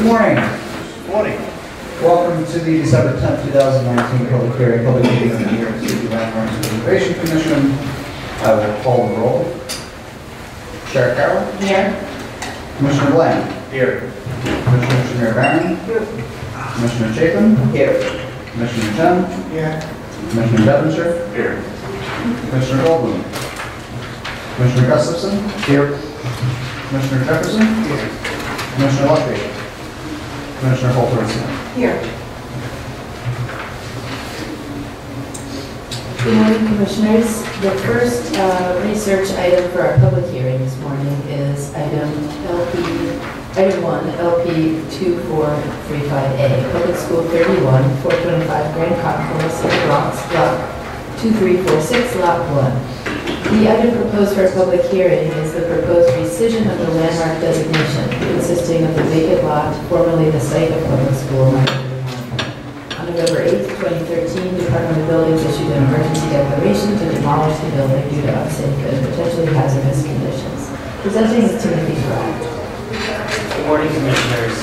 morning. Good morning. Welcome to the December 10th, 2019 public hearing, public meeting of the New York City Landmarks Preservation Commission. I will call the roll. Chair Carroll? Here. Commissioner Bland? Here. Commissioner Barron? Here. Commissioner Chapin? Here. Commissioner Chen? Here. Commissioner Devonshire? Here. Commissioner Goldblum? Commissioner Gustafson? Here. Commissioner Jefferson? Here. Commissioner Luttrell? Commissioner Holter-Smith? Here. Good morning, Commissioners. The first research item for our public hearing this morning is item 1, LP 2435A, Public School 31, 425 Grand Concourse in the Bronx, Block 2346, Lot 1. The item proposed for a public hearing is the proposed rescission of the landmark designation, consisting of the vacant lot formerly the site of public school number 31. On November 8, 2013, Department of Buildings issued an emergency declaration to demolish the building due to unsafe and potentially hazardous conditions. Presenting is Timothy Pratt. Good morning, Commissioners.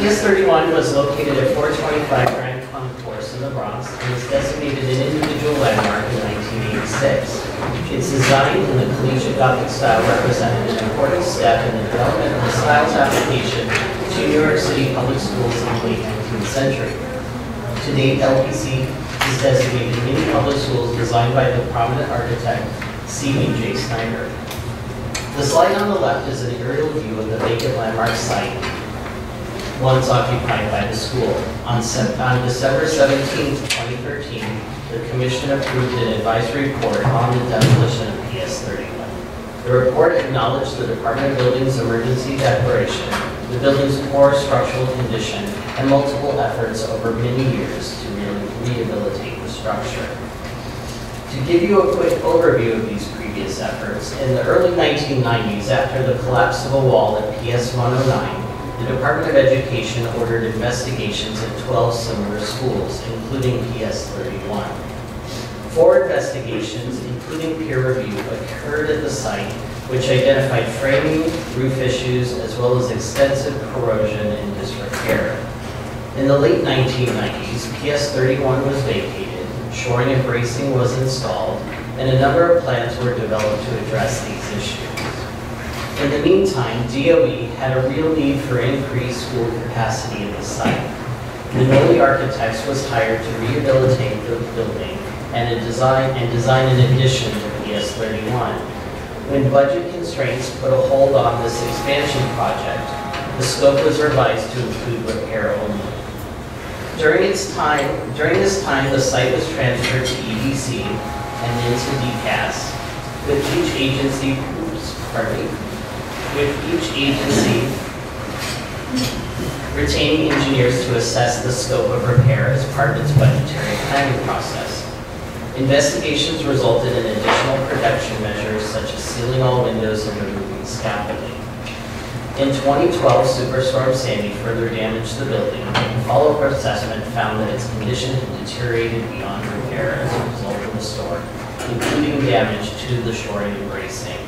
PS 31 was located at 425 Grand Concourse in the Bronx and was designated an individual landmark in 1986. Its design in the collegiate Gothic style represented an important step in the development of the style's application to New York City public schools in the late 19th century. To date, LPC is designated many public schools designed by the prominent architect C.B.J. Snyder. The slide on the left is an aerial view of the vacant landmark site once occupied by the school. On December 17, 2013, the Commission approved an advisory report on the demolition of PS 31. The report acknowledged the Department of Buildings emergency declaration, the building's poor structural condition, and multiple efforts over many years to rehabilitate the structure. To give you a quick overview of these previous efforts, in the early 1990s, after the collapse of a wall at PS 109, the Department of Education ordered investigations at 12 similar schools, including PS 31. 4 investigations, including peer review, occurred at the site, which identified framing, roof issues, as well as extensive corrosion and disrepair. In the late 1990s, PS 31 was vacated, shoring and bracing was installed, and a number of plans were developed to address these issues. In the meantime, DOE had a real need for increased school capacity at the site. Minoli Architects was hired to rehabilitate the building and design an addition to PS 31. When budget constraints put a hold on this expansion project, the scope was revised to include repair only. During this time, the site was transferred to EDC and into DCAS, with each agency retaining engineers to assess the scope of repair as part of its budgetary planning process. Investigations resulted in additional protection measures such as sealing all windows and removing scaffolding. In 2012, Superstorm Sandy further damaged the building, and follow-up assessment found that its condition had deteriorated beyond repair as a result of the storm, including damage to the shoring and bracing.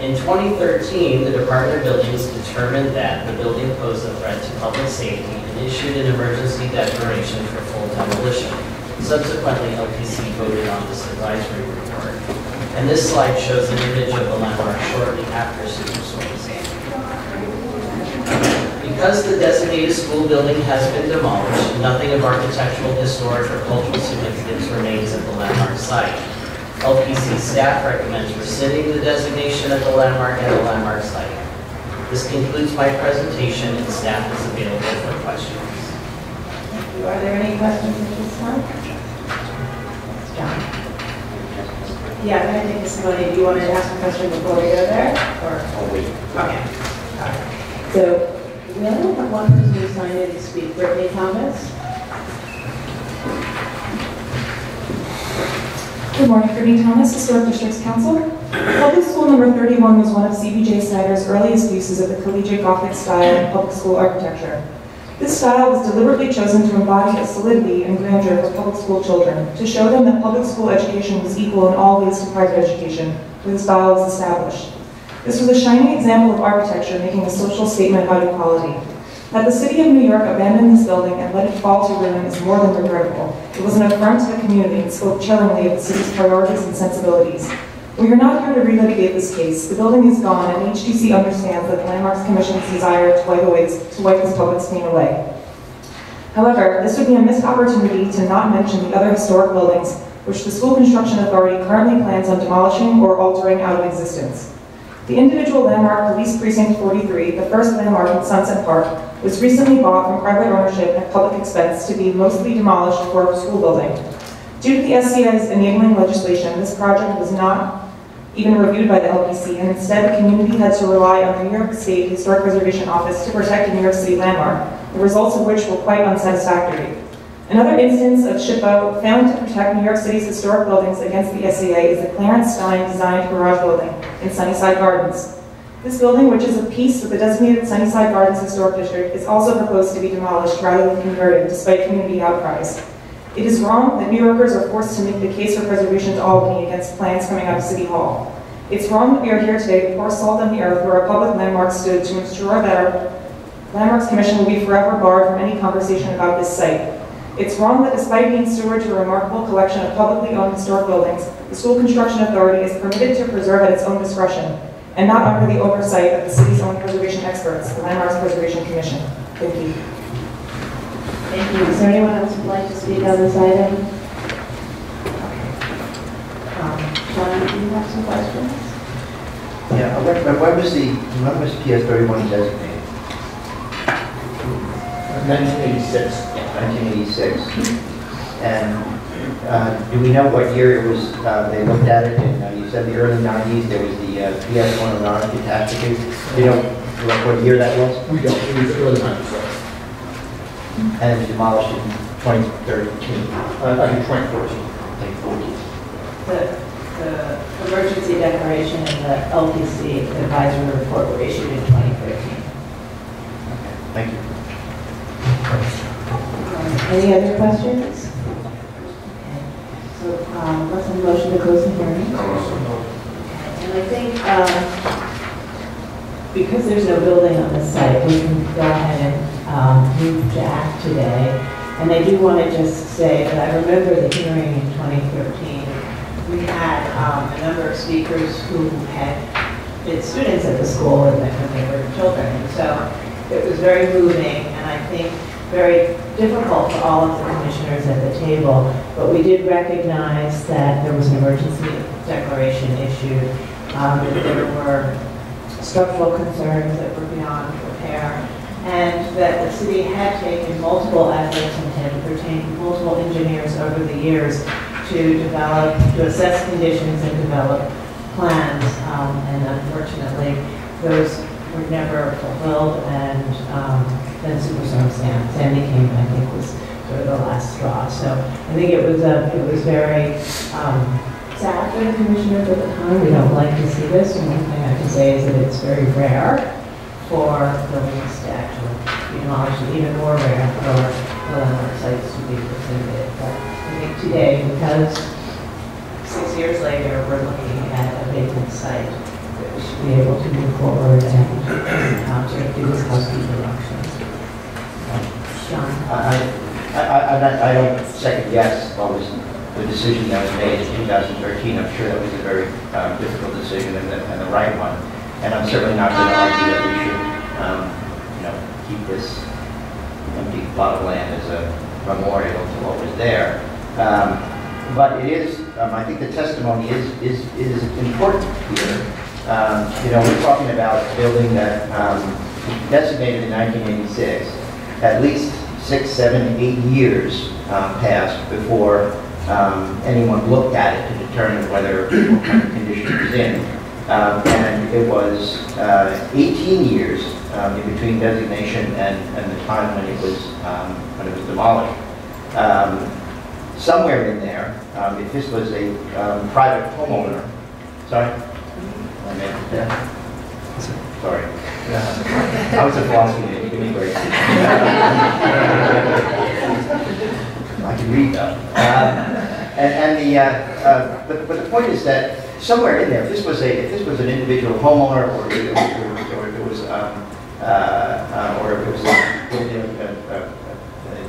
In 2013, the Department of Buildings determined that the building posed a threat to public safety and issued an emergency declaration for full demolition. Subsequently, LPC voted on this advisory report. And this slide shows an image of the landmark shortly after Superstorm Sandy. Because the designated school building has been demolished, nothing of architectural, historic, or cultural significance remains at the landmark site. LPC staff recommends rescinding the designation of the landmark at the landmark site. This concludes my presentation, and staff is available for questions. Thank you. Are there any questions at this time? John. Yeah, I'm going to take this money. Do you want to ask a question before we go there? Or? I'll wait. Okay. All right. So we only have one person who signed in to speak. Brittany Thomas. Good morning, Greene Thomas, Historic Districts Council. Public School number 31 was one of C.B.J. Snyder's earliest uses of the collegiate Gothic style in public school architecture. This style was deliberately chosen to embody a solidity and grandeur for public school children, to show them that public school education was equal in all ways to private education, when the style was established. This was a shining example of architecture making a social statement about equality. Had the City of New York abandoned this building and let it fall to ruin is more than regrettable. It was an affront to the community and spoke chillingly of the city's priorities and sensibilities. We are not here to relitigate this case. The building is gone, and HDC understands that the Landmarks Commission's desire to wipe this public stain away. However, this would be a missed opportunity to not mention the other historic buildings which the School Construction Authority currently plans on demolishing or altering out of existence. The individual landmark Police Precinct 43, the first landmark in Sunset Park, was recently bought from private ownership at public expense to be mostly demolished for a school building. Due to the SCI's enabling legislation, this project was not even reviewed by the LPC, and instead the community had to rely on the New York State Historic Preservation Office to protect a New York City landmark, the results of which were quite unsatisfactory. Another instance of SHPO failing to protect New York City's historic buildings against the SCA is the Clarence Stein designed garage building in Sunnyside Gardens. This building, which is a piece with the designated Sunnyside Gardens Historic District, is also proposed to be demolished rather than converted, despite community outcries. It is wrong that New Yorkers are forced to make the case for preservation to Albany against plans coming out of City Hall. It's wrong that we are here today to pour salt on the earth where a public landmark stood to ensure that our Landmarks Commission will be forever barred from any conversation about this site. It's wrong that despite being steward to a remarkable collection of publicly owned historic buildings, the School Construction Authority is permitted to preserve at its own discretion, and not under the oversight of the city's own preservation experts, the Landmarks Preservation Commission. Thank you. Thank you. Is there anyone else who would like to speak on this item? John, do you have some questions? Yeah, when was PS 31 designated? 1986. 1986. And do we know what year it was, they looked at it? And you said the early 90s, there was the PS 109 catastrophe. Do you know what year that was? We don't. It was early 90s. And it was demolished in 2013. I think 2014. The emergency declaration and the LPC advisory report were issued in 2013. Okay, thank you. Any other questions? Okay. So let's have a motion to close the hearing. And I think because there's no building on this site, we can go ahead and move to act today. And I do want to just say that I remember the hearing in 2013. We had a number of speakers who had been students at the school and when they were children. And so it was very moving and I think very difficult for all of the commissioners at the table. But we did recognize that there was an emergency declaration issued, that there were structural concerns that were beyond repair, and that the city had taken multiple efforts and had retained multiple engineers over the years to develop, to assess conditions and develop plans, and unfortunately those were never fulfilled, and then Superstorm Sandy came, and I think was sort of the last straw. So I think it was very sad for the commissioners at the time. We don't like to see this, and one thing I can say is that it's very rare for buildings to actually be demolished, and even more rare for the landmark sites to be prohibited. But I think today, because 6 years later, we're looking at a vacant site, that we should be able to move forward and sort of do this housekeeping functions. John? I don't second guess what was the decision that was made in 2013. I'm sure that was a very difficult decision and the right one. And I'm certainly not going to argue that we should, keep this empty plot of land as a memorial to what was there. But it is, I think the testimony is important here. We're talking about a building that designated in 1986. At least 6, 7, 8 years passed before anyone looked at it to determine whether what kind of condition it was in. And it was 18 years in between designation and the time when it was demolished. Somewhere in there, if this was a private homeowner, sorry? Sorry. I was a philosophy major, give me a break. I can read though. But the point is that somewhere in there, if this was an individual homeowner, or if it was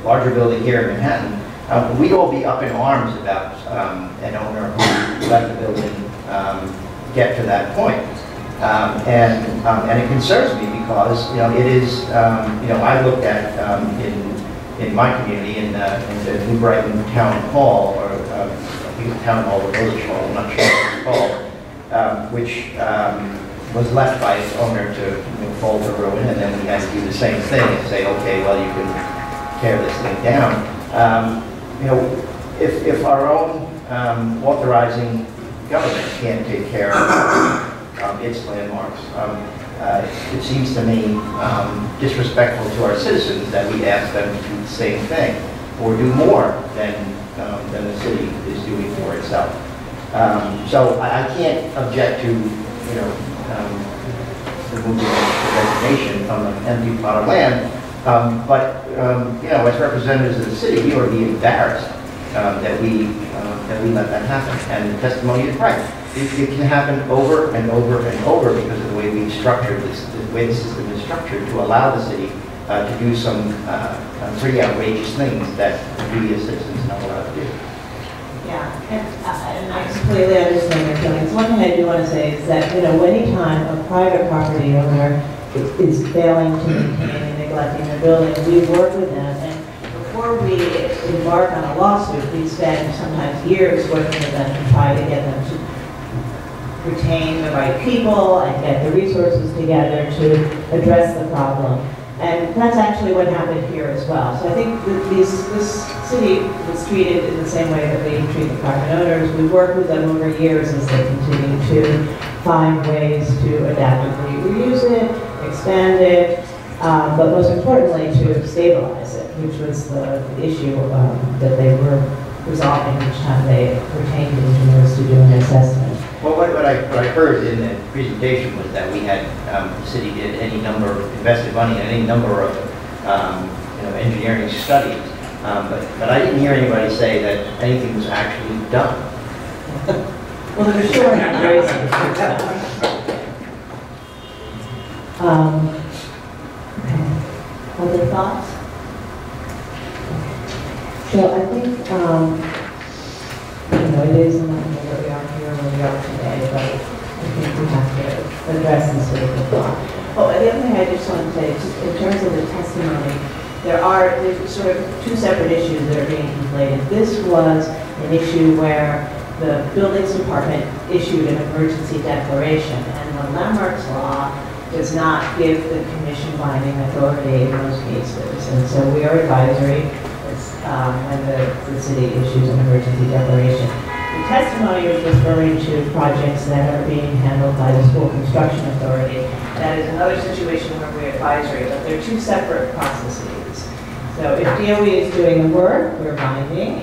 larger building here in Manhattan, we'd all be up in arms about an owner who let the building get to that point. And it concerns me because, it is, I looked at in my community, in the New Brighton Town Hall, or I think it's Town Hall or Village Hall, I'm not sure what it's called, which was left by its owner to fall to ruin, and then we had to do the same thing and say, okay, well, you can tear this thing down. If our own authorizing government can't take care of its landmarks, it seems to me disrespectful to our citizens that we ask them to do the same thing or do more than the city is doing for itself. So I can't object to, removing the designation from an empty plot of land, but as representatives of the city, we ought to be embarrassed that we let that happen. And the testimony is right. It can happen over and over and over because of the way we've structured this, the way the system is structured to allow the city to do some pretty outrageous things that we as citizens are not allowed to do. Yeah, and I completely understand your feelings. One thing I do want to say is that, anytime a private property owner is failing to maintain and neglecting their building, we work with them, and before we embark on a lawsuit, we spend sometimes years working with them to try to get them to retain the right people and get the resources together to address the problem. And that's actually what happened here as well. So I think that this city was treated in the same way that we treat the private owners. We work with them over years as they continue to find ways to adaptively reuse it, expand it, but most importantly to stabilize it, which was the issue that they were resolving each time they retained engineers to do an assessment. Well, what I heard in the presentation was that we had, the city did any number of, invested money in any number of, engineering studies. But I didn't hear anybody say that anything was actually done. Well, there sure are very specific. Other thoughts? So I think, it is unlikely that we are here where we are today, but I think we have to address this sort of thought. Oh, and the other thing I just want to say, just in terms of the testimony, there's sort of two separate issues that are being conflated. This was an issue where the buildings department issued an emergency declaration, and the landmarks law does not give the commission binding authority in most cases, and so we are advisory when the city issues an emergency declaration. The testimony was referring to projects that are being handled by the school construction authority. That is another situation where we're advisory, but they're two separate processes. So if DOE is doing the work, we're binding,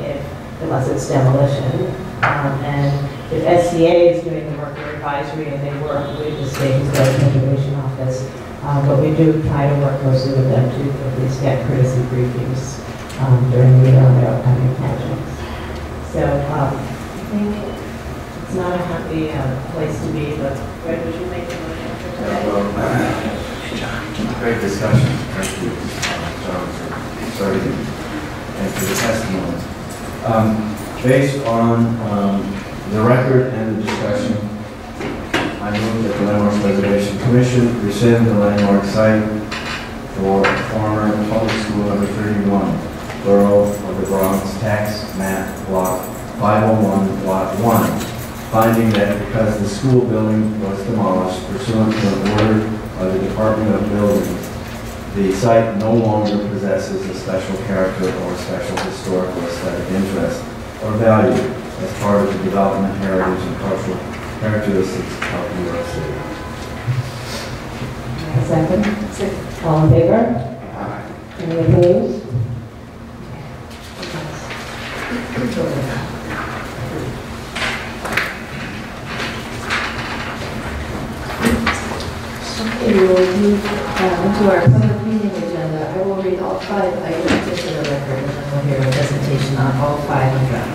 unless it's demolition. And if SCA is doing the work, we're advisory, and they work with the state historic preservation office. But we do try to work closely with them to at least get courtesy briefings during the year on their upcoming projects. So I think it's not a happy place to be, but Fred, would you make a motion for today? Great discussion. Thank you, John, for and for the testimony. Based on the record and the discussion, I move that the Landmarks Preservation Commission rescind the landmark site for former public school number 31, Borough of the Bronx, tax map block 501, lot 1, finding that because the school building was demolished pursuant to an order of the Department of Buildings, the site no longer possesses a special character or special historical aesthetic interest or value as part of the development, heritage, and cultural characteristics of New York City. Second? All in favor? Any opposed? Okay, we will move into our public meeting agenda. I will read all 5 items into the record, and then we'll hear a presentation on all 5 of them.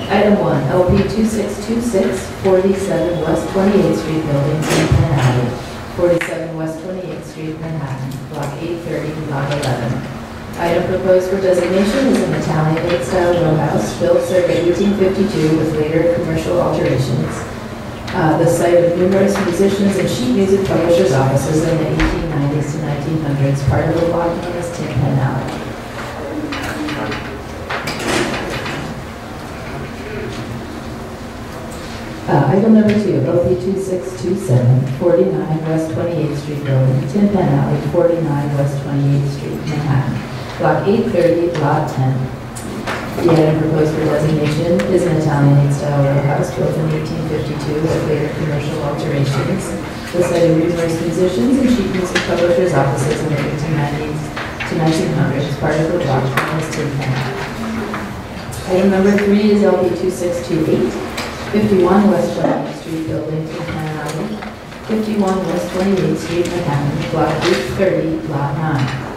Item 1, LP 2626, 47 West 28th Street Buildings in Manhattan, 47 West 28th Street, Manhattan, block 830, lot 11. Item proposed for designation is an Italian 8-style row house built circa 1852 with later commercial alterations. The site of numerous musicians and sheet music publishers' offices in the 1890s to 1900s, part of the block known as Tin Pan Alley. Item number 2, LP 2627, 49 West 28th Street Building, Tin Pan Alley, 49 West 28th Street, Manhattan. Block 830, Lot 10. The item proposed for designation is an Italian 8-style row house built in 1852 with later commercial alterations. The site of numerous musicians and sheet music publishers' offices in the 1890s to 1900s, part of the block known as Tin Pan Alley. Item number 3 is LP 2628. 51 West 28th Street Building, Tin Pan Alley, 51 West 28th Street, Manhattan, Block 830, Lot 9.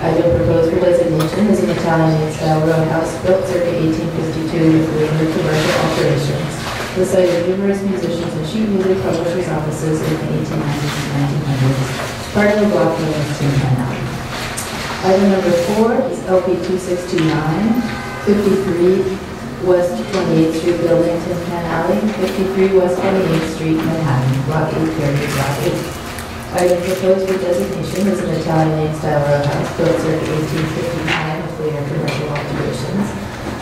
Item proposed for designation is an Italian 8-style row house built circa 1852 with later commercial alterations. The site of numerous musicians and sheet music publishers' offices in the 1890s to 1900s, part of the block known as Tin Pan Alley. Item number 4 is LP 2629, 53 West 28th Street Building, Tin Pan Alley, 53 West 28th Street, Manhattan, Block 830, Block 8. Item proposed for designation is an Italian 8-style row house built circa 1859 with later commercial alterations.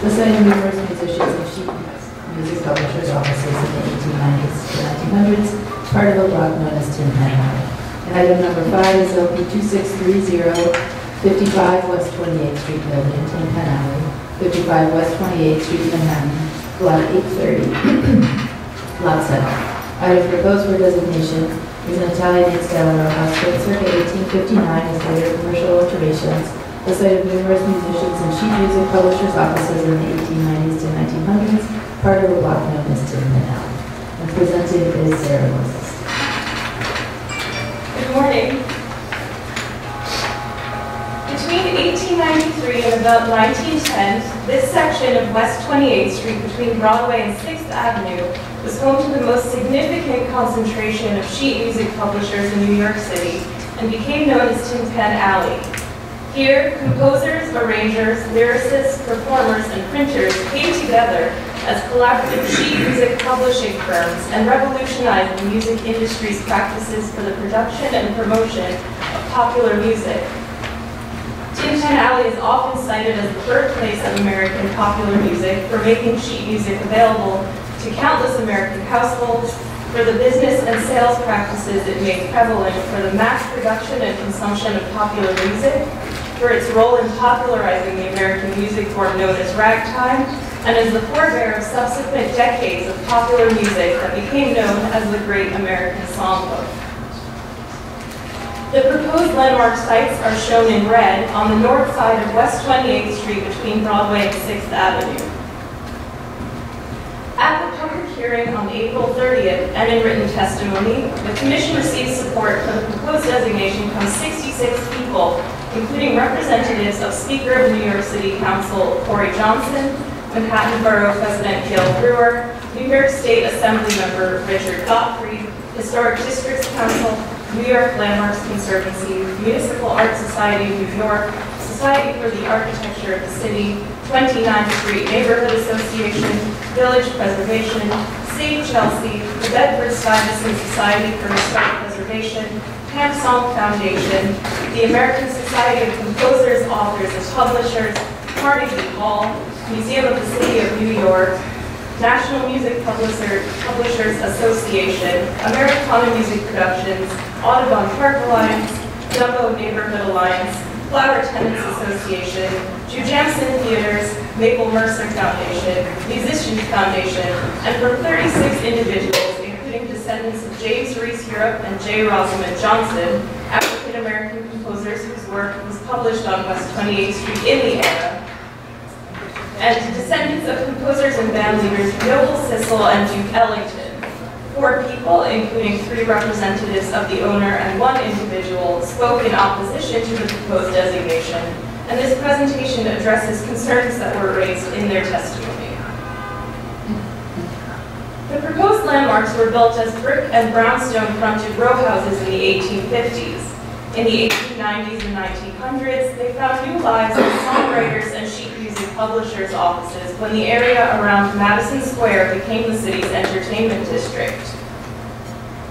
The site of numerous musicians and sheet music publishers' offices in the 1890s to 1900s, part of a block known as Tin Pan Alley. And item number 5 is LP 2630, 55 West 28th Street Building, Tin Pan Alley, 55 West 28th Street, Manhattan, Block 830, Lot 7. Item proposed for designation is an Italian 8-style row house built circa 1859 with later commercial alterations. The site of numerous musicians and sheet music publishers' offices in the 1890s to 1900s, part of a block known as Tin Pan Alley. And presenting is Sarah Moses. Good morning. Between 1893 and about 1910, this section of West 28th Street between Broadway and 6th Avenue was home to the most significant concentration of sheet music publishers in New York City and became known as Tin Pan Alley. Here, composers, arrangers, lyricists, performers, and printers came together as collaborative sheet music publishing firms and revolutionized the music industry's practices for the production and promotion of popular music. Tin Pan Alley is often cited as the birthplace of American popular music for making sheet music available to countless American households, for the business and sales practices it made prevalent for the mass production and consumption of popular music, for its role in popularizing the American music form known as ragtime, and as the forebearer of subsequent decades of popular music that became known as the Great American Songbook. The proposed landmark sites are shown in red on the north side of West 28th Street between Broadway and 6th Avenue. At the public hearing on April 30th and in written testimony, the Commission received support for the proposed designation from 66 people, including representatives of Speaker of New York City Council Corey Johnson, Manhattan Borough President Gail Brewer, New York State Assembly Member Richard Godfrey, Historic Districts Council, New York Landmarks Conservancy, Municipal Art Society of New York, Society for the Architecture of the City, 29th Street Neighborhood Association, Village Preservation, Save Chelsea, the Bedford-Stuyvesant Society for Historic Preservation, Camp Song Foundation, the American Society of Composers, Authors, and Publishers, Carnegie Hall, Museum of the City of New York, National Music Publishers Association, Americana Music Productions, Audubon Park Alliance, Dumbo Neighborhood Alliance, Flower Tenants Association, Jujamson Theaters, Maple Mercer Foundation, Musicians Foundation, and from 36 individuals, including descendants of James Reese Europe and J. Rosamond Johnson, African-American composers whose work was published on West 28th Street in the era, and descendants of composers and band leaders Noble Sissel and Duke Ellington. 4 people, including 3 representatives of the owner and 1 individual, spoke in opposition to the proposed designation, and this presentation addresses concerns that were raised in their testimony. The proposed landmarks were built as brick and brownstone fronted row houses in the 1850s. In the 1890s and 1900s, they found new lives as songwriters and sheet music publishers' offices when the area around Madison Square became the city's entertainment district.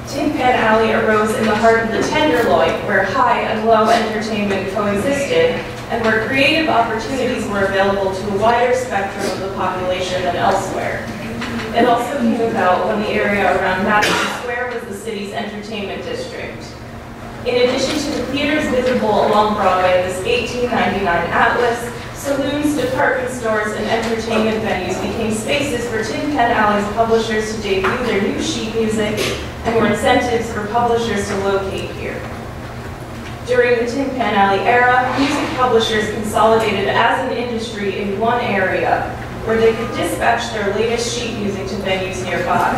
Tin Pan Alley arose in the heart of the Tenderloin, where high and low entertainment coexisted, and where creative opportunities were available to a wider spectrum of the population than elsewhere. It also came about when the area around Madison Square was the city's entertainment district. In addition to the theaters visible along Broadway in this 1899 atlas, saloons, department stores, and entertainment venues became spaces for Tin Pan Alley's publishers to debut their new sheet music, and were incentives for publishers to locate here. During the Tin Pan Alley era, music publishers consolidated as an industry in one area, where they could dispatch their latest sheet music to venues nearby.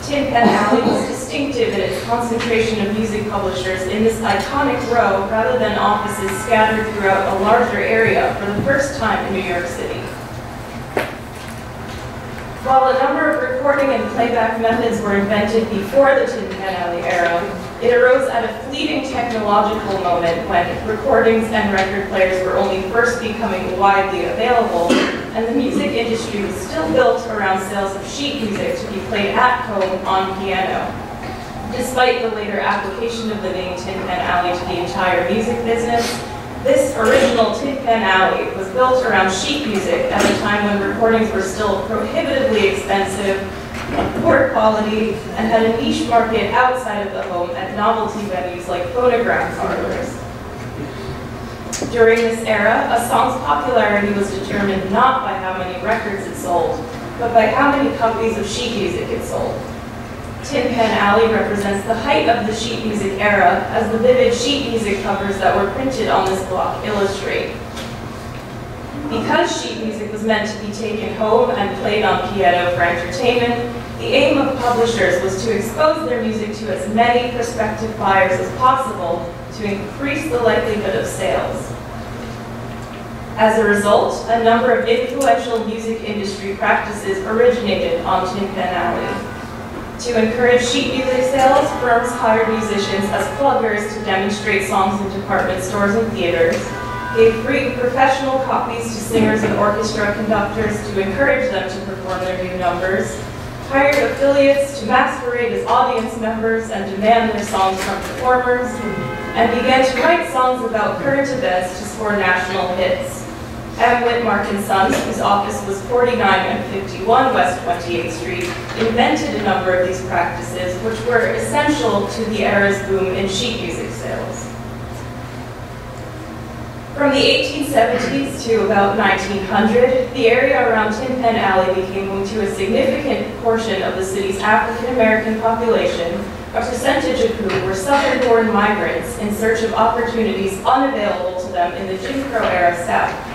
Tin Pan Alley was distinctive in its concentration of music publishers in this iconic row rather than offices scattered throughout a larger area for the first time in New York City. While a number of recording and playback methods were invented before the Tin Pan Alley era, it arose at a fleeting technological moment when recordings and record players were only first becoming widely available, and the music industry was still built around sales of sheet music to be played at home on piano. Despite the later application of the name Tin Pan Alley to the entire music business, this original Tin Pan Alley was built around sheet music at a time when recordings were still prohibitively expensive, poor quality, and had a niche market outside of the home at novelty venues like phonograph parlors. During this era, a song's popularity was determined not by how many records it sold, but by how many copies of sheet music it sold. Tin Pan Alley represents the height of the sheet music era, as the vivid sheet music covers that were printed on this block illustrate. Because sheet music was meant to be taken home and played on piano for entertainment, the aim of publishers was to expose their music to as many prospective buyers as possible to increase the likelihood of sales. As a result, a number of influential music industry practices originated on Tin Pan Alley. To encourage sheet music sales, firms hired musicians as pluggers to demonstrate songs in department stores and theaters, gave free professional copies to singers and orchestra conductors to encourage them to perform their new numbers, hired affiliates to masquerade as audience members and demand their songs from performers, and began to write songs about current events to score national hits. M. Whitmark & Sons, whose office was 49 and 51 West 28th Street, invented a number of these practices, which were essential to the era's boom in sheet music sales. From the 1870s to about 1900, the area around Tin Pan Alley became home to a significant portion of the city's African-American population, a percentage of whom were Southern-born migrants in search of opportunities unavailable to them in the Jim Crow era South.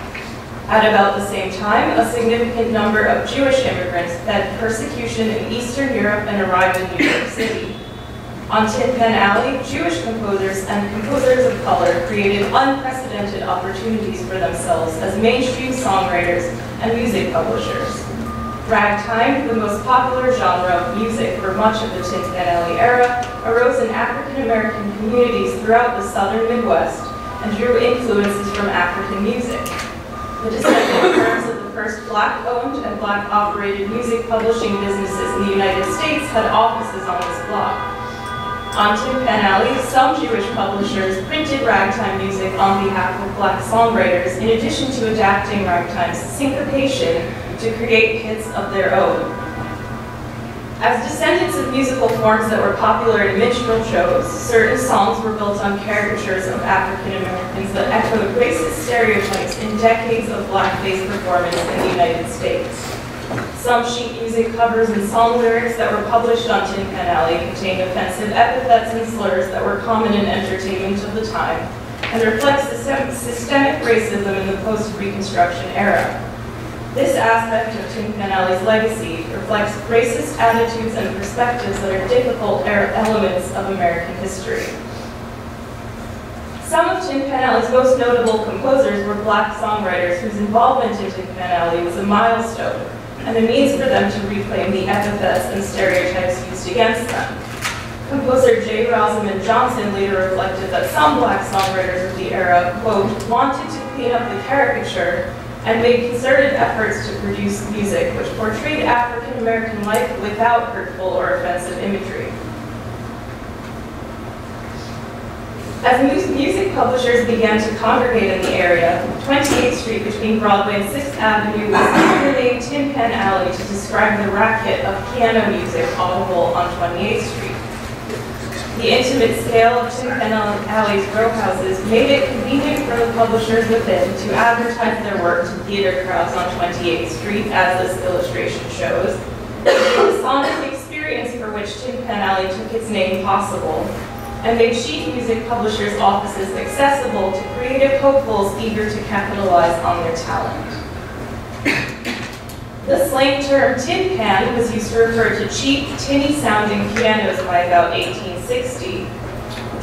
At about the same time, a significant number of Jewish immigrants fled persecution in Eastern Europe and arrived in New York City. On Tin Pan Alley, Jewish composers and composers of color created unprecedented opportunities for themselves as mainstream songwriters and music publishers. Ragtime, the most popular genre of music for much of the Tin Pan Alley era, arose in African-American communities throughout the southern Midwest and drew influences from African music. The descendant firms of the first Black-owned and Black-operated music publishing businesses in the United States had offices on this block. On Tin Pan Alley, some Jewish publishers printed ragtime music on behalf of Black songwriters, in addition to adapting ragtime's syncopation to create hits of their own. As descendants of musical forms that were popular in minstrel shows, certain songs were built on caricatures of African Americans that echoed racist stereotypes in decades of blackface performance in the United States. Some sheet music covers and song lyrics that were published on Tin Pan Alley contained offensive epithets and slurs that were common in entertainment of the time, and reflects systemic racism in the post-Reconstruction era. This aspect of Tin Pan Alley's legacy reflects racist attitudes and perspectives that are difficult elements of American history. Some of Tin Pan Alley's most notable composers were Black songwriters whose involvement in Tin Pan Alley was a milestone and a means for them to reclaim the epithets and stereotypes used against them. Composer J. Rosamond Johnson later reflected that some black songwriters of the era, quote, wanted to clean up the caricature and made concerted efforts to produce music which portrayed African American life without hurtful or offensive imagery. As music publishers began to congregate in the area, 28th Street between Broadway and 6th Avenue was later named Tin Pan Alley to describe the racket of piano music audible on 28th Street. The intimate scale of Tin Pan Alley's row houses made it convenient for the publishers within to advertise their work to theater crowds on 28th Street, as this illustration shows, the sonic experience for which Tin Pan Alley took its name possible, and made sheet music publishers' offices accessible to creative hopefuls eager to capitalize on their talent. The slang term tin pan was used to refer to cheap, tinny-sounding pianos by about 1860.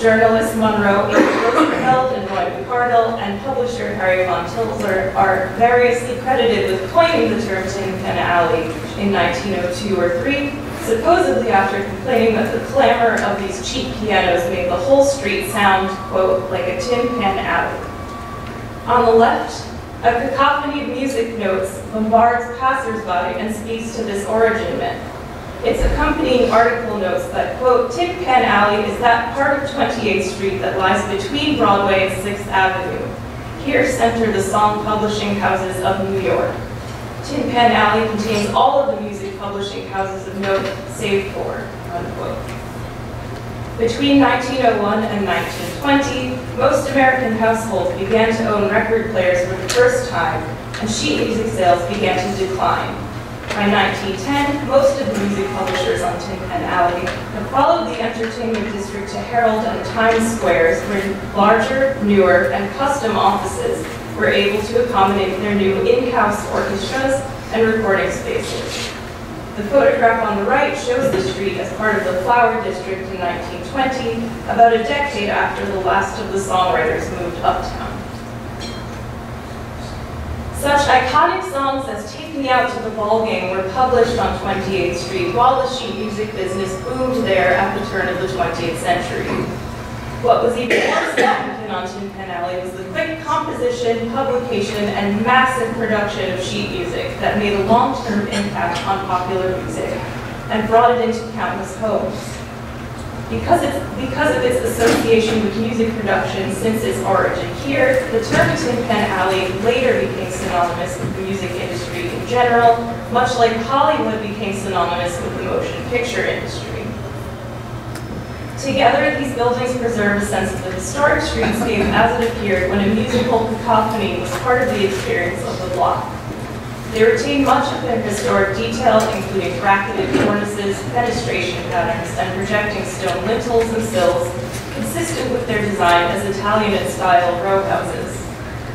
Journalists Monroe H. Rosenfeld and Roy McCardle and publisher Harry von Tilzer are variously credited with coining the term Tin Pan Alley in 1902 or 3, supposedly after complaining that the clamor of these cheap pianos made the whole street sound, quote, like a tin pan alley. On the left, a cacophony of music notes bombards passersby and speaks to this origin myth. Its accompanying article notes that, quote, Tin Pan Alley is that part of 28th Street that lies between Broadway and 6th Avenue. Here center the song publishing houses of New York. Tin Pan Alley contains all of the music publishing houses of note, save for, unquote. Between 1901 and 1920, most American households began to own record players for the first time, and sheet music sales began to decline. By 1910, most of the music publishers on Tin Pan Alley have followed the entertainment district to Herald and Times Squares, where larger, newer, and custom offices were able to accommodate their new in-house orchestras and recording spaces. The photograph on the right shows the street as part of the Flower District in 1920, about a decade after the last of the songwriters moved uptown. Such iconic songs as Take Me Out to the Ball Game were published on 28th Street while the sheet music business boomed there at the turn of the 20th century. What was even more significant on Tin Pan Alley was the quick composition, publication, and massive production of sheet music that made a long-term impact on popular music and brought it into countless homes. Because of its association with music production since its origin here, the term Tin Pan Alley later became synonymous with the music industry in general, much like Hollywood became synonymous with the motion picture industry. Together, these buildings preserve a sense of the historic streetscape as it appeared when a musical cacophony was part of the experience of the block. They retain much of their historic detail, including bracketed cornices, fenestration patterns, and projecting stone lintels and sills, consistent with their design as Italian-style row houses.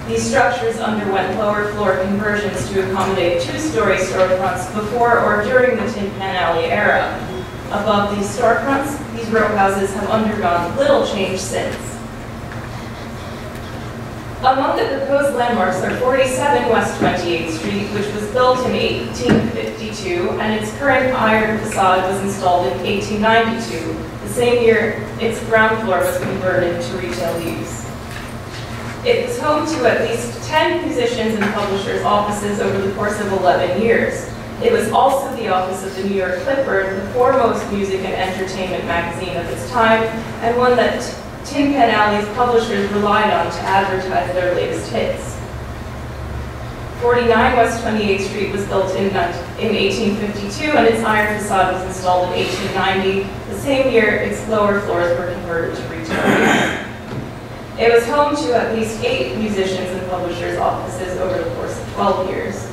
These structures underwent lower floor conversions to accommodate two-story storefronts before or during the Tin Pan Alley era. Above these storefronts, these row houses have undergone little change since. Among the proposed landmarks are 47 West 28th Street, which was built in 1852, and its current iron facade was installed in 1892, the same year its ground floor was converted to retail use. It was home to at least 10 musicians and publishers' offices over the course of 11 years. It was also the office of the New York Clipper, the foremost music and entertainment magazine of its time, and one that Tin Pan Alley's publishers relied on to advertise their latest hits. 49 West 28th Street was built in 1852, and its iron facade was installed in 1890. The same year, its lower floors were converted to retail use. It was home to at least 8 musicians and publishers' offices over the course of 12 years.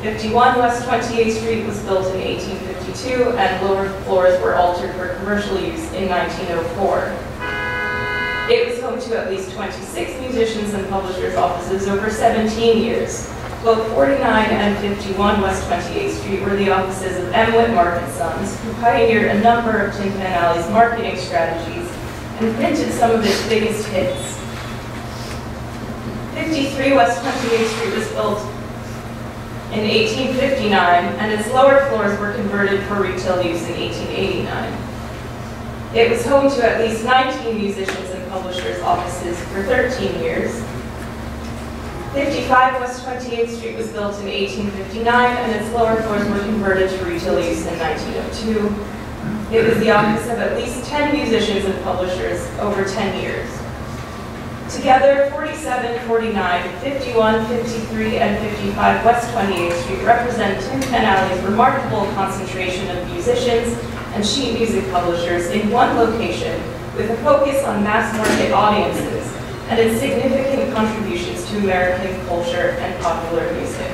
51 West 28th Street was built in 1852, and lower floors were altered for commercial use in 1904. It was home to at least 26 musicians and publishers' offices over 17 years. Both 49 and 51 West 28th Street were the offices of M. Whitmark & Sons, who pioneered a number of Tin Pan Alley's marketing strategies and printed some of its biggest hits. 53 West 28th Street was built in 1859, and its lower floors were converted for retail use in 1889. It was home to at least 19 musicians and publishers' offices for 13 years. 55 West 28th Street was built in 1859, and its lower floors were converted to retail use in 1902. It was the office of at least 10 musicians and publishers over 10 years. Together, 47, 49, 51, 53, and 55 West 28th Street represent Tin Pan Alley's remarkable concentration of musicians and sheet music publishers in one location, with a focus on mass market audiences and its significant contributions to American culture and popular music.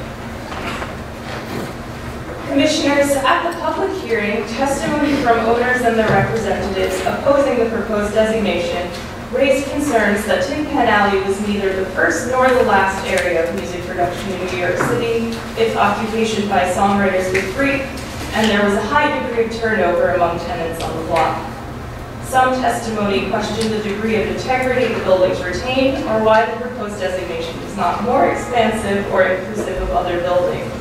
Commissioners, at the public hearing, testimony from owners and their representatives opposing the proposed designation raised concerns that Tin Pan Alley was neither the first nor the last area of music production in New York City. Its occupation by songwriters was brief, and there was a high degree of turnover among tenants on the block. Some testimony questioned the degree of integrity the buildings retained, or why the proposed designation was not more expansive or inclusive of other buildings.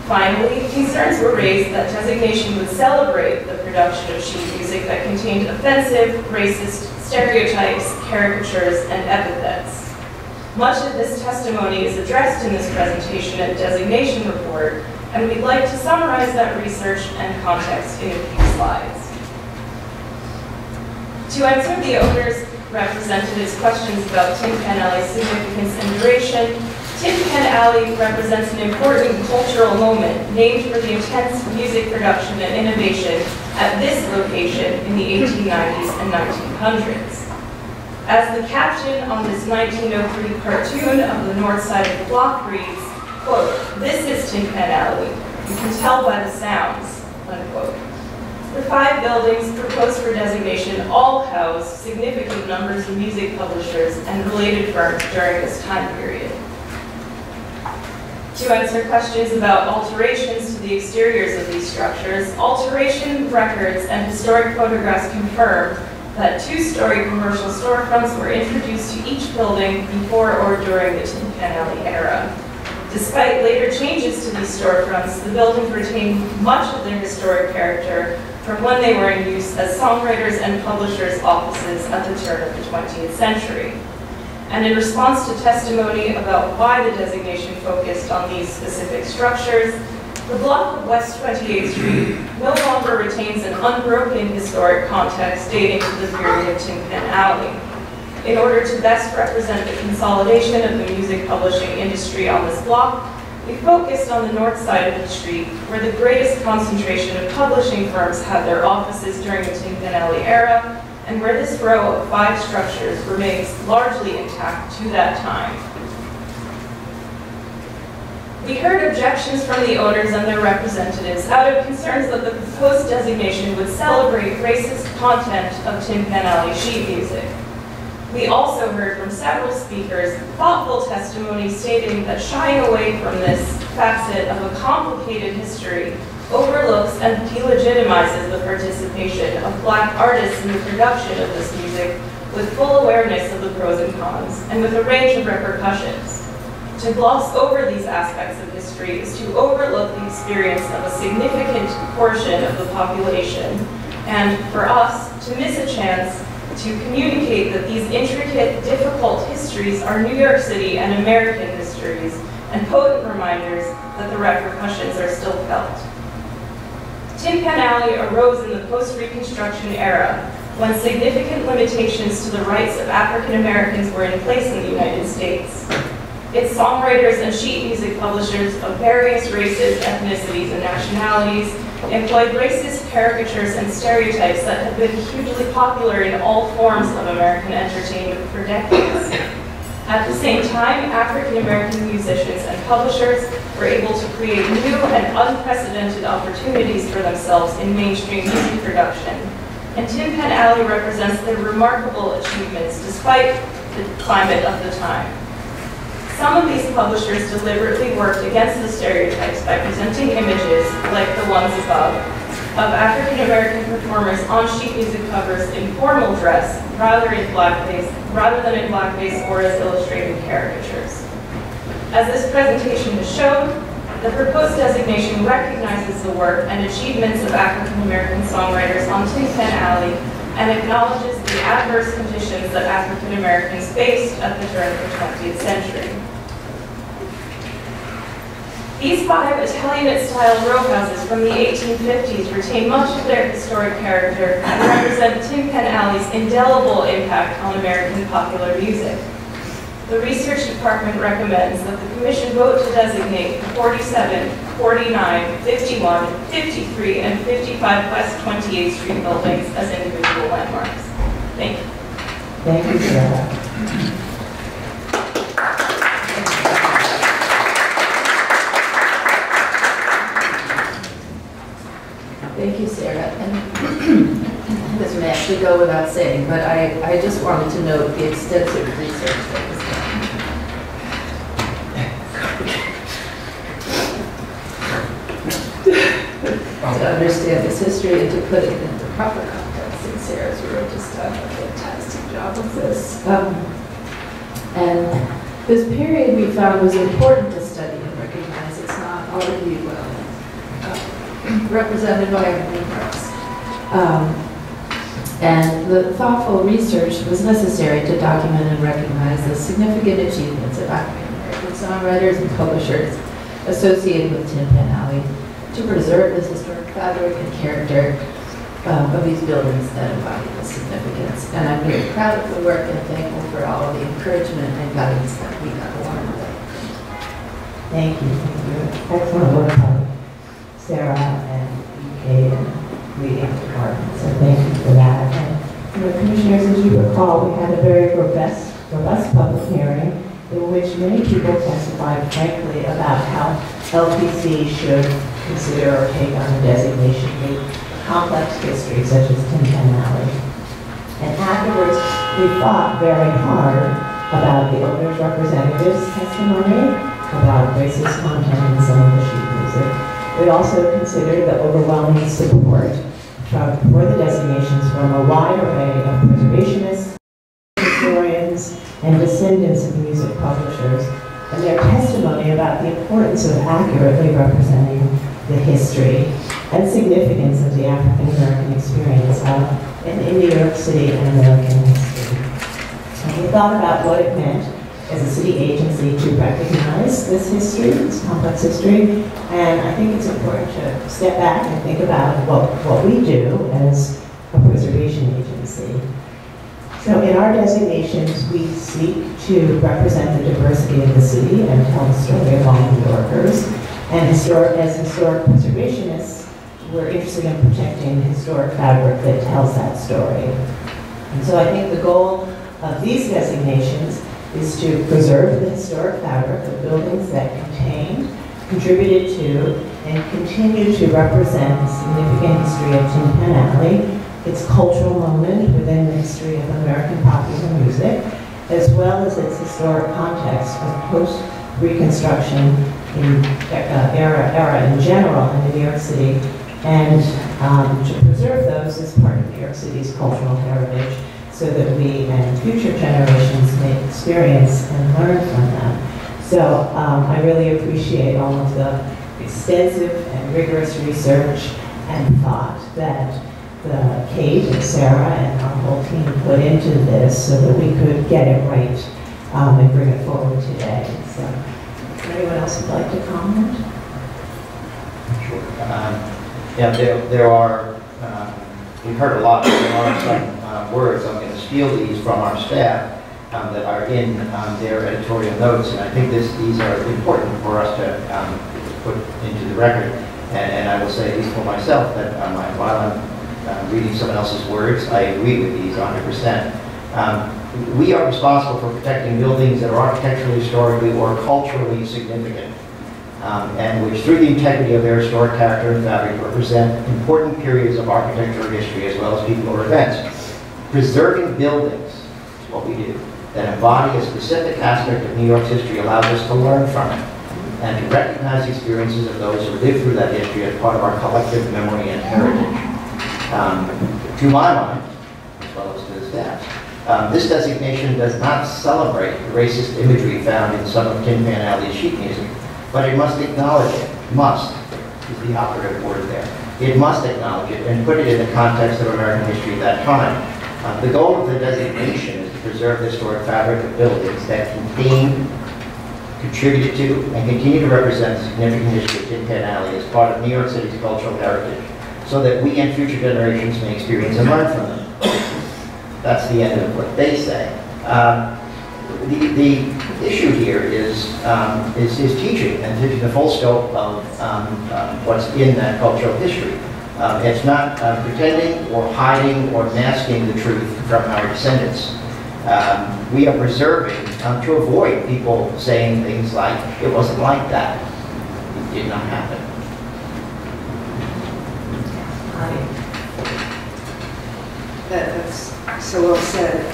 Finally, concerns were raised that designation would celebrate the production of sheet music that contained offensive, racist stereotypes, caricatures, and epithets. Much of this testimony is addressed in this presentation and designation report, and we'd like to summarize that research and context in a few slides. To answer the owners' representatives' questions about Tin Pan Alley's significance and duration, Tin Pan Alley represents an important cultural moment named for the intense music production and innovation at this location in the 1890s and 1900s. As the caption on this 1903 cartoon of the north side of the block reads, quote, "This is Tin Pan Alley. You can tell by the sounds," unquote. The 5 buildings proposed for designation all house significant numbers of music publishers and related firms during this time period. To answer questions about alterations to the exteriors of these structures, alteration records and historic photographs confirm that 2-story commercial storefronts were introduced to each building before or during the Tin Pan Alley era. Despite later changes to these storefronts, the buildings retained much of their historic character from when they were in use as songwriters and publishers' offices at the turn of the 20th century. And in response to testimony about why the designation focused on these specific structures, the block of West 28th Street no longer retains an unbroken historic context dating to the period of Tin Pan Alley. In order to best represent the consolidation of the music publishing industry on this block, we focused on the north side of the street, where the greatest concentration of publishing firms had their offices during the Tin Pan Alley era, and where this row of 5 structures remains largely intact to that time. We heard objections from the owners and their representatives out of concerns that the proposed designation would celebrate racist content of Tin Pan Alley sheet music. We also heard from several speakers thoughtful testimony stating that shying away from this facet of a complicated history overlooks and delegitimizes the participation of Black artists in the production of this music with full awareness of the pros and cons and with a range of repercussions. To gloss over these aspects of history is to overlook the experience of a significant portion of the population, and for us to miss a chance to communicate that these intricate, difficult histories are New York City and American histories, and potent reminders that the repercussions are still felt. Tin Pan Alley arose in the post-Reconstruction era, when significant limitations to the rights of African Americans were in place in the United States. Its songwriters and sheet music publishers of various races, ethnicities, and nationalities employed racist caricatures and stereotypes that have been hugely popular in all forms of American entertainment for decades. At the same time, African American musicians and publishers were able to create new and unprecedented opportunities for themselves in mainstream music production. And Tin Pan Alley represents their remarkable achievements despite the climate of the time. Some of these publishers deliberately worked against the stereotypes by presenting images, like the ones above, of African American performers on sheet music covers in formal dress rather than in blackface or as illustrated caricatures. As this presentation has shown, the proposed designation recognizes the work and achievements of African American songwriters on Tin Pan Alley and acknowledges the adverse conditions that African Americans faced at the turn of the 20th century. These 5 Italianate-style row houses from the 1850s retain much of their historic character and represent Tin Pan Alley's indelible impact on American popular music. The research department recommends that the commission vote to designate 47, 49, 51, 53, and 55 West 28th Street buildings as individual landmarks. Thank you. Thank you, Sarah. Thank you, Sarah. And this may actually go without saying, but I just wanted to note the extensive research that was done. To understand this history and to put it in the proper context, and Sarah's really just done a fantastic job of this. And this period we found was important to study and recognize. It's not already well represented by our landmarks. And the thoughtful research was necessary to document and recognize the significant achievements of African American songwriters and publishers associated with Tin Pan Alley to preserve this historic fabric and character of these buildings that embody this significance. And I'm very proud of the work and thankful for all of the encouragement and guidance that we got along the way. Thank you. Excellent work by Sarah and EK and leading department. So thank you for that. And commissioners, as you recall, we had a very robust public hearing in which many people testified frankly about how LPC should consider or take on a designation with complex history such as Tin Pan Alley. And afterwards, we fought very hard about the owner's representatives' testimony, about racist content in some of the sheet music. We also considered the overwhelming support for the designations from a wide array of preservationists, historians, and descendants of music publishers, and their testimony about the importance of accurately representing the history and significance of the African American experience in New York City and American history. And we thought about what it meant as a city agency to recognize this history, this complex history, and I think it's important to step back and think about what we do as a preservation agency. So in our designations, we seek to represent the diversity of the city and tell the story of all New Yorkers. And as historic preservationists, we're interested in protecting the historic fabric that tells that story. And so I think the goal of these designations is to preserve the historic fabric of buildings that contained, contributed to, and continue to represent the significant history of Tin Pan Alley, its cultural moment within the history of American popular music, as well as its historic context of post-Reconstruction era in general in New York City, and to preserve those as part of New York City's cultural heritage so that we and future generations may experience and learn from them. So I really appreciate all of the extensive and rigorous research and thought that Kate and Sarah and our whole team put into this so that we could get it right and bring it forward today. So, anyone else would like to comment? Sure. Yeah, there are, we've heard a lot, there are some words, I'm going to steal these from our staff that are in their editorial notes, and I think these are important for us to put into the record. And I will say, at least for myself, that while I'm reading someone else's words, I agree with these 100%. We are responsible for protecting buildings that are architecturally, historically, or culturally significant, and which, through the integrity of their historic character and fabric, represent important periods of architectural history as well as people or events. Preserving buildings is what we do, that embody a specific aspect of New York's history allows us to learn from it and to recognize the experiences of those who lived through that history as part of our collective memory and heritage. To my mind, as well as to the staff, this designation does not celebrate the racist imagery found in some of Tin Pan Alley's sheet music, but it must acknowledge it. Must is the operative word there. It must acknowledge it and put it in the context of American history at that time. The goal of the designation is to preserve the historic fabric of buildings that contain, contributed to, and continue to represent the significant history of Tin Pan Alley as part of New York City's cultural heritage, so that we and future generations may experience and learn from them. That's the end of what they say. The issue here is teaching, and teaching the full scope of what's in that cultural history. It's not pretending or hiding or masking the truth from our descendants. We are preserving to avoid people saying things like, it wasn't like that. It did not happen. That's so well said.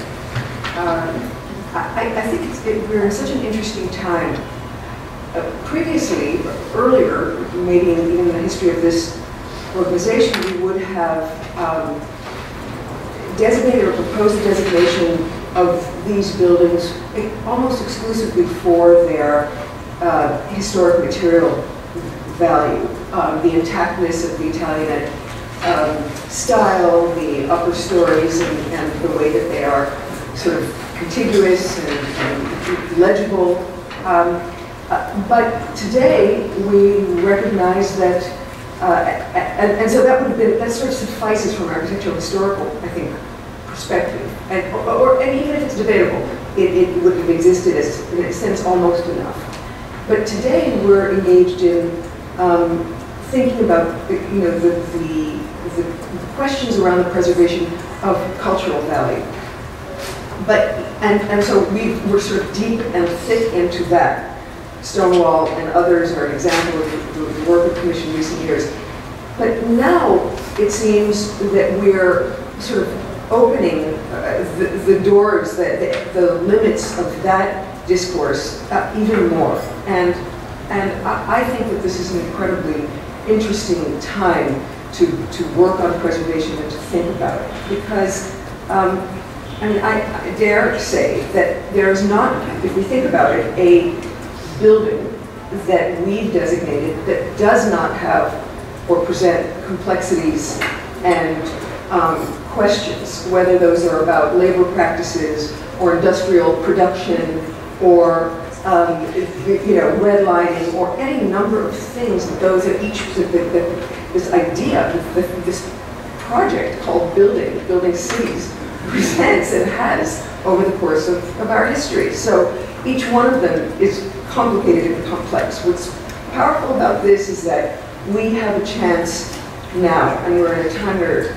I think we're in such an interesting time. Previously, earlier, maybe even in the history of this organization, we would have designated or proposed a designation of these buildings almost exclusively for their historic material value, the intactness of the Italianate style, the upper stories, and the way that they are sort of contiguous and legible. But today we recognize that, and so that would have been, that sort of suffices from an architectural historical, I think, perspective. And even if it's debatable, it would have existed as, in a sense, almost enough. But today we're engaged in thinking about the questions around the preservation of cultural value. And so we're sort of deep and thick into that. Stonewall and others are an example of the work of the Commission in recent years. But now it seems that we're sort of opening the doors, the limits of that discourse even more. And I think that this is an incredibly interesting time to work on preservation and to think about it. Because, I mean, I dare say that there is not, if we think about it, a building that we've designated that does not have or present complexities and questions, whether those are about labor practices or industrial production or redlining or any number of things that those at each, this idea, this project called building cities presents and has over the course of our history. So each one of them is complicated and complex. What's powerful about this is that we have a chance now, and we're in a time where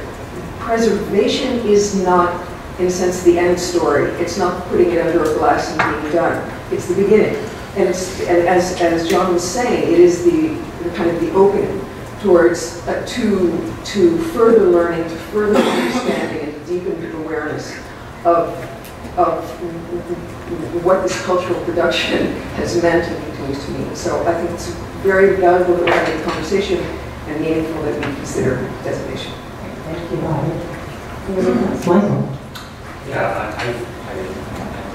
preservation is not, in a sense, the end story. It's not putting it under a glass and being done. It's the beginning. And as John was saying, it is the kind of the opening towards to further learning, to further understanding, and deepened awareness of what this cultural production has meant and continues to mean. So I think it's very valuable that we're having a conversation and meaningful that we consider designation. Thank you, Michael. Yeah, I'm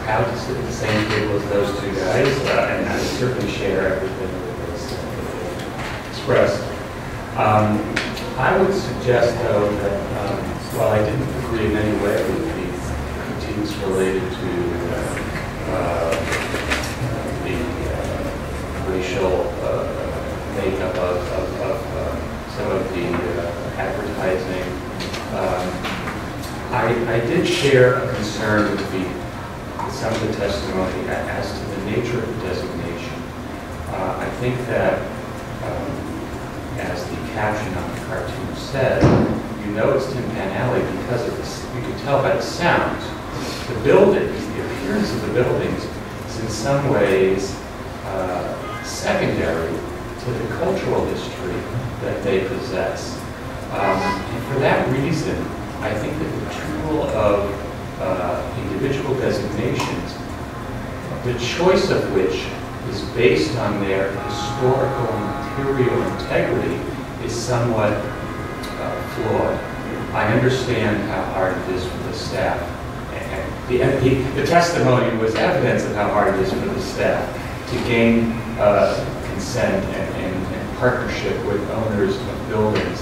proud to sit at the same table as those two guys, and I certainly share everything that was expressed. I would suggest, though, that while I didn't agree in any way with the critiques related to the racial makeup of some of the advertising, I did share a concern with some of the testimony as to the nature of the designation. I think that, as the caption on the cartoon said, you know it's Tin Pan Alley because of this. You can tell by the sounds. The buildings, the appearance of the buildings, is in some ways secondary to the cultural history that they possess. And for that reason, I think that the tool of individual designations, the choice of which is based on their historical and material integrity, is somewhat flawed. I understand how hard it is for the staff. And the testimony was evidence of how hard it is for the staff to gain consent and partnership with owners of buildings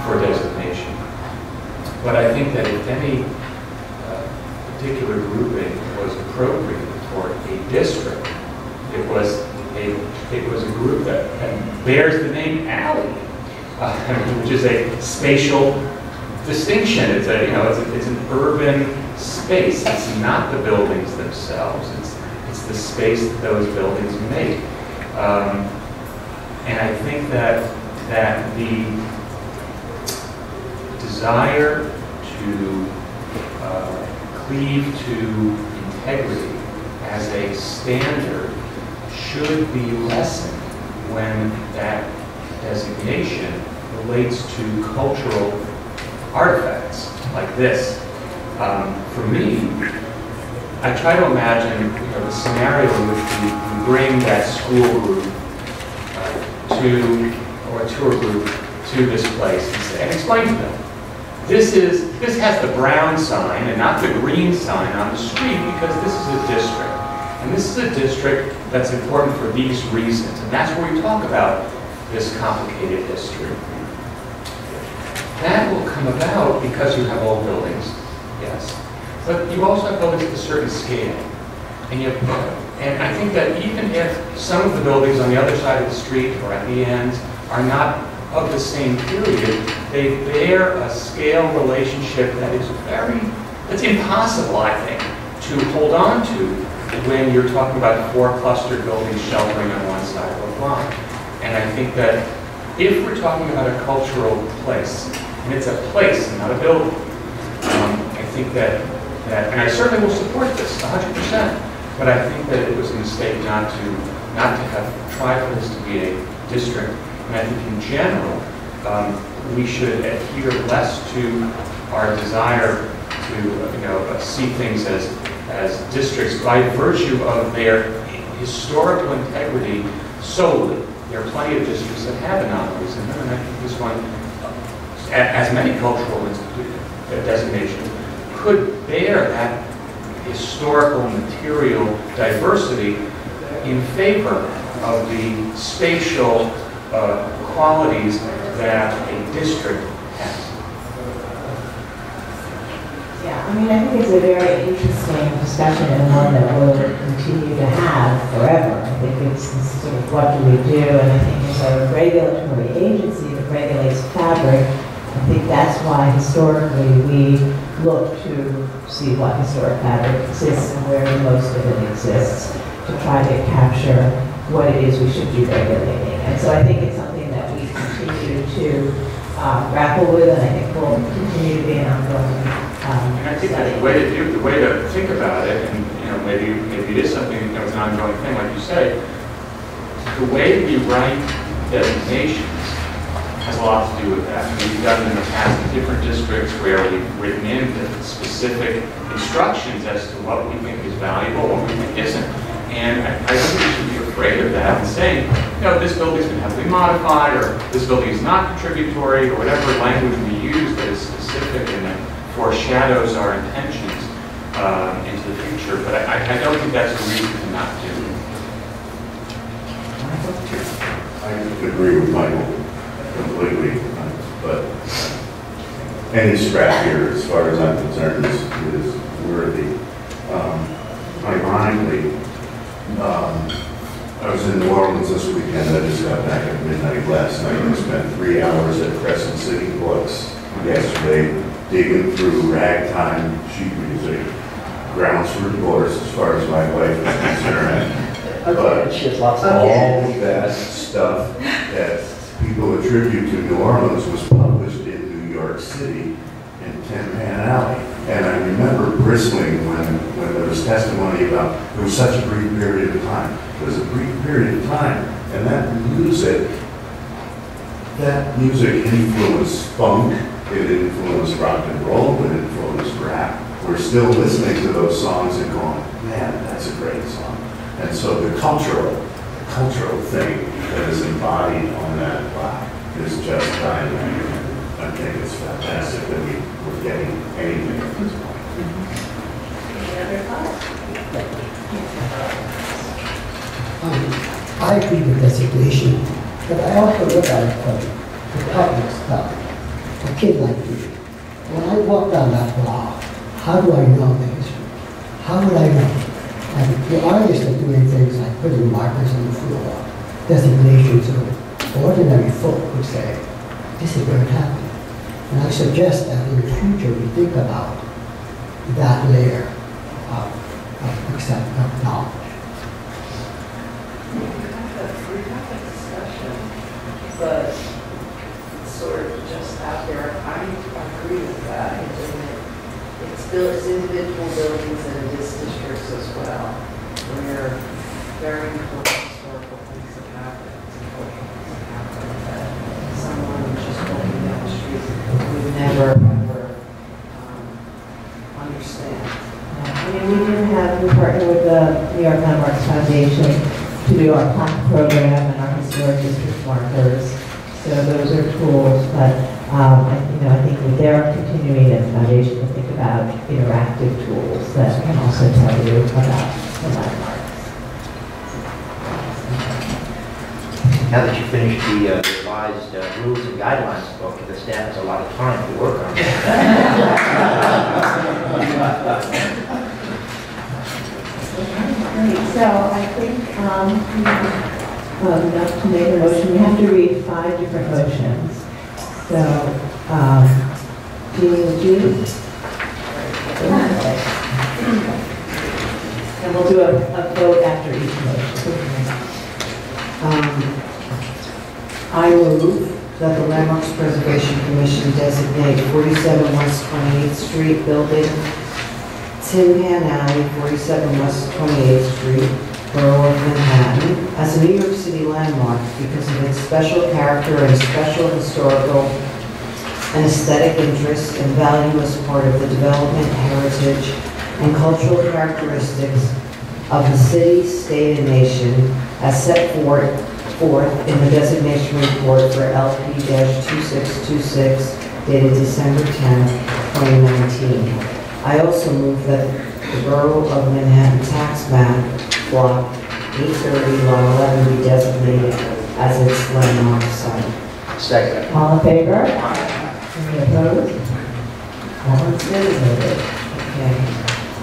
for designation. But I think that if any particular grouping was appropriate for a district, it was a group that bears the name alley, which is a spatial distinction. It's an urban space. It's not the buildings themselves. It's the space that those buildings make. And I think that the desire to cleave to integrity as a standard should be lessened when that designation relates to cultural artifacts like this. For me, I try to imagine the scenario in which we bring that school group or a tour group to this place and explain to them, this has the brown sign and not the green sign on the street because this is a district. And this is a district that's important for these reasons. And that's where we talk about this complicated history. That will come about because you have old buildings, yes. But you also have buildings at a certain scale. And I think that even if some of the buildings on the other side of the street or at the ends are not of the same period, they bear a scale relationship that is it's impossible, I think, to hold on to when you're talking about 4 clustered buildings sheltering on one side of a block. And I think that if we're talking about a cultural place, and it's a place and not a building, I think that, and I certainly will support this 100%, but I think that it was a mistake not to have tried for this to be a district. And I think in general, we should adhere less to our desire to see things as districts by virtue of their historical integrity solely. There are plenty of districts that have anomalies in them, and I think this one, as many cultural designations, could bear that historical material diversity in favor of the spatial qualities that a district has. Yeah, I mean, I think it's a very interesting discussion and one that we'll continue to have forever. I think it's sort of what do we do, and I think as a regulatory agency that regulates fabric, I think that's why historically we look to see what historic fabric exists and where most of it exists to try to capture what it is we should be regulating. And so I think it's something that we continue to grapple with, and I think will continue to be an ongoing and I think that the way to think about it, and maybe it is something that was an ongoing thing, like you say, the way we write designations has a lot to do with that. We've done in the past in different districts where we've written in specific instructions as to what we think is valuable, what we think isn't. And I think we should be afraid of that and saying, this building's been heavily modified, or this building is not contributory, or whatever language we use that is specific and that foreshadows our intentions into the future. But I don't think that's the reason to not do it. I agree with Michael completely, but any scrap here, as far as I'm concerned, is worthy. Ironically, I was in New Orleans this weekend. I just got back at midnight last night and spent 3 hours at Crescent City Books yesterday, digging through ragtime sheet music, grounds for divorce as far as my wife is concerned. But all that stuff that people attribute to New Orleans was published in New York City in Tin Pan Alley. And I remember bristling when there was testimony about it was such a brief period of time. It was a brief period of time. And that music influenced funk, it influenced rock and roll, it influenced rap. We're still listening to those songs and going, man, that's a great song. And so the cultural thing that is embodied on that plaque is just dynamite. I think it's fantastic that we're getting anything at this point. Any other thoughts? I agree with designation, but I also look at it from the public stuff. A kid like me, when I walk down that block, how do I know the history? How would I know? And the artists are doing things like putting markers on the floor, designations of ordinary folk would say, this is where it happened. And I suggest that in the future we think about that layer of knowledge. We have a discussion, but it's sort of just out there. I agree with that. It's individual buildings and it is districts as well, where very important historical things have happened, and cultural things have happened, that someone just walking down the street would never, ever understand. I mean, we partner with the New York Landmarks Foundation to do our plaque program and our historic district markers. So those are tools, but I think with their continuing at the foundation to think about interactive tools that can also tell you about the landmarks. Now that you finished the revised rules and guidelines book, the staff has a lot of time to work on it. So I think enough to make a motion. We have to read 5 different motions. So, Jeannie, would you? And we'll do a vote after each motion. I move that the Landmarks Preservation Commission designate 47 West 28th Street building, Tin Pan Alley, 47 West 28th Street, Borough of Manhattan, as a New York City landmark because of its special character and special historical and aesthetic interest and value as part of the development, heritage, and cultural characteristics of the city, state, and nation as set forth in the designation report for LP-2626 dated December 10, 2019. I also move that the Borough of Manhattan tax map, block 830, lot 11 be designated as its landmark site. Second. All in favor? Any opposed? All in favor? Okay.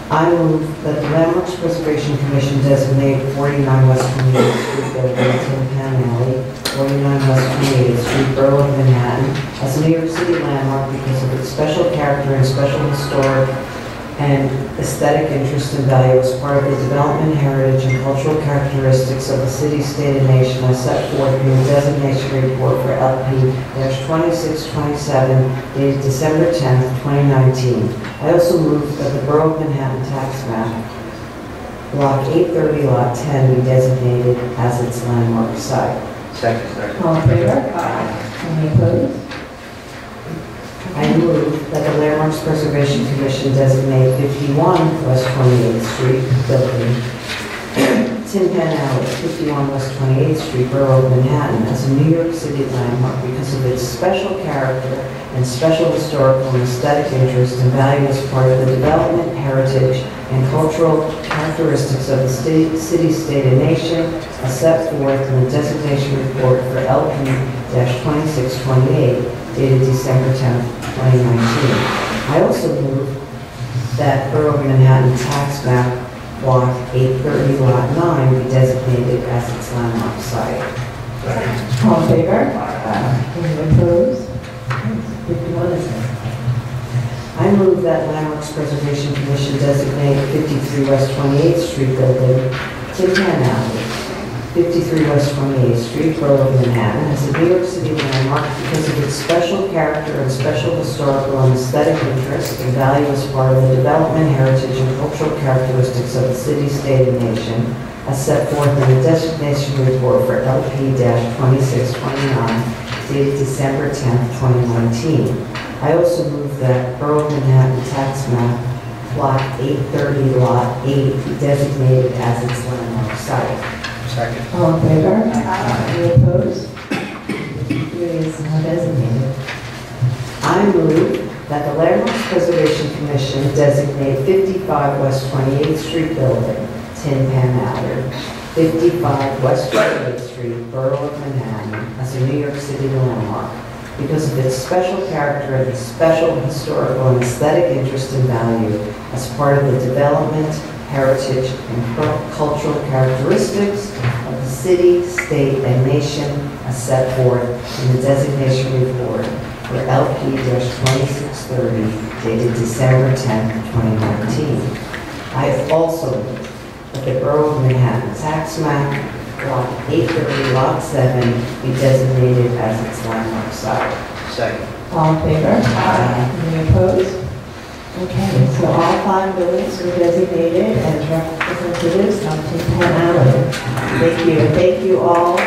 I move that the Landmarks Preservation Commission designate 49 West 28th Street building, Tin Pan Alley, 49 West 28th Street, Borough of Manhattan, as a New York City landmark because of its special character and special historic and aesthetic interest and value as part of the development, heritage, and cultural characteristics of the city, state, and nation as set forth in the designation report for LP-2627 dated December 10, 2019. I also move that the Borough of Manhattan tax map, block 830, lot 10 be designated as its landmark site. Second. All in favor? Any opposed? I move that the Landmarks Preservation Commission designate 51 West 28th Street building, Tin Pan Alley, 51 West 28th Street, Borough of Manhattan, as a New York City landmark because of its special character and special historical and aesthetic interest and value as part of the development, heritage, and cultural characteristics of the city, state, and nation, as set forth in the designation report for LP-2628, dated December 10, 2019. I also move that Borough of Manhattan tax map, block 830, lot 9 be designated as its landmark site. All in favor? Any opposed? 51 is it. I move that Landmarks Preservation Commission designate 53 West 28th Street building, Tin Pan Alley, 53 West 28th Street, Borough of Manhattan, as a New York City landmark because of its special character and special historical and aesthetic interest and value as part of the development, heritage, and cultural characteristics of the city, state, and nation, as set forth in the designation report for LP-2629, dated December 10, 2019. I also move that Borough of Manhattan tax map, block 830, lot 8 be designated as its landmark site. Second. All in favor? Any opposed? 53 is now designated. I move that the Landmarks Preservation Commission designate 55 West 28th Street building, Tin Pan Alley, 55 West 28th Street, Borough of Manhattan, as a New York City landmark because of its special character and its special historical and aesthetic interest and value as part of the development, heritage, and cultural characteristics of the city, state, and nation as set forth in the designation report for LP-2630 dated December 10, 2019. I also move that the Borough of Manhattan tax map, Block 830, Lot 7, be designated as its landmark site. Second. All in favor? Aye. Any opposed? Okay, so all 5 buildings were designated as representatives of Tin Pan Alley. Thank you, and thank you all.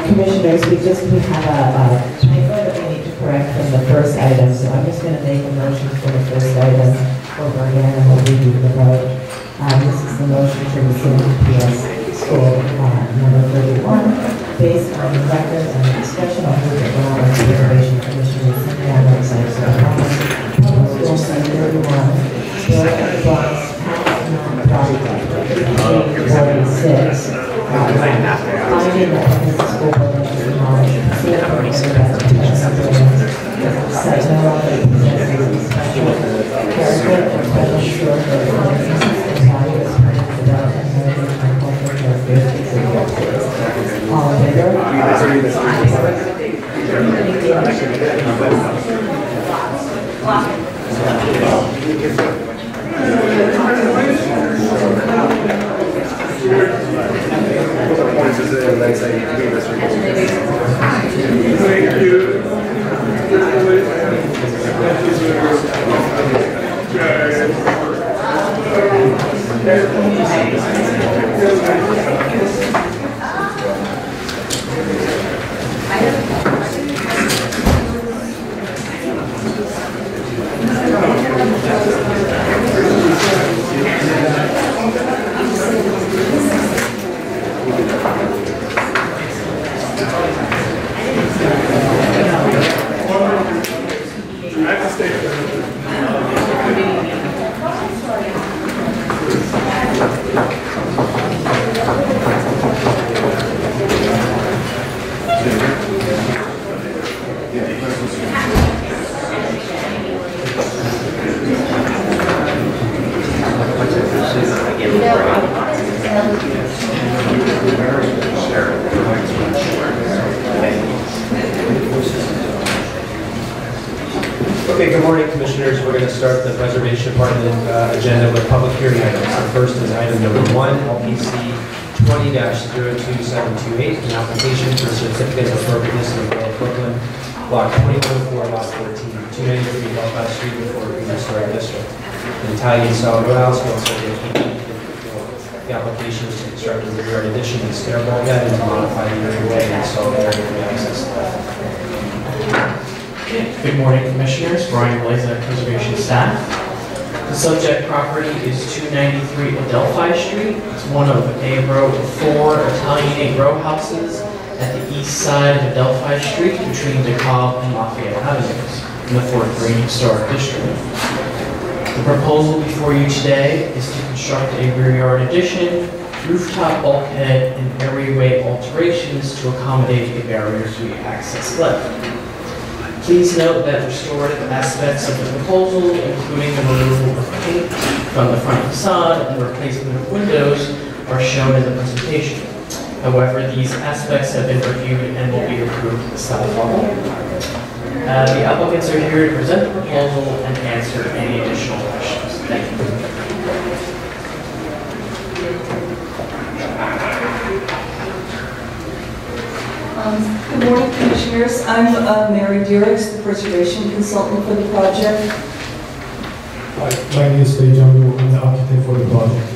Commissioners, we have a typo that we need to correct from the first item, so I'm just going to make a motion for the first item over again, and we'll redo the vote. This is the motion for the City PS School number 31, based on the record and the discussion of the Development and Innovation Commission with City Analytics and Public School Site 31, Built at the Bronx, House Non-Project 46. Finding that the school building is demolished, safe for site no longer possesses special character or special historical values and values for the development, heritage, and cultural characteristics of New York City. All in favor? Okay, good morning, Commissioners. We're going to start the preservation part of the agenda with public hearing items. The first is item number 1, LPC 20-02728, an application for certificate of appropriateness in Brooklyn, Block 2104, Lot 14, 293 Belfast Street, before Greene Historic District. An Italian style row house will also be the application is to construct a rear yard addition and stair bulkhead and to modify the entryway and install the area access. Good morning, Commissioners. Brian Blaza, Conservation Staff. The subject property is 293 Adelphi Street. It's one of a row of 4 Italianate row houses at the east side of Adelphi Street between DeKalb and Lafayette Avenues in the Fort Greene Historic District. The proposal before you today is to construct a rear yard addition, rooftop bulkhead, and areaway alterations to accommodate a barrier-free access lift. Please note that restorative aspects of the proposal, including the removal of paint from the front facade and replacement of windows, are shown in the presentation. However, these aspects have been reviewed and will be approved at the staff level. The applicants are here to present the proposal and answer any additional questions. Thank you. Good morning, Commissioners. I'm Mary Dierix, the Preservation Consultant for the project. Hi, my name is Lee Jung, I'm the architect for the project.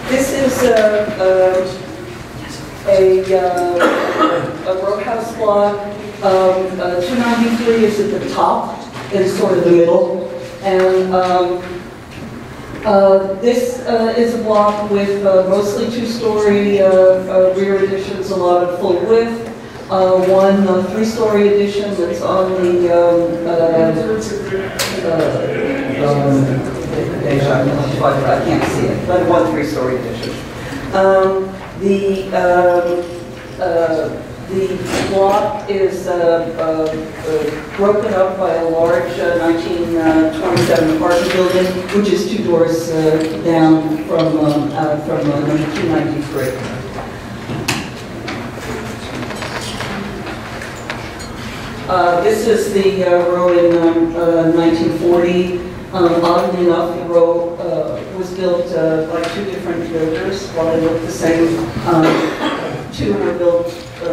This is a row house block. 293 is at the top and sort of the middle. And this is a block with mostly two-story rear additions, a lot of full width. One three-story addition that's on the I can't see it, but one three-story addition. The block is broken up by a large 1927 apartment building, which is 2 doors down from number 293. This is the row in 1940. Oddly enough, the row was built by 2 different builders. While they look the same, 2 were built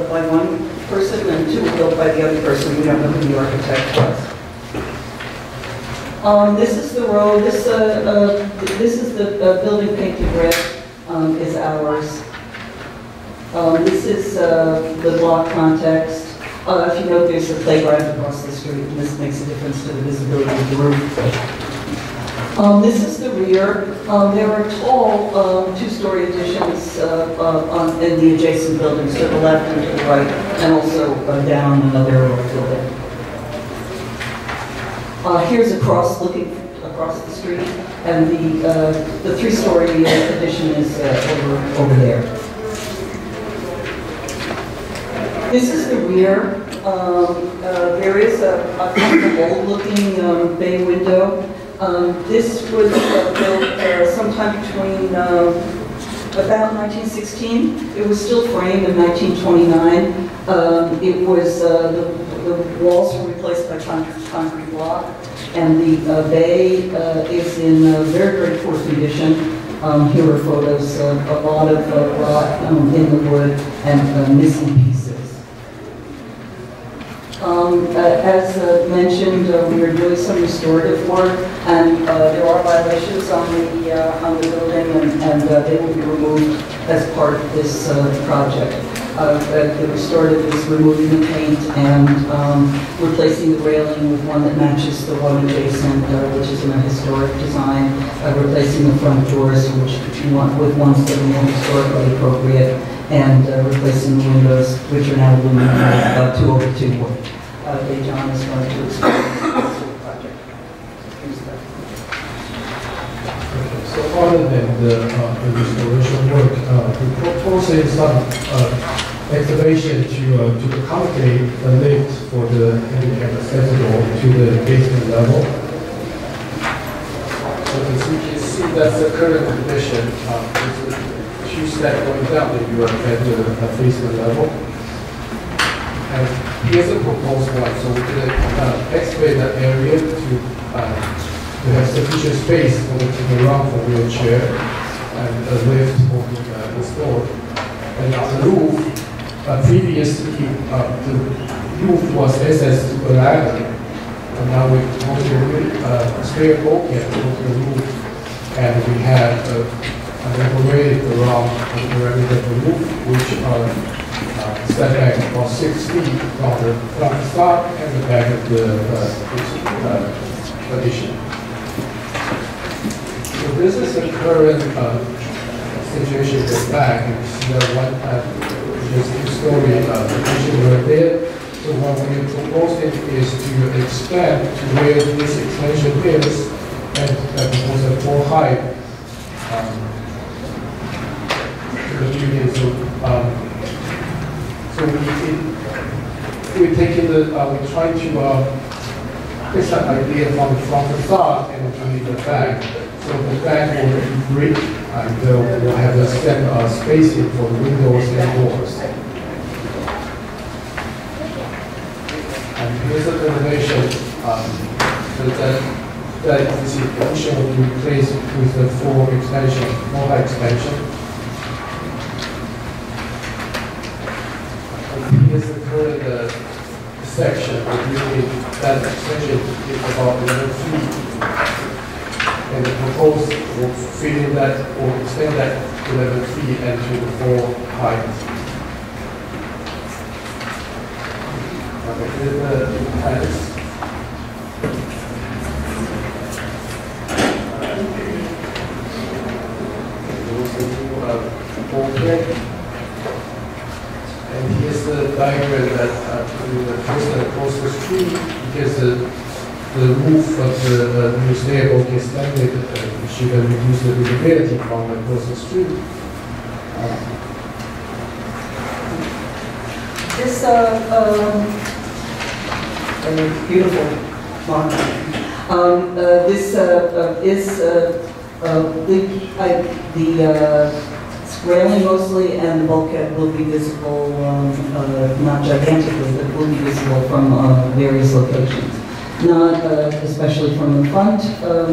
by one person and 2 were built by the other person. We don't know who the architect was. This is the row. This is the building painted red. Is ours. This is the block context. If you note, there's a playground across the street, and this makes a difference to the visibility of the roof. This is the rear. There are tall 2-story additions in the adjacent buildings to the left and to the right, and also down another building. Here's a cross looking across the street, and the 3-story addition is over there. This is the rear. There is a kind of old-looking bay window. This was built sometime between about 1916. It was still framed in 1929. It was the walls were replaced by concrete block, and the bay is in very, very poor condition. Here are photos of a lot of rot in the wood and missing pieces. As mentioned, we are doing some restorative work, and there are violations on the building, and they will be removed as part of this project. The restorative is removing the paint and replacing the railing with one that matches the one adjacent, which is in a historic design, replacing the front doors with ones that are more historically appropriate, and replacing the windows, which are now aluminum 2/2 wood. John is going to explain this project. So other than the restoration work, we proposing some excavation to accommodate the lift for the handicap accessible to the basement level. So as you can see, that's the current condition. It's a 2-step going down if you are at the basement level. And here's a proposed one, so we can excavate that area to have sufficient space for it to go around for wheelchair, and a lift will be installed. And on the roof, previously the roof was access to a ladder, and now we want to spare bulkhead over the roof, and we have decorated around the perimeter of the roof, which are setback about 6 feet from the facade and the back of the addition. So this is the current situation in the back. You see that one just 2-story addition right there. So what we're proposing is to expand to where this extension is, and propose a full height to the building. So we're taking we're trying to get that idea from the front facade and doing the back. So the back will be brick, and we'll have a set spacing for the windows and doors. And here's the elevation. That is the addition will be replaced with the full extension, full height extension. Here's the current section. That extension is about 11 feet. And the proposed will fit in that, or extend that 11 feet and to the full height. Alex. Okay. And here's the diagram that across the street, because the roof of the new stairwell gets stagnated, which you can reduce the visibility from across the street. This beautiful lawn. This is the railing mostly, and the bulkhead will be visible, not gigantically, but will be visible from various locations. Not especially from the front, or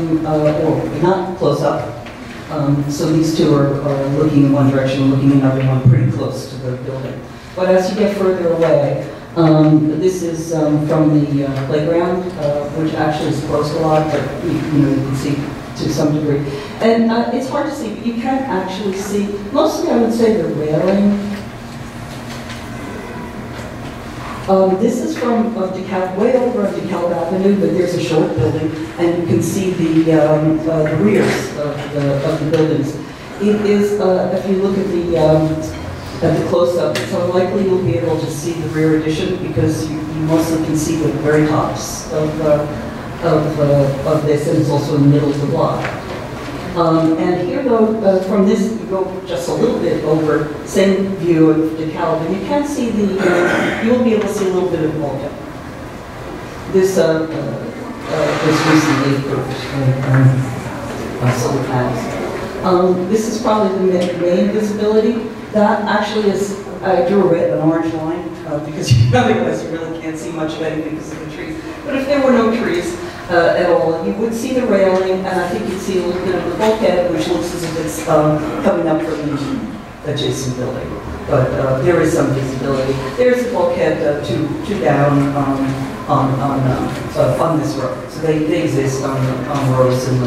not close up. So these two are looking in one direction, looking in another one, pretty close to the building. But as you get further away, this is from the playground, which actually is closed a lot, but you can see to some degree. And it's hard to see, but you can actually see, mostly I would say the railing. This is from DeKalb, way over on DeKalb Avenue, but there's a short building, and you can see the rears of the buildings. It is, if you look at the close-up, it's unlikely you'll be able to see the rear addition because you mostly can see the very tops of this, and it's also in the middle of the block. And here, though, from this, you go just a little bit over, same view of DeKalb, and you can see you will be able to see a little bit of the bulkhead. This was recently approved, solar panels. This is probably the main visibility. That actually is, I drew an orange line because otherwise you really can't see much of anything because of the trees. But if there were no trees at all, you would see the railing, and I think you'd see a little bit of the bulkhead, which looks as if it's coming up from the adjacent building. But there is some visibility. There's a bulkhead two down on this road. So they exist on roads on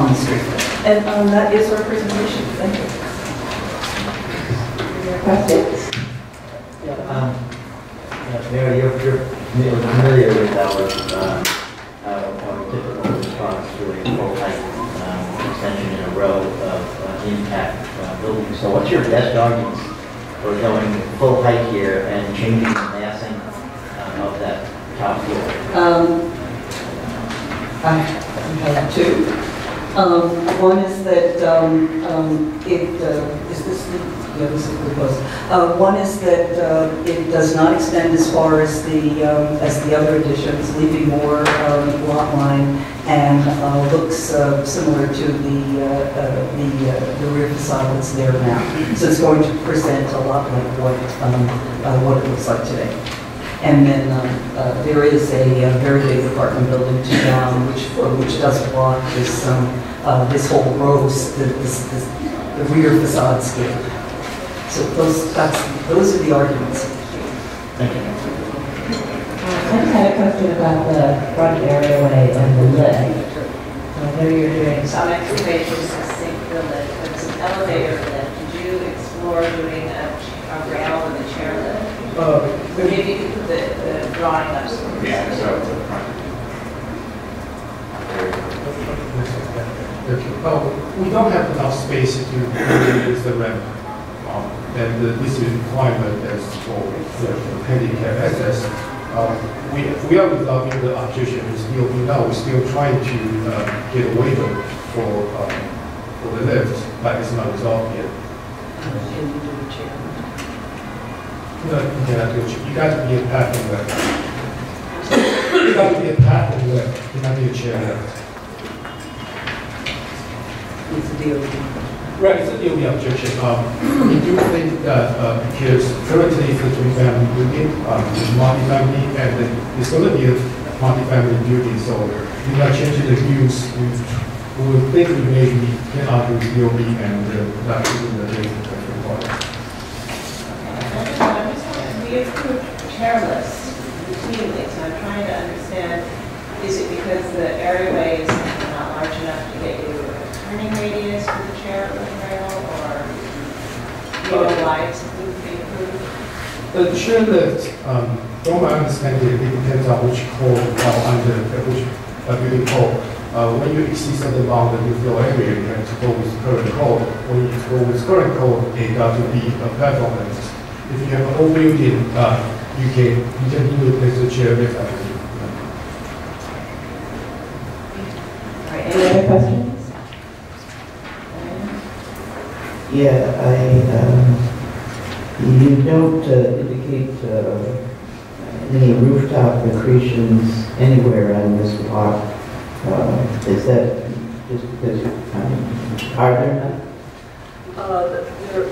the street. And that is our presentation. Thank you. Questions? Mary, you're familiar with our typical response to a full-height extension in a row of intact buildings. So what's your best arguments for going full height here and changing the massing of that top floor? I have two. One is that one is that it does not extend as far as the other additions, leaving more lot line, and looks similar to the rear facade that's there now. So it's going to present a lot like what it looks like today. And then there is a very big apartment building down, which does block this whole row, the rear facade scale. So those are the arguments. Thank you. I just had a question about the front areaway and the lift. I know you're doing some excavations to sink the lift, but it's an elevator lift. Did you explore doing a rail and a chair lift? Maybe you could put the drawing up. Yeah, so we don't have enough space to use the ramp. And this requirement is for the handicap access. We are resolving the objection. We're still trying to get a waiver for the lift, but it's not resolved yet. Can you do a chair? No, you cannot do a chair. You got to be a platform lift. You got to be a platform lift. You cannot be a chair lift. It's a DOT. Right, it's a DOT objection. We do think that because currently it's a three-family building, it's multi-family, and it's going to be a multi-family building, so we're not changing the use. We would think we maybe can argue with DOT and not using the data requirement. We approved chairless routinely, so I'm trying to understand, is it because the areaway is not large enough to get you a turning radius for the chair rail, or you know why it's being approved? The chair lift from my understanding, it depends on which code under which building code. When you exceed certain bound in your area, you have to go with current code. When you go with current code, it got to be a performance. If you have an old building, you can replace the chair with everything. All right, any other questions? You don't indicate any rooftop accretions anywhere on this lot. Is that just because, are there not?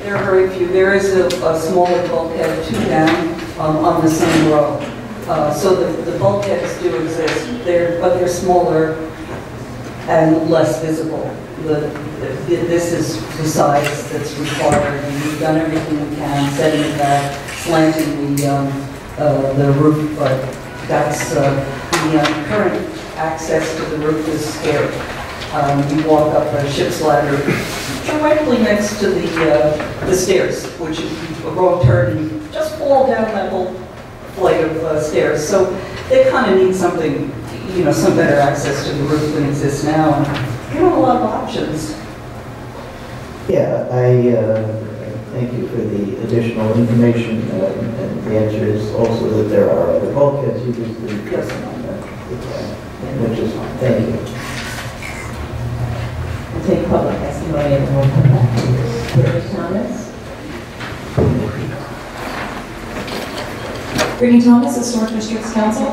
There are very few. There is a smaller bulkhead, 2 down, on the same row. So the bulkheads do exist, but they're smaller and less visible. This is the size that's required, and we've done everything we can, setting it back, slanting the roof, but that's the current access to the roof is scary. You walk up a ship's ladder directly next to the stairs, which is a wrong turn, and you just fall down that whole flight of stairs. So they kind of need something, some better access to the roof than exists now. And you don't have a lot of options. Yeah, I thank you for the additional information, and the answer is also that there are other bulkheads. You just didn't press on that, which is fine. Thank you. We'll take public testimony and then we'll come back to you. Mr. Thomas? Greene Thomas, Historic Districts Council.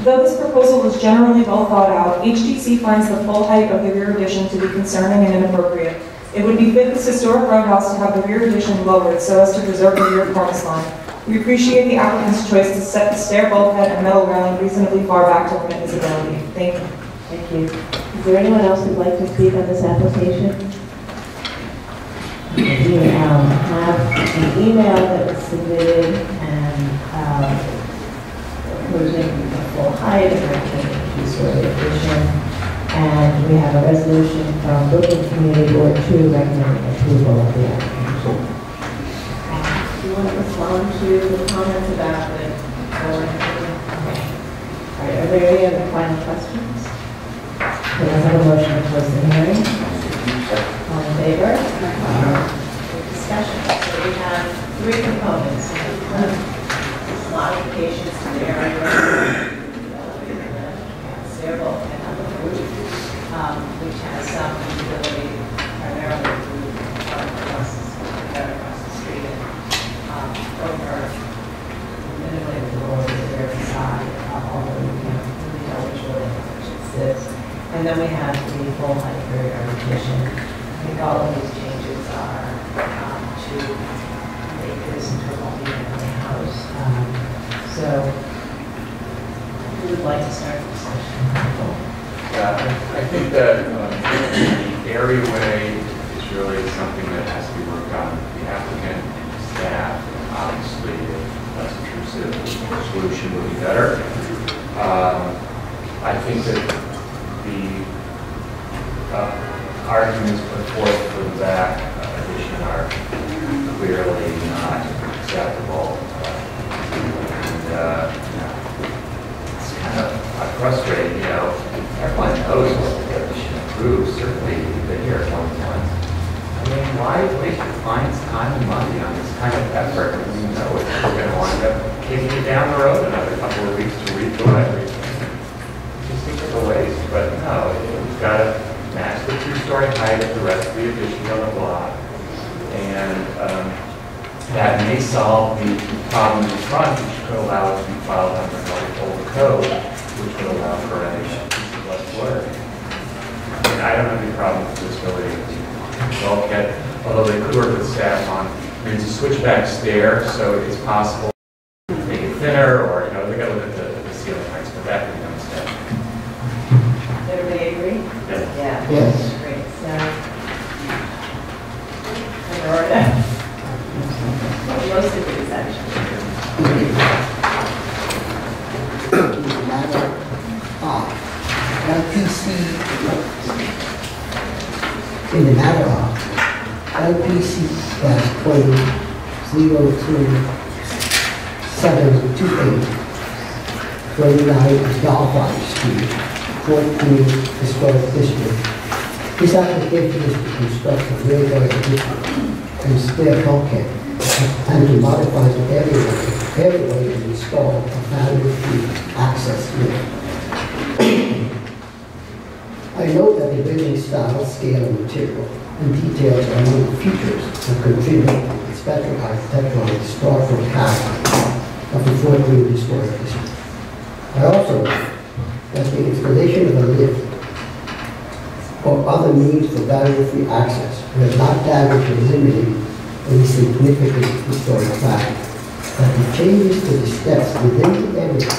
Though this proposal was generally well thought out, HDC finds the full height of the rear addition to be concerning and inappropriate. It would befit this historic roadhouse to have the rear addition lowered so as to preserve the rear cornice line. We appreciate the applicant's choice to set the stair bulkhead and metal railing reasonably far back to limit visibility. Thank you. Thank you. Is there anyone else who'd like to speak on this application? We have an email that was submitted and proposing a full height and recommending a two-story addition. And we have a resolution from Brooklyn Community Board 2 recommending approval of the application. Do you want to respond to the comments about the board? Okay. All right, are there any other final questions? So let's have a motion to close the hearing. All in favor? Discussion. So we have 3 components. Modifications to the area. Stair bulkhead on the roof, which has some visibility primarily through across the street and over minimally the door to the rear side, although you can't really tell which way it sits. And then we have the full height rear addition. I think all of these changes are to make this into a multi-family house. So who would like to start the discussion? I think that the areaway is really something that has to be worked on. The applicant and staff, obviously, less intrusive solution would be better. I think that the arguments put forth for the back addition are clearly not acceptable. It's kind of frustrating, everyone knows what the addition approves. Certainly, you've been here more than once. I mean, why waste your client's time and money on this kind of effort when you know it's going to wind up kicking you down the road another couple of weeks to redo everything? Just think of a waste, but no, you've got to match the 2-story height of the rest of the addition on the block. And that may solve the problem in front, which could allow it to be filed under an old code, which would allow for a piece of less work. I mean, I don't have any problem with this ability to bulkhead, although they could work with staff on. I mean, it's a switchback stair, so it's possible to make it thinner, or they got to look at the ceiling heights, but that could become a step. Everybody agree? Yeah. Yes. Great. So, most of these actually. LPC, in the matter of LPC /2002/728 29 Adelphi Street, 14 Historic District. This application is to construct a railway addition and stair bulkhead and to modify the areaway and install a barrier-free access lift. I note that the building style, scale, and material and details are among the features that contribute to the special architectural and historical character of the Fort Greene Historic District. I also note that the installation of a lift or other means for barrier-free access will not damage or eliminate any significant historic value, that the changes to the steps within the area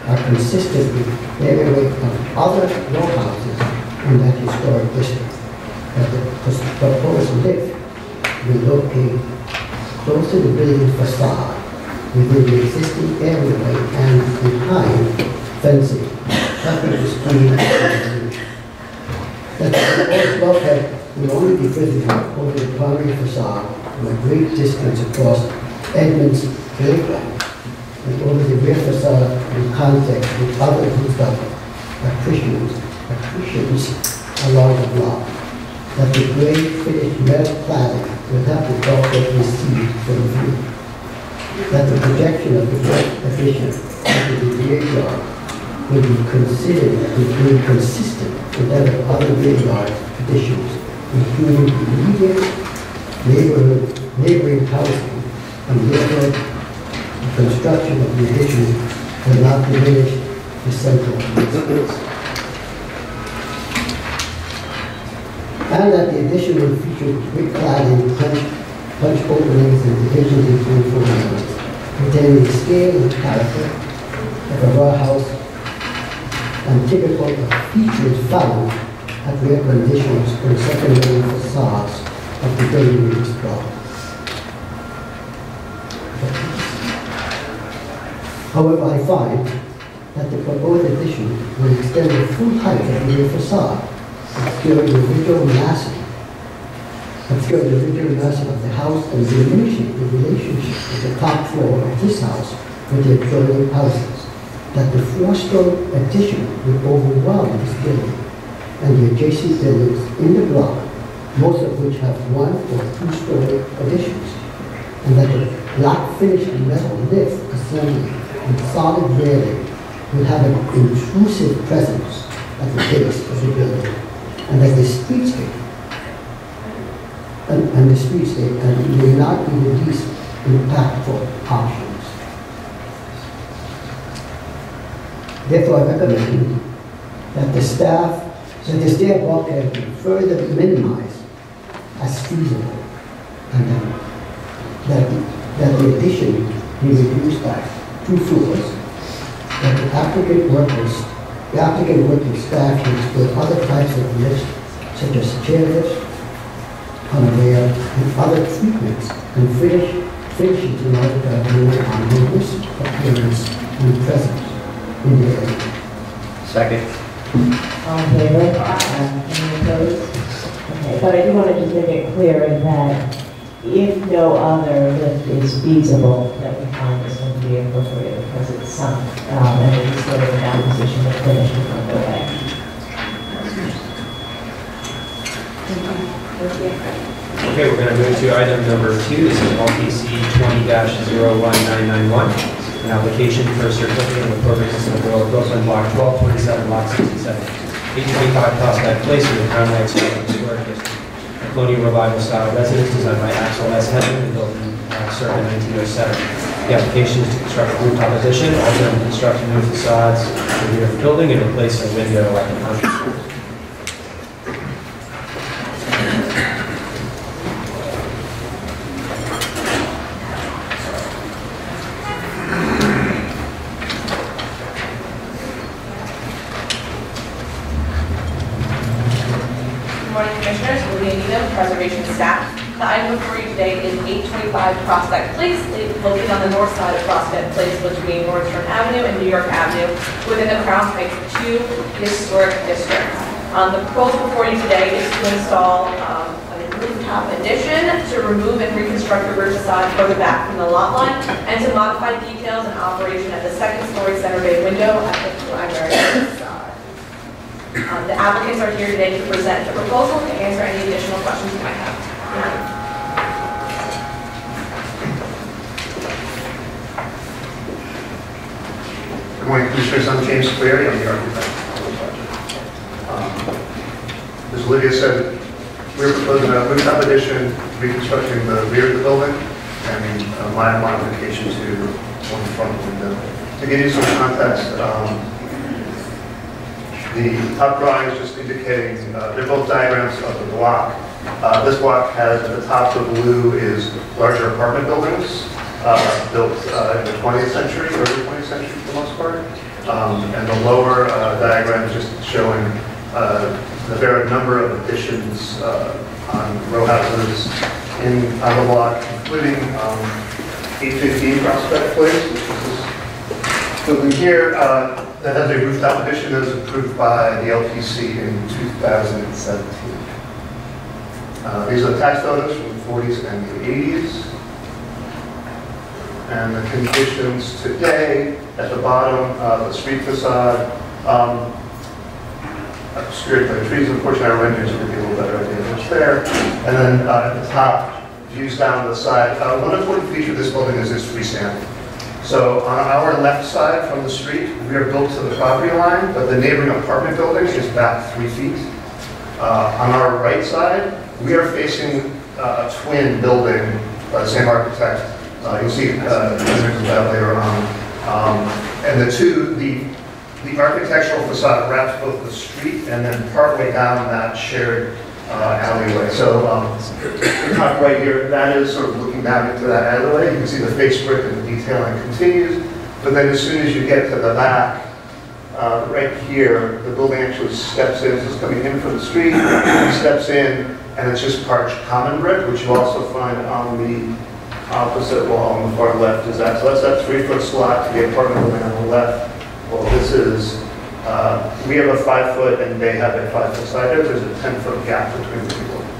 are consistent with the area of other row houses in that historic district, that the proposed lift will locate close to the building facade within the existing areaway and behind fencing, covering the street. That the proposed bulkhead will only be visible over the primary facade from a great distance across Edmonds Playground and over the rear facade in contact with other rooftop accretions along the block. That the gray finished metal cladding will have the bulkhead received from view. That the projection of the brick addition into the rear yard will be considered to be consistent with that of other rear yard additions, including immediate neighboring housing, and therefore the construction of the addition will not diminish the central space. And that the addition will feature brick cladding, punch openings, and divisions into 4 levels, containing the scale and character of a raw house and typical of features found at rear conditions and secondary facades of the building in this block. However, I find that the proposed addition will extend the full height of the rear facade, obscuring the visual massing of the house and diminishing the relationship of the top floor of this house with the adjoining houses. That the 4-story addition will overwhelm this building and the adjacent buildings in the block, most of which have 1- or 2-story additions, and that the black finished metal lift assembly with solid railing will have an intrusive presence at the base of the building, and that the streetscape may not be the least impactful options. Therefore, I recommend that the stair bulkhead be further minimized as feasible, and that the addition be reduced by 2 floors, that the applicant working staff can explore other types of lifts, such as chair lifts, conveyor, and other treatments, and finishings in order to have more harmonious appearance and presence in the area. Second. All in favor? Any opposed? Okay, but I do want to just make it clear that if no other lift is feasible, that we find this one to be appropriate because it's sunk, and it's sort of a down position to finish in front of the way. Okay, we're going to move to item number 2. This is LPC 20-01991, an application for a certificate of appropriateness of the Borough of Brooklyn, Block 1227, Lot 67, 825 Prospect Place in the Conrad Historic District. A colonial revival style residence designed by Axel S. Hedman and built in circa 1907. The application is to construct a rooftop addition, alter and construct new facades to the rear of the building, and replace a window at the concourse. Preservation staff. The item before you today is 825 Prospect Place, located on the north side of Prospect Place between Nordstrom Avenue and New York Avenue, within the Crown Heights 2 Historic District. The proposal before you today is to install a rooftop addition to remove and reconstruct the roof facade further back from the lot line and to modify details and operation at the second-story center bay window at the primary facade. The applicants are here today to present the proposal and answer any additional questions you might have. Good morning, Commissioners. I'm James Cleary. I'm the architect. As Olivia said, we're proposing a rooftop addition, reconstructing the rear of the building, and a minor modification to one front window. To give you some context, the top drawing is just indicating, they're both diagrams of the block. This block has, at the top, the blue is larger apartment buildings, built in the 20th century, early 20th century for the most part. And the lower diagram is just showing there are a number of additions on row houses on the block, including 815 Prospect Place, which is this building here, that has a rooftop addition that was approved by the LPC in 2017. These are tax photos from the 40s and the 80s. And the conditions today, at the bottom, the street facade, obscured by the trees. Unfortunately, our renderings will give you a little better idea of what's there. And then at the top, views down the side. One important feature of this building is it's freestanding. So on our left side from the street, we are built to the property line, but the neighboring apartment building is back 3 feet. On our right side, we are facing a twin building by the same architect. You'll see images of that later on. And the architectural facade wraps both the street and then partway down that shared alleyway. So the top right here, that is sort of looking down into that alleyway. You can see the face brick and the detailing continues. But then as soon as you get to the back, right here, the building actually steps in. It's coming in from the street, steps in, and it's just parched common brick, which you also find on the opposite wall on the far left. So that's that 3-foot slot to the apartment building on the left. Well, this is, we have a 5-foot and they have a 5-foot side yard. There's a 10-foot gap between the two buildings.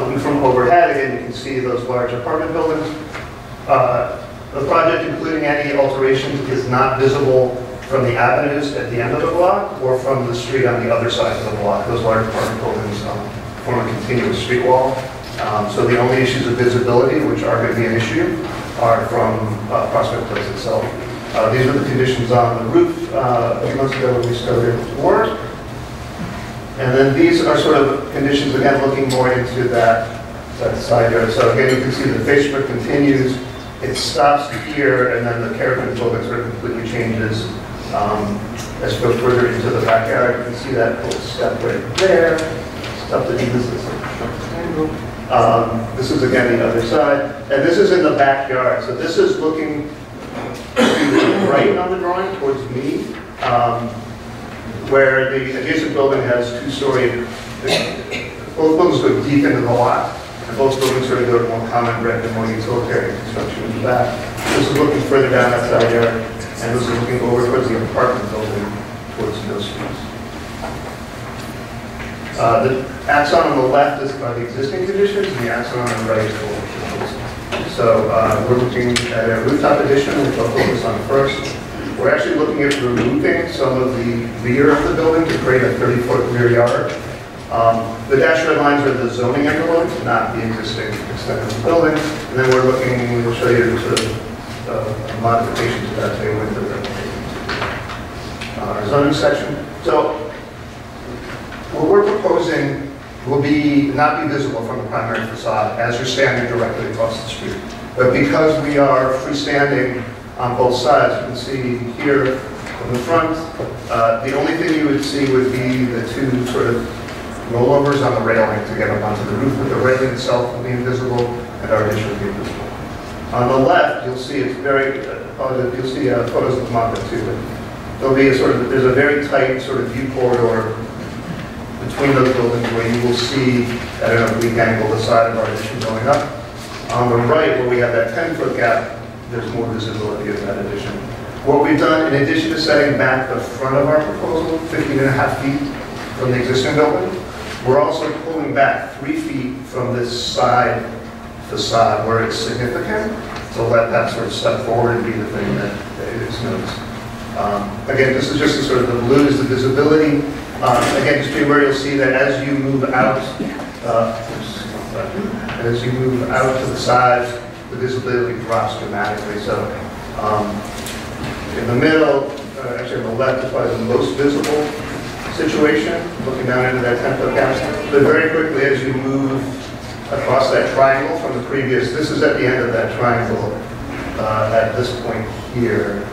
Looking from overhead, again, you can see those large apartment buildings. The project, including any alterations, is not visible from the avenues at the end of the block or from the street on the other side of the block. Those large apartment buildings form a continuous street wall. So the only issues of visibility, which are going to be an issue, are from Prospect Place itself. These are the conditions on the roof a few months ago when we started work. And then these are sort of conditions, again, looking more into that side yard. So again, you can see the face brick continues. It stops here, and then the character of the building sort of completely changes as you go further into the backyard. You can see that little step right there. Stuff that uses this is again the other side, and this is in the backyard. So this is looking right on the drawing towards me, where the adjacent building has 2-story. Both buildings go deep into the lot, and both buildings sort of go to more common brick and more utilitarian construction in the back. This is looking further down that side yard, and this is looking over towards the apartment building towards Mill Street. The axon on the left are the existing conditions, and the axon on the right is the old conditions. So we're looking at a rooftop addition, which I'll focus on first. We're actually looking at removing some of the rear of the building to create a 30-foot rear yard. The dashed red lines are the zoning envelope, not the existing extent of the building. And then we're looking, we'll show you sort of a modification to that table into our zoning section. So what we're proposing will not be visible from the primary facade as you're standing directly across the street. But because we are freestanding on both sides, you can see here from the front, the only thing you would see would be the 2 sort of rollovers on the railing to get up onto the roof, but the railing itself will be invisible and our addition will be invisible. On the left, you'll see it's very, you'll see photos of the mountain too. There'll be there's a very tight sort of view corridor between those buildings where you will see at an oblique angle the side of our addition going up. On the right, where we have that 10-foot gap, there's more visibility of that addition. What we've done, in addition to setting back the front of our proposal, 15.5 feet from the existing building, We're also pulling back 3 feet from this side facade where it's significant to let that sort of step forward and be the thing that is noticed. Again, this is just the sort of the blue is the visibility. Again, just be aware you'll see that as you move out, to the sides, the visibility drops dramatically. So in the middle, actually on the left is probably the most visible situation, looking down into that 10-foot gap. But very quickly as you move across that triangle from the previous, this is at the end of that triangle at this point here.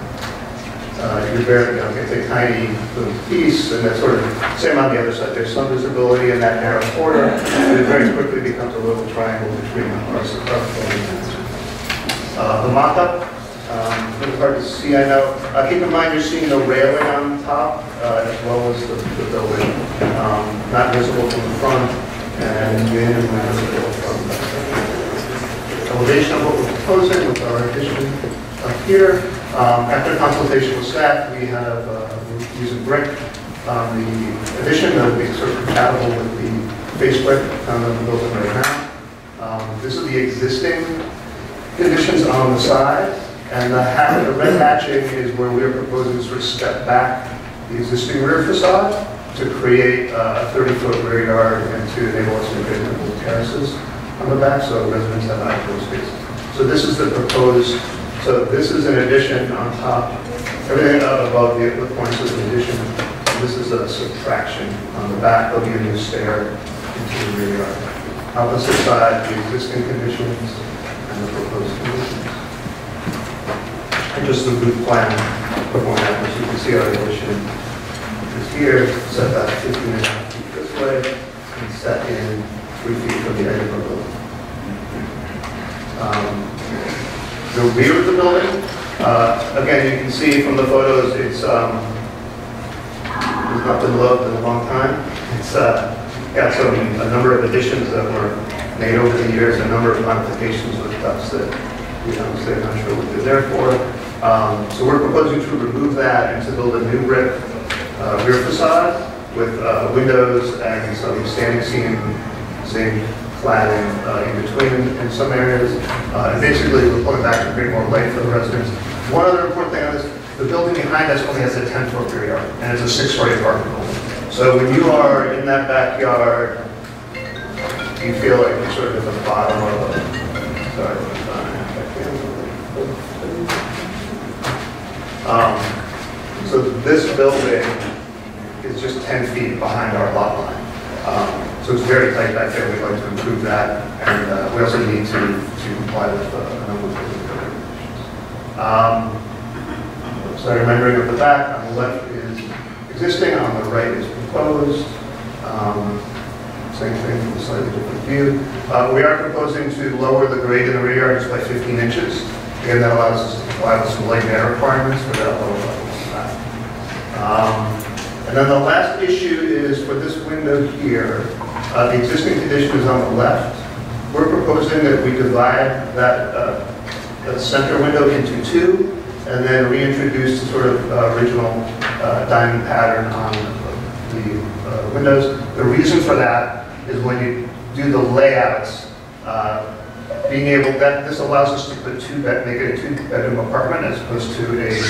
You're very, it's a tiny little piece, and that's sort of same on the other side. There's some visibility in that narrow corridor, but it very quickly becomes a little triangle between our the mock-up. A little hard to see, I know. Keep in mind you're seeing the railing on top as well as the building. Not visible from the front and minimally visible from the elevation of what we're proposing with our addition up here. After consultation with staff, we have we're using brick on the addition that will be sort of compatible with the face brick on the building right now. This is the existing conditions on the side, and the red hatching is where we're proposing to sort of step back the existing rear facade to create a 30-foot rear yard and to enable us to create multiple terraces on the back, so residents have outdoor space. So this is the proposed. So this is an addition on top. Everything above the points is an addition. This is a subtraction on the back. There'll be a new stair into the rear yard. Opposite side, the existing conditions and the proposed conditions. And just the roof plan before that, so you can see our addition is here, set back 15.5 feet this way, and set in 3 feet from the edge of the building. The rear of the building, again, you can see from the photos, it's not been loved in a long time. It's got a number of additions that were made over the years, a number of modifications with ducts that we honestly are not sure what they're there for. So we're proposing to remove that and to build a new brick rear facade with windows and some standing seam cladding in between in some areas. And basically, we're pulling back to create more light for the residents. One other important thing on this, the building behind us only has a 10-foot rear yard, and it's a 6-story apartment building. So when you are in that backyard, you feel like you're sort of at the bottom of the, so this building is just 10 feet behind our lot line. So it's very tight back there. We'd like to improve that, and we also need to comply with a number of building regulations. So remembering at the back, on the left is existing, on the right is proposed. Same thing from a slightly different view. We are proposing to lower the grade in the rear yard just by 15 inches. Again, that allows us to comply with some light air requirements for that lower level of that. And then the last issue is for this window here. The existing condition is on the left. We're proposing that we divide that center window into 2 and then reintroduce the sort of original diamond pattern on the windows. The reason for that is when you do the layouts, being able, this allows us to put make it a 2-bedroom apartment as opposed to a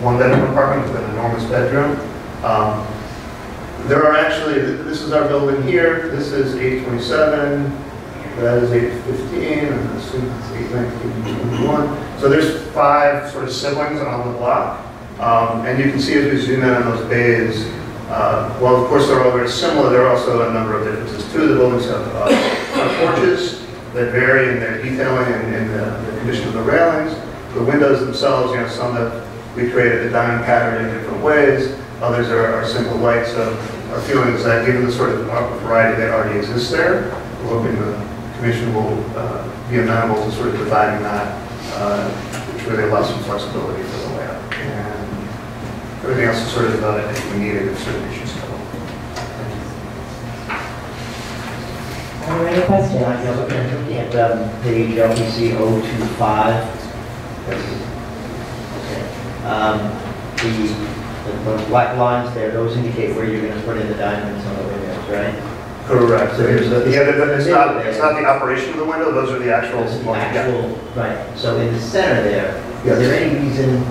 1-bedroom apartment with an enormous bedroom. There are actually, this is our building here, this is 827, that is 815, and this is 819, so there's 5 sort of siblings on the block. And you can see as we zoom in on those bays, while of course they're all very similar, there are also a number of differences. 2 of the buildings have porches that vary in their detailing and in the condition of the railings. The windows themselves, some have recreated the diamond pattern in different ways. Others are simple light. So our feeling is that given the sort of variety that already exists there, we're hoping the commission will be amenable to sort of dividing that, which really allows some flexibility for the layout. And everything else is sort of if we need it, if certain issues come up. Are there any questions? Yeah, looking at page LPC 025. Okay. The black lines there, those indicate where you're going to put in the diamonds on the windows. right? Correct. So there's a- Yeah, it's not the operation of the window, those are the actual. Those are the actual, right. So in the center there, is there any reason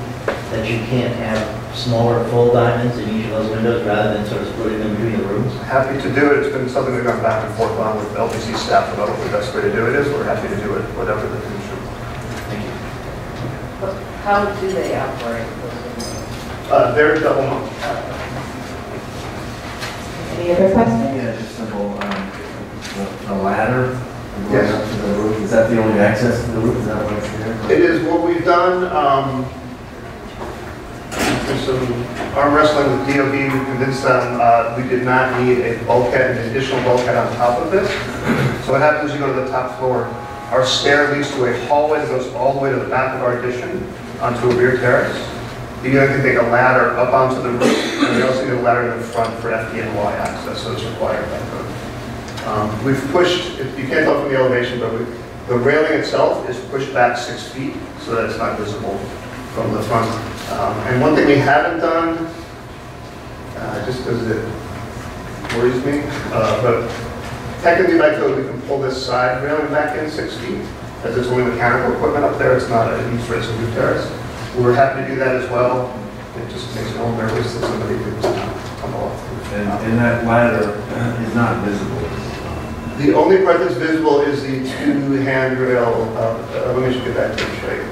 that you can't have smaller full diamonds in each of those windows rather than sort of splitting them between the rooms? Happy to do it. It's been something we've gone back and forth on with LPC staff about what the best way to do it is. We're happy to do it, whatever the commission. Thank you. How do they operate? They're double hung. Any other questions? Yeah, just simple, the ladder going Yes. up to the roof, is that the only access to the roof, is that what it's there? It is what we've done. There's some arm wrestling with DOB. We convinced them we did not need a bulkhead, an additional bulkhead on top of this. So what happens is you go to the top floor. Our stair leads to a hallway that goes all the way to the back of our addition onto a rear terrace. You have to take a ladder up onto the roof, and we also need a ladder in the front for FDNY access, so it's required by code. We've pushed, you can't tell from the elevation, but the railing itself is pushed back 6 feet so that it's not visible from the front. And one thing we haven't done, just because it worries me, but technically by code we can pull this side railing back in 6 feet, as it's only mechanical equipment up there, it's not a use race or roof terrace. We're happy to do that as well. It just makes no nervous that somebody could come off. And that ladder is not visible. The only part that's visible is the two handrail, let me just get that to you straight.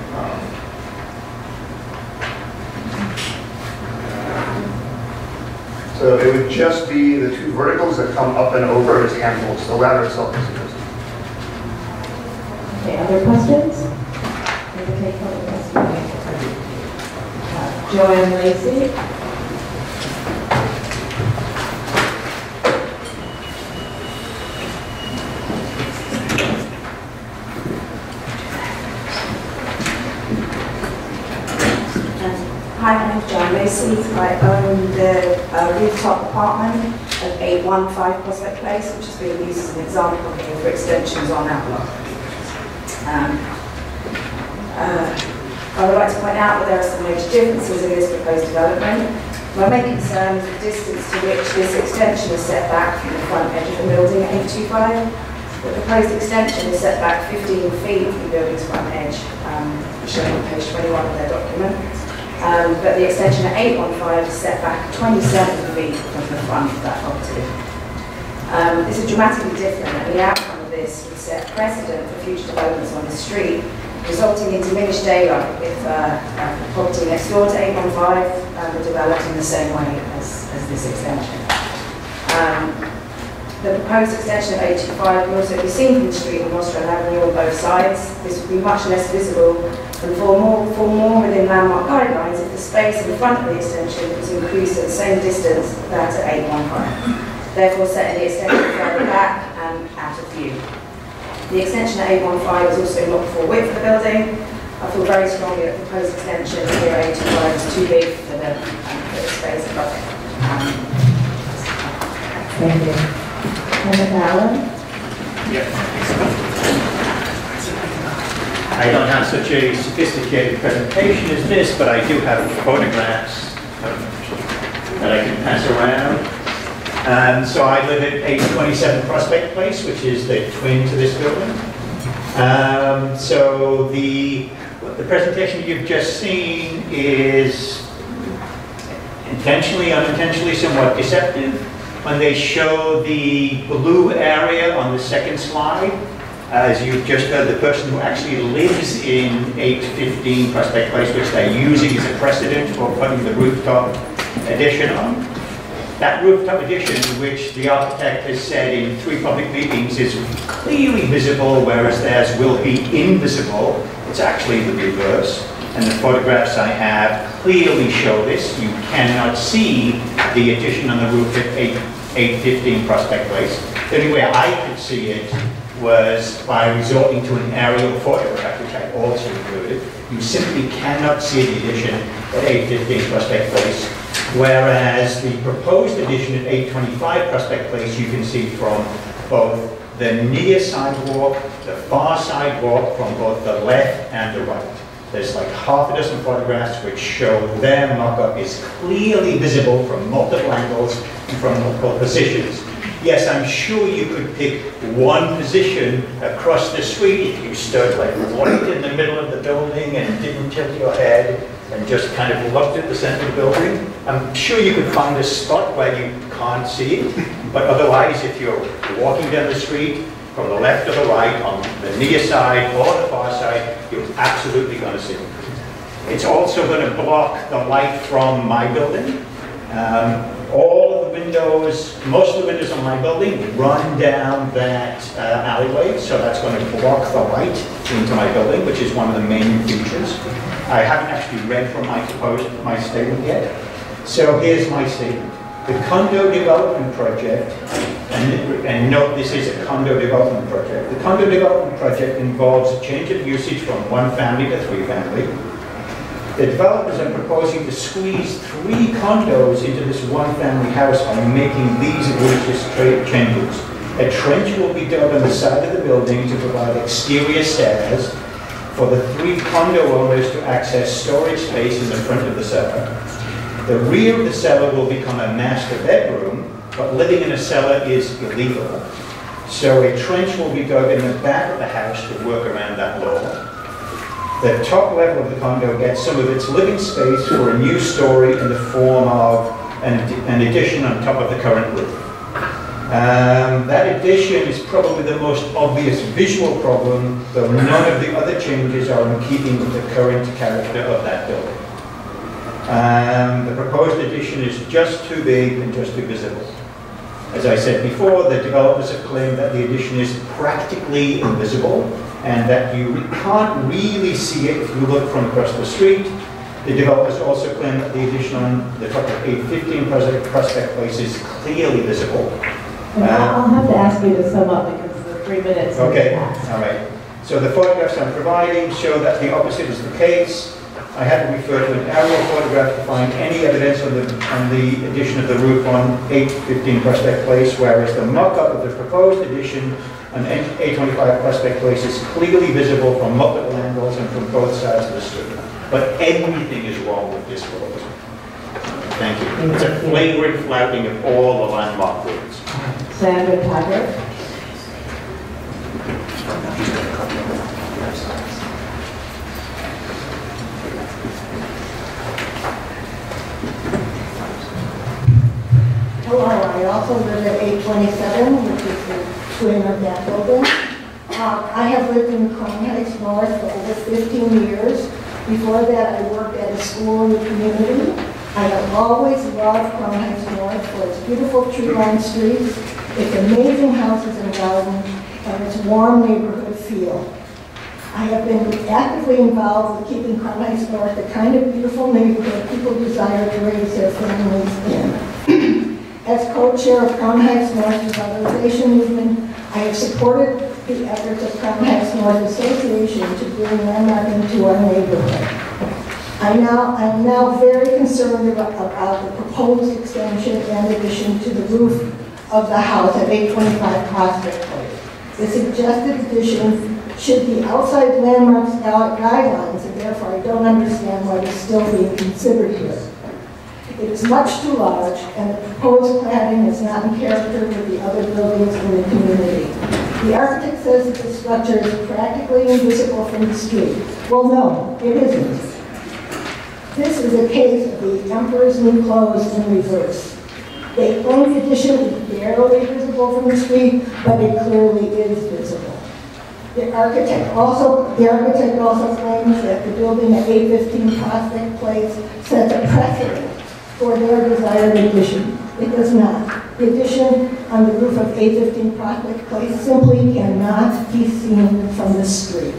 So it would just be the two verticals that come up and over as handholds. The ladder itself isn't visible. Okay, other questions? Okay, other questions? Joanne Lacey. Hi, my name's Joanne Lacey. I own the rooftop apartment at 815 Prospect Place, which has been used as an example here for extensions on that block. I would like to point out that there are some major differences in this proposed development. My main concern is the distance to which this extension is set back from the front edge of the building at 825. The proposed extension is set back 15 feet from the building's front edge, shown on page 21 of their document. But the extension at 815 is set back 27 feet from the front of that property. This is dramatically different, and the outcome of this would set precedent for future developments on the street, resulting in diminished daylight if the property next door to 815 were developed in the same way as this extension. The proposed extension of 825 can also be seen from the street on Nostrand Avenue on both sides. This would be much less visible and fall more within landmark guidelines if the space in the front of the extension was increased at the same distance that at 815, therefore setting the extension further back and out of view. The extension at 815 is also not full width for the building. I feel very strongly that the proposed extension here at 825 is too big for the space above it. Thank you. Alan? I don't have such a sophisticated presentation as this, but I do have photographs that I can pass around. So I live at 827 Prospect Place, which is the twin to this building. So the presentation you've just seen is intentionally, unintentionally, somewhat deceptive. When they show the blue area on the second slide, as you've just heard, the person who actually lives in 815 Prospect Place, which they're using as a precedent for putting the rooftop addition on. That rooftop addition, which the architect has said in 3 public meetings is clearly visible, whereas theirs will be invisible, it's actually the reverse. And the photographs I have clearly show this. You cannot see the addition on the roof at 815 Prospect Place. The only way I could see it was by resorting to an aerial photograph, which I also included. You simply cannot see the addition at 815 Prospect Place, whereas the proposed addition at 825 Prospect Place you can see from both the near sidewalk, the far sidewalk, from both the left and the right. There's like half a dozen photographs which show their mock-up is clearly visible from multiple angles and from multiple positions. Yes, I'm sure you could pick one position across the street if you stood like right in the middle of the building and didn't tilt your head and just kind of looked at the center of the building. I'm sure you could find a spot where you can't see it, but otherwise if you're walking down the street from the left or the right, on the near side or the far side, you're absolutely going to see it. It's also going to block the light from my building. All of the windows, most of the windows on my building run down that alleyway, so that's going to block the light into my building, which is one of the main features. I haven't actually read from my statement yet. So here's my statement. The condo development project, and note this is a condo development project. The condo development project involves a change of usage from 1 family to 3 family. The developers are proposing to squeeze 3 condos into this 1 family house by making these egregious changes. A trench will be dug on the side of the building to provide exterior stairs for the 3 condo owners to access storage space in the front of the cellar. The rear of the cellar will become a master bedroom, but living in a cellar is illegal. So a trench will be dug in the back of the house to work around that law. The top level of the condo gets some of its living space for a new story in the form of an addition on top of the current roof. That addition is probably the most obvious visual problem, though none of the other changes are in keeping with the current character of that building. The proposed addition is just too big and just too visible. As I said before, the developers have claimed that the addition is practically invisible and that you can't really see it if you look from across the street. The developers also claim that the addition on the top of 815 Prospect Place is clearly visible. I'll have to ask you to sum up because the 3 minutes. Okay, all right. So the photographs I'm providing show that the opposite is the case. I had to refer to an aerial photograph to find any evidence on the addition of the roof on 815 Prospect Place, whereas the mock-up of the proposed addition on 825 Prospect Place is clearly visible from multiple angles and from both sides of the street. But everything is wrong with this proposal. Thank you. It's a flagrant flouting of all the landmark rules. Sandra Taggart. Hello, I also live at 827, which is the twin of that building. I have lived in Crown Heights North for over 15 years. Before that, I worked at a school in the community. I have always loved Crown Heights North for its beautiful tree-lined streets, its amazing houses and gardens, and its warm neighborhood feel. I have been actively involved with keeping Crown Heights North the kind of beautiful neighborhood people desire to raise their families in. As co-chair of Crown Heights North Revitalization Movement, I have supported the efforts of Crown Heights North Association to bring landmark into our neighborhood. I'm now very concerned about the proposed extension and addition to the roof of the house at 825 Prospect Place. The suggested addition should be outside landmarks guidelines, and therefore I don't understand why it's still being considered here. It is much too large, and the proposed cladding is not in character with the other buildings in the community. The architect says that the structure is practically invisible from the street. Well, no, it isn't. This is a case of the emperor's new clothes in reverse. They claim the addition is barely visible from the street, but it clearly is visible. The architect also claims that the building at 815 Prospect Place sets a precedent for their desired addition. It does not. The addition on the roof of 815 Prospect Place simply cannot be seen from the street.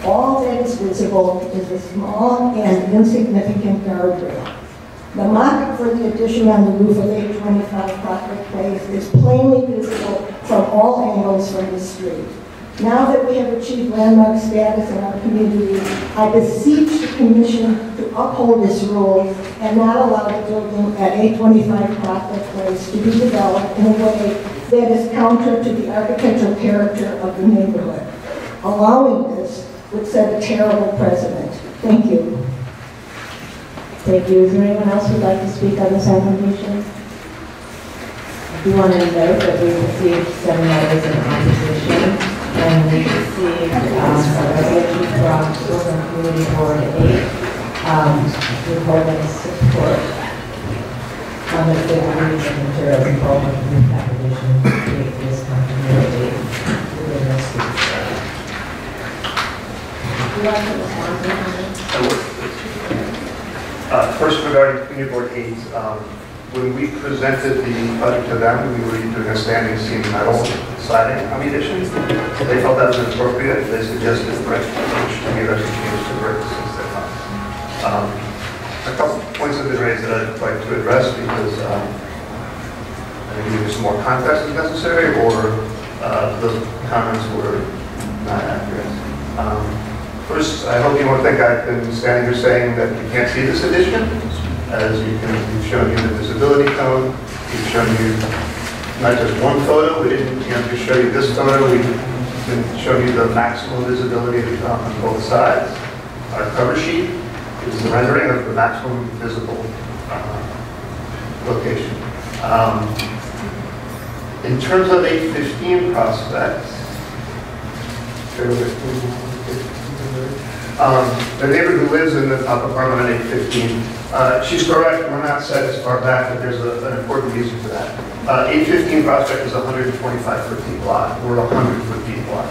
All that is visible is a small and insignificant guardrail. The mock-up for the addition on the roof of 825 Prospect Place is plainly visible from all angles from the street. Now that we have achieved landmark status in our community, I beseech the Commission to uphold this rule and not allow the building at 825 Prospect Place to be developed in a way that is counter to the architectural character of the neighborhood. Allowing this would set a terrible precedent. Thank you. Thank you. Is there anyone else who'd like to speak on this application? We want to note that we received 7 letters in opposition, and we received a resolution from Children Community Board 8 withholding support on the reading of materials involved in this application to create this continuity within the schools. Would you like to respond to that? First, regarding Community Board 8, when we presented the budget to them, we were doing a standing seam metal siding on the additions. They felt that was inappropriate. They suggested brick, which to me that's a change to brick since they're not. A couple points have been raised that I'd like to address because I think either some more context is necessary or the comments were not accurate. First, I hope you won't think I've been standing here saying that you can't see this addition. As we've shown you the visibility cone, we've shown you not just one photo, we didn't just show you this photo, we've been showing you the maximum visibility on both sides. Our cover sheet is the rendering of the maximum visible location. In terms of 815 prospects, the neighbor who lives in the apartment on 815, she's correct, we're not set as far back, but there's an important reason for that. 815 prospect is a 125 foot deep lot, we're a 100 foot deep lot.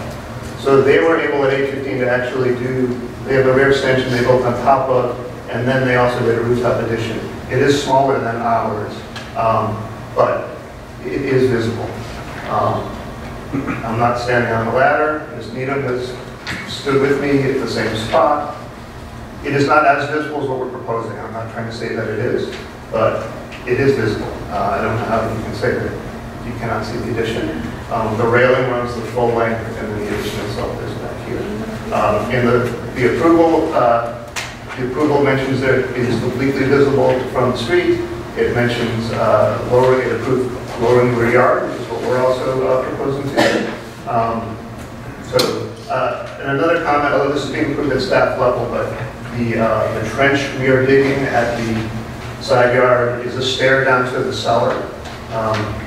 So they were able at 815 to actually they have a rear extension they built on top of, and then they also did a rooftop addition. It is smaller than ours, but it is visible. I'm not standing on the ladder. Ms. Needham has stood with me at the same spot. It is not as visible as what we're proposing. I'm not trying to say that it is, but it is visible. I don't know how you can say that you cannot see the addition. The railing runs the full length, and then the addition itself is back here. In the approval mentions that it is completely visible from the street. It mentions lowering the rear yard, which is what we're also proposing to do. And another comment, although this is being approved at staff level, but the trench we are digging at the side yard is a stair down to the cellar.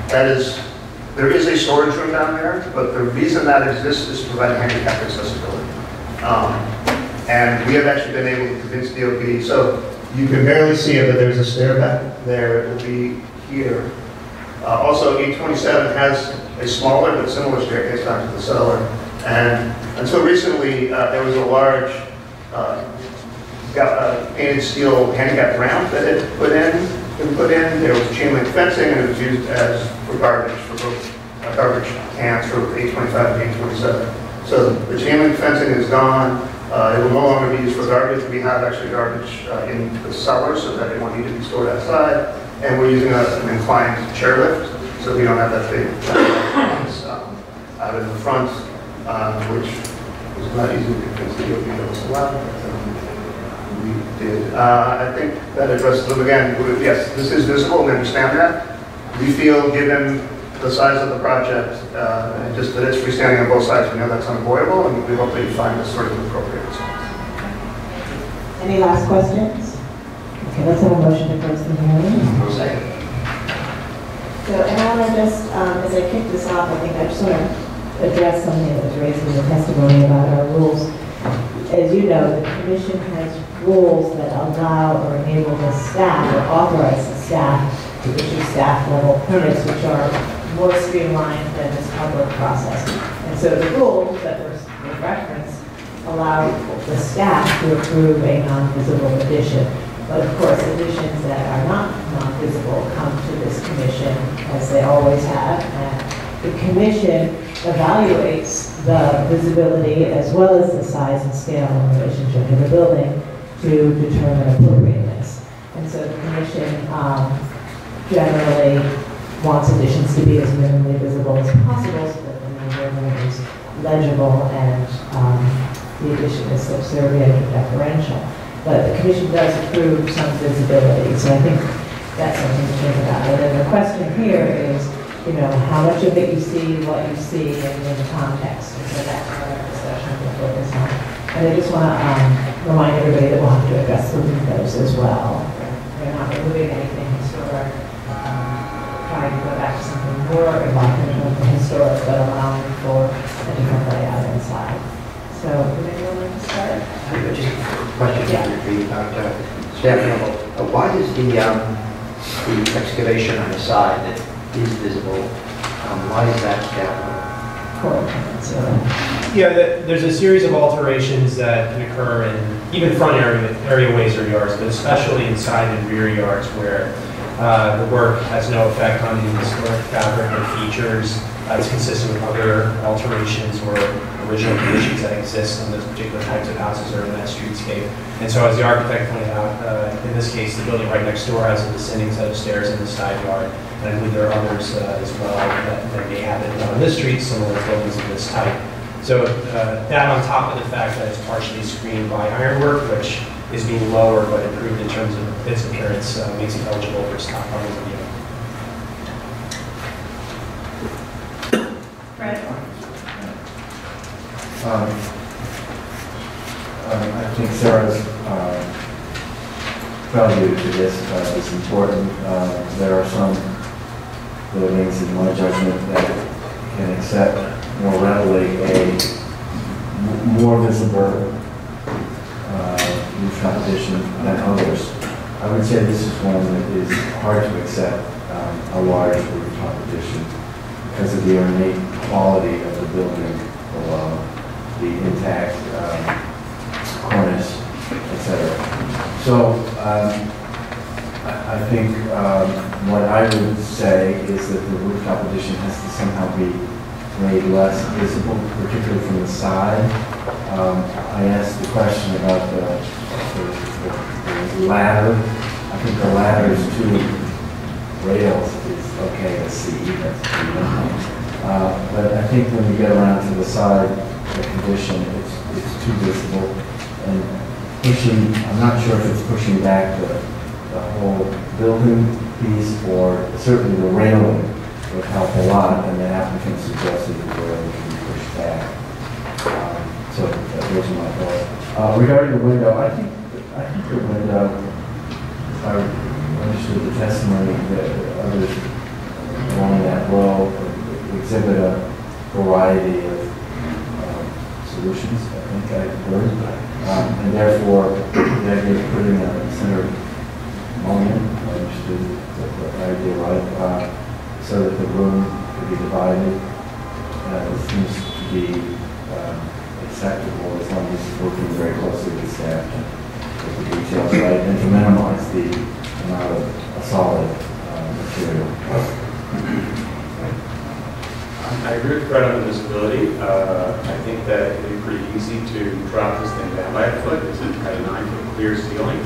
There is a storage room down there, but the reason that exists is to provide handicap accessibility. And we have actually been able to convince DOB, so you can barely see it, but there's a stair back there. It will be here. Also, 827 has a smaller but similar staircase down to the cellar. And until recently, there was a large painted steel handicap ramp that had been put in. There was chain link fencing, and it was used for garbage, for both garbage cans for 825 and 827. So the chain link fencing is gone. It will no longer be used for garbage. We have actually garbage in the cellar, so that it won't need to be stored outside. And we're using an inclined chairlift, so we don't have that big out in the front, which was not easy to convince the DOB that was allowed. We did. I think that addresses them again. Yes, this is visible, we understand that. We feel, given the size of the project, and just that it's freestanding on both sides, we know that's unavoidable, and we hope that you find this sort of appropriate response. Any last questions? Okay, let's have a motion to close the hearing. Second. So, and I want to just, as I kick this off, I think I just want to address something that was raised in the testimony about our rules. As you know, the commission has rules that allow or enable the staff or authorize the staff to issue staff level permits, which are more streamlined than this public process. And so the rules that were referenced allow the staff to approve a non-visible addition. But of course, additions that are not non-visible come to this commission, as they always have. And the commission evaluates the visibility as well as the size and scale in relationship to the building to determine appropriateness. And so the commission generally wants additions to be as minimally visible as possible so that the neighborhood is legible and the addition is subservient or deferential. But the commission does approve some visibility, so I think that's something to think about. And then the question here is, how much of it you see, what you see, and in context. And so that's what our discussion will focus on. And I just want to remind everybody that we'll have to address the windows as well. We're not removing anything historic. trying to go back to something more evocative of the historic, but allowing for a different layout inside. So, would anyone like to start? Just a question for you about staff level. Why does the excavation on the side that is visible, why is that staff level? Yeah, there's a series of alterations that can occur in even front areaways or yards, but especially inside and rear yards where the work has no effect on the historic fabric or features. It's consistent with other alterations or original conditions that exist on those particular types of houses or in that streetscape. And so as the architect pointed out, in this case, the building right next door has a descending set of stairs in the side yard. And I believe there are others as well that may have it on this street, similar buildings of this type. So that on top of the fact that it's partially screened by ironwork, which is being lower but improved in terms of its appearance, makes it eligible for stock homes of unit. Fred? I think Sarah's prelude to this is important. There are some buildings, in my judgment, that can accept more readily a more visible roof competition than others. I would say this is one that is hard to accept a large roof competition because of the ornate quality of the building below, the intact cornice, etc. So I think what I would say is that the roof competition has to somehow be made less visible, particularly from the side. I asked the question about the ladder. I think the ladder's 2 rails is okay to see. But I think when you get around to the side, the condition, it's too visible. And pushing, I'm not sure if it's pushing back the whole building piece, or certainly the railing would help a lot, and the applicant suggested the railing can be pushed back. So those are my thoughts. Regarding the window, I think the window, if I understood the testimony, that others along that row exhibit a variety of solutions, I think I heard. And therefore, the idea of putting a center monument, I understood the idea right, so that the room could be divided. It seems to be acceptable as long as it's working very closely with staff to get the details right and to minimize the amount of solid material. I agree with Fred on the visibility. I think that it would be pretty easy to drop this thing down by a foot. It's got a 9-foot clear ceiling.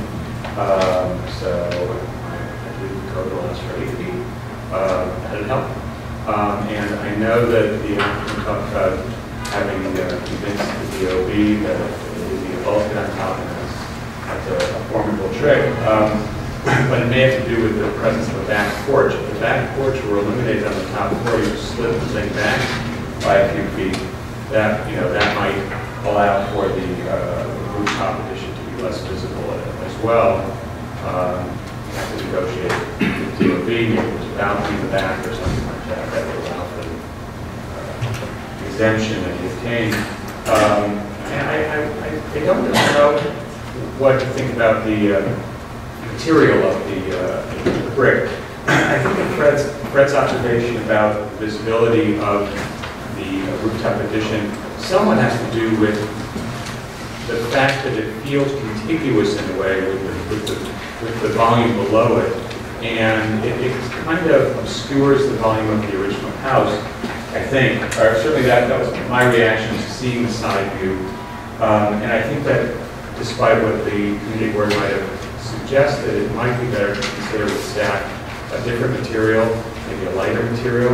So I believe the code allows for 8 feet. That'd help. And I know that the applicant talked about having convinced the DOB that it would be a bulkhead on top, and that's a formidable trick. But it may have to do with the presence of a back porch. If the back porch were eliminated on the top floor, you slip the thing back by a few feet. That might allow for the rooftop addition to be less visible as well. You have to negotiate with DOB, maybe there's a balcony in the back or something like that that would allow for the exemption that you obtain. And I don't know what to think about the material of the brick. I think that Fred's observation about the visibility of the rooftop addition somewhat has to do with the fact that it feels contiguous in a way with the volume below it, and it kind of obscures the volume of the original house, I think. Or certainly that was my reaction to seeing the side view. And I think that despite what the community board might have suggested, it might be better to consider with staff a different material, maybe a lighter material,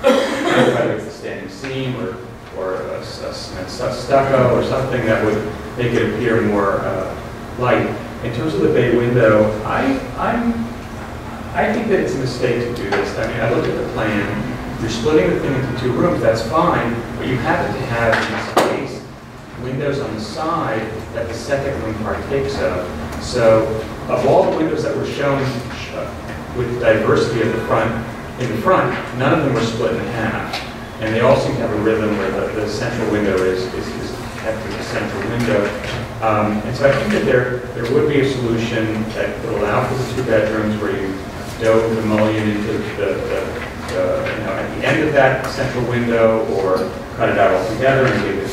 whether it's a standing seam or a stucco or something that would make it appear more light. In terms of the bay window, I think that it's a mistake to do this. I mean, I looked at the plan. You're splitting the thing into 2 rooms, that's fine, but you happen to have in this case windows on the side that the second room partakes of. So, of all the windows that were shown with diversity of the front. In the front, none of them were split in half. And they all seem to have a rhythm where the central window is kept as a central window. And so I think that there would be a solution that would allow for the 2 bedrooms where you dove the mullion into at the end of that central window, or cut it out altogether and give it to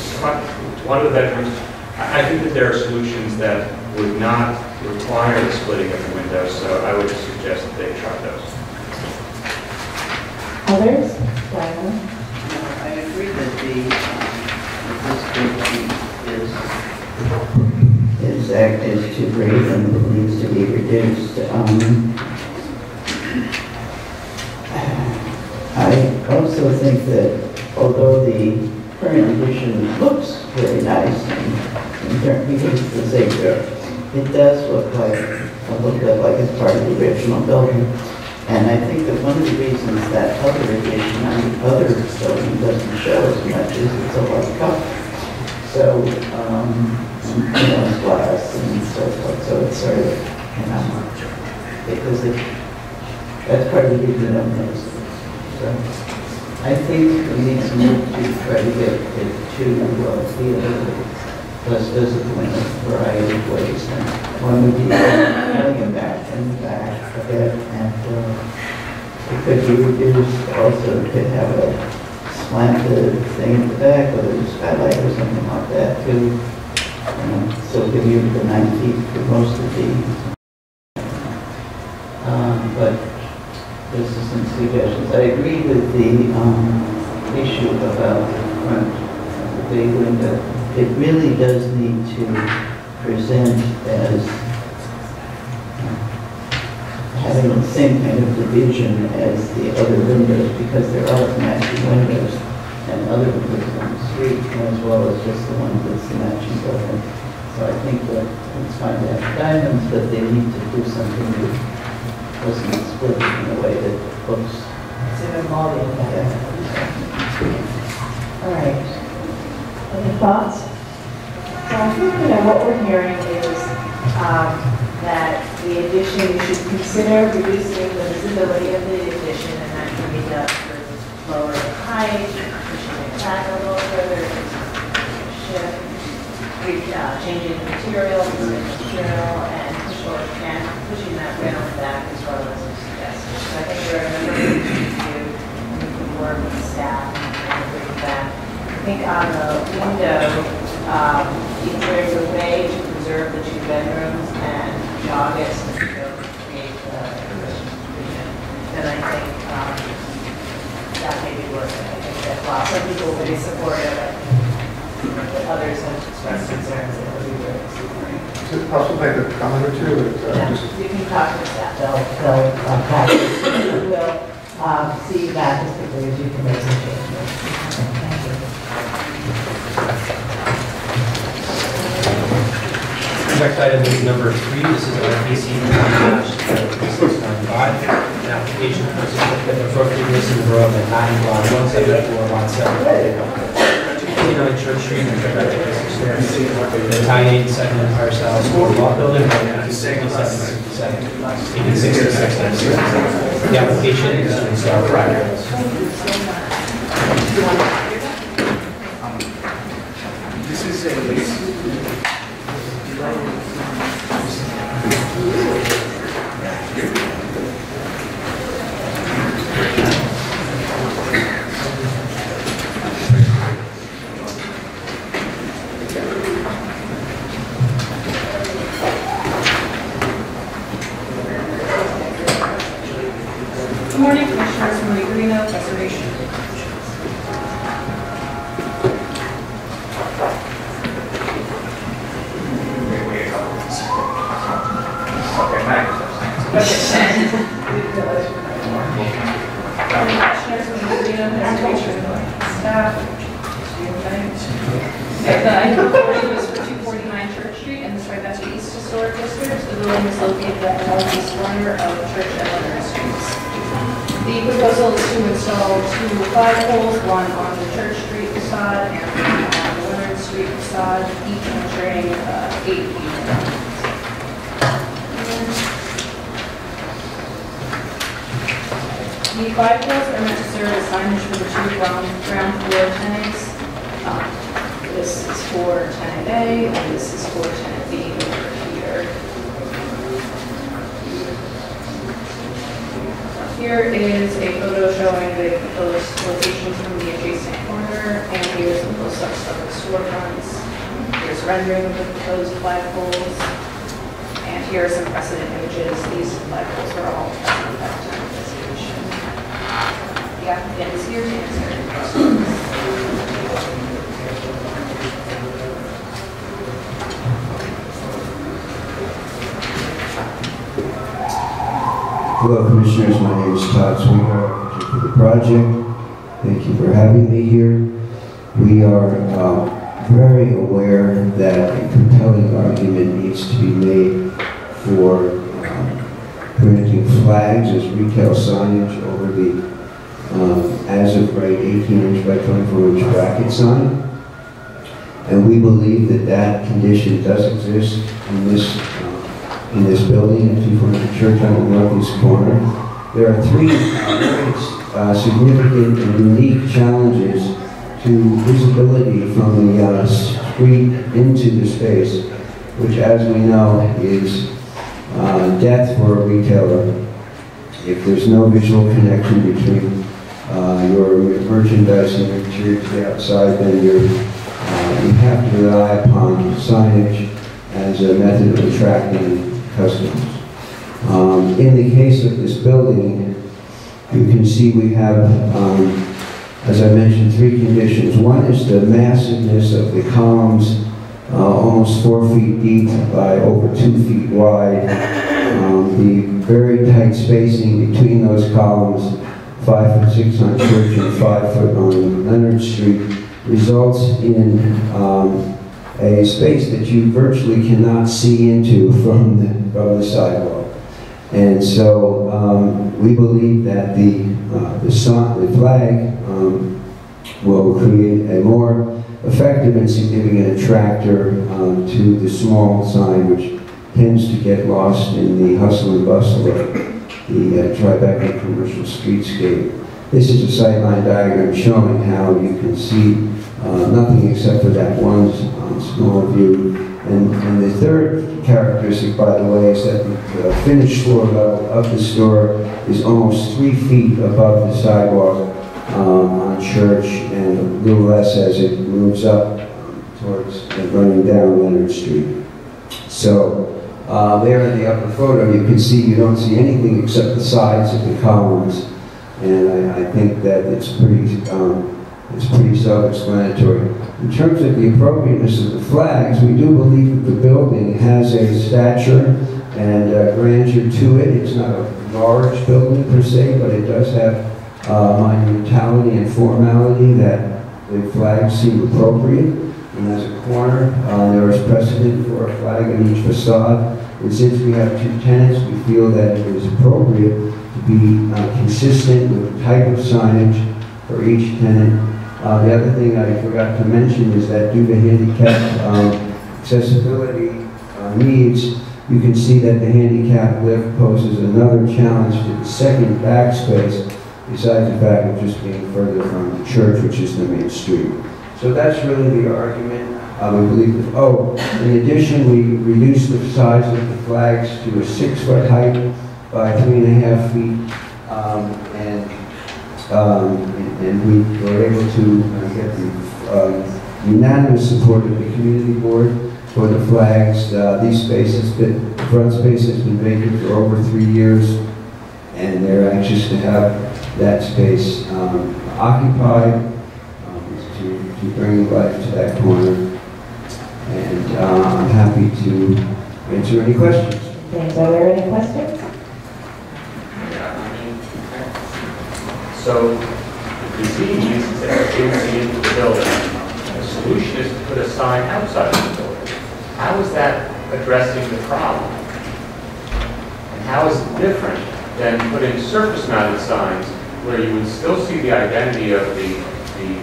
one of the bedrooms. I think that there are solutions that would not require the splitting of the windows, so I would suggest that they try those. Others? Diana? I agree that this is too great and needs to be reduced. I also think that although the current edition looks very nice and because it's the same girl, it does look like a little bit like it's part of the original building. And I think that one of the reasons that other edition on the other building doesn't show as much is it's a white color. So, it's glass and so forth. So it's sort of, because that's part of the reason I don't notice it. So I think we need to move to try to get it to be a little less visible in a variety of ways. And one would be pulling it back and back a bit, and it could be reduced. Also, it could have a slanted thing in the back, whether it's skylight or something like that too. So give you the 9 feet for most of the. But this is some suggestions. I agree with the issue about the front of the bay window. It really does need to present as having the same kind of division as the other windows, because there are matching windows and other windows on the street, as well as just the one that's the matching building. So I think that it's fine to have diamonds, but they need to do something that doesn't split in a way that looks. It's in a mullion. Yeah. All right. Any thoughts? So I think, what we're hearing is that the addition, you should consider reducing the visibility of the addition, and that can be done through lowering the height, pushing it back a little further, changing the material, and pushing that round back as well as you suggested. So I think there are a number of things you can do, and you can work with staff and bring that. I think on the window, if there's a way to preserve the 2 bedrooms and jog it so you don't create the vision, then I think that may be worth it. I think that while some people will be supportive, I think that others have expressed concerns that it would be very supportive. Is it possible to make a comment or two? You can talk to staff. They'll practice. We'll see you back as quickly as you can make some changes. Thank you. Next item is number 3. This is LPC 3695. An application for certificate of appropriateness in the borough of Manhattan, lot 174, lot 7. 229 Church Street, and the Italian Second Empire Style School Law Building, 1867. The application is private. This is a Good morning, Commissioners. Marie Greene, Preservation. The item was for 249 Church Street, and this right that's the East Historic District. The building is located at the northeast corner of Church and Leonard Streets. The proposal is to install 2 flagpoles, one on the Church Street facade and one on the Leonard Street facade, each measuring 8 feet. The flagpoles are meant to serve as signage for the two ground floor tenants. This is for tenant A, and this is for tenant B over here. Here is a photo showing the proposed locations from the adjacent corner, and here's the close-up of the storefronts. Here's rendering of the proposed flagpoles, and here are some precedent images. These flagpoles are all present at the time of investigation. The applicant is here to answer any questions. Hello, Commissioners. My name is Todd Sweetheart for the project. Thank you for having me here. We are very aware that a compelling argument needs to be made for printing flags as retail signage over the as of right 18-inch by 24-inch bracket sign. And we believe that that condition does exist in this building at 240 Church on the northeast corner. There are three very significant and unique challenges to visibility from the street into the space, which, as we know, is death for a retailer. If there's no visual connection between your merchandise and your material to the outside, then you have to rely upon signage as a method of attracting customers. In the case of this building, you can see we have, as I mentioned, three conditions. One is the massiveness of the columns, almost 4 feet deep by over 2 feet wide. The very tight spacing between those columns, 5'6" on Church and 5 foot on Leonard Street, results in a space that you virtually cannot see into from the sidewalk. And so we believe that the flag will create a more effective and significant attractor to the small sign, which tends to get lost in the hustle and bustle of the Tribeca commercial streetscape. This is a sightline diagram showing how you can see nothing except for that one small view. And the third characteristic, by the way, is that the finished floor level of the store is almost 3 feet above the sidewalk on Church, and a little less as it moves up towards running down Leonard Street. So there in the upper photo, you can see you don't see anything except the sides of the columns, and I think that it's pretty self-explanatory. In terms of the appropriateness of the flags, we do believe that the building has a stature and grandeur to it. It's not a large building per se, but it does have monumentality and formality that the flags seem appropriate. And as a corner, there is precedent for a flag in each facade. And since we have two tenants, we feel that it is appropriate to be consistent with the type of signage for each tenant. The other thing I forgot to mention is that due to handicap accessibility needs, you can see that the handicap lift poses another challenge to the second backspace, besides the fact of just being further from the Church, which is the main street. So that's really the argument. We believe that, in addition, we reduced the size of the flags to a 6 foot height by 3.5 feet, and we were able to get the unanimous support of the community board for the flags. These spaces, the front space has been vacant for over 3 years, and they're anxious to have that space occupied to bring life to that corner. And I'm happy to answer any questions. Thanks. Are there any questions? So the disease is entering into the building. The solution is to put a sign outside of the building. How is that addressing the problem? And how is it different than putting surface-mounted signs where you would still see the identity of the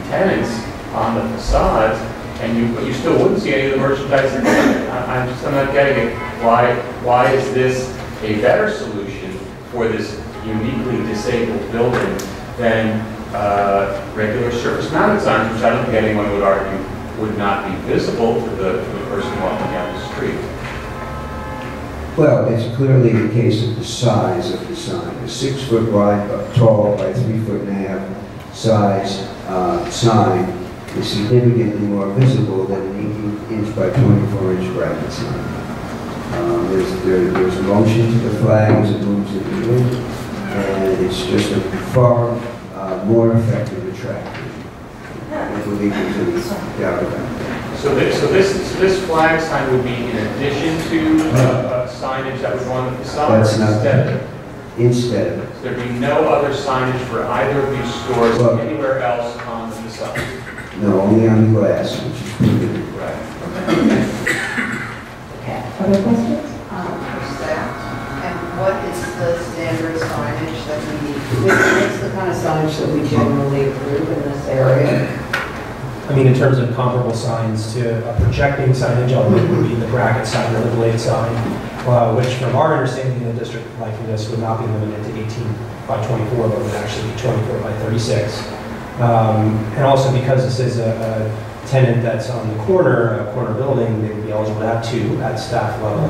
tenants on the facades, and you still wouldn't see any of the merchandise in there? I'm not getting it. Why is this a better solution for this uniquely disabled building than regular surface-mounted signs, which I don't think anyone would argue would not be visible to the person walking down the street. Well, it's clearly the case of the size of the sign. A 6 foot wide, tall by 3.5 foot size sign is significantly more visible than an 18-inch by 24-inch bracket sign. There's motion to the flag as it moves in the wind, and it's just a far more effective attractor. I believe there's any doubt about that. So this flag sign would be in addition to signage that would go on the facade? That's not instead of it. So there'd be no other signage for either of these stores anywhere else on the facade? No, only on the glass, which is prohibited. Right. Other questions? For staff, and what is the standard signage that we need? What's the kind of signage that we generally approve in this area? I mean, in terms of comparable signs to a projecting signage, it would be the bracket sign or the blade sign, which from our understanding in a district like this would not be limited to 18 by 24, but would actually be 24 by 36. And also because this is a tenant that's on the corner, a corner building, they would be eligible to have 2 at staff level.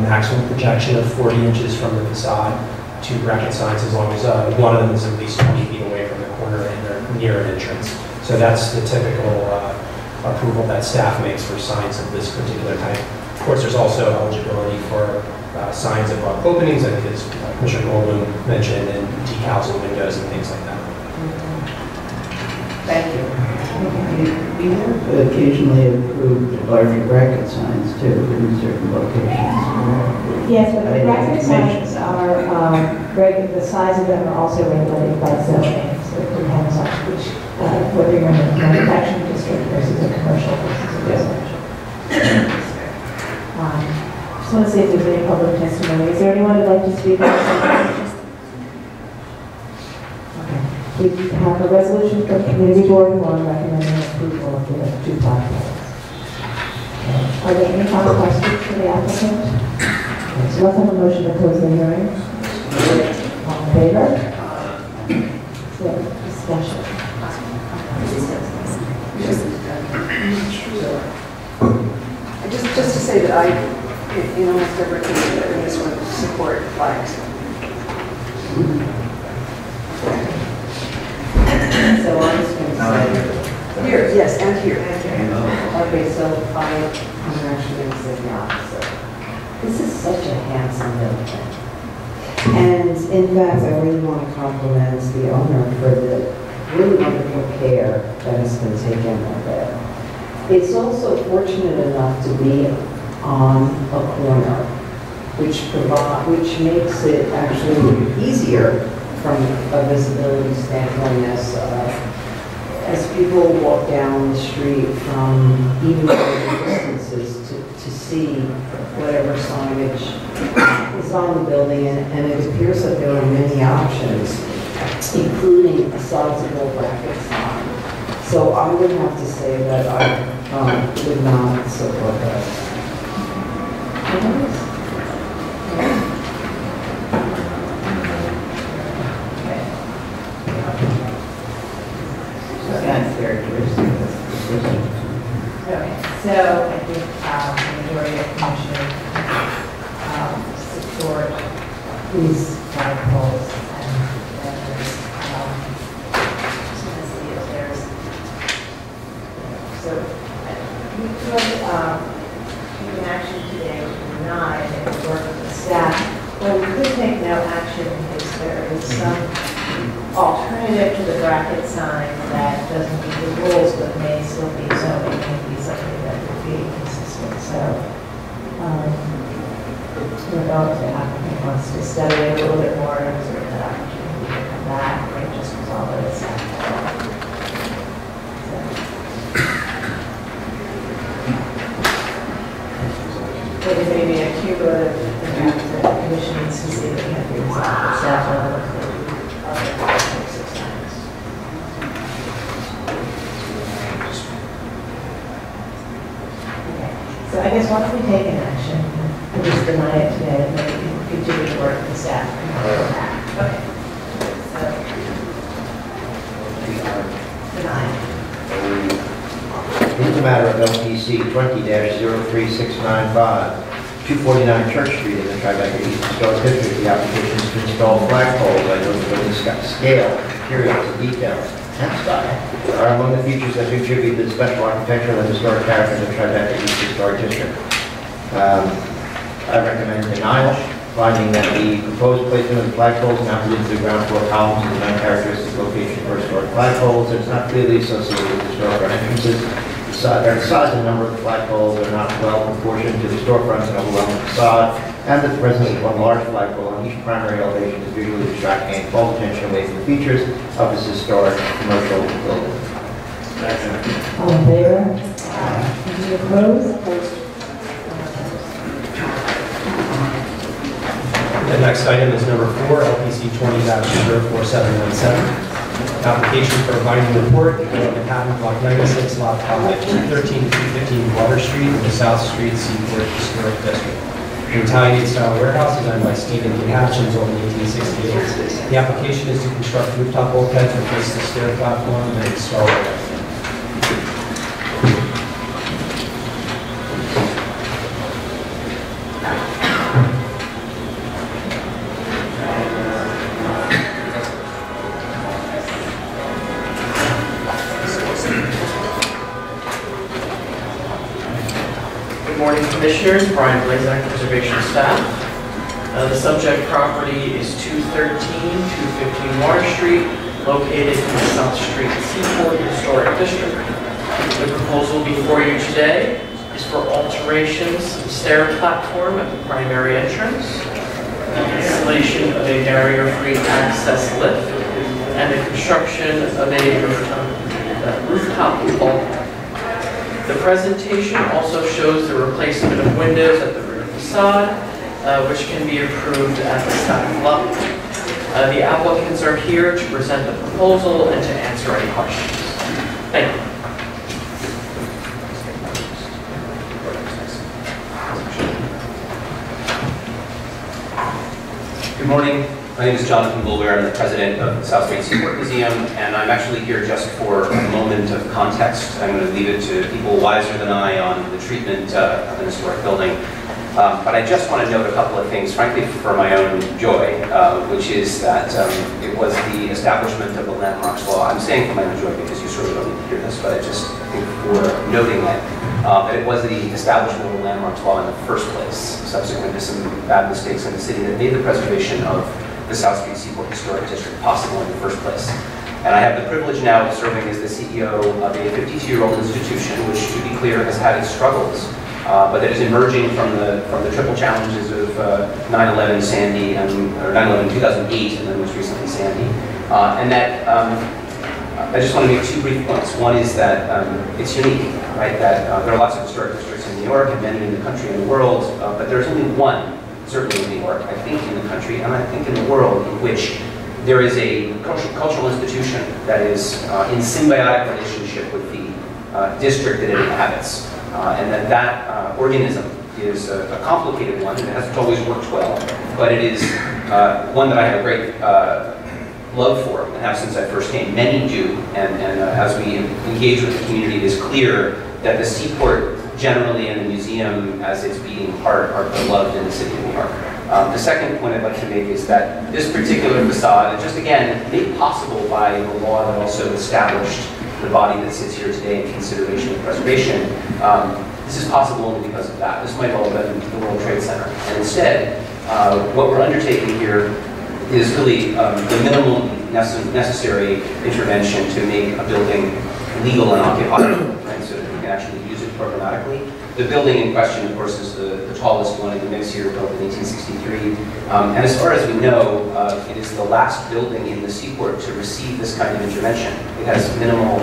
Maximum projection of 40 inches from the facade, 2 bracket signs as long as one of them is at least 20 feet away from the corner and they're near an entrance. So that's the typical approval that staff makes for signs of this particular type. Of course, there's also eligibility for signs above openings, I think as Commissioner Goldblum mentioned, and decals and windows and things like that. Thank you. We have occasionally approved larger bracket signs too in certain locations. Yes, but the bracket signs are, the size of them are also regulated by zoning, so it depends on which, whether you're in a manufacturing district versus a commercial versus a residential. Just want to see if there's any public testimony. Is there anyone who'd like to speak on this? We have a resolution from Community Board 1 recommending approval of the 2 platforms. Are there any final questions for the applicant? So let's have a motion to close the hearing. All in favor? So, discussion. Just to say that I, in almost every case, I just want to support flags. So I'm just going to say here, yes, and here. Okay, so I'm actually going to say the opposite. This is such a handsome building. And in fact, I really want to compliment the owner for the really wonderful care that has been taken of it. It's also fortunate enough to be on a corner, which makes it actually easier from a visibility standpoint as people walk down the street from even greater distances to see whatever signage is on the building, and it appears that there are many options, including a sizable bracket sign. So I would have to say that I would not support that. Okay, so I think the majority of commissioners support these flagpoles, and there's so we could take an action today to deny and work with the staff. Well, we could take no action because there is some alternative to the bracket sign that doesn't meet the rules but may still be zoning, may be something that would be consistent. So, I don't know if the applicant wants to study it a little bit more and observe that opportunity to come back or just resolve it at staff. But it may be a cumulative impact that the commission needs to see that we have to resolve at staff level. So I guess why don't we take an action and just deny it today and maybe continue to work with the staff and come back. Okay. the matter of LPC 20-03695, 249 Church Street in the Tribeca East Historic District. The application is to install flagpoles. I know the building scale, materials, details, and style are among the features that contribute to the special architectural and historic character of the Tribeca East Historic District. I recommend denial, finding that the proposed placement of the flagpoles mounted into the ground floor columns is a non-characteristic location for historic flagpoles. It's not clearly associated with historic entrances. The size and number of the flagpoles are not well proportioned to the storefronts and overwhelming facade, and the presence of one large flagpole on each primary elevation is visually distracting and calls attention away from the features of this historic commercial building. All in favor? Any opposed? The next item is number 4, LPC 20-04717. Application for a binding report in Manhattan, Block 96, Lot 5, 213 to 215 Water Street in the South Street Seaport Historic District. An Italian-style warehouse designed by Stephen D. Hatch and built in 1868. The application is to construct rooftop bulkheads, replace the stair platform, and install it. Commissioners, Brian Blazak, Preservation Staff. The subject property is 213, 215 Water Street, located in the South Street Seaport Historic District. The proposal before you today is for alterations to the stair platform at the primary entrance, the installation of a barrier-free access lift, and the construction of a rooftop bulkhead. The presentation also shows the replacement of windows at the rear facade, which can be approved at the staff level. The applicants are here to present the proposal and to answer any questions. Thank you. Good morning. My name is Jonathan Bulwer. I'm the president of the South Street Seaport Museum, and I'm actually here just for a moment of context. I'm going to leave it to people wiser than I on the treatment of an historic building. But I just want to note a couple of things, frankly, for my own joy, which is that it was the establishment of the landmarks law. I'm saying for my own joy because you sort of don't need to hear this, but I just think for noting that it was the establishment of the landmarks law in the first place, subsequent to some bad mistakes in the city, that made the preservation of the South Street Seaport Historic District possible in the first place. And I have the privilege now of serving as the CEO of a 52-year-old institution, which, to be clear, has had its struggles, but that is emerging from the triple challenges of 9/11 Sandy, or 9/11 2008, and then most recently Sandy. And that I just want to make two brief points. One is that it's unique, right? That there are lots of historic districts in New York and many in the country and the world, but there's only one, certainly in New York, I think in the country, and I think in the world, in which there is a cultural institution that is in symbiotic relationship with the district that it inhabits. And that organism is a complicated one, and it hasn't always worked well, but it is one that I have a great love for, and have since I first came. Many do, and as we engage with the community, it is clear that the Seaport generally and the museum as its beating heart are beloved in the city of New York. The second point I'd like to make is that this particular facade is just, again, made possible by the law that also established the body that sits here today in consideration of preservation. This is possible only because of that. This might well have been the World Trade Center. And instead, what we're undertaking here is really the minimum necessary intervention to make a building legal and occupiable, right, so that we can actually use it programmatically. The building in question, of course, is the tallest one in the mix here, built in 1863. And as far as we know, it is the last building in the Seaport to receive this kind of intervention. It has minimal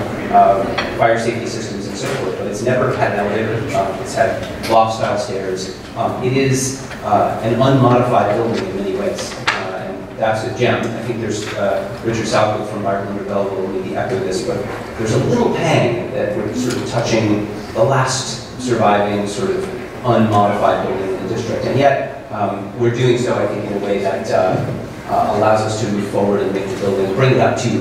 fire safety systems and so forth, but it's never had an elevator. It's had loft-style stairs. It is an unmodified building in many ways. That's a gem. I think there's Richard Southwood from Byron Underbell will maybe echo this, but there's a little pang that we're sort of touching the last surviving sort of unmodified building in the district. And yet, we're doing so, I think, in a way that allows us to move forward and make the building, bring it up to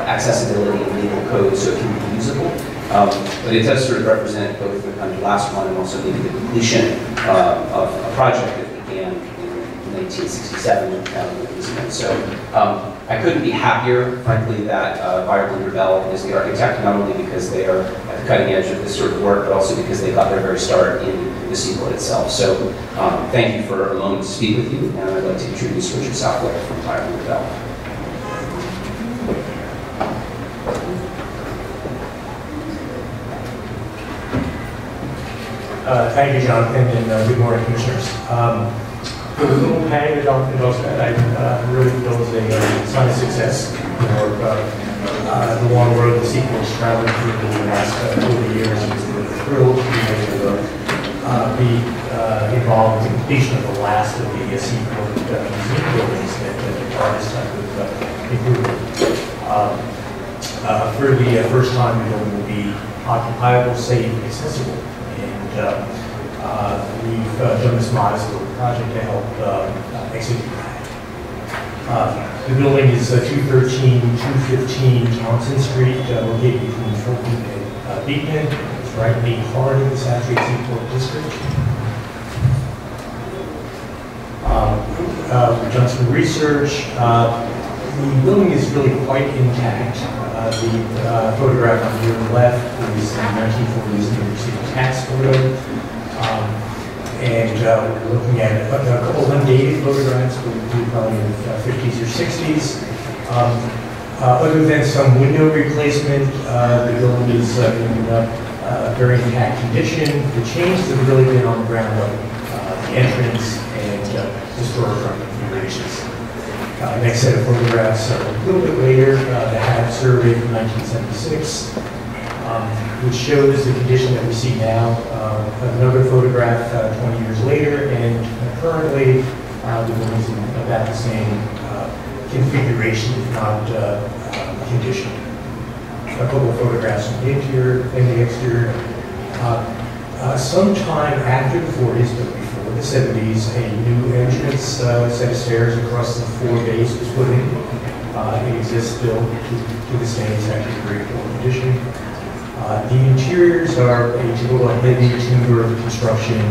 accessibility and legal code so it can be usable. But it does sort of represent both the kind of last one and also maybe the completion of a project that began in 1967 with the easement. So I couldn't be happier, frankly, that Viral and Rebel is the architect, not only because they are at the cutting edge of this sort of work, but also because they got their very start in the seaport itself. So thank you for a moment to speak with you, and I'd like to introduce Richard Southwick from Viral and Rebel. Thank you, Jonathan, and good morning, Commissioners. The little pang that Jonathan talks about, I really feel is a sign of success. The long road the sequels traveled through in the last 40 years. We're thrilled to be able to be involved in the completion of the last of the seaport museum buildings that are this type of improvement. For the first time, the building will be occupiable, safe, and accessible. We've done this modest little project to help execute that. The building is 213, 215 Johnson Street, located between Fulton and Beekman. It's right in the heart of the Saturated Seaport District. We've done some research. The building is really quite intact. The photograph on your left is the 1940s New York City tax photo. We're looking at a couple undated photographs, probably in the 50s or 60s. Other than some window replacement, the building is in very intact condition. The changes have really been on the ground level, the entrance and historic configurations. Next set of photographs a little bit later, the HAB survey from 1976, which shows the condition that we see now. Another photograph 20 years later, and currently the building is in about the same configuration, if not condition. A couple of photographs from the interior and the exterior. Sometime after the 40s, but before the 70s, a new entrance set of stairs across the 4 bays was put in. It exists still to this day. It's actually in very poor condition. The interiors are a typical heavy timber construction,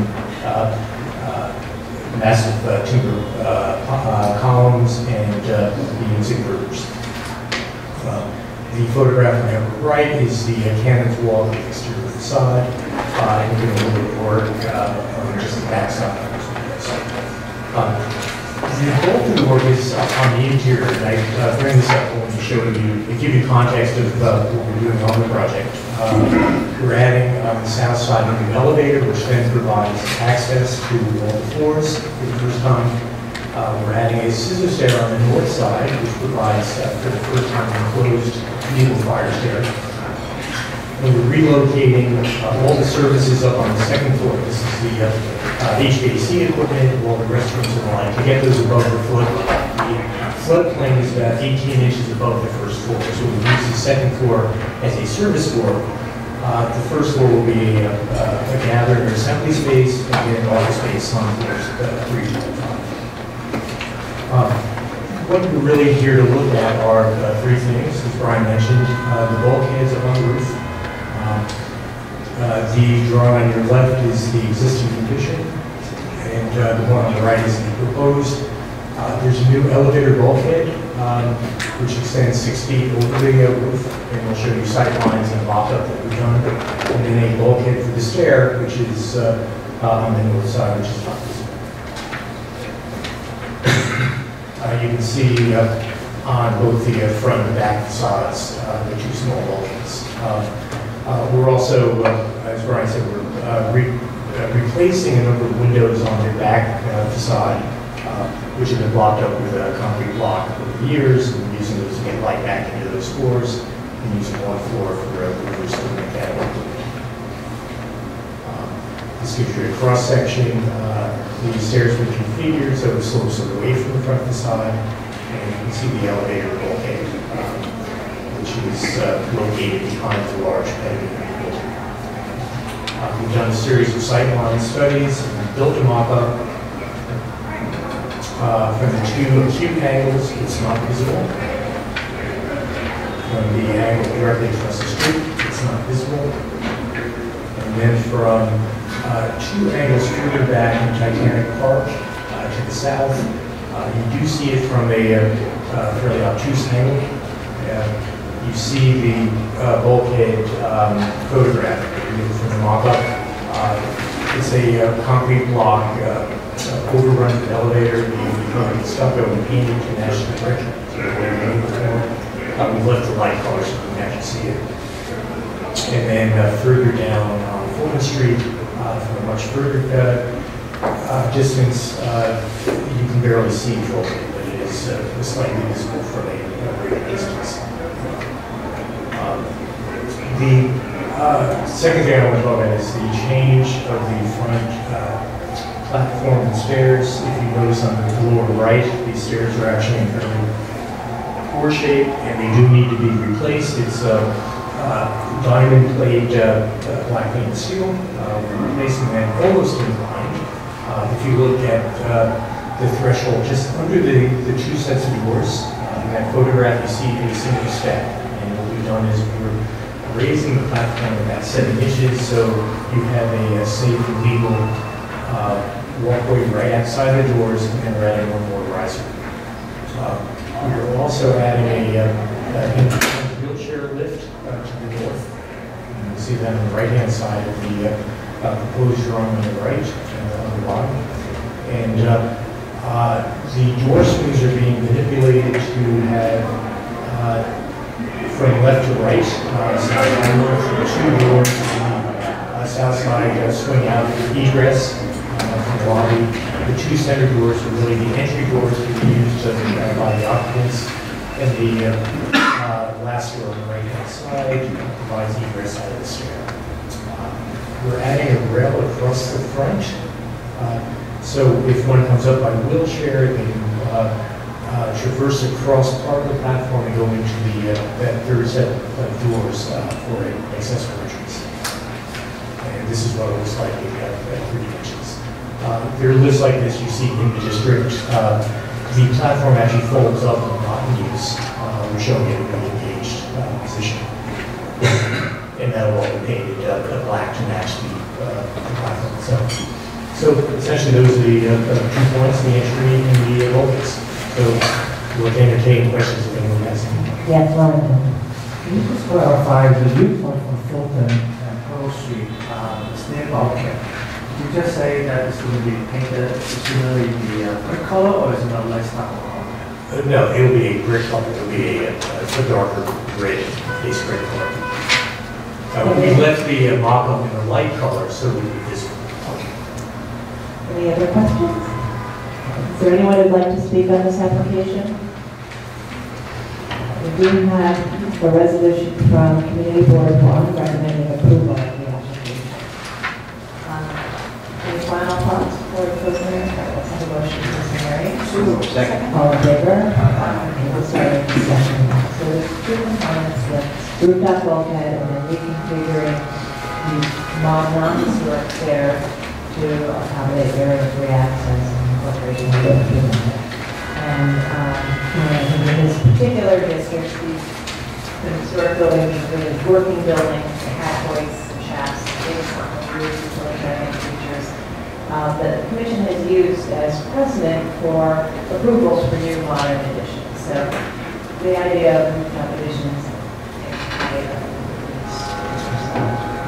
massive timber columns and beams and girders. The photograph on the upper right is the cannons wall of the exterior facade, and we did a little bit of work on just the back side. The bulk of the work is on the interior, and I bring this up when we show you, to give you context of what we're doing on the project. We're adding on the south side a new elevator, which then provides access to all the floors for the first time. We're adding a scissor stair on the north side, which provides, for the first time, an enclosed needle fire stair. And we're relocating all the services up on the second floor. This is the HVAC equipment, all the restrooms and the like, to get those above the foot. The floodplain is about 18 inches above the first floor, so we use the second floor as a service floor. The first floor will be a gathering or assembly space, and then office space on floors 3 to 5. What we're really here to look at are 3 things, as Brian mentioned. The bulkheads up on the roof. The drawing on your left is the existing condition, and the one on the right is the proposed. There's a new elevator bulkhead, which extends 6 feet over the roof, and we'll show you sight lines and a mock-up that we've done. And then a bulkhead for the stair, which is on the north side, which is not visible. You can see on both the front and back facades the 2 small bulkheads. We're also, as Brian said, we're replacing a number of windows on the back facade, which have been blocked up with a concrete block over the years, and we're using those to get light back into those floors, and using one floor for roofers to make that open. This gives you a cross-section. The stairs were configured so it slopes away from the front facade, and you can see the elevator bulkhead, which is located behind the large pedigree building. We've done a series of sightline studies and built a mock-up from the 2 acute angles. It's not visible. from the angle directly across the street. It's not visible. And then from 2 angles further back in Titanic Park to the south, you do see it from a fairly obtuse angle. You see the bulkhead photograph from the mock-up. It's a concrete block overrun with an elevator. The stucco and painted to match the brick. We left the light color so you can actually see it. And then further down on Fulton Street, from a much further distance, you can barely see fully, but it is slightly visible from a greater distance. The second thing I want to talk about is the change of the front platform and stairs. If you notice on the lower right, these stairs are actually in fairly poor shape, and they do need to be replaced. It's diamond plate black painted steel. We're replacing that almost in line. If you look at the threshold just under the 2 sets of doors, in that photograph you see a single step. And what we've done is we're raising the platform about 7 inches, so you have a safe and legal walkway right outside the doors, and then we're adding 1 more riser. We're also adding a wheelchair lift to the north. You can see that on the right-hand side of the proposed drawing on the right and on the bottom. And the door swings are being manipulated to have from left to right, south and north, 2 doors on the south side swing out egress from the lobby. The 2 center doors are really the entry doors to be used by the occupants, and the last door on the right-hand side provides egress out of the stair. We're adding a rail across the front, so if one comes up by wheelchair, they can traverse across part of the platform and go into that 3rd set of doors for an accessible entrance. And this is what it looks like at 3 dimensions. There are lifts like this you see in the district. The platform actually folds up and not in use. We're showing it in an engaged position. And that'll all be painted black to match the platform itself. So essentially those are the 2 points, the entry and the bulkheads. So we'll entertain questions if anyone has any. Yes, Wellington. Can you just clarify the viewpoint from Fulton and Pearl Street, the stair bulkhead? Did you just say that it's going to be painted similarly the brick color, or is it a light type of color? No, it'll be a brick color. It'll be a darker red, base brick color. We left the mock-up in a light color so it would be visible. Any other questions? Is there anyone who'd like to speak on this application? We do have a resolution from Community Board 1 recommending approval of the application. Any final thoughts before closing? Let's have a motion to close the hearing. Second. All in favor? Okay, we'll start the discussion. So there's 2 components, the rooftop bulkhead and then reconfiguring the non-historic stair to accommodate area of free access and incorporation of the human. And in this particular district, the historic buildings, the working buildings, the hatchways, the shafts, the roofs, utilitarian features, that the Commission has used as precedent for approvals for new modern additions. So the idea of rooftop additions is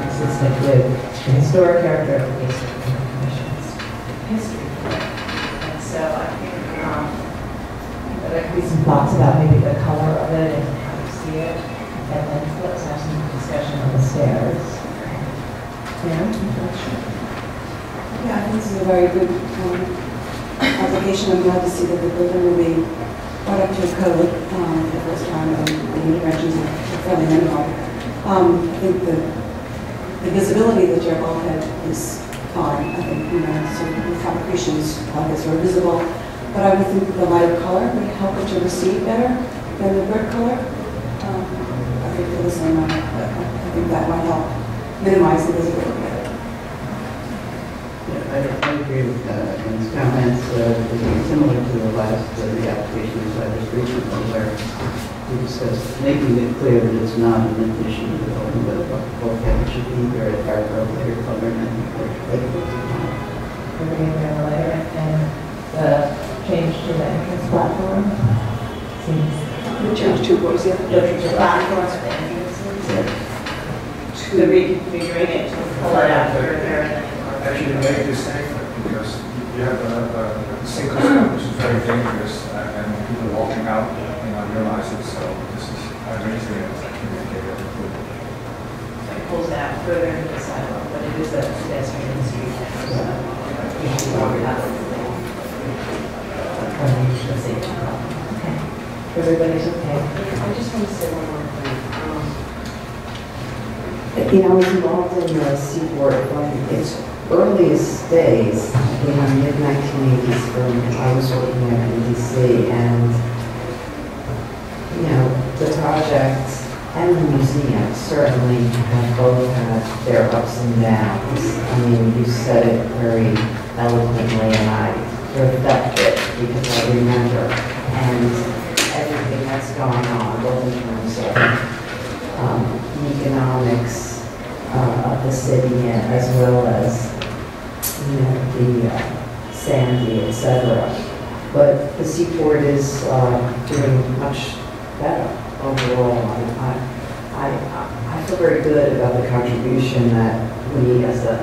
consistent with the historic character of the district. History. And so I think there could be some thoughts about maybe the color of it and how you see it. And then let's have some discussion on the stairs. Yeah, I think this is a very good application. I'm glad to see that the building will be brought up to code for the first time, and the interventions are fairly minimal. I think the visibility that your bulkhead is fine. I think, so the fabrications are visible, but I would think the lighter color would help it to receive better than the brick color. I think for the same amount, but I think that might help minimize the visibility better. Yeah, I agree with Edwin's comments. Similar to the last the applications I just recently where we discussed making it clear that it's not an addition to the building, but a bulkhead should be either a dark or lighter color and like it was We're going to have a letter and the change to the entrance platform seems. The change to what was the other? The platforms for the entrances. To reconfiguring it to pull it out further. Actually, make this safer because you have a single spot which is very dangerous and people walking out, realize it. So this is raising it as a communicator. It pulls it out further into the sidewalk, but it is a pedestrian street. So you should walk it out. Okay. Everybody's okay. I just want to say one more thing. I was involved in the Seaport from its earliest days, mid-1980s, from I was working at NYC, and the project and the museum certainly have both had their ups and downs. I mean, you said it very eloquently, and I reflect it because I remember, and everything that's gone on, both in terms of economics of the city, as well as the Sandy, etc. But the Seaport is doing much better overall. I feel very good about the contribution that we as a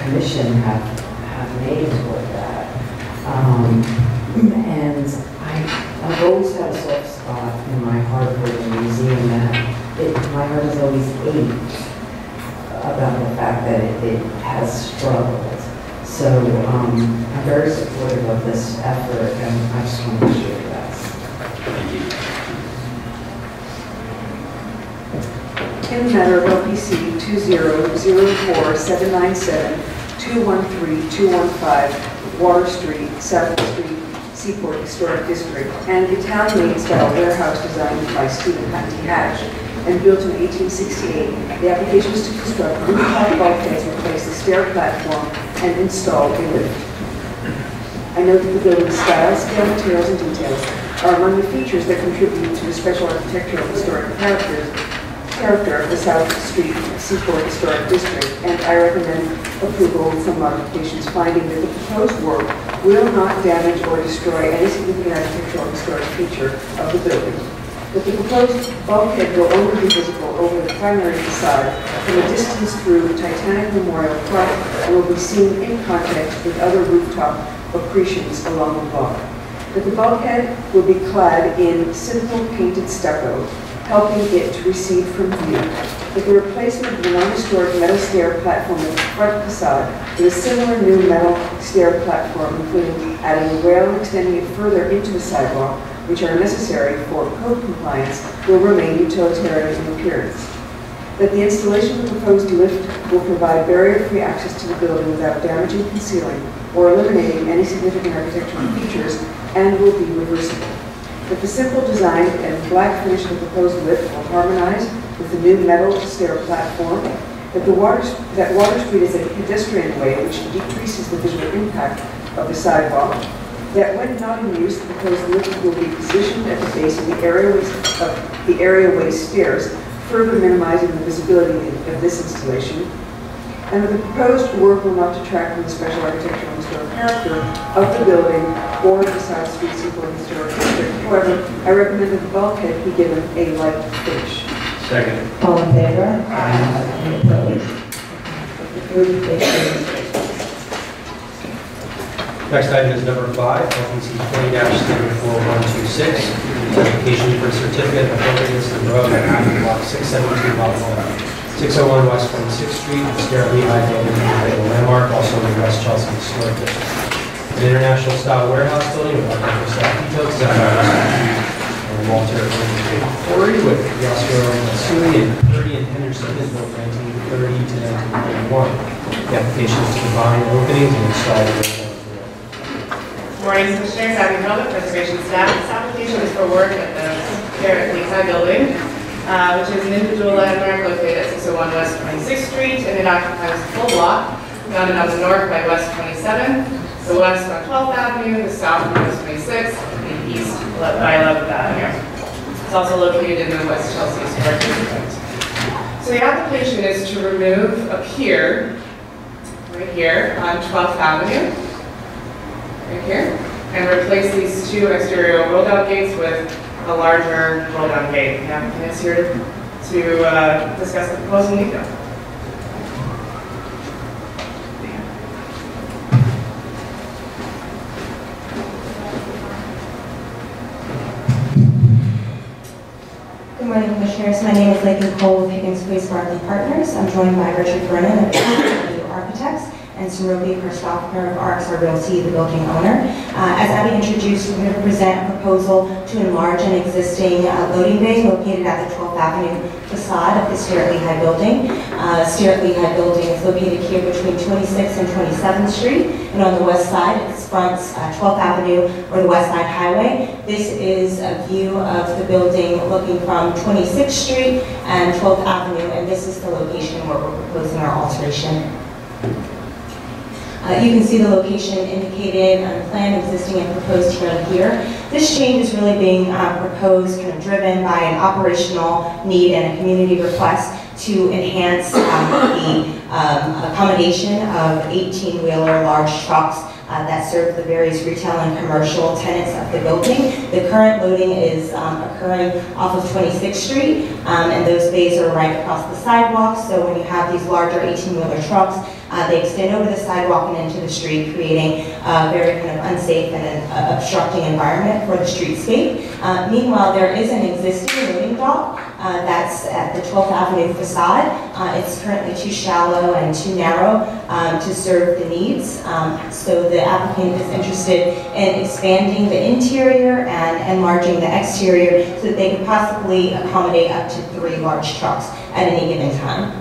commission have made toward that. And I've always had a soft spot in my heart for the museum, that my heart has always ached about the fact that it has struggled. So I'm very supportive of this effort, and I just want to share that. Thank you. In the matter of LPC 2004797-213-215 Water Street, South Street, Seaport Historic District, and Italian style warehouse designed by Stephen Hatch and built in 1868, the application is to construct rooftop bulkheads, replace the stair platform, and install a lift. I note that the building's style, scale, materials, and details are among the features that contribute to the special architectural and historic character of the South Street Seaport Historic District, and I recommend approval with some modifications, finding that the proposed work will not damage or destroy any significant architectural and historic feature of the building. That the proposed bulkhead will only be visible over the primary facade from a distance through the Titanic Memorial Park and will be seen in context with other rooftop accretions along the block. That the bulkhead will be clad in simple painted stucco, helping it to recede from view. That the replacement of the non-historic metal stair platform at the front facade with a similar new metal stair platform, including adding a rail and extending it further into the sidewalk, which are necessary for code compliance, will remain utilitarian in appearance. That the installation of the proposed lift will provide barrier-free access to the building without damaging, concealing, or eliminating any significant architectural features, and will be reversible. That the simple design and black finish of the proposed lift will harmonize with the new metal stair platform. That Water Street is a pedestrian way which decreases the visual impact of the sidewalk. That when not in use, the proposed lift will be positioned at the base of the areaway stairs, further minimizing the visibility of this installation. And that the proposed work will not detract from the special architectural and historic character of the building or the South Street Seaport Historic District. However, I recommend that the bulkhead be given a light finish. Second. All in favor? Any opposed? Approved. Next item is number 5, LPC 20-74126, application for a certificate of appropriateness of the road at block 672, lot 1. 601 West 26th Street, the Sierra Lehigh building, a landmark, also in the West Chelsea Historic District. An international style warehouse building with architectural staff details designed by and Walter Corey with Yasuo Matsui and 30 and Henderson, built 1930 to 1931. The application is to combine openings and install the Morning, Commissioners. Abby Hill, Preservation Staff. This application is for work at the Lehigh building, which is an individual landmark located at 601 West 26th Street, and it occupies the full block, bounded on the north by West 27, the west on 12th Avenue, the south on West 26th, and the east by 11th Avenue. It's also located in the West Chelsea Historic District. So the application is to remove a pier right here on 12th Avenue, right here, and replace these two exterior roll-down gates with a larger roll-down gate. The applicant is here to discuss the proposal in detail. Good morning, Commissioners. My name is Lakin Cole with Higgins Place Barkley Partners. I'm joined by Richard Brennan of Architects and Sarobi Christopher of Arcs Realty, the building owner. As Abby introduced, we're going to present a proposal to enlarge an existing loading bay located at the 12th Avenue facade of the Stuart Lehigh building. Stuart Lehigh building is located here between 26th and 27th Street, and on the west side, it fronts 12th Avenue or the West Side Highway. This is a view of the building looking from 26th Street and 12th Avenue, and this is the location where we're proposing our alteration. You can see the location indicated on the plan, existing and proposed here and here. This change is really being proposed, kind of driven by an operational need and a community request to enhance the accommodation of 18-wheeler large trucks that serve the various retail and commercial tenants of the building. The current loading is occurring off of 26th Street, and those bays are right across the sidewalk. So when you have these larger 18-wheeler trucks, they extend over the sidewalk and into the street, creating a very kind of unsafe and obstructing environment for the streetscape. Meanwhile, there is an existing loading dock that's at the 12th Avenue facade. It's currently too shallow and too narrow to serve the needs. So the applicant is interested in expanding the interior and enlarging the exterior so that they could possibly accommodate up to 3 large trucks at any given time.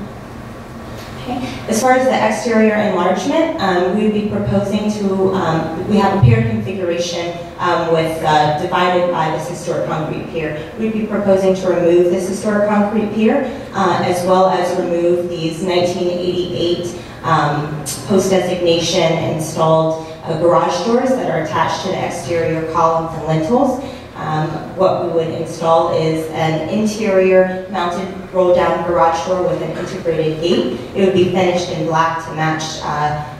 As far as the exterior enlargement, we would be proposing to, we have a pier configuration with divided by this historic concrete pier. We'd be proposing to remove this historic concrete pier as well as remove these 1988 post-designation installed garage doors that are attached to the exterior columns and lintels. What we would install is an interior mounted roll-down garage door with an integrated gate. It would be finished in black to match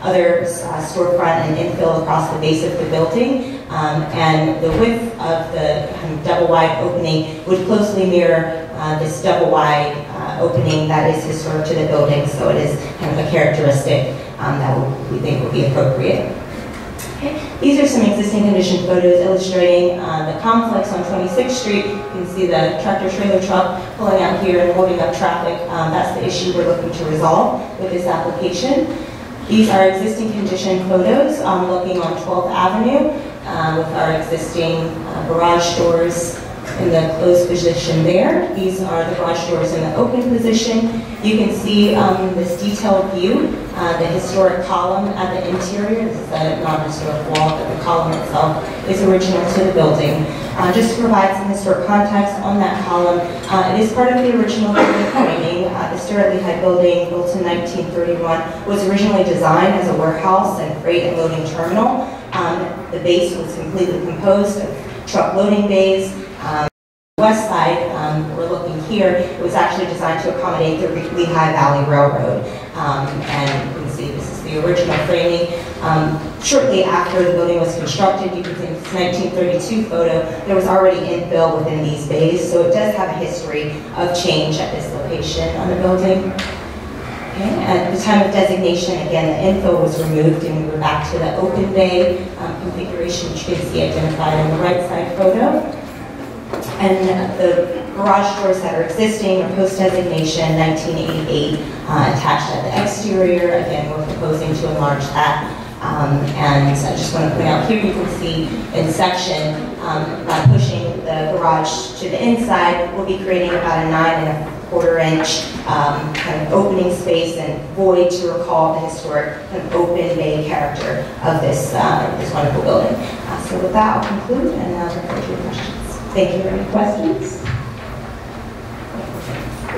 other storefront and infill across the base of the building. And the width of the kind of double-wide opening would closely mirror this double-wide opening that is historic to the building. So it is kind of a characteristic that we think would be appropriate. These are some existing condition photos illustrating the complex on 26th Street. You can see the tractor-trailer truck pulling out here and holding up traffic. That's the issue we're looking to resolve with this application. These are existing condition photos looking on 12th Avenue with our existing garage doors in the closed position there. These are the garage doors in the open position. You can see this detailed view, the historic column at the interior. This is a non-historic wall, but the column itself is original to the building. Just to provide some historic context on that column, it is part of the original building framing. The Stuart Lehigh building, built in 1931, was originally designed as a warehouse and freight and loading terminal. The base was completely composed of truck loading bays. West side, we're looking here, it was actually designed to accommodate the Lehigh Valley Railroad. And you can see this is the original framing. Shortly after the building was constructed, you can see this 1932 photo, there was already infill within these bays, so it does have a history of change at this location on the building. Okay. At the time of designation, again, the infill was removed and we were back to the open bay configuration, which you can see identified in the right side photo. And the garage doors that are existing are post-designation 1988 attached at the exterior. Again, we're proposing to enlarge that. And I just want to point out here, you can see in section, by pushing the garage to the inside, we'll be creating about a 9¼ inch kind of opening space and void to recall the historic kind of open bay character of this wonderful building. So with that, I'll conclude and now refer to your questions. Thank you. Any questions?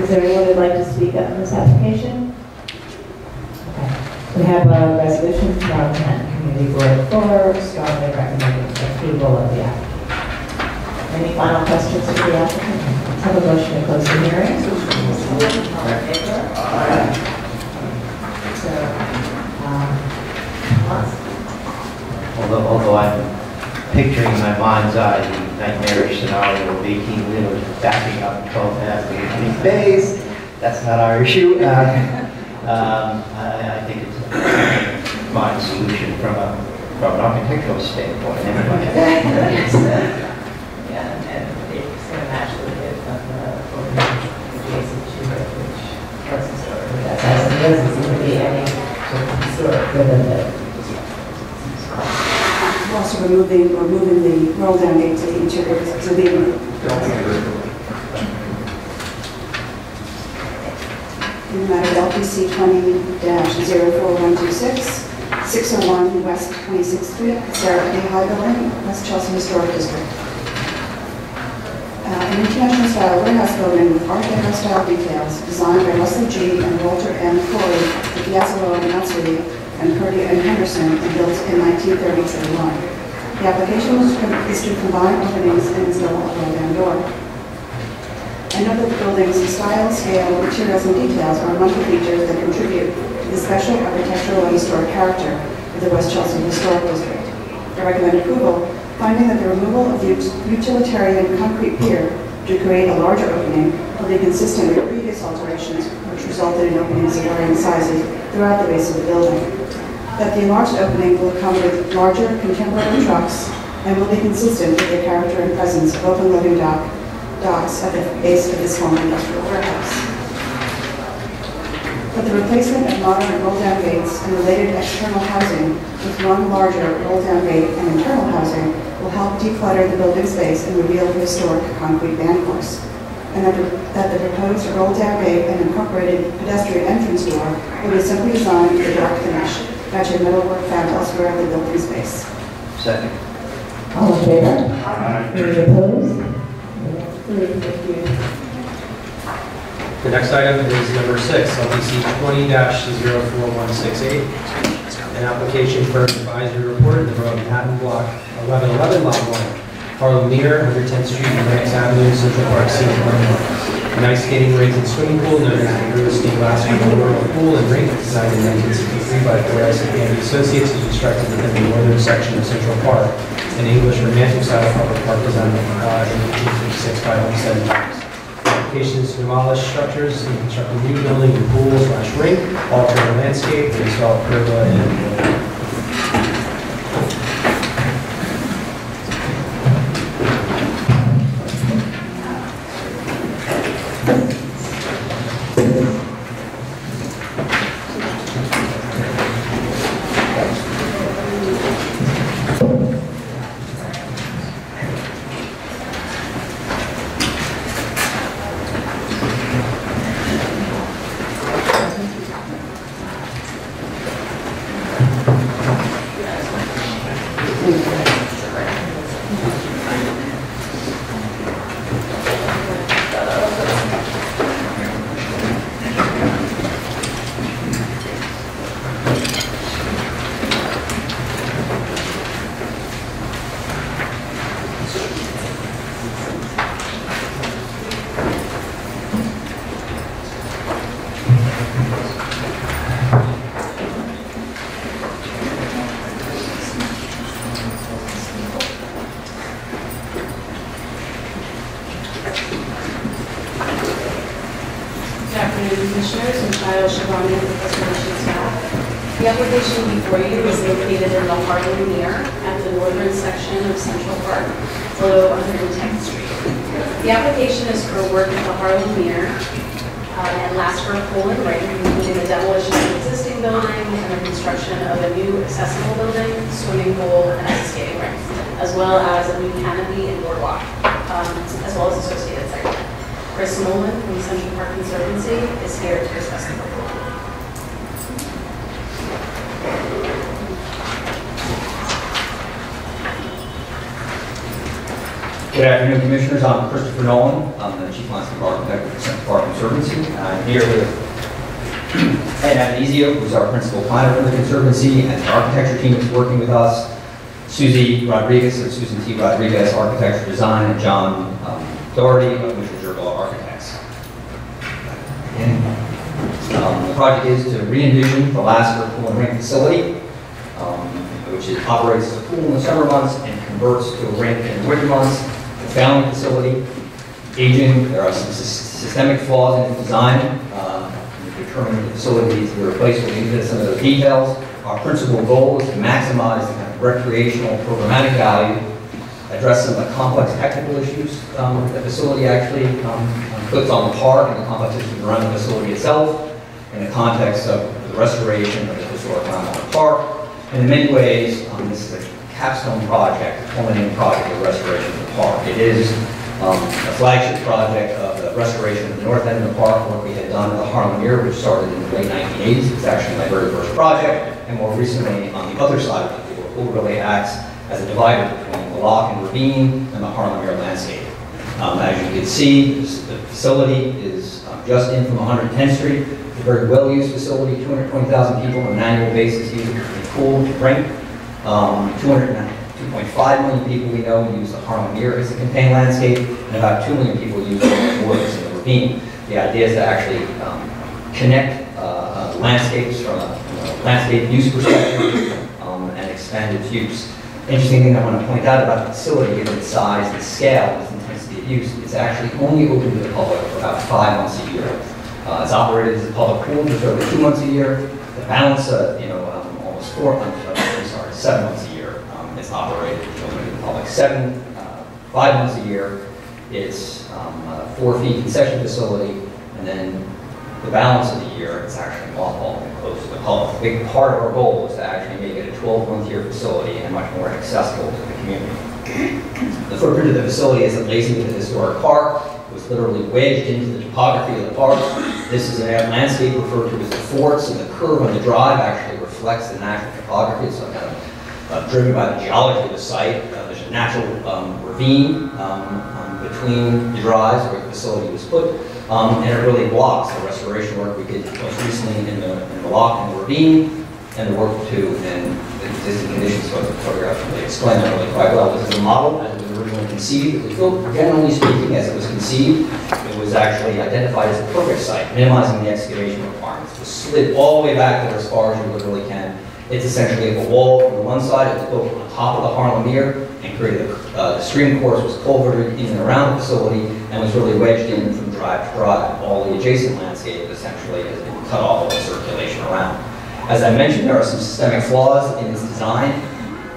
Is there anyone who'd like to speak up on this application? Okay. We have a resolution from Community Board 4 strongly recommending approval of the application. Any final questions of the applicant? Have a motion to close the hearing. All in favor? Although I'm picturing in my mind's eye the nightmarish scenario of 18 wheelers backing up 12 half in days, that's not our issue. I think it's a fine solution from an architectural standpoint anyway. Yeah, and it's going to match the bit of the adjacent to it, which was historic. There doesn't seem to be any sort of historic within it. We're also removing the roll down gate to the interior, to the in the matter of LPC 20-04126, 601 West 26th Street, Sarah A. High Building, West Chelsea Historic District. An international style warehouse building with Art Deco style details designed by Russell G. and Walter M. Corey at Piazza Road, Matsuri, and Purdy and Henderson, and built in 1930-31. The application is to combine openings and install a roll-down door. I know that the building's style, scale, materials, and details are among the features that contribute to the special architectural and historic character of the West Chelsea Historic District. I recommend approval, finding that the removal of the utilitarian concrete pier to create a larger opening will be consistent with previous alterations, which resulted in openings of varying sizes throughout the base of the building. That the enlarged opening will come with larger contemporary trucks and will be consistent with the character and presence of open loading docks at the base of this former industrial warehouse. But the replacement of modern roll-down gates and related external housing with one larger roll-down gate and internal housing will help declutter the building space and reveal the historic concrete band course. And that the proposed roll-down gate and incorporated pedestrian entrance door will be simply designed with a dark finish, matching metalwork found elsewhere in the building space. Second. All in favor? Any opposed? The next item is number 6, LPC 20-04168, an application for an advisory report in the Borough of Manhattan, Block 1111, Lot 1, Harlem near 110th Street, Lenox Avenue, Central Park, Scenic Road. An ice skating rink and swimming pool known as the Real Estate Glass Memorial Pool and Rink, designed in 1963 by Flores and Andy Associates, is constructed within the northern section of Central Park, an English romantic style public park designed in 1856 by Homestead Jones. Applications to demolish structures and construct a new building and pool/rink, alter the landscape, and install pergola and The application before you is located in the Harlem near at the northern section of Central Park, below 110th Street. The application is for work at the Harlem near and last for a pool and rink, including the demolition of an existing building and the construction of a new accessible building, swimming pool, and ice skating rink, as well as a new canopy and boardwalk, as well as associated site plan. Chris Nolan from Central Park Conservancy is here to discuss the proposal. Good afternoon, Commissioners. I'm Christopher Nolan. I'm the Chief Landscape Architect of the Central Park Conservancy. I'm here with Ed Avenizio, who's our Principal Planner for the Conservancy, and the architecture team is working with us Susie Rodriguez of Susan T. Rodriguez Architecture Design, and John Doherty of Mitchell Jergala Architects. The project is to re-envision the Lasker Pool and Rink facility, which operates as a pool in the summer months and converts to a rink in the winter months. The failing facility, aging, there are some systemic flaws in the design. Determining the facility needs to be replaced. We'll get into some of those details. Our principal goal is to maximize the kind of recreational programmatic value, address some of the complex technical issues the facility actually puts on the park and the complex issues around the facility itself in the context of the restoration of the historic landmark of the park. And in many ways, this is a capstone project, a culminating project of restoration of the park. It is a flagship project of the restoration of the north end of the park, what we had done at the Harlem, which started in the late 1980s. It's actually my very first project. And more recently, on the other side of the pool really acts as a divider between the lock and ravine and the Harlem landscape. As you can see, the facility is just in from 110th Street. It's a very well-used facility, 220,000 people on an annual basis use it for the pool to drink. 2.5 million people we know use the Harlem as a contained landscape, and about 2 million people use the woods in the ravine. The idea is to actually connect landscapes from a landscape use perspective and expand its use. Interesting thing I want to point out about the facility, given its size and scale, its intensity of use, it's actually only open to the public for about 5 months a year. It's operated as a public pool just over 2 months a year. The balance, almost 7 months a year. It's operated open to the public 5 months a year. It's 4 feet concession facility, and then the balance of the year, it's actually mothballed and closed to the public. A big part of our goal is to actually make it a 12-month-year facility and much more accessible to the community. The footprint of the facility is amazing with the historic park. It was literally wedged into the topography of the park. This is a landscape referred to as the forts, and the curve on the drive actually reflects the natural topography. It's kind of driven by the geology of the site. There's a natural ravine between the drives where the facility was put. And it really blocks the restoration work we did most recently in the lock and the ravine, and the work too in the existing conditions photograph really explain that really quite well. This is a model as it was originally conceived. Generally speaking, as it was conceived, it was actually identified as a perfect site, minimizing the excavation requirements. It was slid all the way back there as far as you literally can. It's essentially a wall from the one side. It was built on top of the Harlem and created the stream course was culverted in and around the facility and was really wedged in from drive to drive. All the adjacent landscape essentially has been cut off of the circulation around. As I mentioned, there are some systemic flaws in its design.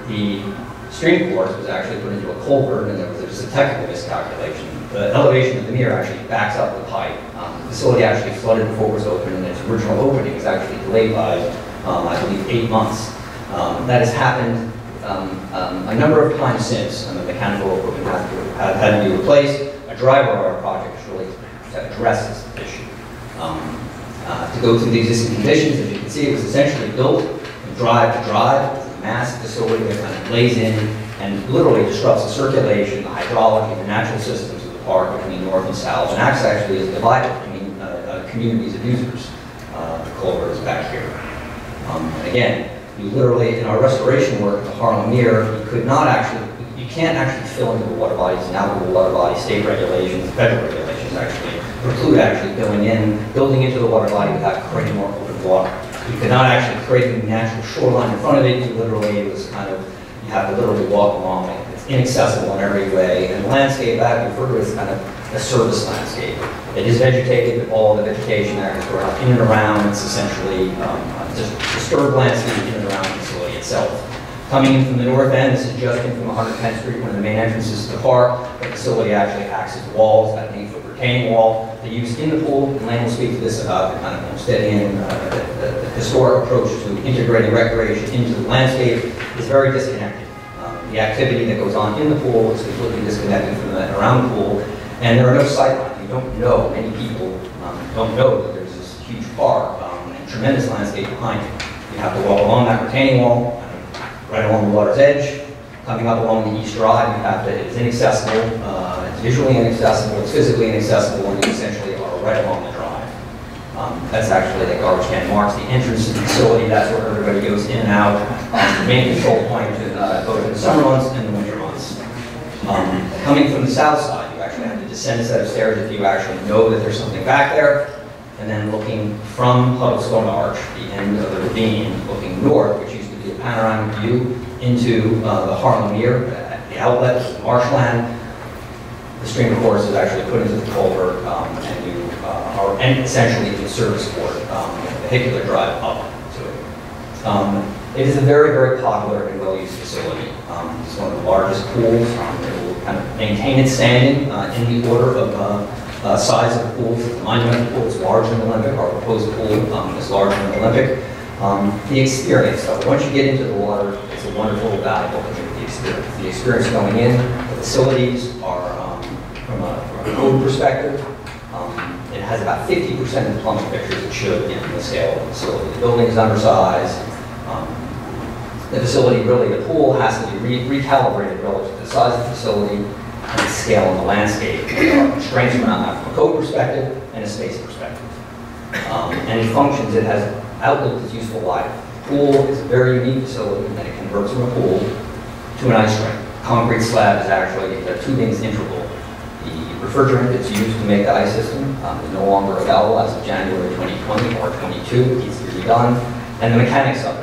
The stream course was actually put into a culvert, and there was a technical miscalculation. The elevation of the mere actually backs up the pipe. The facility actually flooded before it was open, and its original opening was actually delayed by, I believe, 8 months. That has happened a number of times since, and the mechanical equipment had to be replaced. A driver of our project is really to address this issue. To go through the existing conditions, as you can see, it was essentially built from drive to drive. It's a massive facility that kind of lays in and literally disrupts the circulation, the hydrology, the natural systems of the park between north and south, and acts actually as a divider between communities of users. The culvert is back here. And again, you literally, in our restoration work, the Harlem you can't actually fill into the water bodies. Now the water body, state regulations, federal regulations actually preclude actually building into the water body without creating more open water. You could not actually create a natural shoreline in front of it. You have to literally walk along it. It's inaccessible in every way. And the landscape that we refer to as kind of a service landscape. It is vegetated, but all the vegetation there is in and around. It's essentially just disturbed landscape in and around the facility itself. Coming in from the north end, this is just in from 110th Street, one of the main entrances to the park. The facility actually acts as walls, that 8-foot retaining wall. The use in the pool, and Lane will speak to this about the kind of homesteading, the historic approach to integrating recreation into the landscape is very disconnected. The activity that goes on in the pool is completely disconnected from that around the pool, and there are no sightlines. You don't know, many people don't know that there's this huge park and tremendous landscape behind you. You have to walk along that retaining wall, right along the water's edge, coming up along the east drive. It's inaccessible, it's visually inaccessible, it's physically inaccessible, and you essentially are right along the drive. That's actually the garbage can marks the entrance to the facility. That's where everybody goes in and out. The main control point both in the summer months and the winter months. Coming from the south side, you actually have to descend a set of stairs if you actually know that there's something back there. And then looking from Huddlestone Arch, the end of the ravine, looking north, which used to be a panoramic view into the Harlem Mere, the outlet, the marshland. The stream, of course, is actually put into the culvert, and you are essentially in the service port, vehicular drive up to it. It is a very, very popular and well-used facility. It's one of the largest pools. It will kind of maintain its standing in the order of size of the pools. The monumental pool is larger than the Olympic. Our proposed pool is larger than the Olympic. The experience, though, once you get into the water, it's a wonderful, valuable experience. The experience going in, the facilities are, from a code perspective, it has about 50% of the plumbing fixtures it should in the scale of the facility. The building is undersized. The facility, really, the pool has to be recalibrated relative to the size of the facility and the scale and the landscape. There are constraints around that from a code perspective and a space perspective. And it functions, it has outlived its useful life. The pool is a very unique facility and it converts from a pool to an ice rink. Concrete slab is actually, the tubing is integral. The refrigerant that's used to make the ice system is no longer available as of January 2020 or 22. It needs to be redone. And the mechanics of it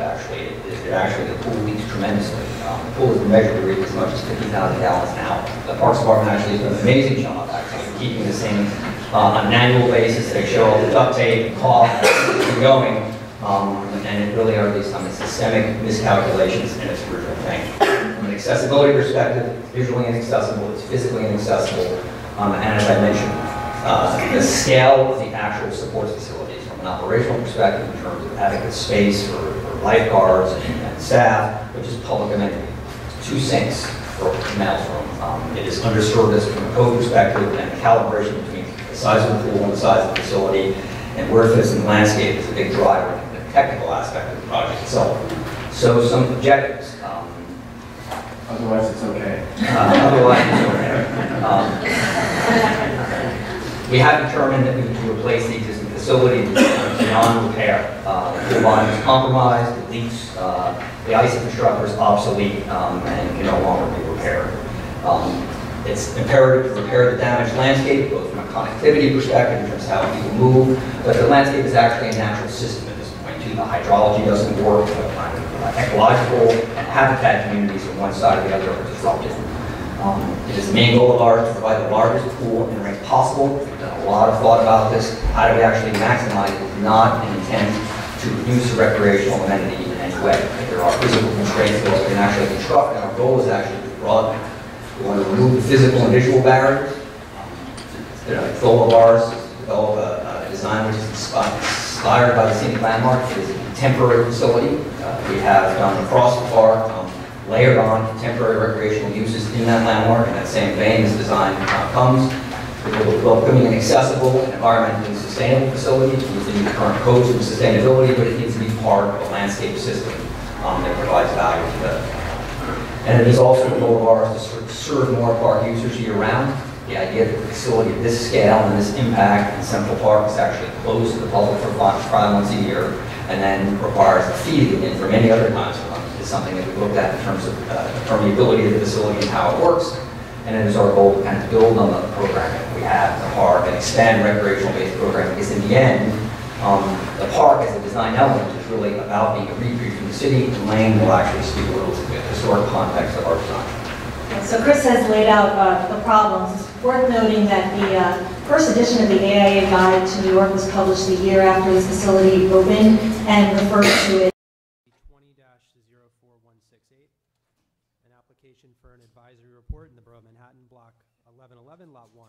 actually, the pool leaks tremendously. The pool has been measured to reach as much as 50,000 gallons an hour. The Parks Department actually has done an amazing job, actually, keeping the same on an annual basis. They show all the duct tape and caulk and going, and it really are these systemic miscalculations in its original thing. From an accessibility perspective, it's visually inaccessible, it's physically inaccessible, and as I mentioned, the scale of the actual supports facilities from an operational perspective in terms of adequate space for lifeguards and staff, which is public amenity. 2 sinks for a male's room. It is underserviced from a code perspective, and the calibration between the size of the pool and the size of the facility and where it fits in the landscape is a big driver in the technical aspect of the project itself. So some objectives. Otherwise it's okay. Otherwise it's okay. We have determined that we need to replace the existing facility beyond repair. The pool line is compromised, it leaks, the ice infrastructure is obsolete and can no longer be repaired. It's imperative to repair the damaged landscape, both from a connectivity perspective in terms of how people move, but the landscape is actually a natural system at this point too. The hydrology doesn't work, ecological and habitat communities from one side or the other are disrupted. It is the main goal of ours to provide the largest pool and rink possible. We've done a lot of thought about this. How do we actually maximize it? Not an intent to reduce the recreational amenity in any way. If there are physical constraints that we can actually construct, and our goal is actually to broaden. We want to remove the physical and visual barriers. The goal of ours is to develop a design which is inspired by the scenic landmark. It is a contemporary facility. We have done across the park, layered on contemporary recreational uses in that landmark. In that same vein, this design comes. We're welcoming an accessible and environmentally sustainable facility within the current codes of sustainability, but it needs to be part of a landscape system that provides value to that. And it is also a goal of ours to serve more park users year-round. The idea that the facility of this scale and this impact in Central Park is actually closed to the public for trial once a year, and then requires a fee again for many other times a month, is something that we looked at in terms of the permeability of the facility and how it works. And it is our goal to kind of build on the programming that we have in the park and expand recreational-based programming, because in the end, the park as a design element is really about being a retreat from the city, and Lane will actually speak a little to the historic context of our design. So Chris has laid out the problems. It's worth noting that the first edition of the AIA Guide to New York was published the year after this facility opened and refers to it. 20-04168, an application for an advisory report in the Borough of Manhattan, Block 1111, Lot 1,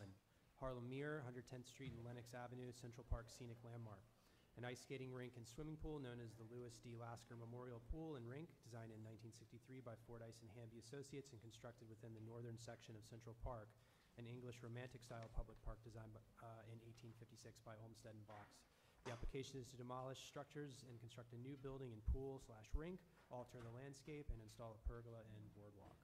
Harlem Mere, 110th Street and Lenox Avenue, Central Park Scenic Landmark. An ice skating rink and swimming pool known as the Lewis D. Lasker Memorial Pool and Rink, designed in 1963 by Fordyce and Hamby Associates and constructed within the northern section of Central Park, an English romantic-style public park designed in 1856 by Olmsted and Box. The application is to demolish structures and construct a new building and pool/rink, alter the landscape, and install a pergola and boardwalk.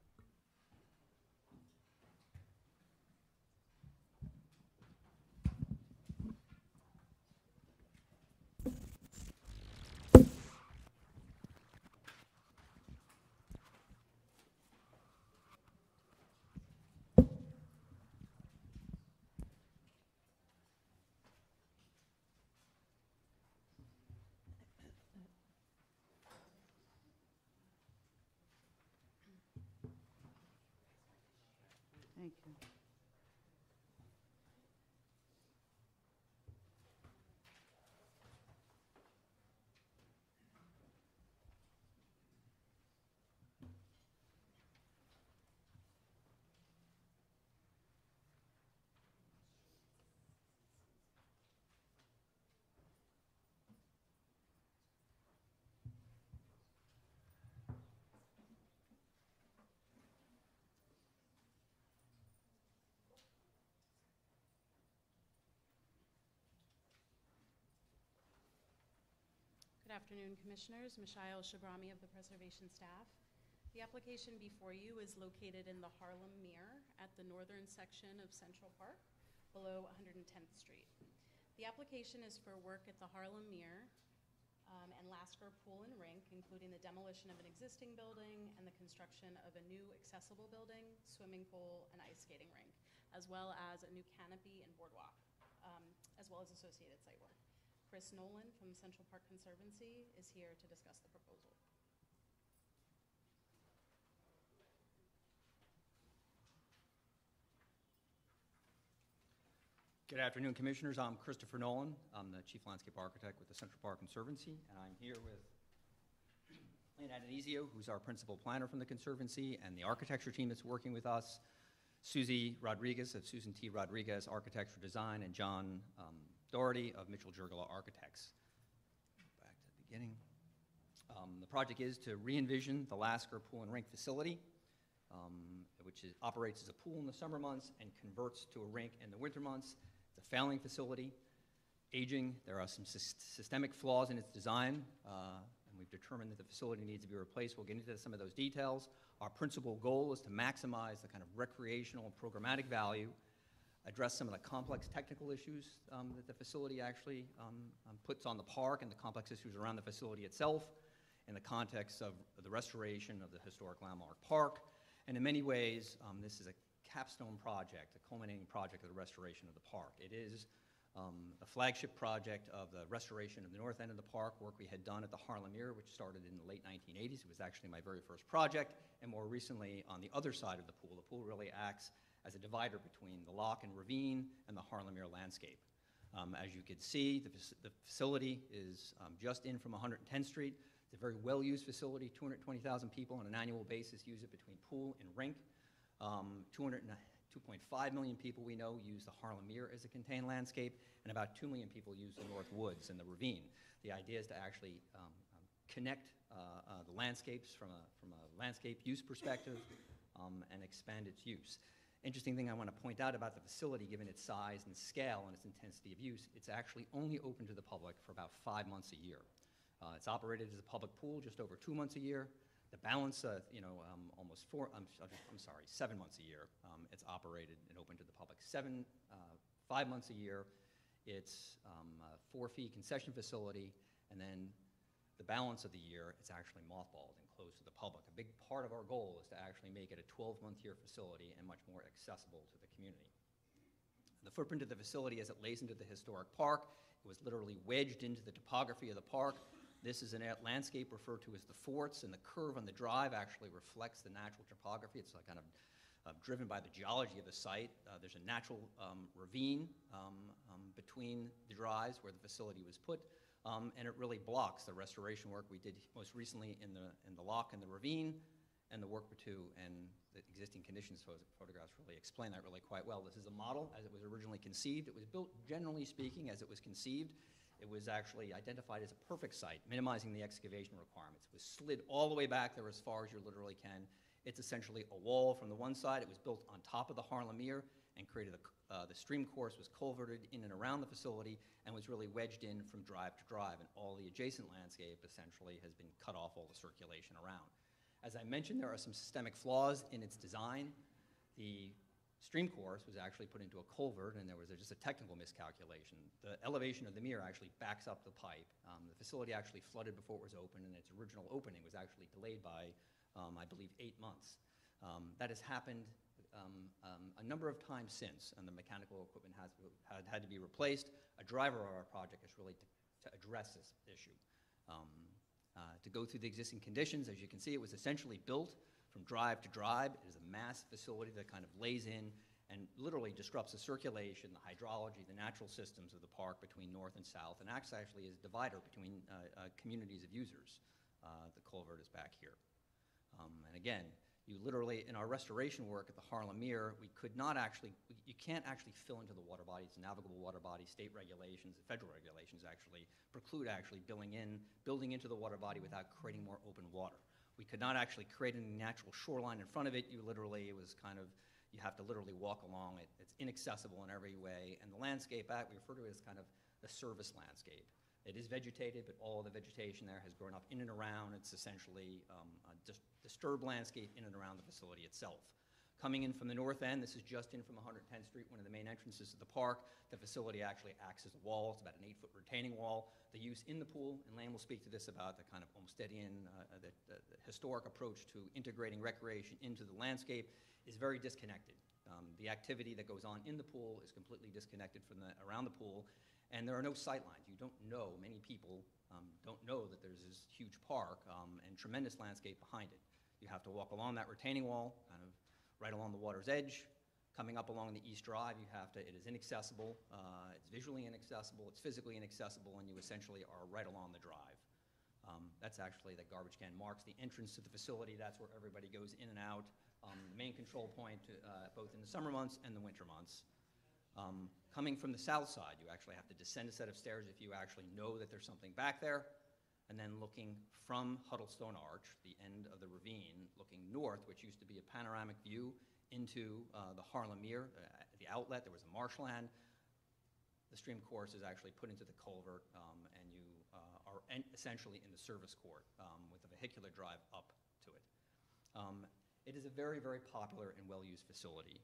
Thank you. Good afternoon, Commissioners. Mishael Shabrami of the Preservation Staff. The application before you is located in the Harlem Mere at the northern section of Central Park, below 110th Street. The application is for work at the Harlem Mere and Lasker Pool and Rink, including the demolition of an existing building and the construction of a new accessible building, swimming pool, and ice skating rink, as well as a new canopy and boardwalk, as well as associated site work. Chris Nolan from Central Park Conservancy is here to discuss the proposal. Good afternoon, Commissioners. I'm Christopher Nolan. I'm the Chief Landscape Architect with the Central Park Conservancy, and I'm here with Lane Adenizio, who's our Principal Planner from the Conservancy, and the architecture team that's working with us, Susie Rodriguez of Susan T. Rodriguez Architecture Design, and John Doherty of Mitchell Jurgala Architects. Back to the beginning. The project is to re-envision the Lasker Pool and Rink facility, which operates as a pool in the summer months and converts to a rink in the winter months. It's a failing facility, aging. There are some systemic flaws in its design, and we've determined that the facility needs to be replaced. We'll get into some of those details. Our principal goal is to maximize the kind of recreational and programmatic value, address some of the complex technical issues that the facility actually puts on the park and the complex issues around the facility itself in the context of the restoration of the historic landmark park. And in many ways, this is a capstone project, a culminating project of the restoration of the park. It is a flagship project of the restoration of the north end of the park, work we had done at the Harlem Mere, which started in the late 1980s. It was actually my very first project, and more recently on the other side of the pool. The pool really acts as a divider between the lock and ravine and the Harlem Mere landscape. As you can see, the facility is just in from 110th Street. It's a very well-used facility. 220,000 people on an annual basis use it between pool and rink. 2.5 million people we know use the Harlem Mere as a contained landscape, and about 2 million people use the North Woods and the ravine. The idea is to actually connect the landscapes from a landscape use perspective and expand its use. Interesting thing I want to point out about the facility, given its size and scale and its intensity of use, it's actually only open to the public for about 5 months a year. It's operated as a public pool just over 2 months a year. The balance, 7 months a year. It's operated and open to the public. 5 months a year. It's a 4-fee concession facility, and then the balance of the year, it's actually mothballed and closed to the public. A big part of our goal is to actually make it a 12-month-year facility and much more accessible to the community. The footprint of the facility as it lays into the historic park, it was literally wedged into the topography of the park. This is a landscape referred to as the forts, and the curve on the drive actually reflects the natural topography. It's like kind of driven by the geology of the site. There's a natural ravine between the drives where the facility was put, and it really blocks the restoration work we did most recently in the lock and the ravine, and the work too, and the existing conditions photographs really explain that really quite well. This is a model as it was originally conceived. It was built, generally speaking, as it was conceived. It was actually identified as a perfect site, minimizing the excavation requirements. It was slid all the way back there as far as you literally can. It's essentially a wall from the one side. It was built on top of the Harlem Mere and created the stream course was culverted in and around the facility and was really wedged in from drive to drive, and all the adjacent landscape essentially has been cut off all the circulation around. As I mentioned, there are some systemic flaws in its design. The stream course was actually put into a culvert, and there was just a technical miscalculation. The elevation of the mere actually backs up the pipe. The facility actually flooded before it was open, and its original opening was actually delayed by, I believe, 8 months. That has happened a number of times since, and the mechanical equipment has had to be replaced. A driver of our project is really to address this issue. To go through the existing conditions, as you can see, it was essentially built from drive to drive. It is a massive facility that kind of lays in and literally disrupts the circulation, the hydrology, the natural systems of the park between north and south, and acts actually as a divider between communities of users. The culvert is back here. And again, you literally, in our restoration work at the Harlem Mere, we could not actually, you can't actually fill into the water body. It's navigable water body. State regulations, federal regulations actually preclude actually building into the water body without creating more open water. We could not actually create any natural shoreline in front of it. You literally, it was kind of, you have to literally walk along it. It's inaccessible in every way. And the landscape, we refer to it as kind of the service landscape. It is vegetated, but all the vegetation there has grown up in and around. It's essentially a disturbed landscape in and around the facility itself. Coming in from the north end, this is just in from 110th Street, one of the main entrances to the park. The facility actually acts as a wall. It's about an 8-foot retaining wall. The use in the pool, and Lane will speak to this about the kind of Olmstedian, the historic approach to integrating recreation into the landscape, is very disconnected. The activity that goes on in the pool is completely disconnected from around the pool. And there are no sight lines. You don't know, many people don't know that there's this huge park and tremendous landscape behind it. You have to walk along that retaining wall, kind of right along the water's edge. Coming up along the East Drive, it is inaccessible. It's visually inaccessible, it's physically inaccessible, and you essentially are right along the drive. That's actually, the garbage can marks the entrance to the facility. That's where everybody goes in and out. The main control point, both in the summer months and the winter months. Coming from the south side, you actually have to descend a set of stairs if you actually know that there's something back there. And then looking from Huddlestone Arch, the end of the ravine, looking north, which used to be a panoramic view into the Harlem Mere, the outlet, there was a marshland. The stream course is actually put into the culvert, and you are essentially in the service court with a vehicular drive up to it. It is a very, very popular and well-used facility.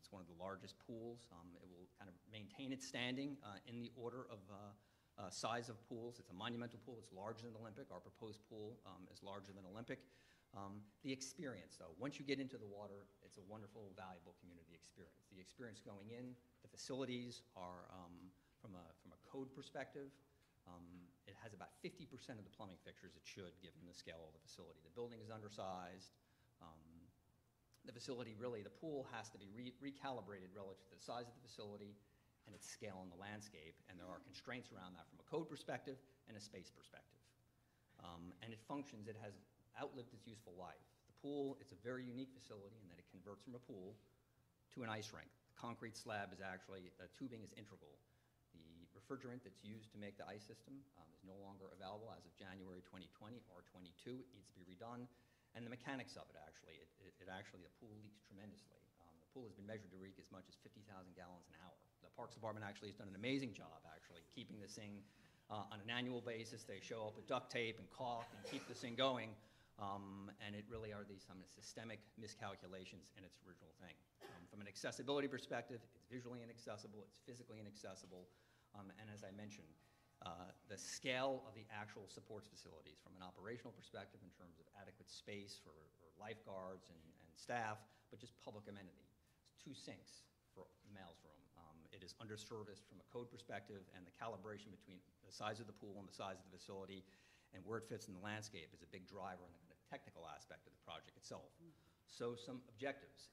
It's one of the largest pools. It will kind of maintain its standing in the order of size of pools. It's a monumental pool. It's larger than Olympic. Our proposed pool is larger than Olympic. The experience, though, once you get into the water, it's a wonderful, valuable community experience. The experience going in, the facilities are, from a code perspective, it has about 50% of the plumbing fixtures it should, given the scale of the facility. The building is undersized. The facility, really, the pool has to be recalibrated relative to the size of the facility and its scale in the landscape, and there are constraints around that from a code perspective and a space perspective. And it functions, it has outlived its useful life. The pool, it's a very unique facility in that it converts from a pool to an ice rink. The concrete slab is actually, the tubing is integral. The refrigerant that's used to make the ice system is no longer available as of January 2020 or 22. It needs to be redone. And the mechanics of it, actually, the pool leaks tremendously. The pool has been measured to leak as much as 50,000 gallons an hour. The Parks Department actually has done an amazing job, actually, keeping this thing on an annual basis. They show up with duct tape and caulk and keep this thing going. And it really are these some systemic miscalculations in its original thing. From an accessibility perspective, it's visually inaccessible, it's physically inaccessible, and as I mentioned, the scale of the actual supports facilities from an operational perspective in terms of adequate space for lifeguards and staff, but just public amenity. It's 2 sinks for the male's room. It is underserviced from a code perspective, and the calibration between the size of the pool and the size of the facility and where it fits in the landscape is a big driver in the kind of technical aspect of the project itself. So some objectives.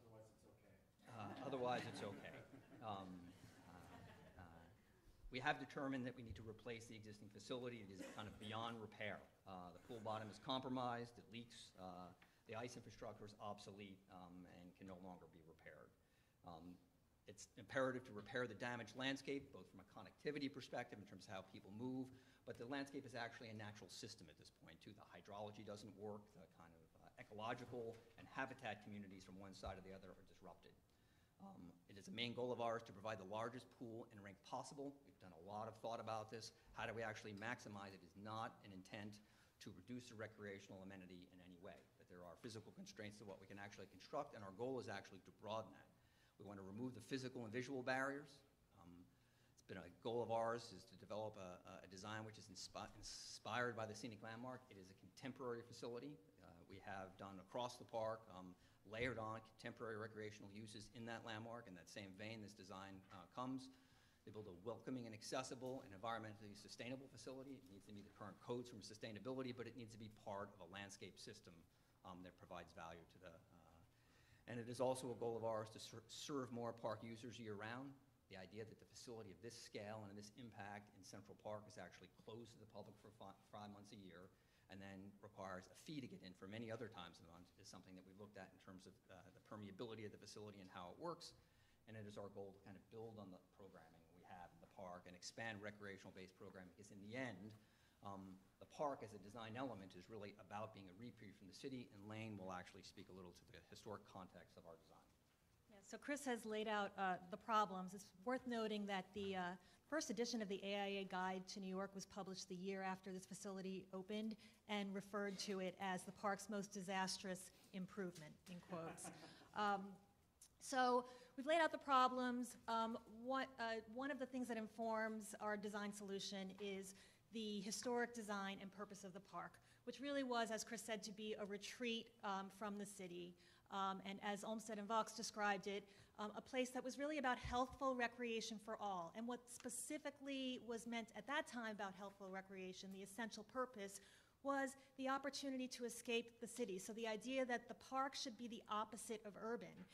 Otherwise it's okay. Otherwise it's okay. We have determined that we need to replace the existing facility. It is kind of beyond repair. The pool bottom is compromised, it leaks, the ice infrastructure is obsolete and can no longer be repaired. It's imperative to repair the damaged landscape, both from a connectivity perspective in terms of how people move, but the landscape is actually a natural system at this point too. The hydrology doesn't work, the kind of ecological and habitat communities from one side or the other are disrupted. It is a main goal of ours to provide the largest pool and rink possible. We've done a lot of thought about this. How do we actually maximize it? It is not an intent to reduce the recreational amenity in any way, but there are physical constraints to what we can actually construct, and our goal is actually to broaden that. We want to remove the physical and visual barriers. It's been a goal of ours is to develop a design which is inspired by the scenic landmark. It is a contemporary facility. We have done across the park, layered on contemporary recreational uses in that landmark. In that same vein, this design comes. to build a welcoming and accessible and environmentally sustainable facility. It needs to meet the current codes from sustainability, but it needs to be part of a landscape system that provides value to the, and it is also a goal of ours to serve more park users year-round. The idea that the facility of this scale and this impact in Central Park is actually closed to the public for 5 months a year and then requires a fee to get in for many other times of the month is something that we've looked at in terms of the permeability of the facility and how it works. And it is our goal to kind of build on the programming we have in the park and expand recreational-based programming, because in the end, the park as a design element is really about being a reprieve from the city, and Lane will actually speak a little to the historic context of our design. Yeah, so Chris has laid out the problems. It's worth noting that the first edition of the AIA Guide to New York was published the year after this facility opened and referred to it as the park's most disastrous improvement, in quotes. So we've laid out the problems. One of the things that informs our design solution is the historic design and purpose of the park, which really was, as Chris said, to be a retreat from the city. And as Olmsted and Vaux described it, a place that was really about healthful recreation for all. And what specifically was meant at that time about healthful recreation, the essential purpose, was the opportunity to escape the city. So the idea that the park should be the opposite of urban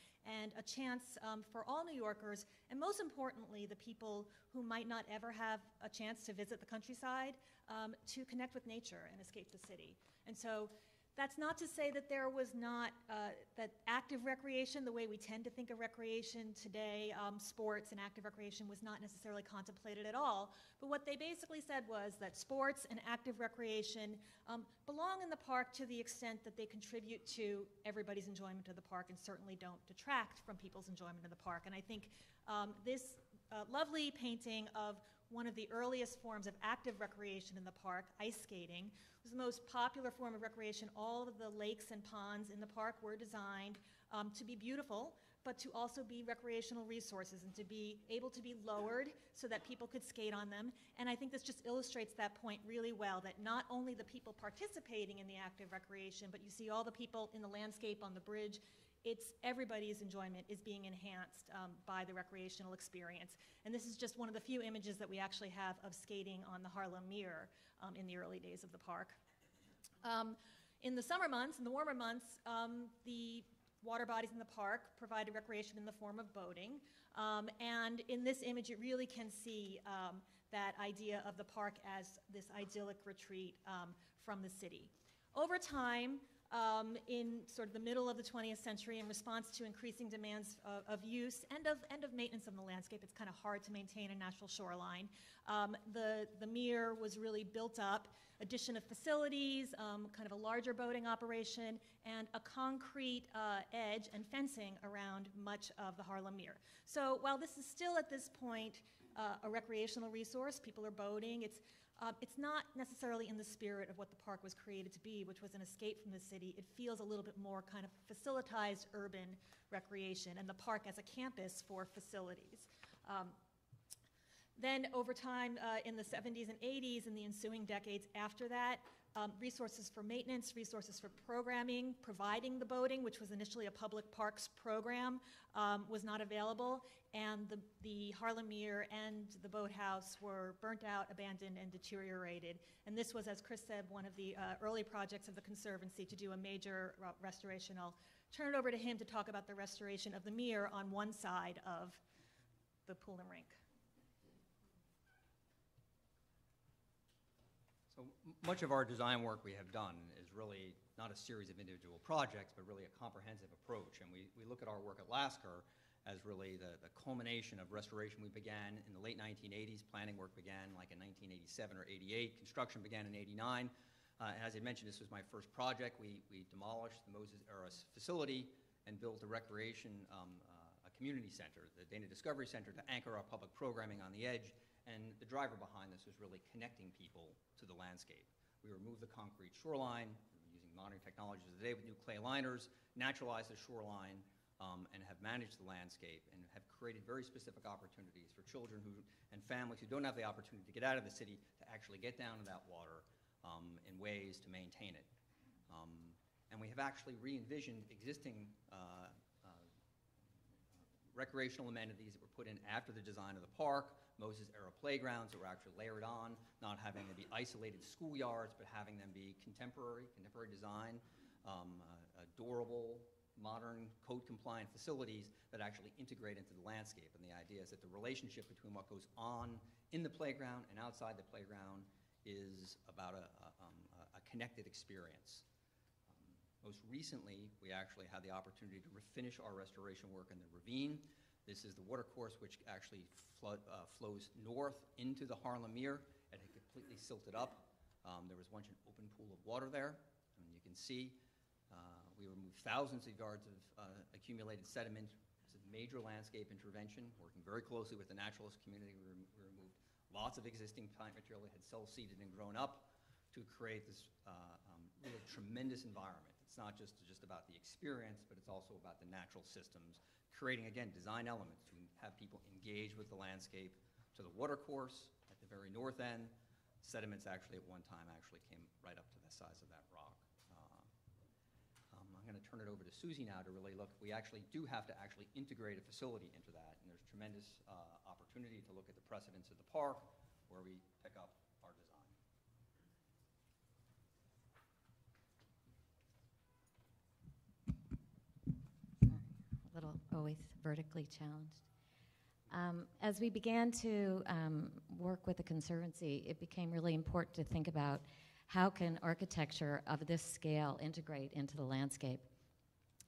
and a chance for all New Yorkers, and most importantly, the people who might not ever have a chance to visit the countryside, to connect with nature and escape the city. And so that's not to say that there was not that active recreation, the way we tend to think of recreation today, sports and active recreation was not necessarily contemplated at all. But what they basically said was that sports and active recreation belong in the park to the extent that they contribute to everybody's enjoyment of the park and certainly don't detract from people's enjoyment of the park. And I think this lovely painting of one of the earliest forms of active recreation in the park, ice skating, was the most popular form of recreation. All of the lakes and ponds in the park were designed to be beautiful, but to also be recreational resources and to be able to be lowered so that people could skate on them. And I think this just illustrates that point really well, that not only the people participating in the active recreation, but you see all the people in the landscape on the bridge. It's everybody's enjoyment is being enhanced by the recreational experience. And this is just one of the few images that we actually have of skating on the Harlem Mere in the early days of the park. In the summer months, in the warmer months, the water bodies in the park provided recreation in the form of boating. And in this image, you really can see that idea of the park as this idyllic retreat from the city. Over time, in sort of the middle of the 20th century, in response to increasing demands of use and of maintenance of the landscape, it's kind of hard to maintain a natural shoreline. The Mere was really built up, addition of facilities, kind of a larger boating operation, and a concrete edge and fencing around much of the Harlem Mere. So while this is still at this point a recreational resource, people are boating, it's not necessarily in the spirit of what the park was created to be, which was an escape from the city. It feels a little bit more kind of facilitized urban recreation, and the park as a campus for facilities. Then over time, in the 70s and 80s and the ensuing decades after that, resources for maintenance, resources for programming, providing the boating, which was initially a public parks program, was not available, and the Harlem Mere and the boathouse were burnt out, abandoned, and deteriorated. And this was, as Chris said, one of the early projects of the Conservancy to do a major restoration. I'll turn it over to him to talk about the restoration of the Mere on one side of the pool and rink. So much of our design work we have done is really not a series of individual projects, but really a comprehensive approach. And we look at our work at Lasker as really the culmination of restoration we began in the late 1980s. Planning work began like in 1987 or 88. Construction began in 89. As I mentioned, this was my first project. We demolished the Moses facility and built a recreation a community center, the Dana Discovery Center, to anchor our public programming on the edge. And the driver behind this was really connecting people to the landscape. We removed the concrete shoreline, using modern technologies today with new clay liners, naturalized the shoreline, and have managed the landscape and have created very specific opportunities for children and families who don't have the opportunity to get out of the city to actually get down to that water in ways to maintain it. And we have actually re-envisioned existing recreational amenities that were put in after the design of the park, Moses-era playgrounds that were actually layered on, not having them be isolated schoolyards, but having them be contemporary design, durable, modern, code-compliant facilities that actually integrate into the landscape. And the idea is that the relationship between what goes on in the playground and outside the playground is about a connected experience. Most recently, we actually had the opportunity to finish our restoration work in the ravine. This is the watercourse which actually flows north into the Harlem Mere. It had completely silted up. There was once an open pool of water there. And you can see we removed thousands of yards of accumulated sediment. It's a major landscape intervention, working very closely with the naturalist community. We removed lots of existing plant material that had cell-seeded and grown up to create this really tremendous environment. It's not just about the experience, but it's also about the natural systems, creating, again, design elements to have people engage with the landscape. To the watercourse at the very north end, sediments actually at one time actually came right up to the size of that rock. I'm going to turn it over to Susie now to really look. We actually do have to actually integrate a facility into that, and there's tremendous opportunity to look at the precedents of the park where we pick up our design. A little always vertically challenged. As we began to work with the Conservancy, it became really important to think about how can architecture of this scale integrate into the landscape.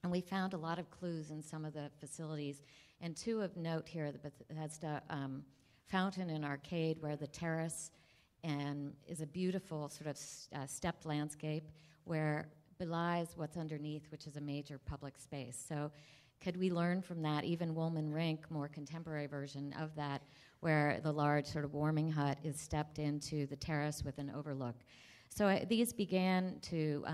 And we found a lot of clues in some of the facilities, and two of note here, the Bethesda fountain and arcade, where the terrace is a beautiful sort of stepped landscape where belies what's underneath, which is a major public space. So could we learn from that? Even Woolman Rink, more contemporary version of that, where the large sort of warming hut is stepped into the terrace with an overlook. So these began to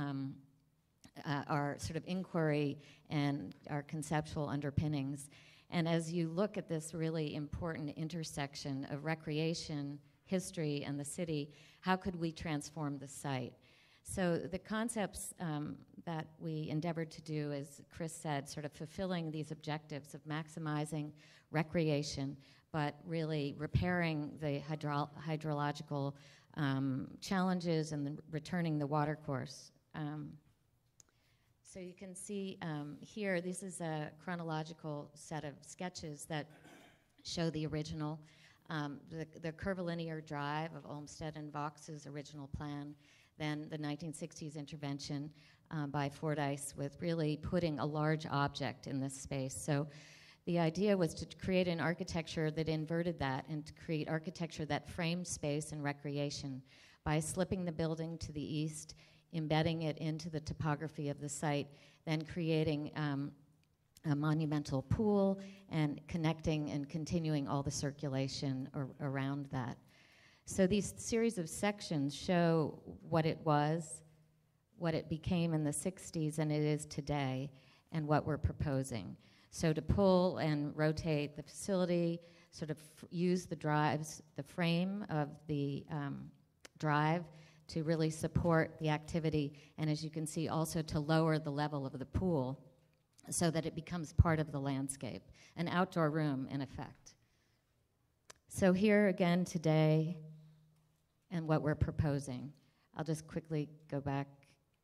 our sort of inquiry and our conceptual underpinnings. And as you look at this really important intersection of recreation, history, and the city, how could we transform the site? So the concepts that we endeavored to do, as Chris said, sort of fulfilling these objectives of maximizing recreation, but really repairing the hydrological challenges and returning the watercourse. So you can see here, this is a chronological set of sketches that show the original, the curvilinear drive of Olmsted and Vaux's original plan, then the 1960s intervention by Fordyce with really putting a large object in this space. So the idea was to create an architecture that inverted that and to create architecture that framed space and recreation by slipping the building to the east, embedding it into the topography of the site, then creating a monumental pool and connecting and continuing all the circulation around that. So these series of sections show what it was, what it became in the 60s and it is today, and what we're proposing. So to pull and rotate the facility, sort of use the drives, the frame of the drive to really support the activity, and as you can see, also to lower the level of the pool so that it becomes part of the landscape, an outdoor room in effect. So here again today, and what we're proposing. I'll just quickly go back,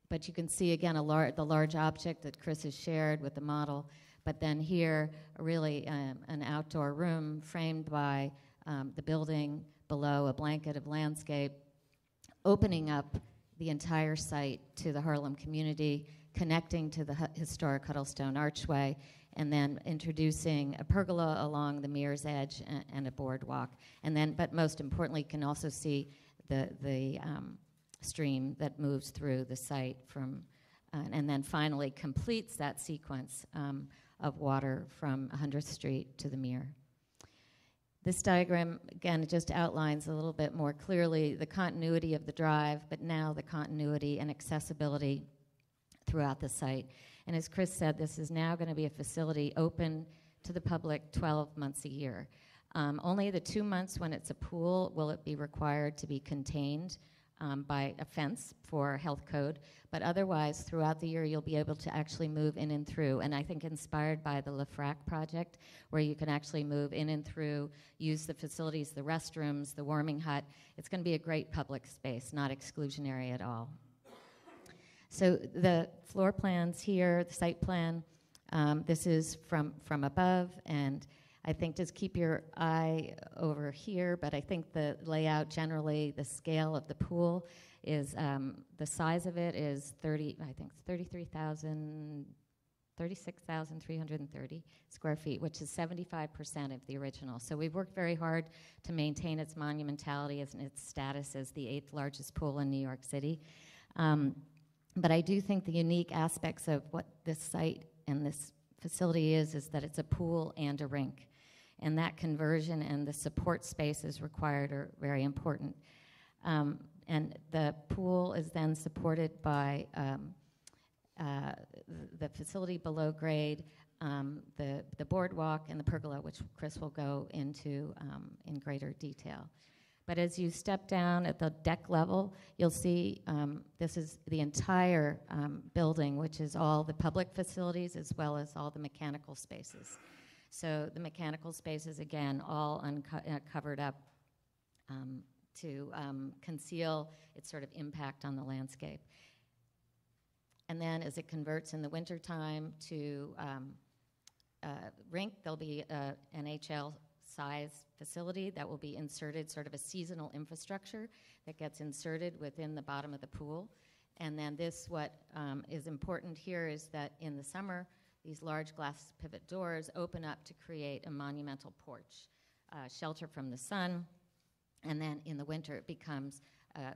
but you can see again the large object that Chris has shared with the model, but then here really an outdoor room framed by the building below, a blanket of landscape, opening up the entire site to the Harlem community, connecting to the historic Huddlestone Archway, and then introducing a pergola along the Mere's edge and a boardwalk. And then, but most importantly, you can also see the stream that moves through the site from, and then finally completes that sequence of water from 100th Street to the Mere. This diagram, again, just outlines a little bit more clearly the continuity of the drive, but now the continuity and accessibility throughout the site. And as Chris said, this is now going to be a facility open to the public 12 months a year. Only the 2 months when it's a pool will it be required to be contained by a fence for health code, but otherwise throughout the year you'll be able to actually move in and through, and I think inspired by the LeFrak project, where you can actually move in and through, use the facilities, the restrooms, the warming hut. It's going to be a great public space, not exclusionary at all. So the floor plans here, the site plan, this is from above, and I think just keep your eye over here, but I think the layout generally, the scale of the pool is, the size of it is 36,330 square feet, which is 75% of the original. So we've worked very hard to maintain its monumentality and its status as the 8th largest pool in New York City. But I do think the unique aspects of what this site and this facility is that it's a pool and a rink. And that conversion and the support spaces required are very important. And the pool is then supported by the facility below grade, the boardwalk, and the pergola, which Chris will go into in greater detail. But as you step down at the deck level, you'll see this is the entire building, which is all the public facilities as well as all the mechanical spaces. So the mechanical spaces, again, all covered up to conceal its sort of impact on the landscape. And then as it converts in the wintertime to rink, there'll be an NHL size facility that will be inserted, sort of a seasonal infrastructure that gets inserted within the bottom of the pool. And then this, what is important here is that in the summer, these large glass pivot doors open up to create a monumental porch, shelter from the sun, and then in the winter it becomes a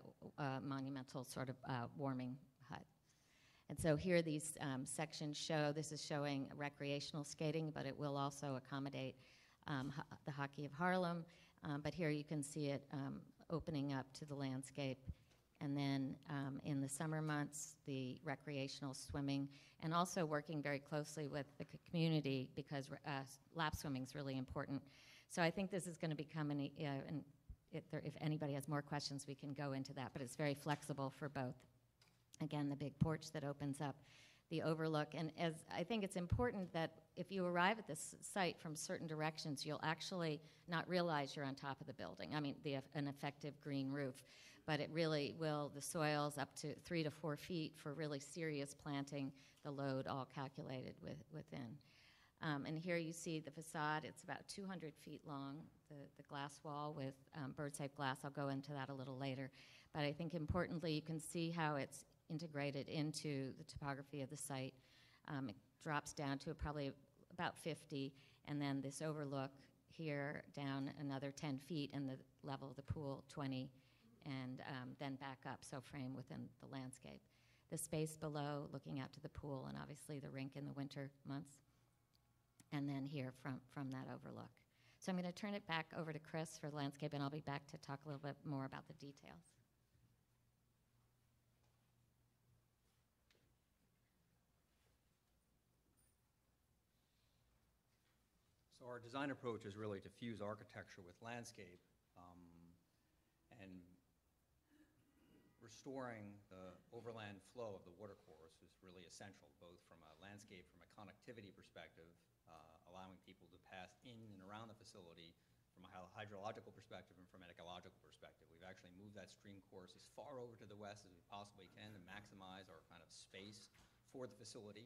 monumental sort of warming hut. And so here these sections show, this is showing recreational skating, but it will also accommodate the hockey of Harlem. But here you can see it opening up to the landscape. And then in the summer months, the recreational swimming, and also working very closely with the community because lap swimming is really important. So I think this is going to become, if anybody has more questions, we can go into that, but it's very flexible for both. Again, the big porch that opens up, the overlook, and as I think it's important that if you arrive at this site from certain directions, you'll actually not realize you're on top of the building. I mean, an effective green roof, but it really will, the soils up to 3 to 4 feet for really serious planting, the load all calculated within. And here you see the facade, it's about 200 feet long, the glass wall with bird-safe glass. I'll go into that a little later. But I think importantly, you can see how it's integrated into the topography of the site. It drops down to probably about 50, and then this overlook here down another 10 feet, and the level of the pool 20, and then back up, so frame within the landscape. The space below, looking out to the pool, and obviously the rink in the winter months, and then here from that overlook. So I'm going to turn it back over to Chris for the landscape, and I'll be back to talk a little bit more about the details. So our design approach is really to fuse architecture with landscape, and restoring the overland flow of the watercourse is really essential, both from a landscape, from a connectivity perspective, allowing people to pass in and around the facility from a hydrological perspective and from an ecological perspective. We've actually moved that stream course as far over to the west as we possibly can to maximize our kind of space for the facility.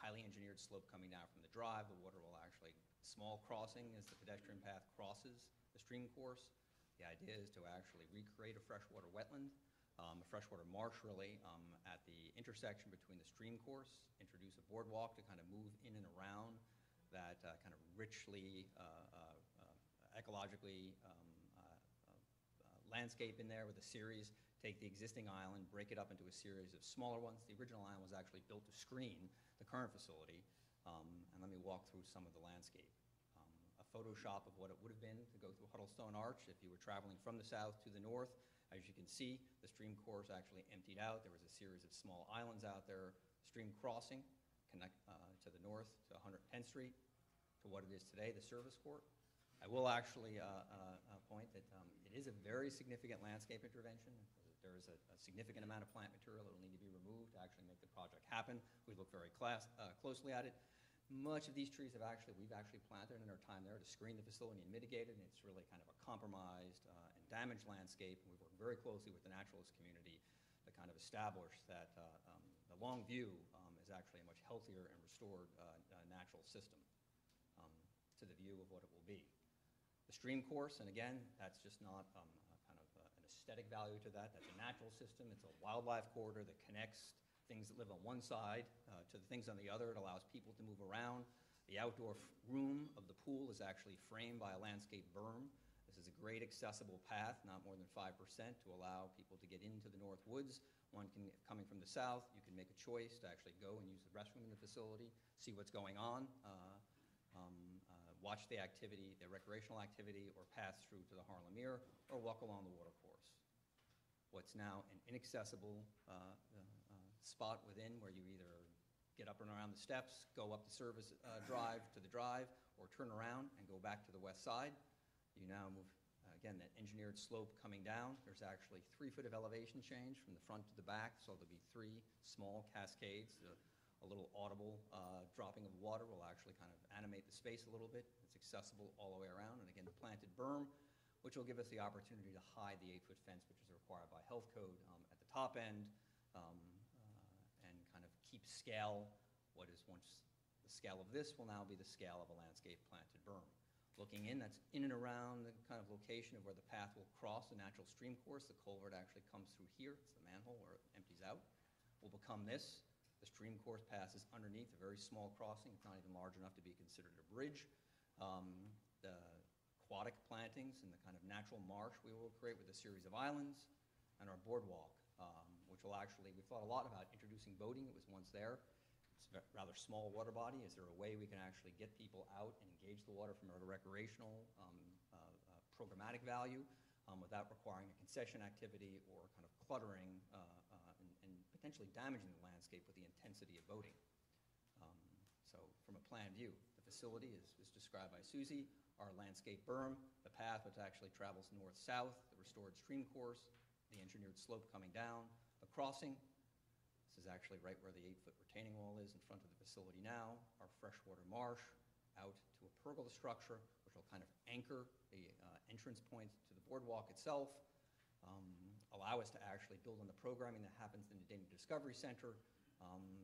Highly engineered slope coming down from the drive. The water will actually, small crossing as the pedestrian path crosses the stream course. The idea is to actually recreate a freshwater wetland, a freshwater marsh really, at the intersection between the stream course, introduce a boardwalk to kind of move in and around that kind of richly, ecologically landscape in there with a series, take the existing island, break it up into a series of smaller ones. The original island was actually built to screen the current facility, and let me walk through some of the landscape. A Photoshop of what it would have been to go through Huddlestone Arch if you were traveling from the south to the north. As you can see, the stream course actually emptied out. There was a series of small islands out there. Stream crossing connect to the north to 110th Street to what it is today, the service court. I will actually point that it is a very significant landscape intervention. There is a significant amount of plant material that will need to be removed to actually make the project happen. We look very closely at it. Much of these trees we've actually planted in our time there to screen the facility and mitigate it, and it's really kind of a compromised and damaged landscape. We've worked very closely with the naturalist community to kind of establish that the long view is actually a much healthier and restored natural system to the view of what it will be. The stream course, and again, that's just not an aesthetic value to that. That's a natural system. It's a wildlife corridor that connects things that live on one side to the things on the other. It allows people to move around. The outdoor room of the pool is actually framed by a landscape berm. This is a great accessible path, not more than 5%, to allow people to get into the North Woods. Coming from the south, you can make a choice to actually go and use the restroom in the facility, see what's going on, watch the activity, the recreational activity, or pass through to the Harlem Mirror, or walk along the water course. What's now an inaccessible spot within, where you either get up and around the steps, go up the service drive to the drive, or turn around and go back to the west side. You now move, again, that engineered slope coming down. There's actually 3 foot of elevation change from the front to the back, so there'll be 3 small cascades. A little audible dropping of water will actually kind of animate the space a little bit. It's accessible all the way around. And again, the planted berm, which will give us the opportunity to hide the 8-foot fence, which is required by health code at the top end, and kind of keep scale. What is once the scale of this will now be the scale of a landscape planted berm. Looking in, that's in and around the kind of location of where the path will cross the natural stream course. The culvert actually comes through here. It's the manhole where it empties out. Will become this. The stream course passes underneath a very small crossing. It's not even large enough to be considered a bridge. The aquatic plantings and the kind of natural marsh we will create with a series of islands, and our boardwalk, which will actually, we thought a lot about introducing boating. It was once there. It's a rather small water body. Is there a way we can actually get people out and engage the water from a recreational, programmatic value without requiring a concession activity or kind of cluttering and potentially damaging the landscape with the intensity of boating. So from a plan view, the facility is described by Susie, our landscape berm, the path which actually travels north-south, the restored stream course, the engineered slope coming down, the crossing. This is actually right where the 8-foot retaining wall is in front of the facility now, our freshwater marsh out to a pergola structure, which will kind of anchor the entrance point to the boardwalk itself, allow us to actually build on the programming that happens in the Dana Discovery Center.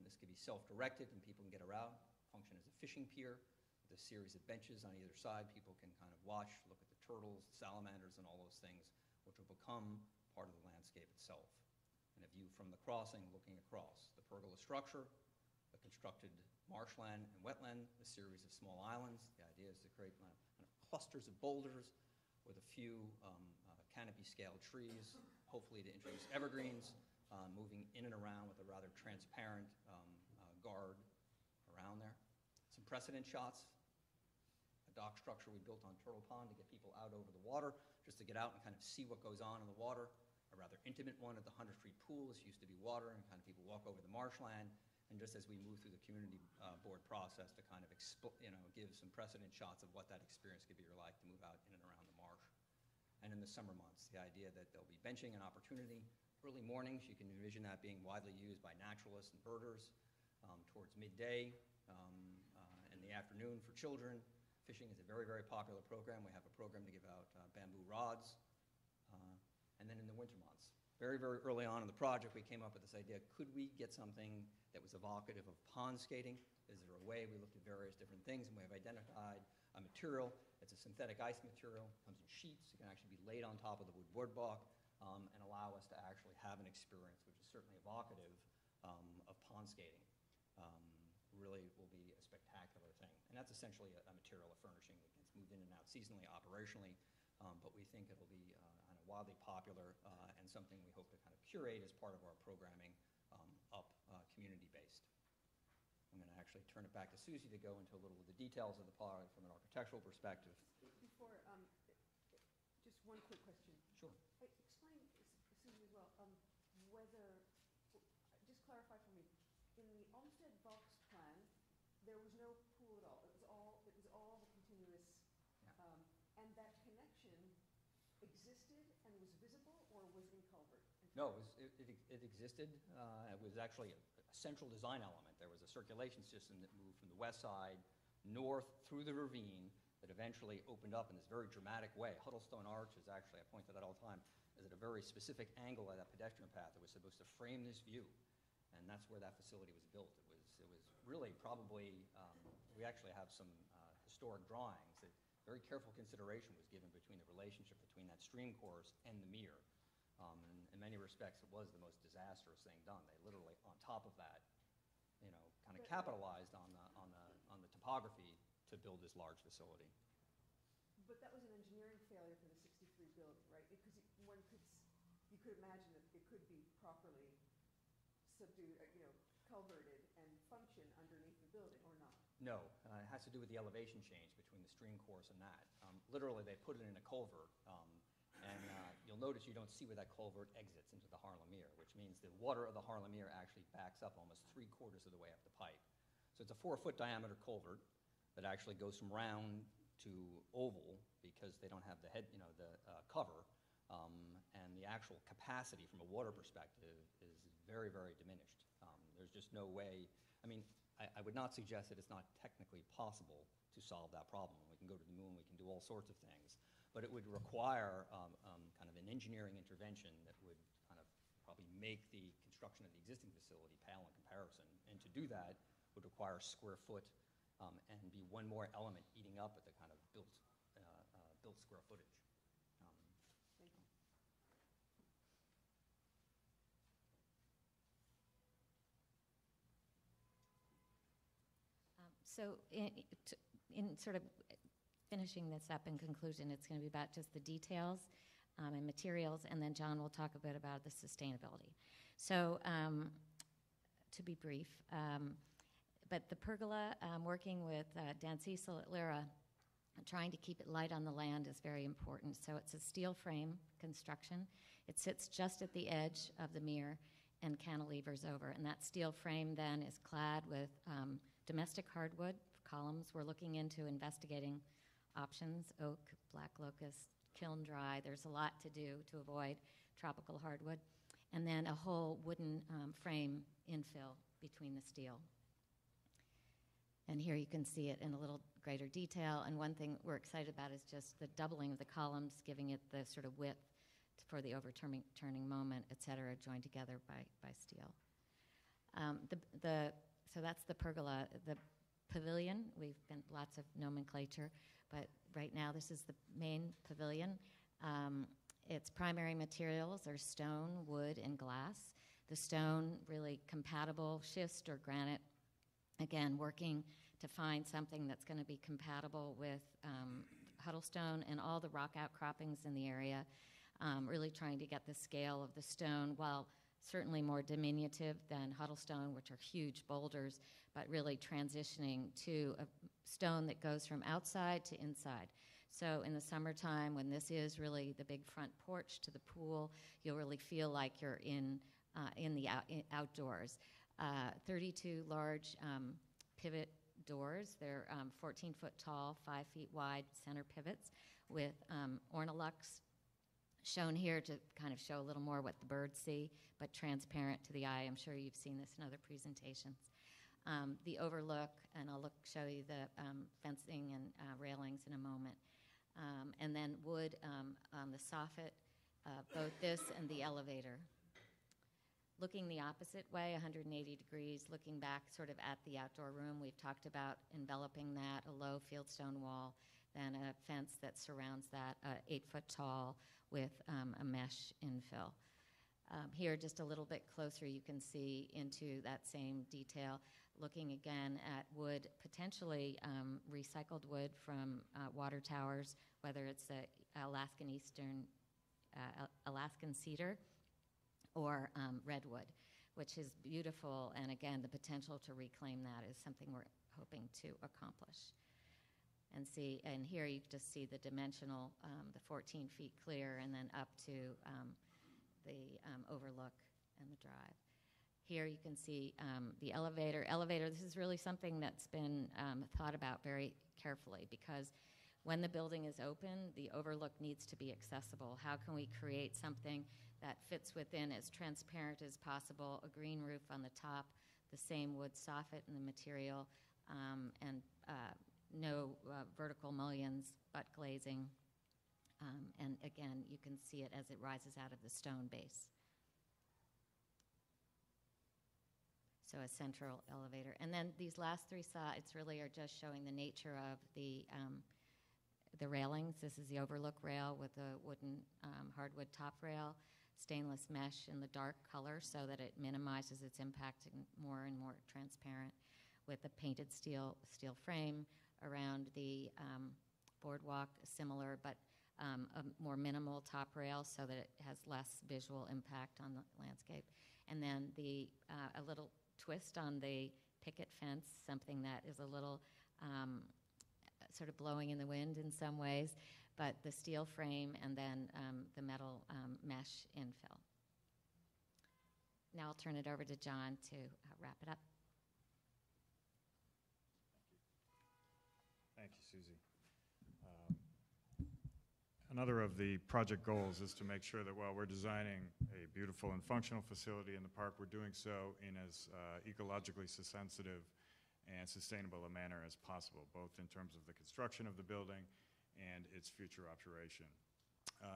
This could be self-directed and people can get around, function as a fishing pier with a series of benches on either side. People can kind of watch, look at the turtles, salamanders, and all those things, which will become part of the landscape itself. And a view from the crossing looking across the pergola structure, the constructed marshland and wetland, a series of small islands. The idea is to create kind of clusters of boulders with a few canopy-scaled trees, hopefully to introduce evergreens, moving in and around with a rather transparent guard around there. Some precedent shots. A dock structure we built on Turtle Pond to get people out over the water, just to get out and kind of see what goes on in the water. A rather intimate one at the 100th Street Pool. This used to be water, and kind of people walk over the marshland. And just as we move through the community board process to kind of give some precedent shots of what that experience could be like to move out in and around the marsh. And in the summer months, the idea that there'll be benching and opportunity. Early mornings, you can envision that being widely used by naturalists and birders. Towards midday, in the afternoon for children. Fishing is a very, very popular program. We have a program to give out bamboo rods. And then in the winter months, very, very early on in the project, we came up with this idea, could we get something that was evocative of pond skating? Is there a way? We looked at various different things, and we have identified a material. It's a synthetic ice material. It comes in sheets. It can actually be laid on top of the wood boardwalk and allow us to actually have an experience, which is certainly evocative of pond skating. Really will be a spectacular thing. And that's essentially a material of furnishing that gets moved in and out seasonally, operationally, but we think it'll be wildly popular and something we hope to kind of curate as part of our programming up community-based. I'm going to actually turn it back to Susie to go into a little of the details of the project from an architectural perspective. Before, just one quick question. Sure. Explain, Susie, as well, whether, just clarify for me, in the Olmsted box plan, there was no pool at all. It was all the continuous, and that connection existed No, it existed. It was actually a central design element. There was a circulation system that moved from the west side north through the ravine that eventually opened up in this very dramatic way. Huddlestone Arch is actually, I point to that all the time, is at a very specific angle at that pedestrian path that was supposed to frame this view. And that's where that facility was built. It was really probably, we actually have some historic drawings that very careful consideration was given between the relationship between that stream course and the mere. And in many respects, it was the most disastrous thing done. They literally, on top of that, you know, kind of capitalized on the topography to build this large facility. But that was an engineering failure for the 63 building, right? Because you could imagine that it could be properly subdued, culverted and function underneath the building, or not? No, it has to do with the elevation change between the stream course and that. Literally, they put it in a culvert, and you'll notice you don't see where that culvert exits into the Harlem Mere, which means the water of the Harlem Mere actually backs up almost 3/4 of the way up the pipe. So it's a 4-foot diameter culvert that actually goes from round to oval because they don't have the head, the cover, and the actual capacity from a water perspective is very, very diminished. There's just no way. I mean, I would not suggest that it's not technically possible to solve that problem. We can go to the moon, we can do all sorts of things, but it would require kind of an engineering intervention that would kind of probably make the construction of the existing facility pale in comparison. And to do that would require square foot and be one more element eating up at the kind of built square footage. Thank you. So in sort of finishing this up in conclusion, it's going to be about just the details and materials, and then John will talk a bit about the sustainability. So to be brief, but the pergola, working with Dan Cecil at Lyra, trying to keep it light on the land is very important. So it's a steel frame construction. It sits just at the edge of the mere and cantilevers over. And that steel frame then is clad with domestic hardwood columns. We're looking into investigating options, oak, black locust, kiln dry. There's a lot to do to avoid tropical hardwood. And then a whole wooden frame infill between the steel. And here you can see it in a little greater detail. And one thing we're excited about is just the doubling of the columns, giving it the sort of width for the overturning moment, et cetera, joined together by steel. So that's the pergola. The pavilion, we've been lots of nomenclature, but right now this is the main pavilion. Its primary materials are stone, wood, and glass. The stone really compatible, schist or granite. Again, working to find something that's going to be compatible with Huddlestone and all the rock outcroppings in the area, really trying to get the scale of the stone while certainly more diminutive than Huddlestone, which are huge boulders, but really transitioning to a stone that goes from outside to inside. So in the summertime, when this is really the big front porch to the pool, you'll really feel like you're in the outdoors. 32 large pivot doors. They're 14 foot tall, 5 feet wide center pivots with ornolux shown here to kind of show a little more what the birds see, but transparent to the eye. I'm sure you've seen this in other presentations. The overlook, and I'll show you the fencing and railings in a moment. And then wood on the soffit, both this and the elevator. Looking the opposite way, 180 degrees, looking back sort of at the outdoor room, we've talked about enveloping that, a low fieldstone wall, then a fence that surrounds that, 8 foot tall with a mesh infill. Here, just a little bit closer, you can see into that same detail, looking again at wood, potentially recycled wood from water towers, whether it's the Alaskan cedar, or redwood, which is beautiful, and again, the potential to reclaim that is something we're hoping to accomplish. And here you just see the dimensional, the 14 feet clear, and then up to the overlook and the drive. Here you can see the elevator. This is really something that's been thought about very carefully, because when the building is open, the overlook needs to be accessible. How can we create something that fits within, as transparent as possible, a green roof on the top, the same wood soffit in the material, and no vertical mullions, butt glazing. And again, you can see it as it rises out of the stone base. So a central elevator. And then these last three slides really are just showing the nature of the railings. This is the overlook rail with the wooden hardwood top rail, stainless mesh in the dark color so that it minimizes its impact and more transparent, with a painted steel frame around the boardwalk, similar but a more minimal top rail so that it has less visual impact on the landscape. And then a little twist on the picket fence, something that is a little sort of blowing in the wind in some ways, but the steel frame and then the metal mesh infill. Now I'll turn it over to John to wrap it up. Thank you, Susie. Another of the project goals is to make sure that while we're designing a beautiful and functional facility in the park, we're doing so in as ecologically sensitive and sustainable a manner as possible, both in terms of the construction of the building and its future operation.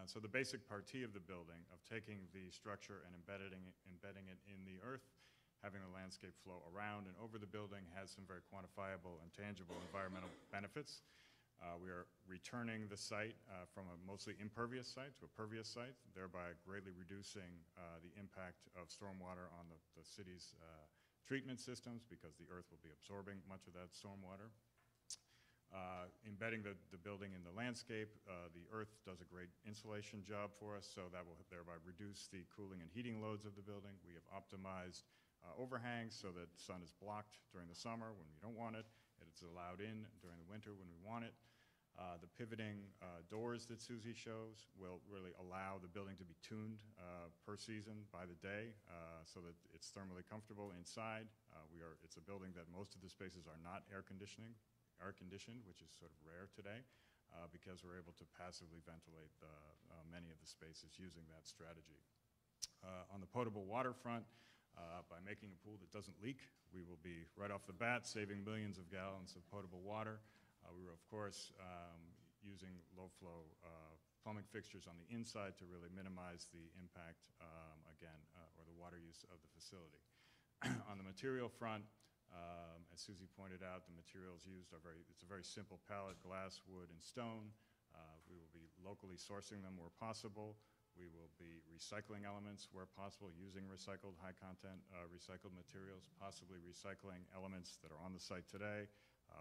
So the basic partie of the building, of taking the structure and embedding it in the earth, having the landscape flow around and over the building, has some very quantifiable and tangible environmental benefits. We are returning the site from a mostly impervious site to a pervious site, thereby greatly reducing the impact of stormwater on the city's treatment systems, because the earth will be absorbing much of that stormwater. Embedding the building in the landscape, the earth does a great insulation job for us, so that will thereby reduce the cooling and heating loads of the building. We have optimized overhangs so that sun is blocked during the summer when we don't want it, and it's allowed in during the winter when we want it. The pivoting doors that Susie shows will really allow the building to be tuned per season by the day so that it's thermally comfortable inside. It's a building that most of the spaces are not air conditioned, which is sort of rare today, because we're able to passively ventilate many of the spaces using that strategy. On the potable water front, by making a pool that doesn't leak, we will be right off the bat saving millions of gallons of potable water. We were, of course, using low-flow plumbing fixtures on the inside to really minimize the impact, or the water use of the facility. On the material front, as Susie pointed out, the materials used it's a very simple palette: glass, wood, and stone. We will be locally sourcing them where possible. We will be recycling elements where possible, using recycled, high-content recycled materials, possibly recycling elements that are on the site today,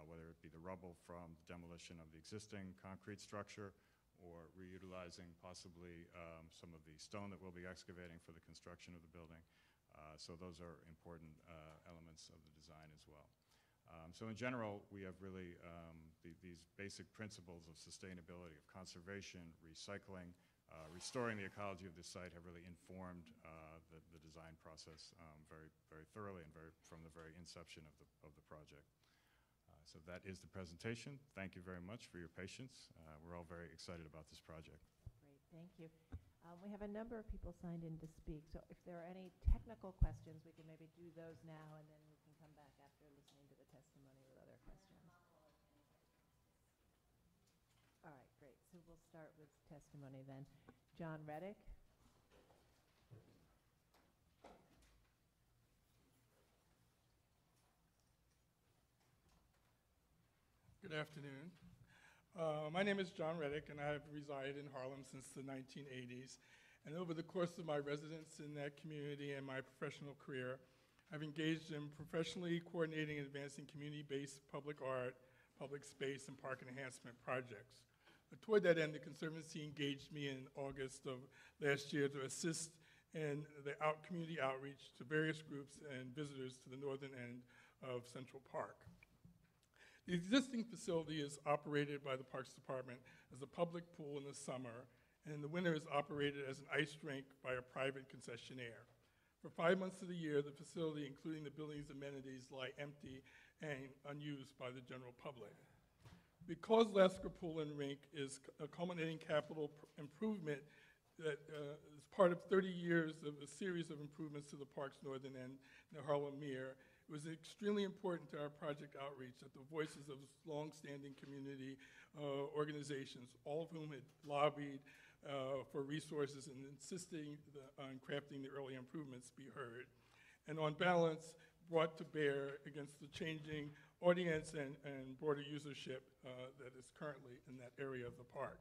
whether it be the rubble from the demolition of the existing concrete structure, or reutilizing possibly some of the stone that we'll be excavating for the construction of the building. So those are important elements of the design as well. So in general, we have really these basic principles of sustainability, of conservation, recycling, restoring the ecology of this site have really informed the design process very, very thoroughly and from the very inception of the project. So that is the presentation. Thank you very much for your patience. We're all very excited about this project. Great, thank you. We have a number of people signed in to speak, so if there are any technical questions, we can maybe do those now, and then we can come back after listening to the testimony with other questions. All right, great. So we'll start with testimony then. John Reddick. Good afternoon. My name is John Reddick, and I have resided in Harlem since the 1980s. And over the course of my residence in that community and my professional career, I've engaged in professionally coordinating and advancing community-based public art, public space, and park enhancement projects. Toward that end, the Conservancy engaged me in August of last year to assist in the community outreach to various groups and visitors to the northern end of Central Park. The existing facility is operated by the Parks Department as a public pool in the summer, and in the winter is operated as an ice rink by a private concessionaire. For 5 months of the year, the facility, including the building's amenities, lie empty and unused by the general public. Because Lasker Pool and Rink is a culminating capital improvement that is part of 30 years of a series of improvements to the park's northern end, the Harlem Mere, it was extremely important to our project outreach that the voices of long-standing community organizations, all of whom had lobbied for resources and insisting on crafting the early improvements, be heard. And on balance, brought to bear against the changing audience and broader usership that is currently in that area of the park.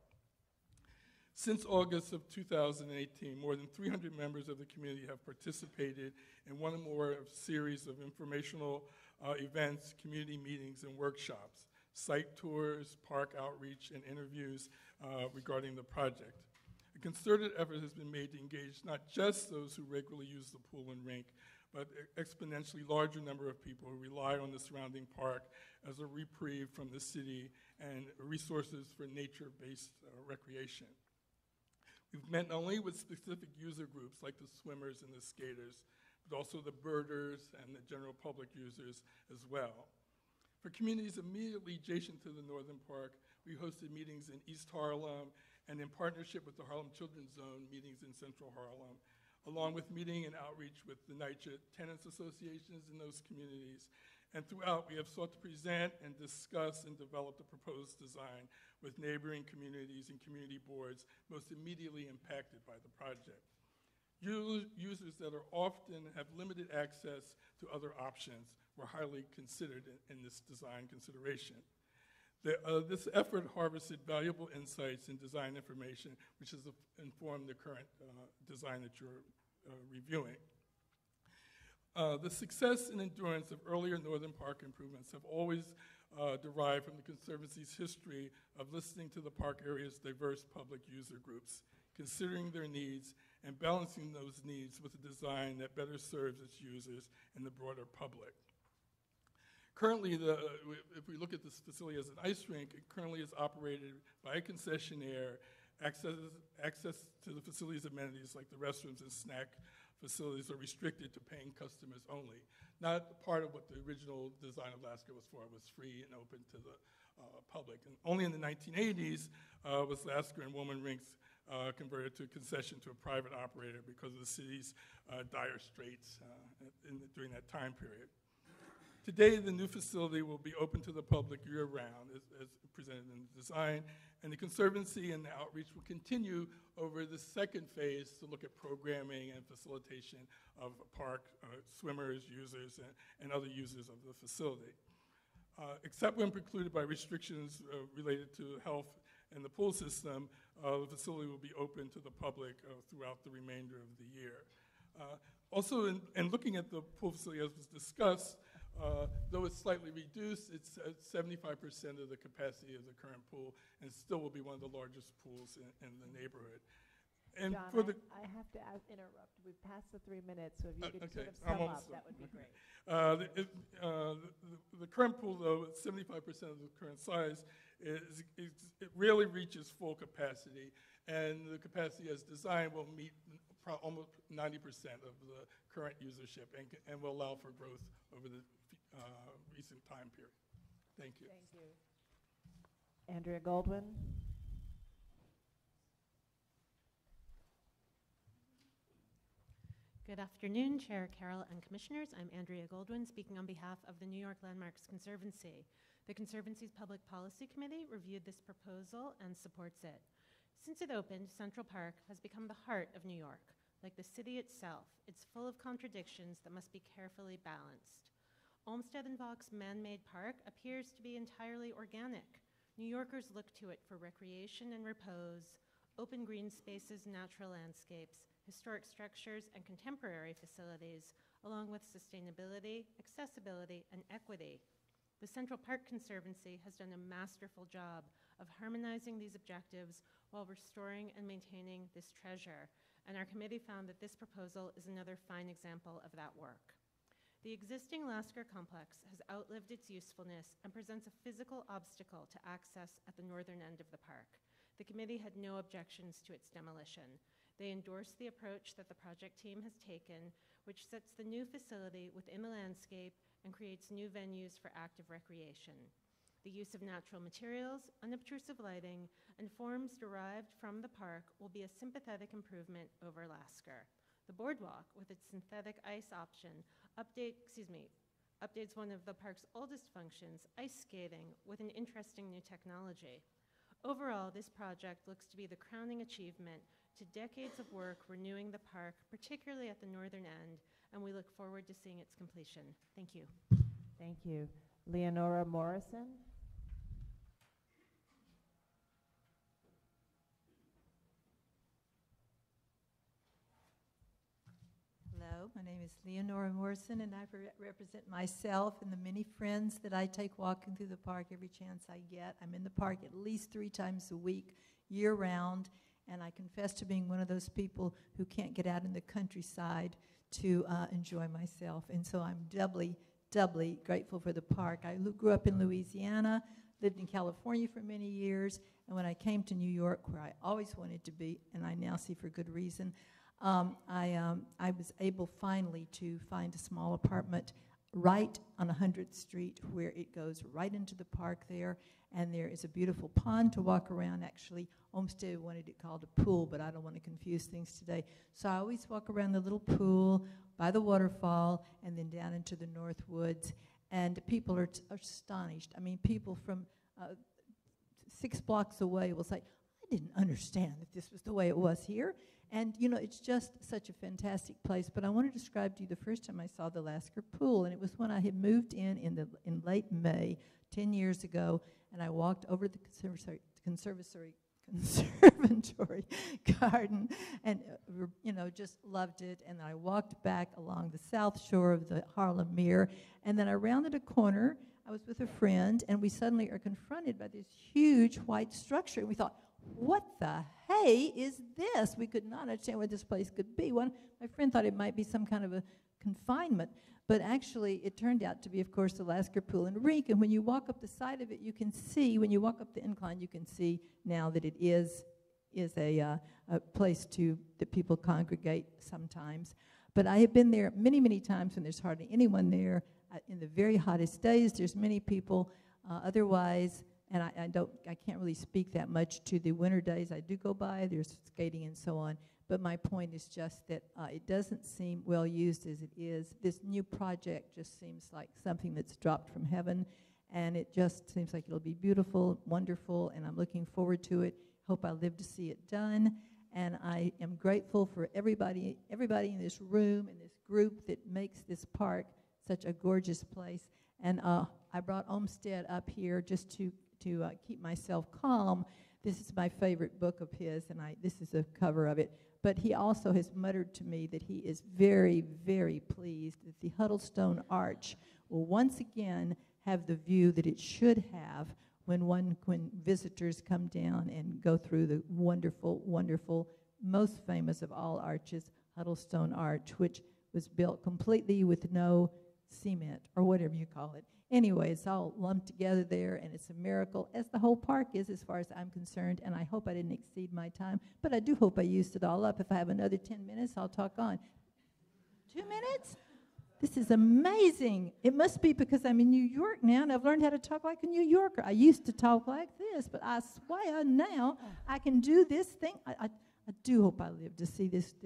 Since August of 2018, more than 300 members of the community have participated in one or more of series of informational events, community meetings, and workshops, site tours, park outreach, and interviews regarding the project. A concerted effort has been made to engage not just those who regularly use the pool and rink, but an exponentially larger number of people who rely on the surrounding park as a reprieve from the city and resources for nature-based recreation. We've met not only with specific user groups like the swimmers and the skaters, but also the birders and the general public users as well. For communities immediately adjacent to the Northern Park, we hosted meetings in East Harlem and in partnership with the Harlem Children's Zone, meetings in Central Harlem, along with meeting and outreach with the NYCHA tenants associations in those communities. And throughout, we have sought to present and discuss and develop the proposed design with neighboring communities and community boards most immediately impacted by the project. Users that are often have limited access to other options were highly considered in this design consideration. This effort harvested valuable insights and design information, which has informed the current design that you're reviewing. The success and endurance of earlier Northern Park improvements have always derived from the Conservancy's history of listening to the park area's diverse public user groups, considering their needs, and balancing those needs with a design that better serves its users and the broader public. Currently, if we look at this facility as an ice rink, it currently is operated by a concessionaire. Access to the facility's amenities like the restrooms and snack facilities are restricted to paying customers only. Not part of what the original design of Lasker was for. It was free and open to the public. And only in the 1980s was Lasker and Woman Rinks converted to a concession to a private operator because of the city's dire straits during that time period. Today, the new facility will be open to the public year-round, as presented in the design, and the Conservancy and the outreach will continue over the second phase to look at programming and facilitation of park swimmers, users, and other users of the facility. Except when precluded by restrictions related to health and the pool system, the facility will be open to the public throughout the remainder of the year. Also, in looking at the pool facility as was discussed, though it's slightly reduced, it's at 75% of the capacity of the current pool and still will be one of the largest pools in the neighborhood. And John, for the I have to interrupt. We've passed the 3 minutes, so if you could okay, sort of sum up, that would be great. The current pool, though, at 75% of the current size, it rarely reaches full capacity, and the capacity as designed will meet almost 90% of the current usership and will allow for growth over the recent time period. Thank you. Thank you. Andrea Goldwyn. Good afternoon, Chair Carroll and Commissioners. I'm Andrea Goldwyn, speaking on behalf of the New York Landmarks Conservancy. The Conservancy's Public Policy Committee reviewed this proposal and supports it. Since it opened, Central Park has become the heart of New York. Like the city itself, it's full of contradictions that must be carefully balanced. Olmsted and Vaux man-made park appears to be entirely organic. New Yorkers look to it for recreation and repose, open green spaces, natural landscapes, historic structures, and contemporary facilities, along with sustainability, accessibility, and equity. The Central Park Conservancy has done a masterful job of harmonizing these objectives while restoring and maintaining this treasure, and our committee found that this proposal is another fine example of that work. The existing Lasker complex has outlived its usefulness and presents a physical obstacle to access at the northern end of the park. The committee had no objections to its demolition. They endorsed the approach that the project team has taken, which sets the new facility within the landscape and creates new venues for active recreation. The use of natural materials, unobtrusive lighting, and forms derived from the park will be a sympathetic improvement over Lasker. The boardwalk, with its synthetic ice option, updates one of the park's oldest functions, ice skating, with an interesting new technology. Overall, this project looks to be the crowning achievement to decades of work renewing the park, particularly at the northern end, and we look forward to seeing its completion. Thank you. Thank you. Leonora Morrison. Hello, my name is Leonora Morrison, and I represent myself and the many friends that I take walking through the park every chance I get. I'm in the park at least 3 times a week, year-round, and I confess to being one of those people who can't get out in the countryside to enjoy myself. And so I'm doubly grateful for the park. I grew up in Louisiana, lived in California for many years, and when I came to New York, where I always wanted to be, and I now see for good reason, I was able finally to find a small apartment right on 100th Street where it goes right into the park there, and there is a beautiful pond to walk around. Actually, Olmsted wanted it called a pool, but I don't want to confuse things today. So I always walk around the little pool by the waterfall and then down into the North Woods, and people are astonished. I mean, people from 6 blocks away will say, I didn't understand that this was the way it was here. And, you know, it's just such a fantastic place. But I want to describe to you the first time I saw the Lasker Pool, and it was when I had moved in late May, 10 years ago, and I walked over to the conservatory garden and, you know, just loved it. And I walked back along the south shore of the Harlem Mere, and then I rounded a corner. I was with a friend, and we suddenly are confronted by this huge white structure, and we thought, what the hey is this? We could not understand what this place could be. My friend thought it might be some kind of a confinement, but actually it turned out to be, of course, the Lasker Pool and Rink, and when you walk up the side of it, you can see, when you walk up the incline, you can see now that it is a place that people congregate sometimes. But I have been there many, many times when there's hardly anyone there. In the very hottest days, there's many people. Otherwise, and I can't really speak that much to the winter days. I do go by, there's skating and so on, but my point is just that it doesn't seem well used as it is. This new project just seems like something that's dropped from heaven, and it just seems like it'll be beautiful, wonderful, and I'm looking forward to it. Hope I live to see it done, and I am grateful for everybody in this room and this group that makes this park such a gorgeous place. And I brought Olmsted up here just to keep myself calm. This is my favorite book of his, and this is a cover of it. But he also has muttered to me that he is very, very pleased that the Huddlestone Arch will once again have the view that it should have when visitors come down and go through the wonderful, wonderful, most famous of all arches, Huddlestone Arch, which was built completely with no cement, or whatever you call it. Anyway, it's all lumped together there, and it's a miracle, as the whole park is as far as I'm concerned, and I hope I didn't exceed my time, but I do hope I used it all up. If I have another 10 minutes, I'll talk on. 2 minutes? This is amazing. It must be because I'm in New York now, and I've learned how to talk like a New Yorker. I used to talk like this, but I swear now I can do this thing. I do hope I live to see this.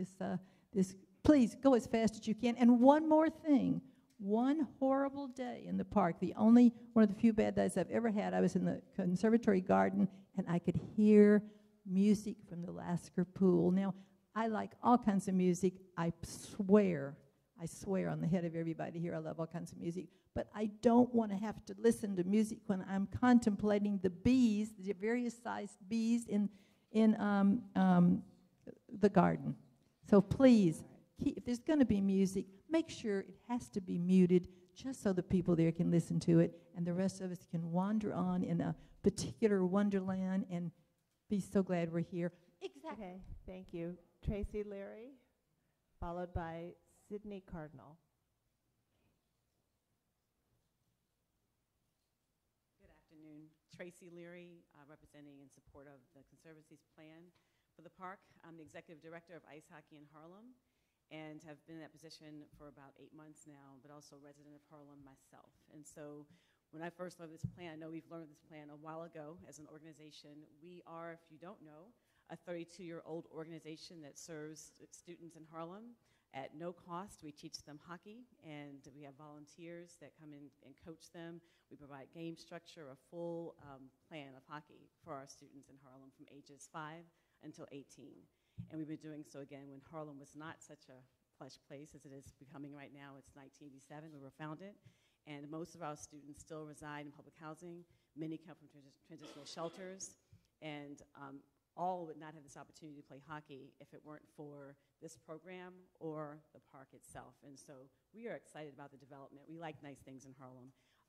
Please, go as fast as you can. And one more thing. One horrible day in the park, one of the few bad days I've ever had, I was in the conservatory garden, and I could hear music from the Lasker Pool. Now, I like all kinds of music. I swear on the head of everybody here, I love all kinds of music, but I don't want to have to listen to music when I'm contemplating the bees, the various sized bees in the garden. So please, if there's going to be music, make sure it has to be muted just so the people there can listen to it, and the rest of us can wander on in a particular wonderland and be so glad we're here. Exactly. Okay, thank you. Tracy Leary, followed by Sydney Cardinal. Good afternoon. Tracy Leary, representing in support of the Conservancy's plan for the park. I'm the Executive Director of Ice Hockey in Harlem, and have been in that position for about 8 months now, but also a resident of Harlem myself. And so When I first learned this plan, I know we've learned this plan a while ago as an organization. We are, if you don't know, a 32-year-old organization that serves students in Harlem at no cost. We teach them hockey, and we have volunteers that come in and coach them. We provide game structure, a full plan of hockey for our students in Harlem from ages 5 until 18. And we've been doing so again when Harlem was not such a plush place as it is becoming right now. It's 1987, we were founded. And most of our students still reside in public housing. Many come from transitional shelters. And all would not have this opportunity to play hockey if it weren't for this program or the park itself. And so we are excited about the development. We like nice things in Harlem.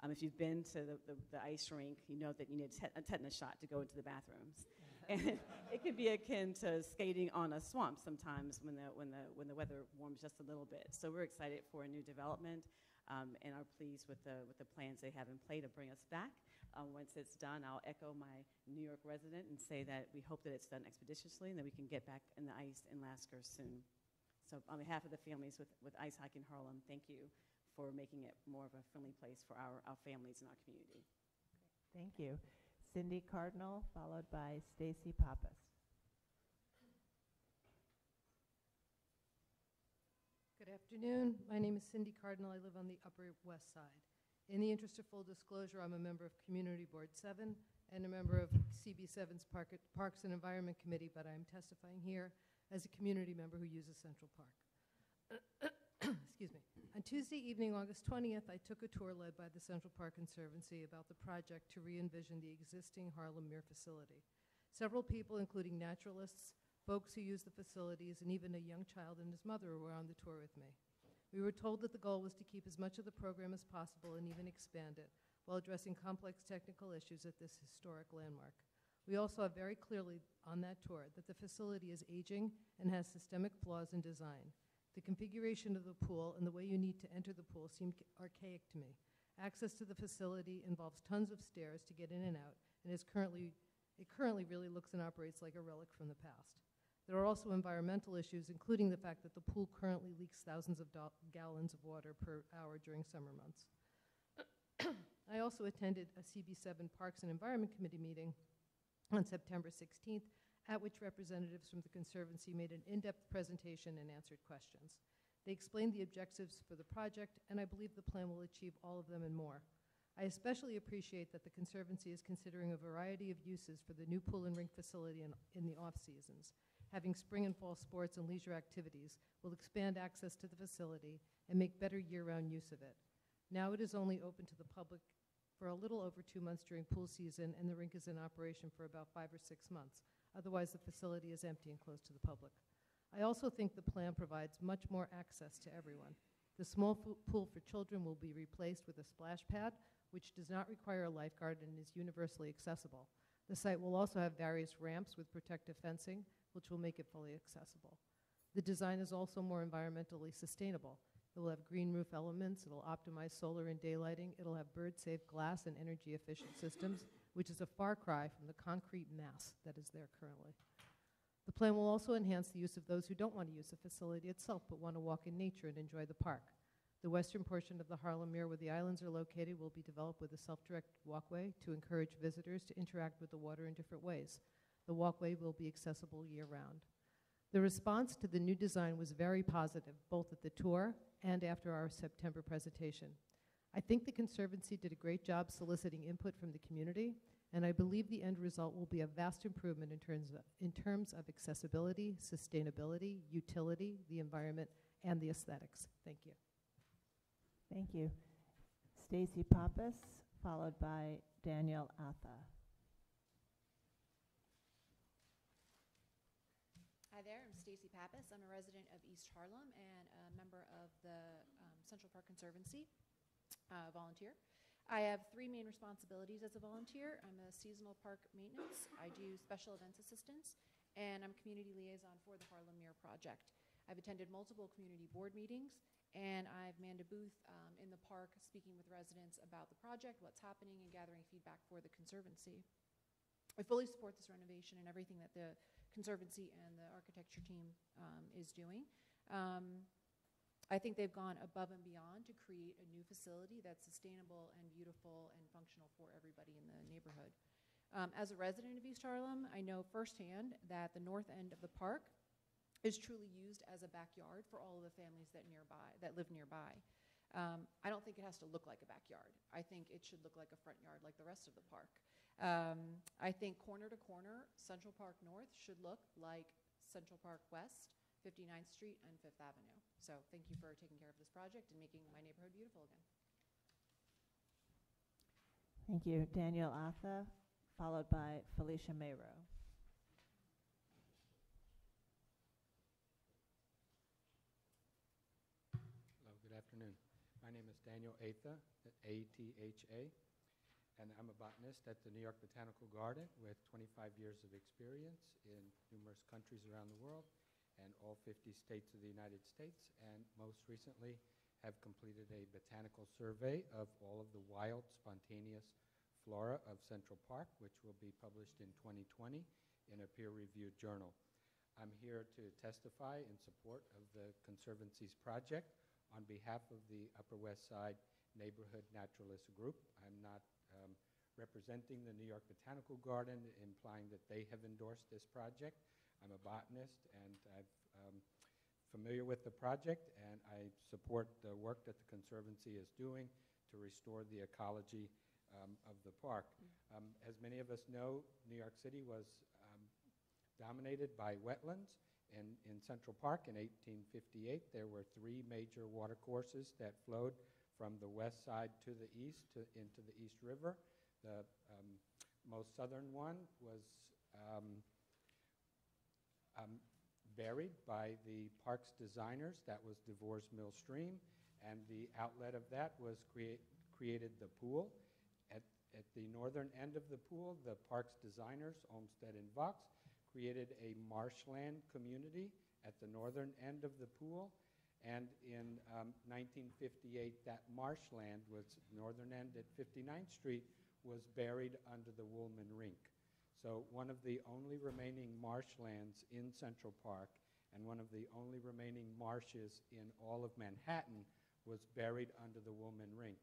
If you've been to the ice rink, you know that you need a tetanus shot to go into the bathrooms. And it could be akin to skating on a swamp sometimes when the weather warms just a little bit. So we're excited for a new development. And are pleased with the plans they have in play to bring us back. Once it's done, I'll echo my New York resident and say that we hope that it's done expeditiously and that we can get back in the ice in Lasker soon. So on behalf of the families with ice hockey in Harlem, thank you for making it more of a friendly place for our families and our community. Thank you. Cindy Cardinal, followed by Stacy Pappas. Good afternoon. My name is Cindy Cardinal. I live on the Upper West Side. In the interest of full disclosure, I'm a member of Community Board 7 and a member of CB7's Parks and Environment Committee, but I'm testifying here as a community member who uses Central Park. Excuse me. On Tuesday evening, August 20th, I took a tour led by the Central Park Conservancy about the project to re-envision the existing Harlem Mere facility. Several people, including naturalists, folks who use the facilities, and even a young child and his mother were on the tour with me. We were told that the goal was to keep as much of the program as possible and even expand it, while addressing complex technical issues at this historic landmark. We also saw very clearly on that tour that the facility is aging and has systemic flaws in design. The configuration of the pool and the way you need to enter the pool seemed archaic to me. Access to the facility involves tons of stairs to get in and out, and it currently really looks and operates like a relic from the past. There are also environmental issues, including the fact that the pool currently leaks thousands of gallons of water per hour during summer months. I also attended a CB7 Parks and Environment Committee meeting on September 16th, at which representatives from the Conservancy made an in-depth presentation and answered questions. They explained the objectives for the project, and I believe the plan will achieve all of them and more. I especially appreciate that the Conservancy is considering a variety of uses for the new pool and rink facility in the off-seasons. Having spring and fall sports and leisure activities will expand access to the facility and make better year-round use of it. Now it is only open to the public for a little over 2 months during pool season, and the rink is in operation for about 5 or 6 months. Otherwise, the facility is empty and closed to the public. I also think the plan provides much more access to everyone. The small pool for children will be replaced with a splash pad, which does not require a lifeguard and is universally accessible. The site will also have various ramps with protective fencing, which will make it fully accessible. The design is also more environmentally sustainable. It will have green roof elements, it will optimize solar and daylighting, it will have bird-safe glass and energy-efficient systems, which is a far cry from the concrete mass that is there currently. The plan will also enhance the use of those who don't want to use the facility itself but want to walk in nature and enjoy the park. The western portion of the Harlem Mere where the islands are located will be developed with a self-directed walkway to encourage visitors to interact with the water in different ways. The walkway will be accessible year-round. The response to the new design was very positive, both at the tour and after our September presentation. I think the Conservancy did a great job soliciting input from the community, and I believe the end result will be a vast improvement in terms of accessibility, sustainability, utility, the environment, and the aesthetics. Thank you. Thank you. Stacy Pappas, followed by Daniel Atha. Hi there, I'm Stacy Pappas. I'm a resident of East Harlem and a member of the Central Park Conservancy, volunteer. I have 3 main responsibilities as a volunteer. I'm a seasonal park maintenance, I do special events assistance, and I'm community liaison for the Harlem Mere project. I've attended multiple community board meetings, and I've manned a booth in the park speaking with residents about the project, what's happening, and gathering feedback for the Conservancy. I fully support this renovation and everything that the Conservancy and the architecture team is doing. I think they've gone above and beyond to create a new facility that's sustainable and beautiful and functional for everybody in the neighborhood. As a resident of East Harlem, I know firsthand that the north end of the park is truly used as a backyard for all of the families that live nearby. I don't think it has to look like a backyard. I think it should look like a front yard like the rest of the park. I think corner to corner, Central Park North should look like Central Park West, 59th Street and 5th Avenue. So thank you for taking care of this project and making my neighborhood beautiful again. Thank you. Daniel Atha, followed by Felicia Mayrow. Hello, good afternoon. My name is Daniel Atha, A-T-H-A, and I'm a botanist at the New York Botanical Garden with 25 years of experience in numerous countries around the world and all 50 states of the United States, and most recently have completed a botanical survey of all of the wild, spontaneous flora of Central Park, which will be published in 2020 in a peer-reviewed journal. I'm here to testify in support of the Conservancy's project on behalf of the Upper West Side Neighborhood Naturalist Group. I'm not representing the New York Botanical Garden, implying that they have endorsed this project. I'm a botanist, and I'm familiar with the project, and I support the work that the Conservancy is doing to restore the ecology of the park. As many of us know, New York City was dominated by wetlands. In Central Park in 1858, there were 3 major watercourses that flowed from the west side to the east into the East River. The most southern one was buried by the park's designers. That was DeVore's Mill Stream, and the outlet of that was created the pool. At the northern end of the pool, the park's designers, Olmsted and Vox, created a marshland community at the northern end of the pool, and in 1958, that marshland was northern end at 59th Street was buried under the Woolman Rink. So one of the only remaining marshlands in Central Park and one of the only remaining marshes in all of Manhattan was buried under the Woolman Rink.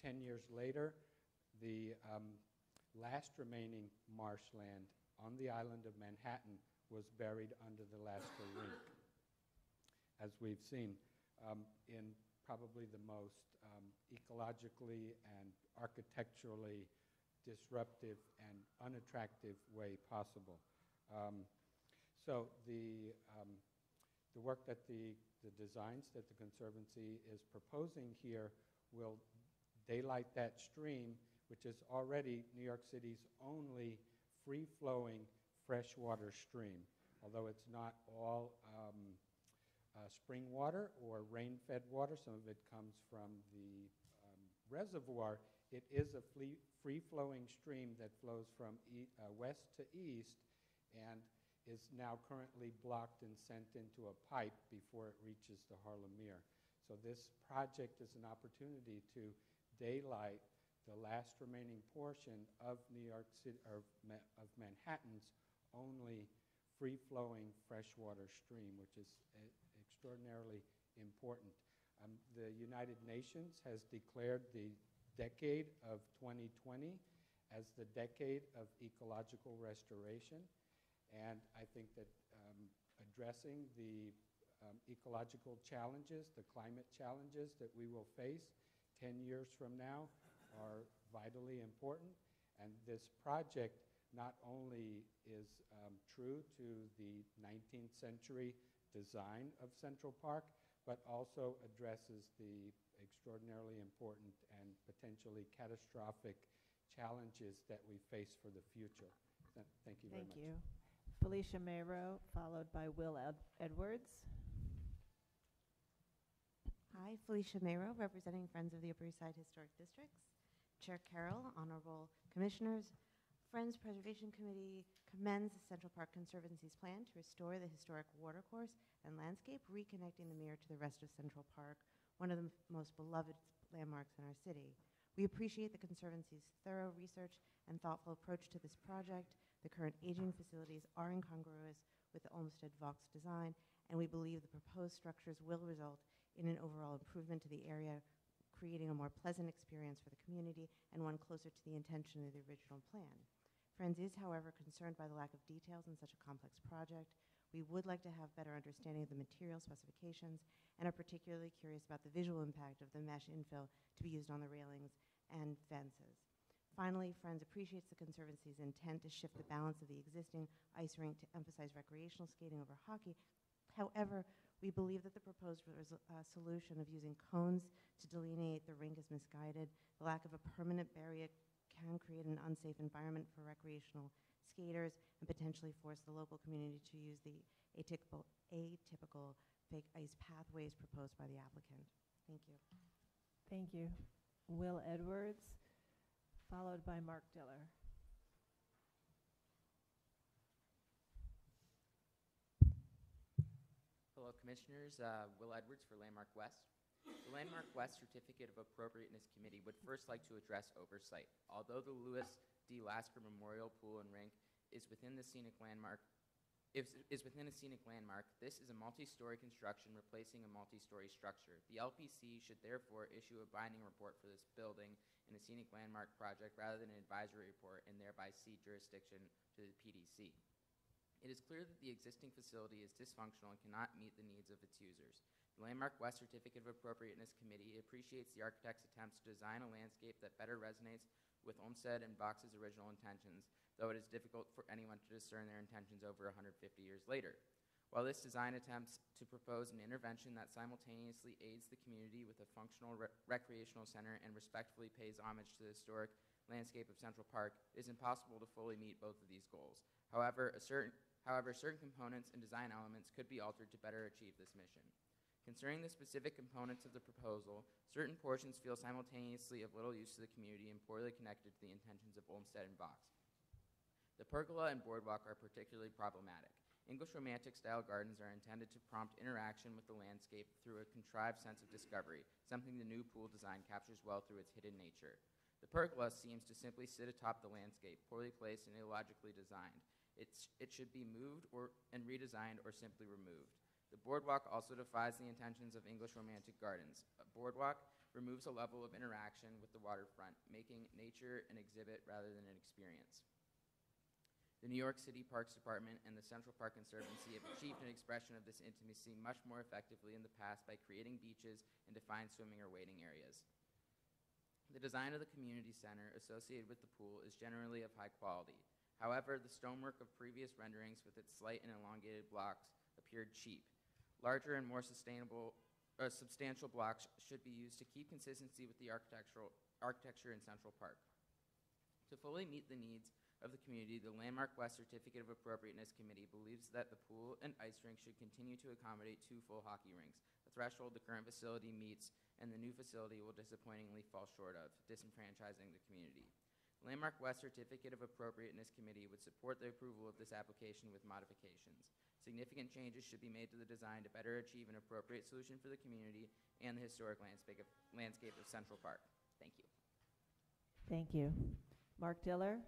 10 years later, the last remaining marshland on the island of Manhattan was buried under the Lascaux Rink, as we've seen, in probably the most ecologically and architecturally disruptive and unattractive way possible. So the work that the designs that the Conservancy is proposing here will daylight that stream, which is already New York City's only free-flowing freshwater stream. Although it's not all spring water or rain-fed water, some of it comes from the reservoir, it is a free-flowing stream that flows from west to east and is now currently blocked and sent into a pipe before it reaches the Harlem Mere. So this project is an opportunity to daylight the last remaining portion of New York City, or of Manhattan's only free-flowing freshwater stream, which is extraordinarily important. The United Nations has declared the decade of 2020 as the decade of ecological restoration, and I think that addressing the ecological challenges, the climate challenges that we will face 10 years from now are vitally important, and this project not only is true to the 19th century design of Central Park, but also addresses the extraordinarily important and potentially catastrophic challenges that we face for the future. Thank you very much. Thank you. Felicia Mayrow, followed by Will Edwards. Hi, Felicia Mayrow, representing Friends of the Upper East Side Historic Districts. Chair Carroll, honorable commissioners, Friends Preservation Committee commends the Central Park Conservancy's plan to restore the historic watercourse and landscape, reconnecting the Mere to the rest of Central Park, one of the most beloved landmarks in our city. We appreciate the Conservancy's thorough research and thoughtful approach to this project. The current aging facilities are incongruous with the Olmsted Vox design, and we believe the proposed structures will result in an overall improvement to the area, creating a more pleasant experience for the community and one closer to the intention of the original plan. Friends is, however, concerned by the lack of details in such a complex project. We would like to have better understanding of the material specifications and are particularly curious about the visual impact of the mesh infill to be used on the railings and fences. Finally, Friends appreciates the Conservancy's intent to shift the balance of the existing ice rink to emphasize recreational skating over hockey. However, we believe that the proposed solution of using cones to delineate the rink is misguided. The lack of a permanent barrier can create an unsafe environment for recreational skaters and potentially force the local community to use the atypical fake ice pathways proposed by the applicant. Thank you. Thank you. Will Edwards, followed by Mark Diller. Hello, Commissioners. Will Edwards for Landmark West. The Landmark West Certificate of Appropriateness Committee would first like to address oversight. Although the Lewis D. Lasker Memorial Pool and Rink is within a scenic landmark, this is a multi-story construction replacing a multi-story structure. The LPC should therefore issue a binding report for this building in a scenic landmark project rather than an advisory report and thereby cede jurisdiction to the PDC. It is clear that the existing facility is dysfunctional and cannot meet the needs of its users. The Landmark West Certificate of Appropriateness Committee appreciates the architect's attempts to design a landscape that better resonates with Olmsted and Box's original intentions, though it is difficult for anyone to discern their intentions over 150 years later. While this design attempts to propose an intervention that simultaneously aids the community with a functional recreational center and respectfully pays homage to the historic landscape of Central Park, it is impossible to fully meet both of these goals. However, certain components and design elements could be altered to better achieve this mission. Concerning the specific components of the proposal, certain portions feel simultaneously of little use to the community and poorly connected to the intentions of Olmsted and Box. The pergola and boardwalk are particularly problematic. English Romantic-style gardens are intended to prompt interaction with the landscape through a contrived sense of discovery, something the new pool design captures well through its hidden nature. The pergola seems to simply sit atop the landscape, poorly placed and illogically designed. It should be moved and redesigned or simply removed. The boardwalk also defies the intentions of English Romantic gardens. A boardwalk removes a level of interaction with the waterfront, making nature an exhibit rather than an experience. The New York City Parks Department and the Central Park Conservancy have achieved an expression of this intimacy much more effectively in the past by creating beaches and defined swimming or wading areas. The design of the community center associated with the pool is generally of high quality. However, the stonework of previous renderings with its slight and elongated blocks appeared cheap. Larger and more substantial blocks should be used to keep consistency with the architecture in Central Park. To fully meet the needs of the community, the Landmark West Certificate of Appropriateness Committee believes that the pool and ice rink should continue to accommodate 2 full hockey rinks, a threshold the current facility meets and the new facility will disappointingly fall short of, disenfranchising the community. Landmark West Certificate of Appropriateness Committee would support the approval of this application with modifications. Significant changes should be made to the design to better achieve an appropriate solution for the community and the historic landscape of Central Park. Thank you. Thank you. Mark Diller.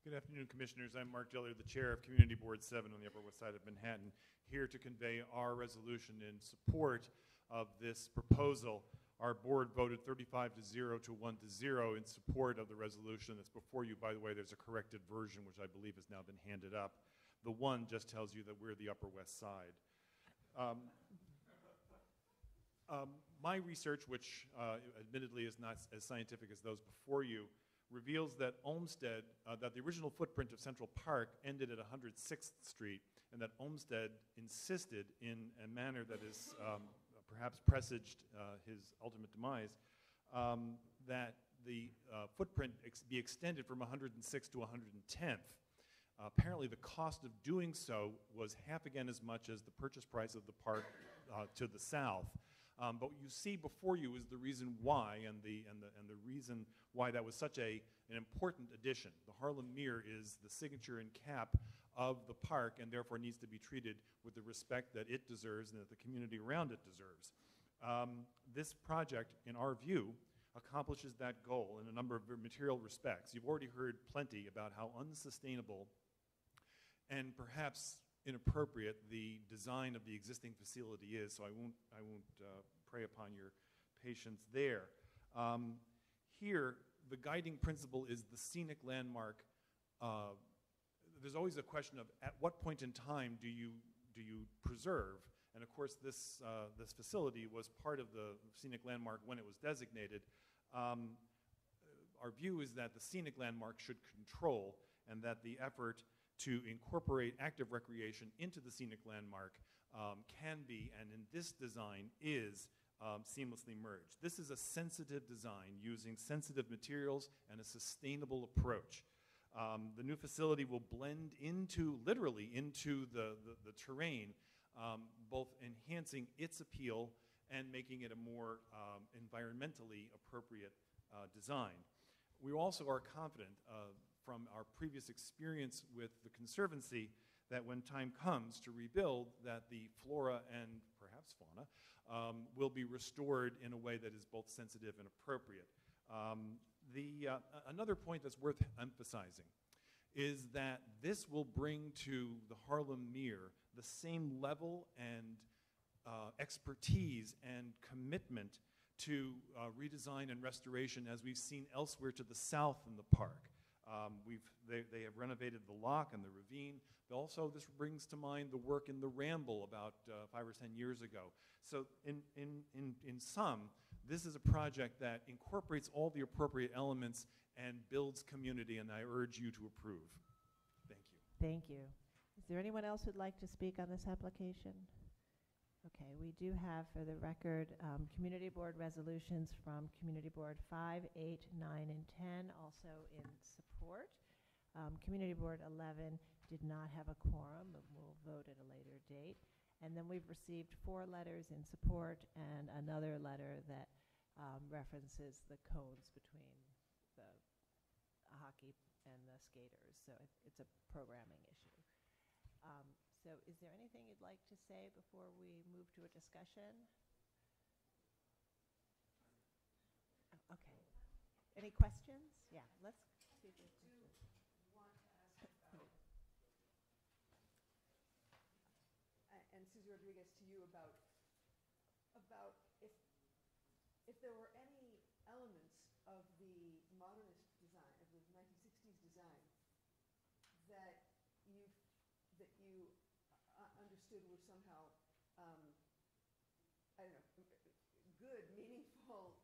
Good afternoon, Commissioners. I'm Mark Diller, the Chair of Community Board 7 on the Upper West Side of Manhattan, here to convey our resolution in support of this proposal. Our board voted 35-0 to 1-0 in support of the resolution that's before you. By the way, there's a corrected version, which I believe has now been handed up. The 1 just tells you that we're the Upper West Side. My research, which admittedly is not as scientific as those before you, reveals that Olmsted, that the original footprint of Central Park ended at 106th Street, and that Olmsted insisted in a manner that is perhaps presaged his ultimate demise, that the footprint be extended from 106th to 110th. Apparently the cost of doing so was half again as much as the purchase price of the park to the south. But what you see before you is the reason why, and the reason why that was such an important addition. The Harlem Mere is the signature and cap of the park, and therefore needs to be treated with the respect that it deserves and that the community around it deserves. This project, in our view, accomplishes that goal in a number of material respects. You've already heard plenty about how unsustainable and perhaps inappropriate the design of the existing facility is, so I won't prey upon your patience there. Here, the guiding principle is the scenic landmark. There's always a question of at what point in time do you preserve? And of course, this facility was part of the scenic landmark when it was designated. Our view is that the scenic landmark should control, and that the effort to incorporate active recreation into the scenic landmark can be, and in this design is, seamlessly merged. This is a sensitive design using sensitive materials and a sustainable approach. The new facility will blend literally into the terrain, both enhancing its appeal and making it a more environmentally appropriate design. We also are confident from our previous experience with the Conservancy that when time comes to rebuild, that the flora and perhaps fauna will be restored in a way that is both sensitive and appropriate. Another point that's worth emphasizing is that this will bring to the Harlem Mere the same level and expertise and commitment to redesign and restoration as we've seen elsewhere to the south in the park. They have renovated the lock and the ravine, but also this brings to mind the work in the Ramble about 5 or 10 years ago. So in sum, this is a project that incorporates all the appropriate elements and builds community, and I urge you to approve. Thank you. Thank you. Is there anyone else who'd like to speak on this application? Okay, we do have, for the record, Community Board resolutions from Community Board 5, 8, 9, and 10, also in support. Community Board 11 did not have a quorum, but we'll vote at a later date. And then we've received 4 letters in support and another letter that references the cones between the hockey and the skaters. So it's a programming issue. So is there anything you'd like to say before we move to a discussion? Oh, okay. Any questions? Yeah, let's see if there's questions. And Susie Rodriguez, to you about if there were any elements of the modernist design, of the 1960s design, that you understood were somehow, I don't know, good, meaningful,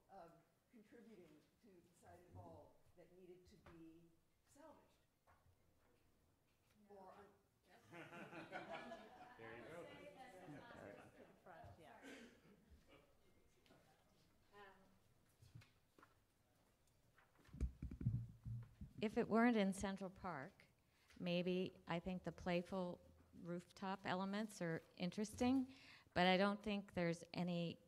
contributing to the sided wall that needed to be salvaged. Or There you go. To the front, yeah. If it weren't in Central Park, maybe I think the playful rooftop elements are interesting, but I don't think there's any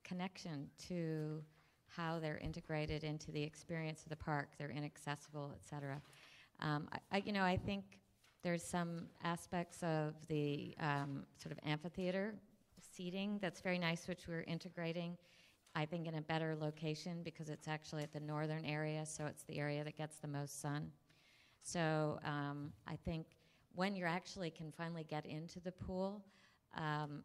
connection to how they're integrated into the experience of the park. They're inaccessible, et cetera. I think there's some aspects of the sort of amphitheater seating that's very nice, which we're integrating, I think, in a better location because it's actually at the northern area, so it's the area that gets the most sun. So I think when you actually can finally get into the pool, and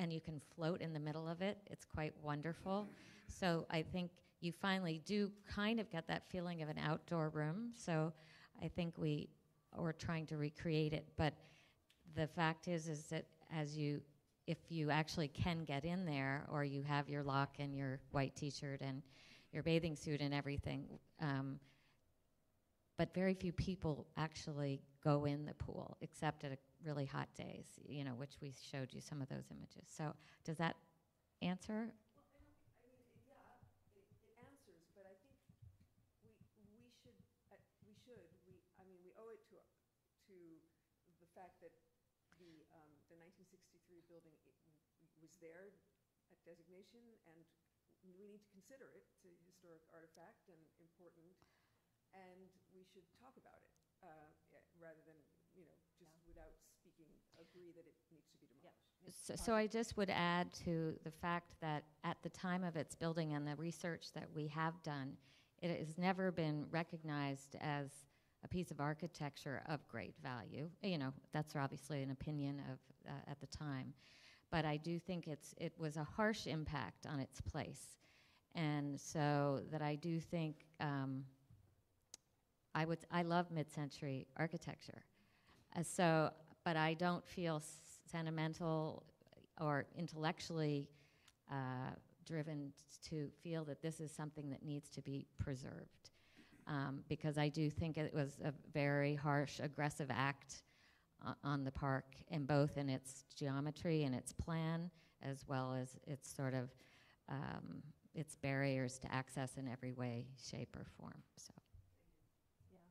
you can float in the middle of it, it's quite wonderful. So I think you finally do kind of get that feeling of an outdoor room. So I think we're trying to recreate it. But the fact is that if you actually can get in there, or you have your lock and your white T-shirt and your bathing suit and everything, but very few people actually go in the pool, except at really hot days, which we showed you some of those images. So does that answer? Well, it answers, but I think we owe it to the fact that the 1963 building was there at designation, and we need to consider it. It's a historic artifact and important, and we should talk about it rather than just without speaking agree that it needs to be demolished. So I just would add to the fact that at the time of its building and the research that we have done, it has never been recognized as a piece of architecture of great value. You know, that's obviously an opinion of at the time. But I do think it was a harsh impact on its place. And so that I do think I love mid-century architecture. But I don't feel sentimental or intellectually driven to feel that this is something that needs to be preserved. Because I do think it was a very harsh, aggressive act on the park, in both in its geometry and its plan, as well as its sort of its barriers to access in every way, shape, or form. So. Yeah,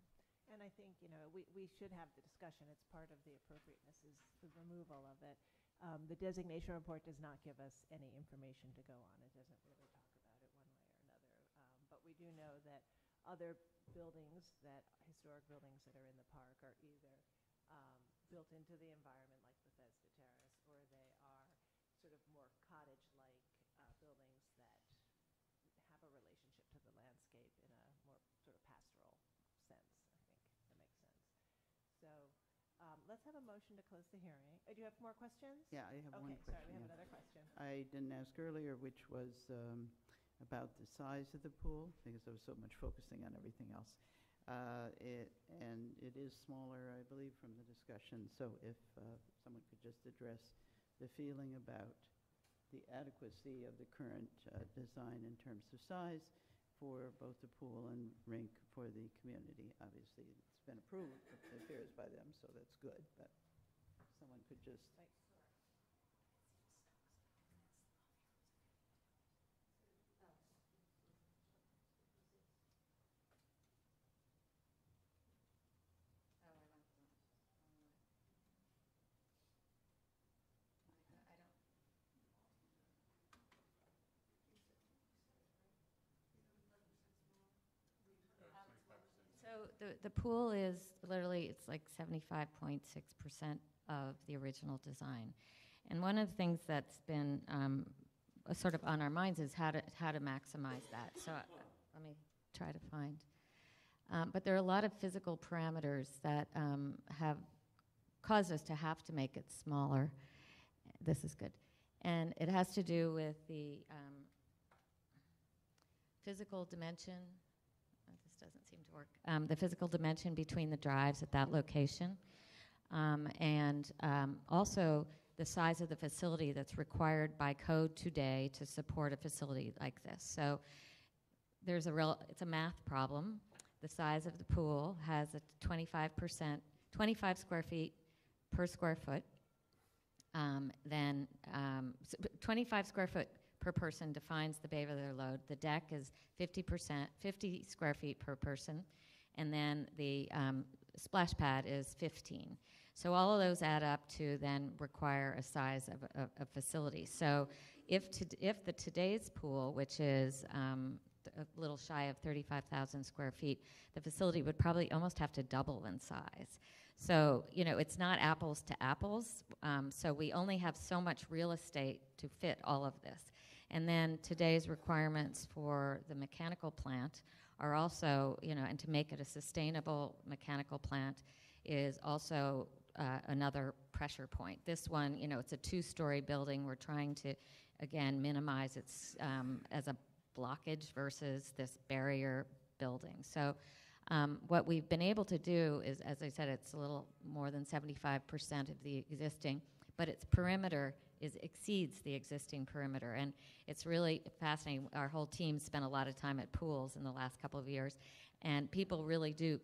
and I think, you know, we should have the discussion. It's part of the appropriateness is the removal of it. The designation report does not give us any information to go on. It doesn't really talk about it one way or another. But we do know that other buildings, historic buildings that are in the park, are either built into the environment like Bethesda Terrace, or they are sort of more cottage-like buildings that have a relationship to the landscape in a more sort of pastoral sense, I think, that makes sense. So let's have a motion to close the hearing. Do you have more questions? Yeah, I have one Okay, question. sorry, we have another question. I didn't ask earlier, which was about the size of the pool, because I was so much focusing on everything else. And it is smaller, I believe, from the discussion. So if someone could just address the feeling about the adequacy of the current design in terms of size for both the pool and rink for the community. Obviously, it's been approved, it appears, by them, so that's good. But someone could just... So the pool is literally, it's like 75.6% of the original design. And one of the things that's been sort of on our minds is how to maximize that. So let me try to find. But there are a lot of physical parameters that have caused us to have to make it smaller. This is good. And it has to do with the physical dimension. This doesn't seem to work. The physical dimension between the drives at that location. And also the size of the facility that's required by code today to support a facility like this. So there's it's a math problem. The size of the pool has a 25 square feet per square foot. 25 square foot per person defines the bay of their load. The deck is 50 square feet per person. And then the splash pad is 15. So all of those add up to then require a size of a facility. So if the today's pool, which is a little shy of 35,000 square feet, the facility would probably almost have to double in size. So, you know, it's not apples to apples. So we only have so much real estate to fit all of this. And then today's requirements for the mechanical plant are also, you know, and to make it a sustainable mechanical plant is also another pressure point. This one, you know, it's a 2-story building. We're trying to, again, minimize its as a blockage versus this barrier building. So what we've been able to do is, as I said, it's a little more than 75% of the existing, but its perimeter exceeds the existing perimeter. And it's really fascinating. Our whole team spent a lot of time at pools in the last couple of years, and people really do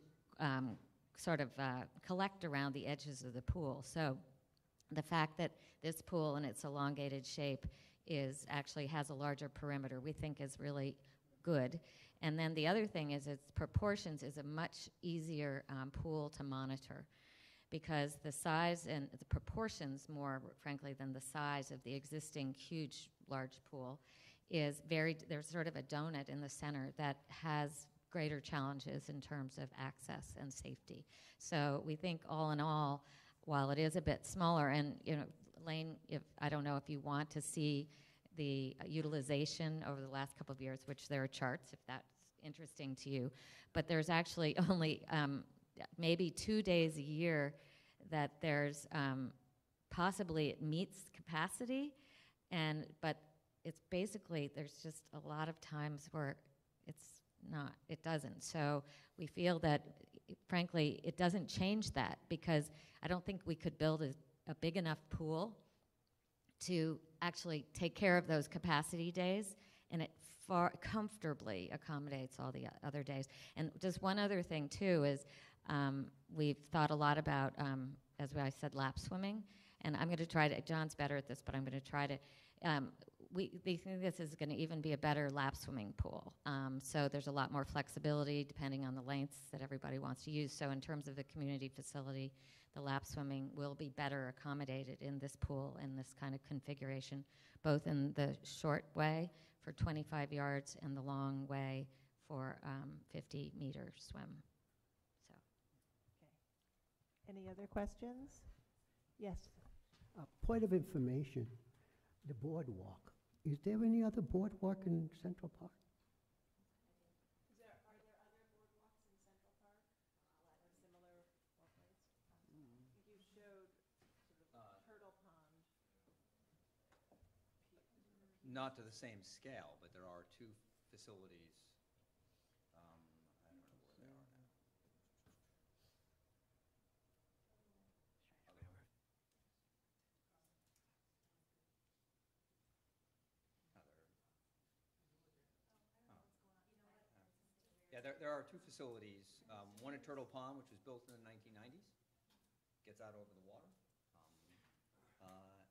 sort of collect around the edges of the pool. So the fact that this pool in its elongated shape actually has a larger perimeter, we think is really good. And then the other thing is its proportions is a much easier pool to monitor, because the size and the proportions, more frankly than the size of the existing huge large pool, there's sort of a donut in the center that has greater challenges in terms of access and safety. So we think all in all, while it is a bit smaller, and Lane, I don't know if you want to see the utilization over the last couple of years, which there are charts if that's interesting to you, but there's actually only maybe 2 days a year that there's possibly it meets capacity, but it's basically there's just a lot of times where it doesn't. So we feel that, frankly, it doesn't change that, because I don't think we could build a big enough pool to actually take care of those capacity days, and it far comfortably accommodates all the other days. And just one other thing, too, is we've thought a lot about, as I said, lap swimming, and I'm going to try to, John's better at this, but I'm going to try to, we think this is going to even be a better lap swimming pool. So there's a lot more flexibility depending on the lengths that everybody wants to use. So in terms of the community facility, the lap swimming will be better accommodated in this pool, in this kind of configuration, both in the short way for 25 yards and the long way for 50-meter swim. So. Okay. Any other questions? Yes. Point of information, the boardwalk. Is there any other boardwalk in Central Park? Are there other boardwalks in Central Park that are similar walkways? You showed sort of Turtle Pond. Not to the same scale, but there are 2 facilities. I don't know where they are now. Yeah, there are 2 facilities. One at Turtle Pond, which was built in the 1990s, gets out over the water.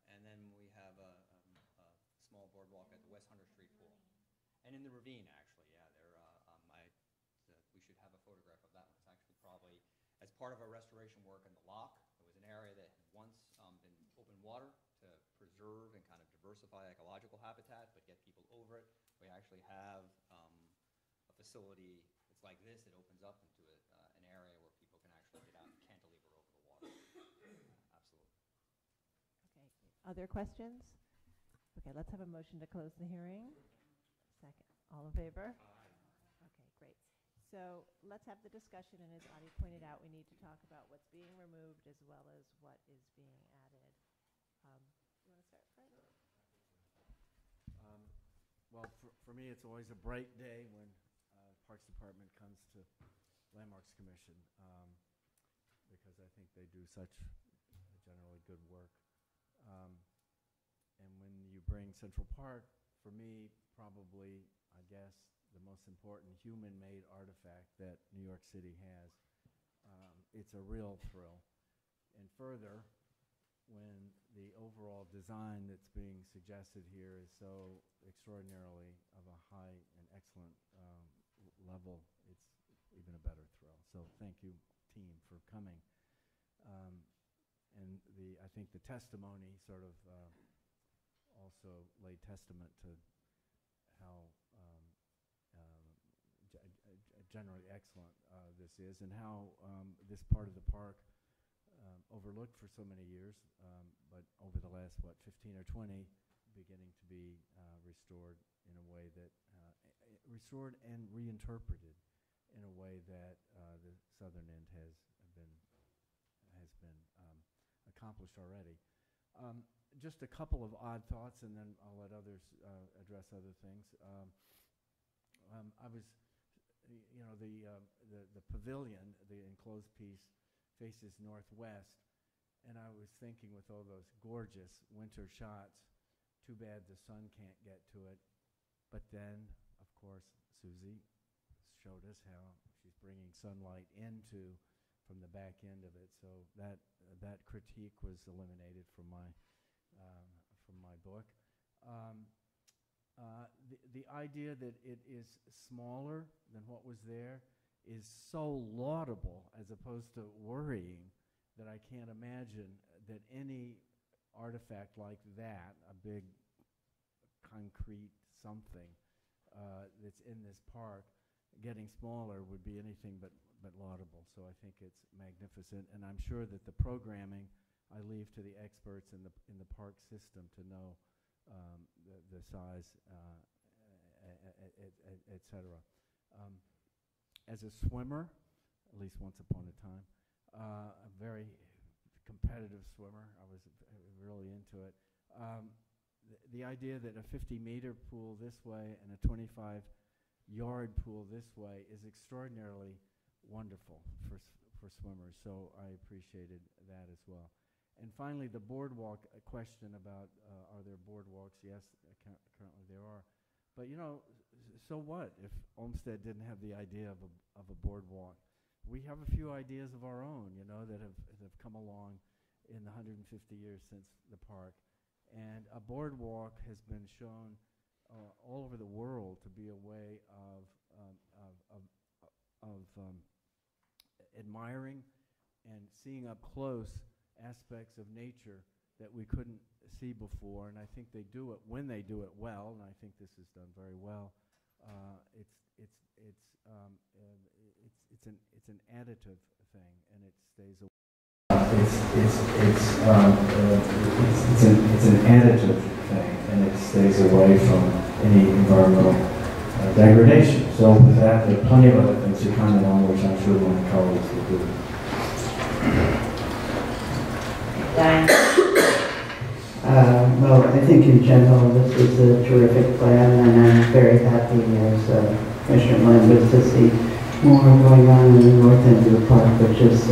And then we have a small boardwalk at the West Hunter Street Pool. And in the ravine, actually, yeah. We should have a photograph of that one. It's actually probably, as part of our restoration work in the lock, it was an area that had once been open water to preserve and kind of diversify ecological habitat, but get people over it. We actually have a facility that's like this. It opens up into an area where people can actually get out and cantilever over the water. Absolutely. Okay. Other questions? Okay, let's have a motion to close the hearing. Second. All in favor? Aye. Okay, great. So let's have the discussion, and as Adi pointed out, we need to talk about what's being removed as well as what is being added. You want to start, Fred? Well, for me, it's always a bright day when Parks Department comes to Landmarks Commission, because I think they do such generally good work. And when you bring Central Park, for me, probably, I guess, the most important human-made artifact that New York City has, it's a real thrill. And further, when the overall design that's being suggested here is so extraordinarily of a high and excellent level, it's even a better thrill. So thank you, team, for coming. And I think the testimony sort of also laid testament to how generally excellent this is, and how this part of the park, overlooked for so many years, but over the last, 15 or 20, beginning to be restored in a way that, restored and reinterpreted in a way that the southern end has been accomplished already. Just a couple of odd thoughts, and then I'll let others address other things. I was, the pavilion, the enclosed piece, faces northwest, and I was thinking, with all those gorgeous winter shots, too bad the sun can't get to it. But then, of course, Susie showed us how she's bringing sunlight from the back end of it. So that critique was eliminated from my book. The idea that it is smaller than what was there is so laudable, as opposed to worrying, that I can't imagine that any artifact like that, a big concrete something that's in this park, getting smaller would be anything but but laudable. So I think it's magnificent, and I'm sure that the programming I leave to the experts in the park system to know the size, et cetera. As a swimmer, at least once upon a time, a very competitive swimmer, I was really into it. The idea that a 50-meter pool this way and a 25-yard pool this way is extraordinarily wonderful for swimmers, so I appreciated that as well. And finally, the boardwalk question about are there boardwalks? Yes, currently there are. But you know, so what if Olmsted didn't have the idea of a boardwalk? We have a few ideas of our own, you know, that have come along in the 150 years since the park. And a boardwalk has been shown all over the world to be a way of admiring and seeing up close aspects of nature that we couldn't see before. And I think they do it when they do it well, and I think this is done very well. It's an additive thing, and it stays away. It's an additive thing, and it stays away from any environmental degradation. So with that, there are plenty of other things to comment on, which I'm sure my colleagues will do. Diane? Well, I think in general this is a terrific plan, and I'm very happy as Commissioner Lambert to see more going on in the north end of the park, which is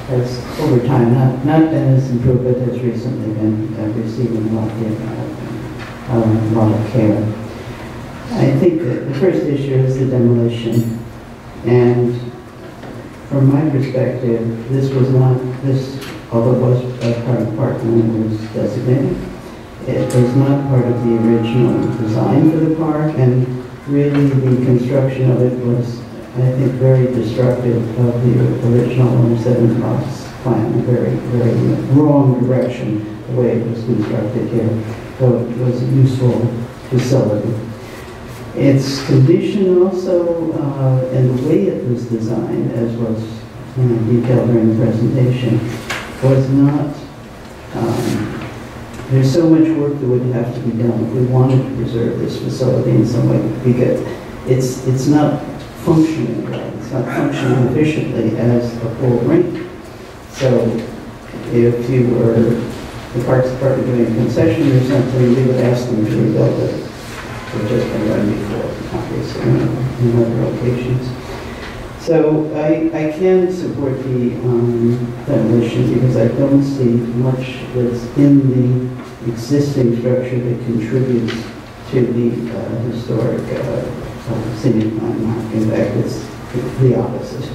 has over time not been as improved, but has recently been receiving a lot of care. I think that the first issue is the demolition, and from my perspective, this was not although it was part of the park when it was designated. It was not part of the original design for the park, and really the construction of it was, I think, very destructive of the original Olmsted Box plan, a very, very wrong direction, the way it was constructed here. So it was a useful facility. Its condition also, and the way it was designed, as was detailed during the presentation, was not, there's so much work that would have to be done if we wanted to preserve this facility in some way, because it's not functioning right. It's not functioning efficiently as a full rink. So if you were the Parks Department doing a concession or something, we would ask them to rebuild it. It's just been done before, obviously, in other locations. So I can support the demolition because I don't see much that's in the existing structure that contributes to the historic scenic landmark. In fact, it's the opposite.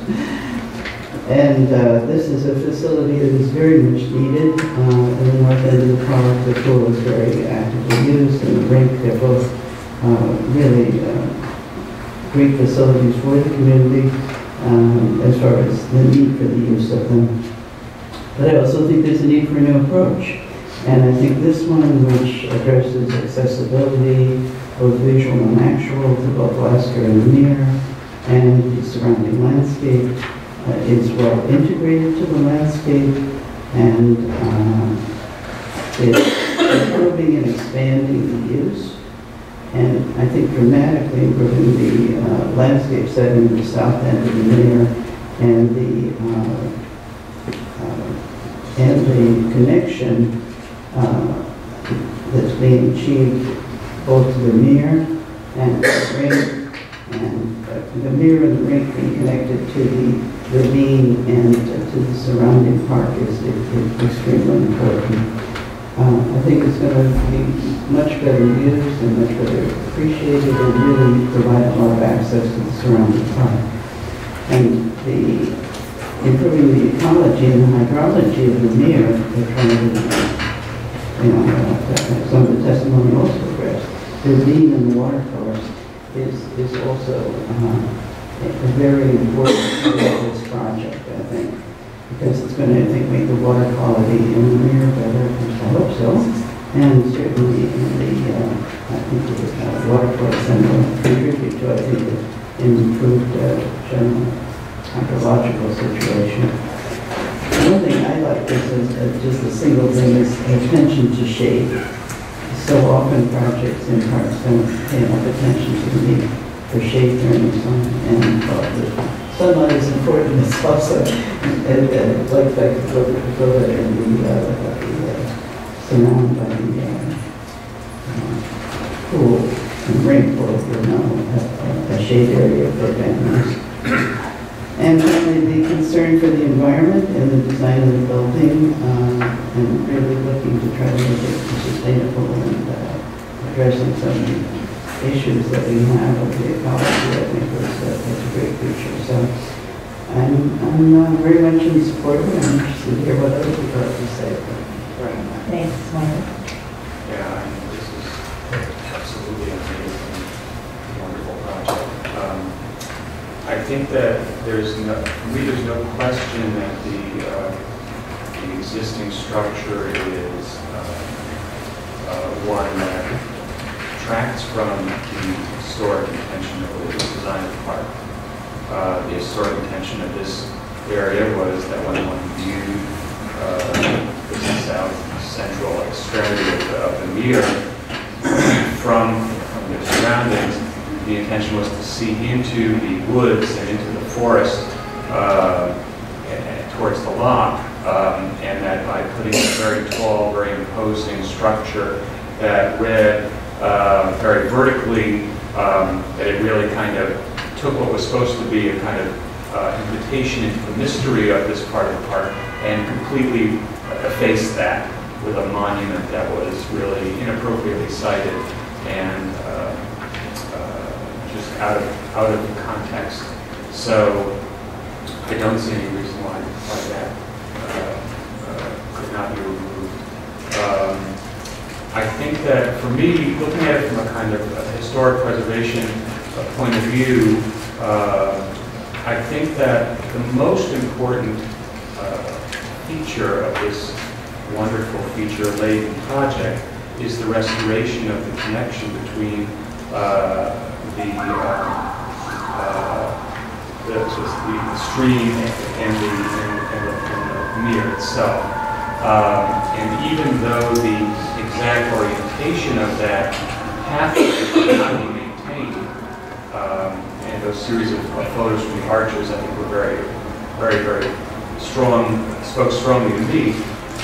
And this is a facility that is very much needed in the north end of the park. The pool is very actively used, and the rink, they're both really great facilities for the community. As far as the need for the use of them. But I also think there's a need for a new approach. And I think this one, which addresses accessibility, both visual and actual, to both Lasker and the Mere, and the surrounding landscape, is well integrated to the landscape, and it's improving and expanding the use. And I think dramatically improving the landscape setting in the south end of the Mere, and the connection that's being achieved both to the Mere and the rink, and the Mere and the rink being connected to the ravine and to the surrounding park is extremely important. I think it's going to be much better used and much better appreciated, and really provide a lot of access to the surrounding park. And improving the ecology and the hydrology of the Mere, they're trying to, some of the testimony also addressed. The ravine and the watercourse is also a very important part of this project, I think. Because it's going to, I think, make the water quality in the Mere better, I hope so, and certainly in the, I think the water course and will contribute to, I think, the improved general hydrological situation. One thing I like is just a single thing is attention to shade. So often projects in parks don't pay enough attention to the need for shade during the sun, and the sunlight is important. It's also, and like that and surrounded by the pool and rainfall, a shade area for families. And finally, the concern for the environment and the design of the building, and really looking to try to make it sustainable and addressing some of the issues that we have with the ecology. I think was a great feature. So I'm very much in support of it. I'm interested to hear what other people have to say. Thanks, Mark. Yeah, I mean, this is absolutely amazing, wonderful project. I think that there's no question that the existing structure is one that tracks from the historic intention of the design of the park. The historic intention of this area was that when one viewed the south central extremity of the Mere from the surroundings, the intention was to see into the woods and into the forest towards the lock, and that by putting a very tall, very imposing structure that read very vertically, that it really kind of took what was supposed to be a kind of invitation into the mystery of this part of the park and completely effaced that with a monument that was really inappropriately cited and just out of context. So I don't see any reason why that could not be removed. I think that for me, looking at it from a kind of historic preservation point of view, I think that the most important feature of this wonderful feature-laden project is the restoration of the connection between the stream and the Mere itself. And even though the exact orientation of that pathway could not be maintained, and those series of photos from the arches, I think, were very, very, very strong, spoke strongly to me.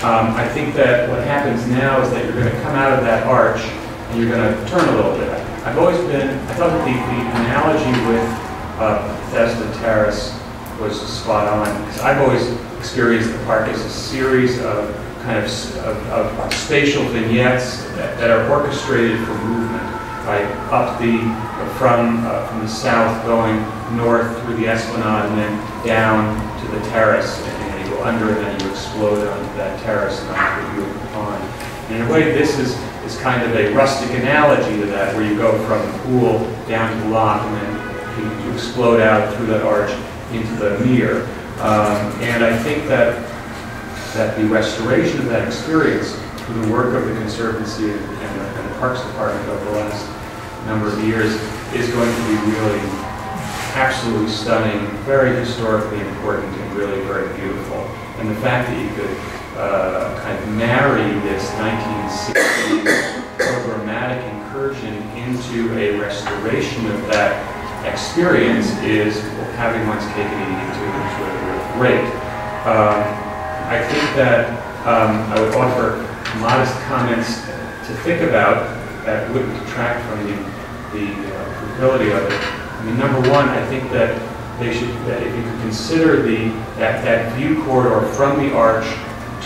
I think that what happens now is that you're going to come out of that arch and you're going to turn a little bit. I thought that the analogy with Bethesda Terrace was spot on, because I've always experienced the park as a series of kind of spatial vignettes that are orchestrated for movement, right? Up from the south, going north through the Esplanade, and then down to the terrace, and you go under, and then you explode onto that terrace and onto the view of the pond. And in a way, this is kind of a rustic analogy to that, where you go from the pool down to the lock, and then you explode out through that arch into the Mere. And I think that the restoration of that experience through the work of the Conservancy and the Parks Department over the last number of years is going to be really absolutely stunning, very historically important, and really very beautiful. And the fact that you could kind of marry this 1960s programmatic incursion into a restoration of that experience is having one's cake and eating it too, and it's really, really great. I think that I would offer modest comments to think about that wouldn't detract from the ability of it. I mean, number one, I think that that if you could consider that view corridor from the arch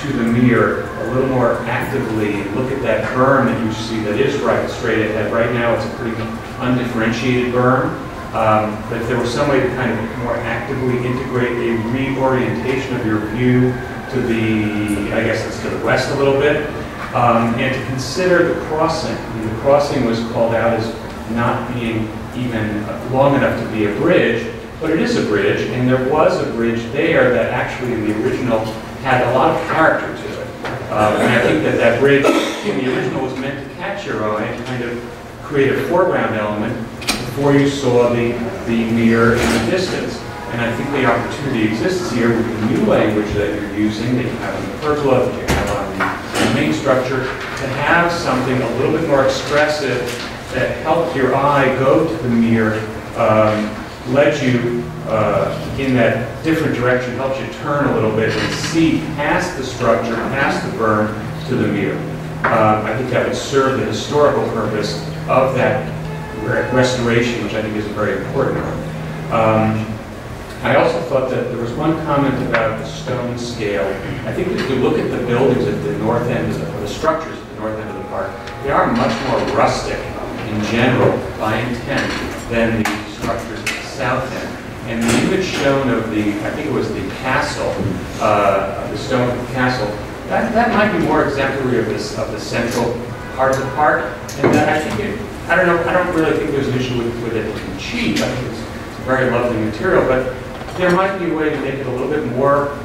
to the Mere a little more actively, and look at that berm that you see that is right straight ahead. Right now, it's a pretty undifferentiated berm. But if there was some way to kind of more actively integrate a reorientation of your view to the, I guess it's to the west a little bit, and to consider the crossing. I mean, the crossing was called out as not being even long enough to be a bridge, but it is a bridge, and there was a bridge there that actually in the original had a lot of character to it. And I think that bridge in the original was meant to catch your eye and kind of create a foreground element before you saw the Mere in the distance. And I think the opportunity exists here with the new language that you're using, that you have on the pergola, that you have on the main structure, to have something a little bit more expressive that helped your eye go to the mirror, led you in that different direction, helps you turn a little bit and see past the structure, past the berm, to the mirror. I think that would serve the historical purpose of that restoration, which I think is a very important one. I also thought that there was one comment about the stone scale. I think if you look at the buildings at the north end, or the structures at the north end of the park, they are much more rustic in general, by intent, than the structures at the south end. And the image shown of the, I think it was the castle, the stone castle, that might be more exemplary of this, of the central part of the park. And that I think I don't really think there's an issue with it being cheap. I think it's a very lovely material, but there might be a way to make it a little bit more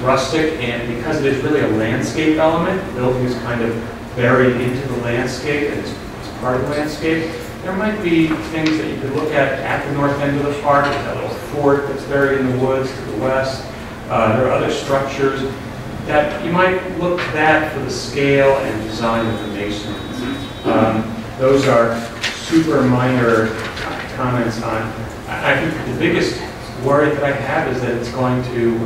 rustic, and because it is really a landscape element, the building is kind of buried into the landscape, and it's part of the landscape. There might be things that you could look at the north end of the park. There's that little fort that's buried in the woods to the west. There are other structures that you might look at that for the scale and design of the masonry. Those are super minor comments on. I think the biggest worry that I have is that it's going to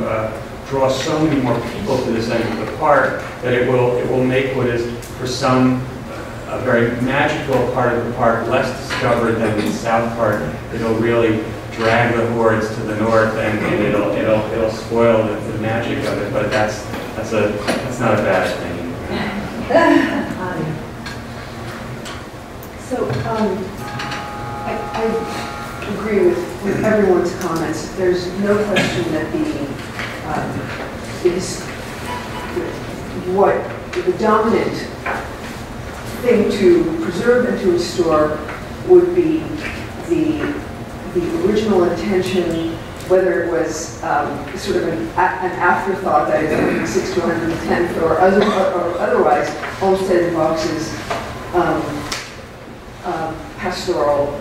draw so many more people to this end of the park that it will make what is for some a very magical part of the park less discovered than the south part. It'll really drag the hordes to the north, and it'll spoil the magic of it. But that's not a bad thing. So I agree with everyone's comments. There's no question that the dominant thing to preserve and to restore would be the original intention, whether it was sort of an afterthought, that is 106 to 110th, or otherwise, Olmsted and Fox's pastoral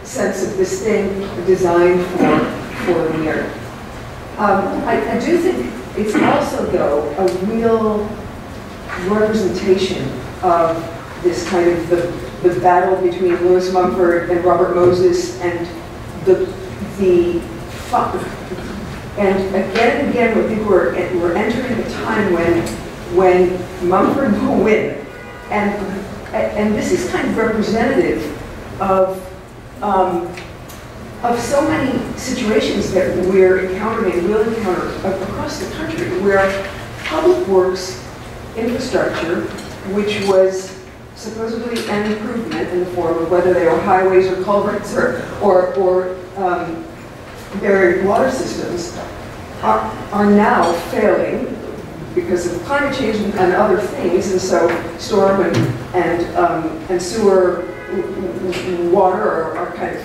sense of this thing designed for the mirror. I do think it's also, though, a real representation of this kind of the battle between Lewis Mumford and Robert Moses, and and again and again, I think we're entering a time when Mumford will win, and this is kind of representative of so many situations that we're encountering and will encounter across the country, where public works infrastructure, which was supposedly an improvement in the form of whether they were highways or culverts or buried water systems, are now failing because of climate change and other things, and so storm and sewer water are kind of,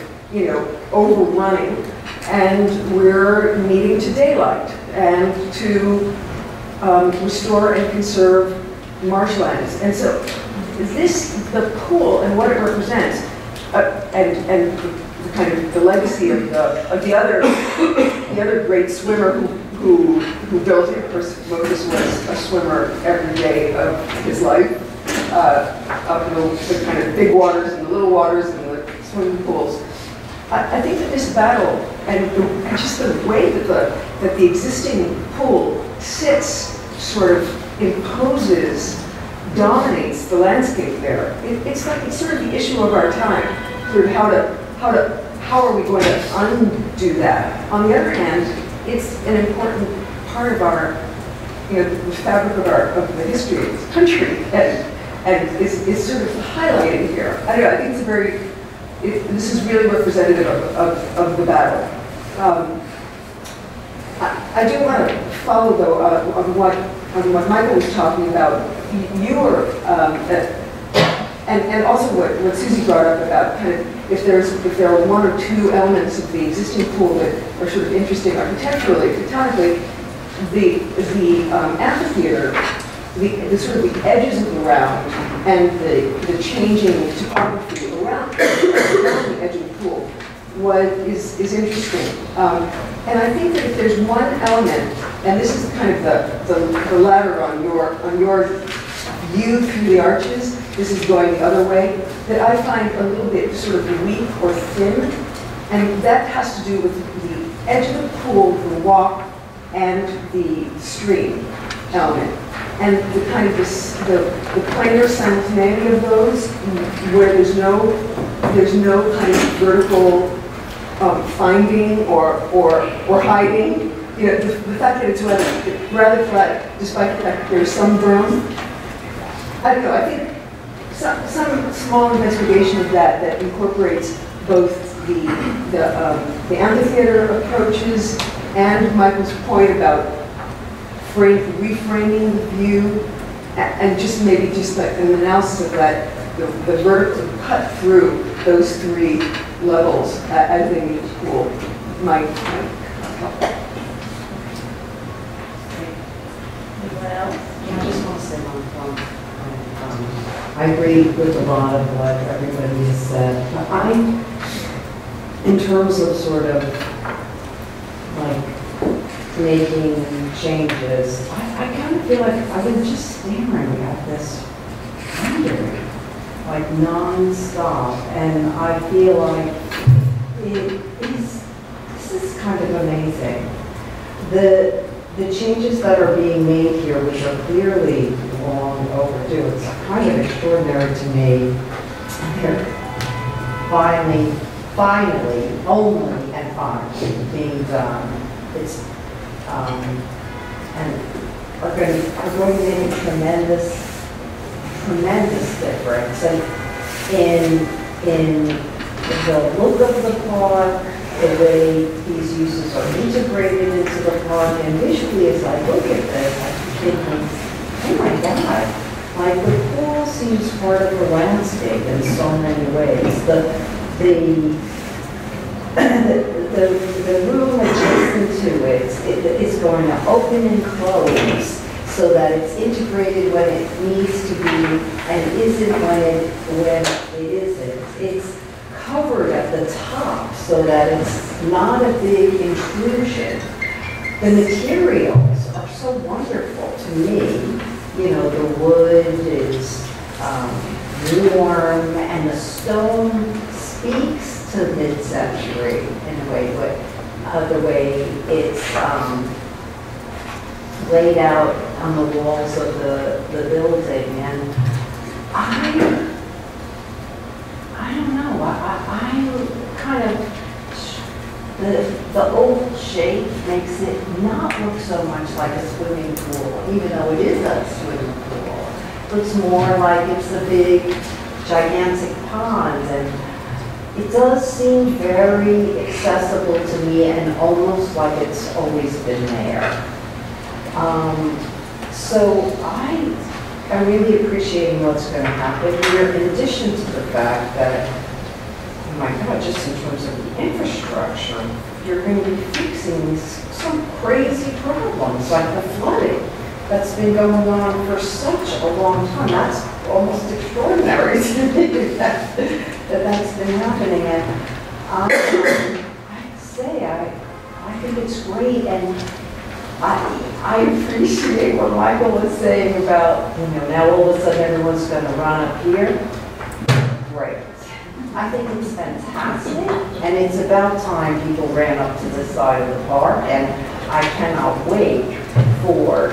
overrunning, and we're needing to daylight and to restore and conserve marshlands. And so the pool and what it represents, and the kind of the legacy of the other great swimmer who built it. Of course, Moses was a swimmer every day of his life, up in the kind of big waters and the little waters and the swimming pools. I think that this battle and just the way that the existing pool sits, sort of imposes, dominates the landscape there. It's sort of the issue of our time, sort of how are we going to undo that? On the other hand, it's an important part of our, the fabric of the history of this country, and is sort of highlighted here. I don't know, I think it's a very, this is really representative of the battle. I do want to follow, though, on what Michael was talking about. You were, and also what Susie brought up about kind of if there are one or two elements of the existing pool that are sort of interesting architecturally, architectonically, the amphitheater, the sort of the edges of the round and the changing topography around the edge of the pool is interesting. And I think that if there's one element, and this is kind of the ladder on your view through the arches, this is going the other way, that I find a little bit sort of weak or thin, and that has to do with the edge of the pool, the walk, and the stream element. And the kind of the planar simultaneity of those, where there's no kind of vertical finding or hiding. You know, the fact that it's rather flat, despite the fact that there's some berm. I don't know. I think some small investigation of that incorporates both the amphitheater approaches and Michael's point about reframing the view, and just maybe just like an analysis of that, the vertical cut through those three levels as they meet the pool might help. Anyone else? Yeah, I just want to say one point. I agree with a lot of what everybody has said. But in terms of sort of like making changes, I kind of feel like I've been just staring at this rendering, like non-stop, and I feel like this is kind of amazing. The changes that are being made here, which are clearly long overdue, it's kind of extraordinary to me. They're finally, only and finally being done. It's and are going to make a tremendous difference in the look of the park, the way these uses are integrated into the park, and visually as I look at this, I'm thinking, oh my God, like the pool seems part of the landscape in so many ways. The room adjacent to it is going to open and close so that it's integrated when it needs to be and isn't when it isn't. It's covered at the top so that it's not a big intrusion. The materials are so wonderful to me. You know, the wood is warm, and the stone speaks to mid-century in a way, but the way it's laid out on the walls of the building. And I don't know, I kind of, the old shape makes it not look so much like a swimming pool, even though it is a swimming pool. It looks more like it's a big, gigantic pond, and it does seem very accessible to me and almost like it's always been there. So I'm really appreciating what's going to happen here, in addition to the fact that, oh my God, just in terms of the infrastructure, you're going to be fixing some crazy problems, like the flooding that's been going on for such a long time. That's almost extraordinary to me that's been happening. And I say, I think it's great, and I appreciate what Michael was saying about, you know, now all of a sudden everyone's going to run up here. Great. I think it's fantastic, and it's about time people ran up to this side of the park, and I cannot wait for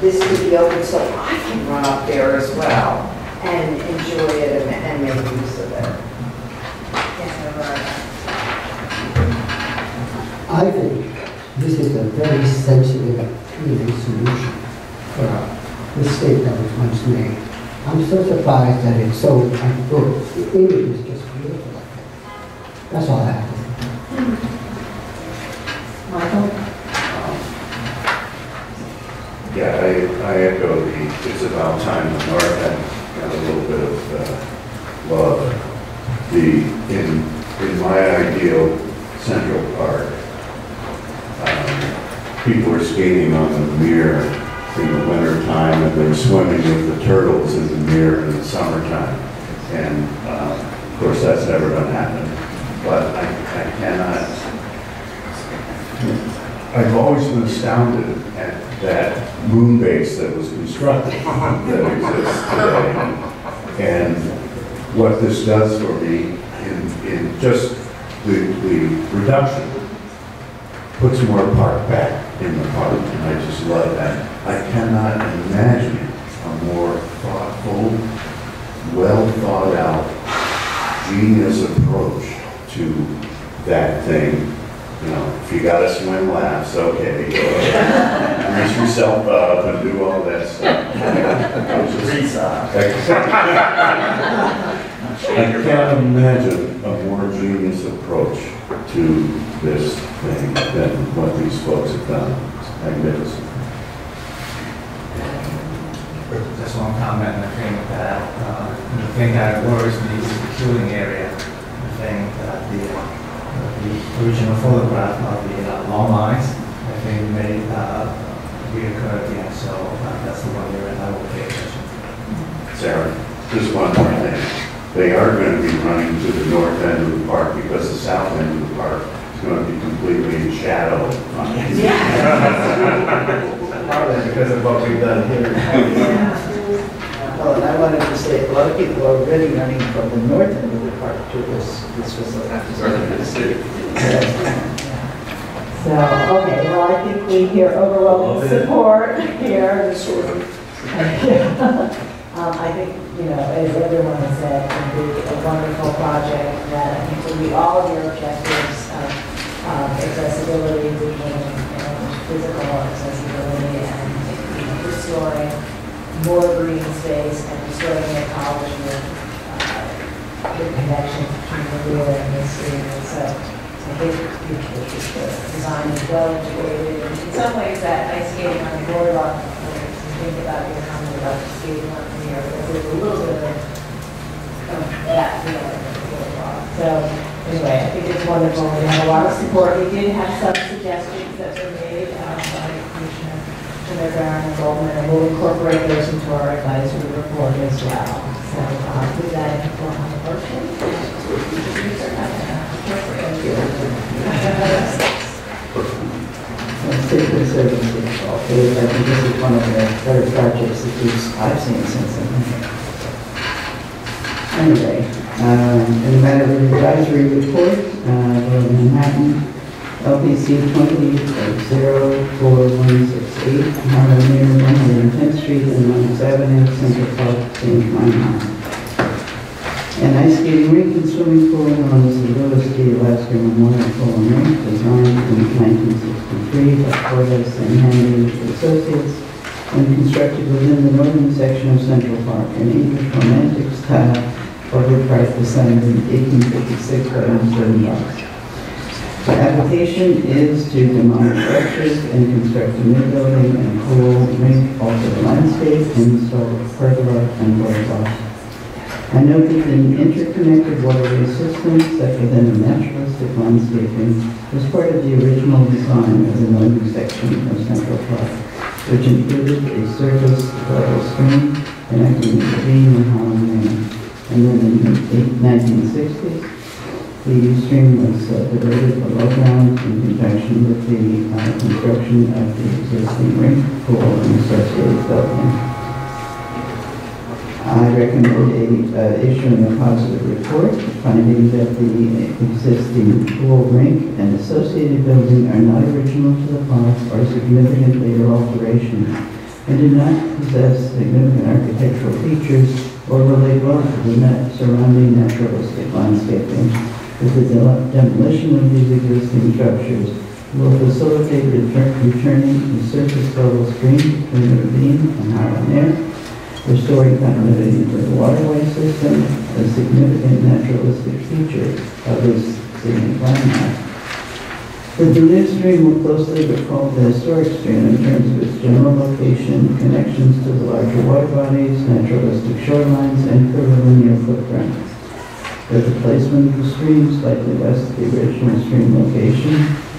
this to be open so I can run up there as well and enjoy it and make use of it. I think this is a very sensitive solution for a mistake that was once made. I'm so surprised that it's so good. The image is just beautiful. That's all I have to say. Michael? Yeah, I echo it's about time the North End got a little bit of love. In my ideal Central Park, people are skating on the Mere in the wintertime, and they're swimming with the turtles in the Mere in the summertime. And of course, that's never going to happen. but I cannot. I've always been astounded at that moon base that was constructed that exists today. And what this does for me in just the reduction puts more park back in the park, and I just love that. I cannot imagine a more thoughtful, well thought out, genius approach to that thing. You know, if you got to swim laps, okay, go ahead. Grease yourself up and do all that stuff. I can't imagine a more genius approach to this thing than what these folks have done. It's magnificent. Just one comment, I think that the thing that worries me is the cooling area. I think that the original photograph of the long lines, I think may reoccur again. So that's the one area I will pay attention to. Sarah, just one more thing. They are going to be running to the north end of the park because the south end of the park is going to be completely in shadow. Partly because of what we've done here. Well, and I wanted to say, a lot of people are already running from the north end of the park to this facility. North end of the city. So, okay, well, I think we hear overwhelming support here. Sort of. I think, you know, as everyone has said, it will be a wonderful project that I think will meet all of your objectives of accessibility, visual, physical accessibility, and restoring more green space and restoring the college with the connection between the rear and the street. And so I think the design is well integrated. In some ways, that ice skating on the boardwalk, think about your comment about skating on the air, there's a little bit of that feeling of the boardwalk. So anyway, I think it's wonderful. We have a lot of support. We did have some suggestions that were made by Commissioner Barron and Goldman, and we'll incorporate those into our advisory report as well. So with that, we'll have a motion. Safety services, okay, I think this is one of the better projects that I've seen since then. Anyway, in the matter of the advisory report, Manhattan, LPC 20-04168, Harlem near 110th Street and Lenox Avenue, Central Park, St. Mine. An ice skating rink and swimming pool known as the Lewis D. Alaska Memorial Pool and Rink, designed in 1963 by Cordes and Handy Associates, and constructed within the northern section of Central Park, an English romantic style waterpark designed in 1856 by Untitled. The application is to demolish structures and construct a new building and pool, rink, alter the landscape, and install pergola and boardwalk. I noted an interconnected waterway system set within a naturalistic landscaping was part of the original design of the northern section of Central Park, which included a surface level stream connecting the Greene and Harlem. And then in the 1960s, the stream was diverted below ground in conjunction with the construction of the existing rink, pool, and associated building. I recommend issuing a positive report, finding that the existing pool, rink, and associated building are not original to the park or significant later alterations, and do not possess significant architectural features or relate well to the surrounding naturalistic landscaping. With the demolition of these existing structures will facilitate returning the surface level stream between the ravine and Harlem air, restoring continuity to the waterway system, a significant naturalistic feature of this scenic landmark. The new stream will closely recall the historic stream in terms of its general location, connections to the larger water bodies, naturalistic shorelines, and curvilinear footprint. With the placement of the stream slightly west of the original stream location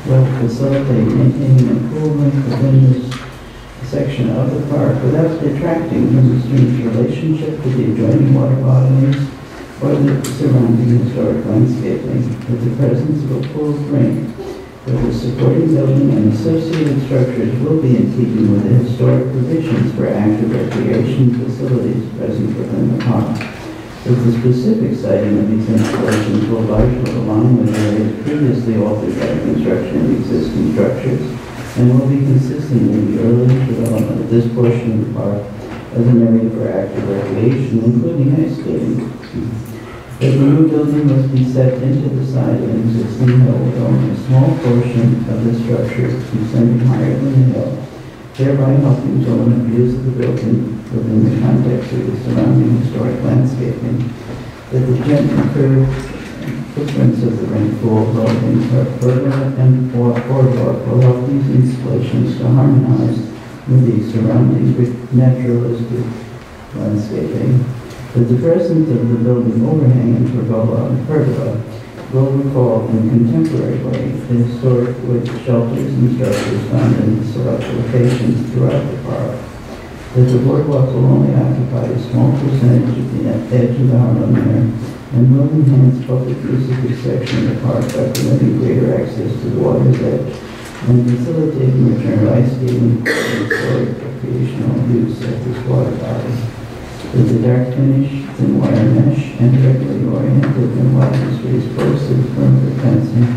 will facilitate maintaining a pool rink within this section of the park without detracting from the stream's relationship to the adjoining water bodies or the surrounding historic landscaping, with the presence of a pool rink, where the supporting building and associated structures will be in keeping with the historic provisions for active recreation facilities present within the park. That the specific siting of these installations will largely align with areas previously altered by construction of existing structures, and will be consistent with the early development of this portion of the park as an area for active recreation, including ice skating. That the new building must be set into the side of an existing hill with only a small portion of the structure descending higher than the hill, thereby helping to limit views of the building within the context of the surrounding historic landscaping. That the gently curved footprints of the rink pool, building, pergola, and boardwalk will help these installations to harmonize with the surrounding naturalistic landscaping. That the presence of the building overhang and pergola will recall in a contemporary way the historic wood shelters and structures found in select locations throughout the park. That the boardwalk will only occupy a small percentage of the edge of the Harlem area and will enhance public use of this section of the park by permitting greater access to the water's edge and facilitating return of ice skating and historic recreational use of this water body. With the dark finish, thin wire mesh, and regularly oriented and widely spaced posted perimeter fencing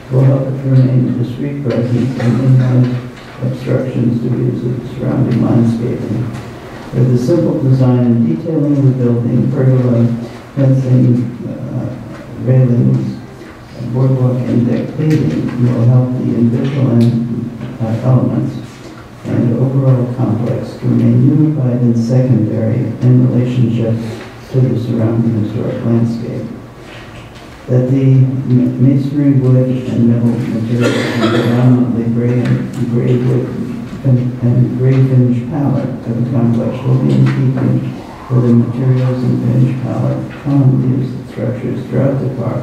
will help it remain a discrete presence and minimize obstructions to views of the surrounding landscaping. With the simple design and detailing of the building, pergola, fencing, railings, boardwalk, and deck paving will help the individual elements and overall complex to remain unified and secondary in relationship to the surrounding historic landscape. That the masonry, wood, and metal materials and predominantly gray wood and gray finish palette of the complex will be in keeping with the materials and finish palette commonly used in structures throughout the park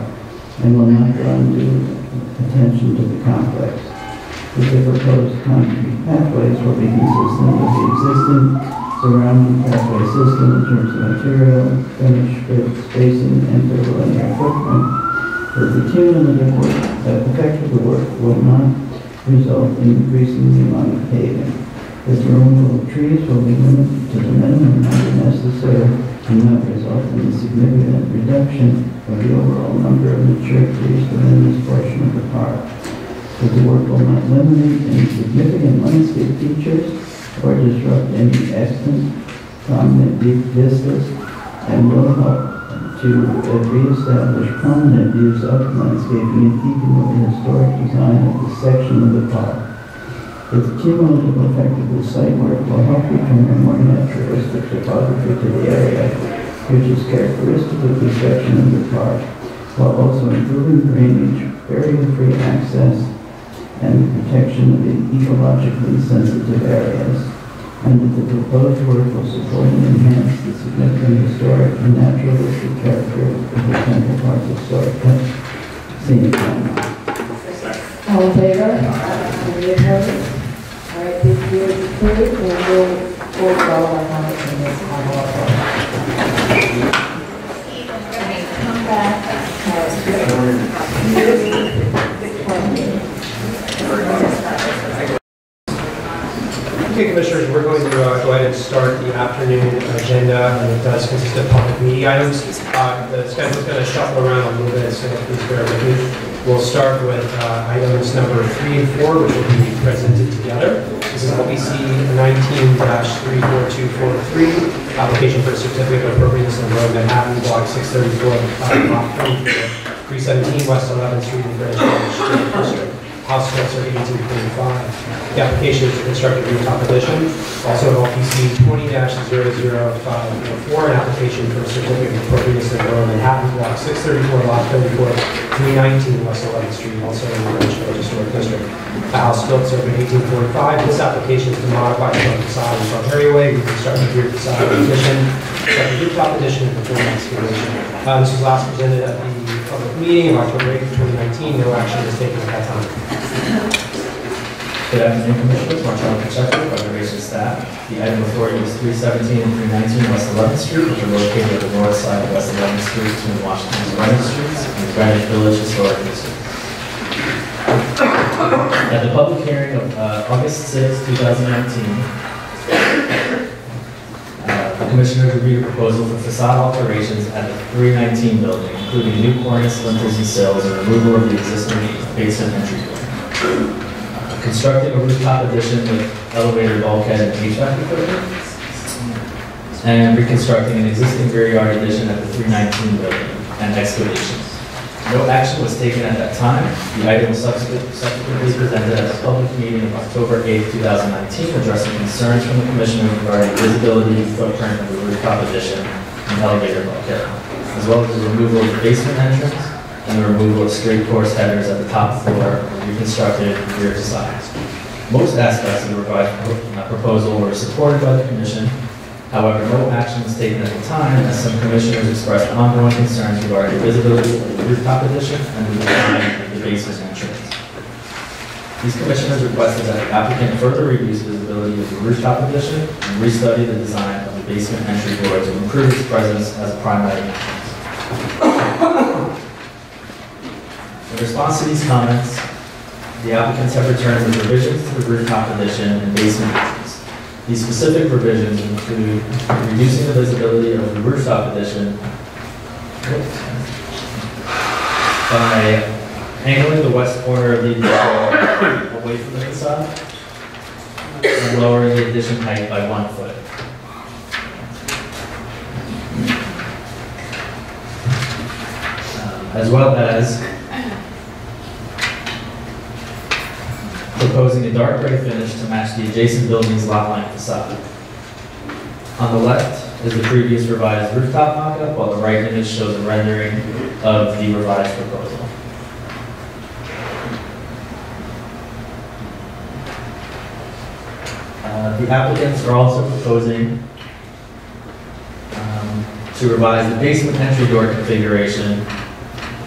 and will not draw undue attention to the complex. That the proposed concrete pathways will be consistent with the existing surrounding pathway system in terms of material, finish, width, spacing, and linear footprint. That the cumulative effect of the work will not result in increasing the amount of paving. That the removal of trees will be limited to the minimum number necessary and not result in a significant reduction of the overall number of mature trees within this portion of the park. That the work will not eliminate any significant landscape features or disrupt any extant prominent deep vistas and will help to reestablish prominent views of landscaping in keeping with the historic design of this section of the park. That the cumulative effect of the site work will help return a more naturalistic topography to the area, which is characteristic of this section of the park, while also improving drainage, barrier-free access, and the protection of the ecologically sensitive areas, and that the proposed work will support and enhance the significant historic and naturalistic character of the Central Park Historic Scenic Landmark. All in favor? Any opposed? All right, this year is approved, and we'll go on in this one also. Come back. Okay, Commissioners, we're going to go ahead and start the afternoon agenda, and it does consist of public meeting items. The schedule is going to shuffle around a little bit, so please bear with me. We'll start with items number 3 and 4, which will be presented together. This is LPC 19-34243, application for a certificate of appropriateness on road Manhattan, block 634, lot 317 West 11th Street in Greenwich Village District. House Council 1845. The application is to construct a rooftop addition. Also LPC 20-00544, an application for a certificate of appropriateness in Borough Manhattan, block 634, lot 34, 319 West 11th Street, also in the Greenwich Village Historic District. A house built circa 1845. This application is to modify the front facade and front areaway, reconstruct the rear facade addition, construct a rooftop addition, and perform excavation. This was last presented at the public meeting of October 8, 2019. No action was taken at that time. Good afternoon, Commissioners. Untitled Chapter, Preservation Staff. The item before you is 317 and 319 West 11th Street, which are located at the north side of West 11th Street between Washington and Greenwich Streets and the Greenwich Village Historic District. At the public hearing of August 6, 2019, the Commissioners reviewed a proposal for facade alterations at the 319 building, including new cornice, lintels, and sills, and removal of the existing basement entry door. Constructing a rooftop addition with elevator, bulkhead, and HVAC equipment, and reconstructing an existing rear yard addition at the 319 building, and excavations. No action was taken at that time. The item was subsequently presented at a public meeting of October 8, 2019, addressing concerns from the Commissioner regarding visibility and footprint of the rooftop addition and elevator bulkhead, as well as the removal of the basement entrance and the removal of straight course headers at the top floor and reconstructed rear facades. Most aspects of the revised proposal were supported by the Commission. However, no action was taken at the time, as some Commissioners expressed ongoing concerns regarding visibility of the rooftop addition and the design of the basement entrance. These Commissioners requested that the applicant further reviews visibility of the rooftop addition and restudy the design of the basement entry door to improve its presence as a primary entrance. In response to these comments, the applicants have returned with revisions to the rooftop addition and basement entrance. These specific revisions include reducing the visibility of the rooftop addition by angling the west corner of the addition away from the facade and lowering the addition height by 1 foot. As well as proposing a dark gray finish to match the adjacent building's lot line facade. On the left is the previous revised rooftop mock-up, while the right image shows a rendering of the revised proposal. The applicants are also proposing to revise the basement entry door configuration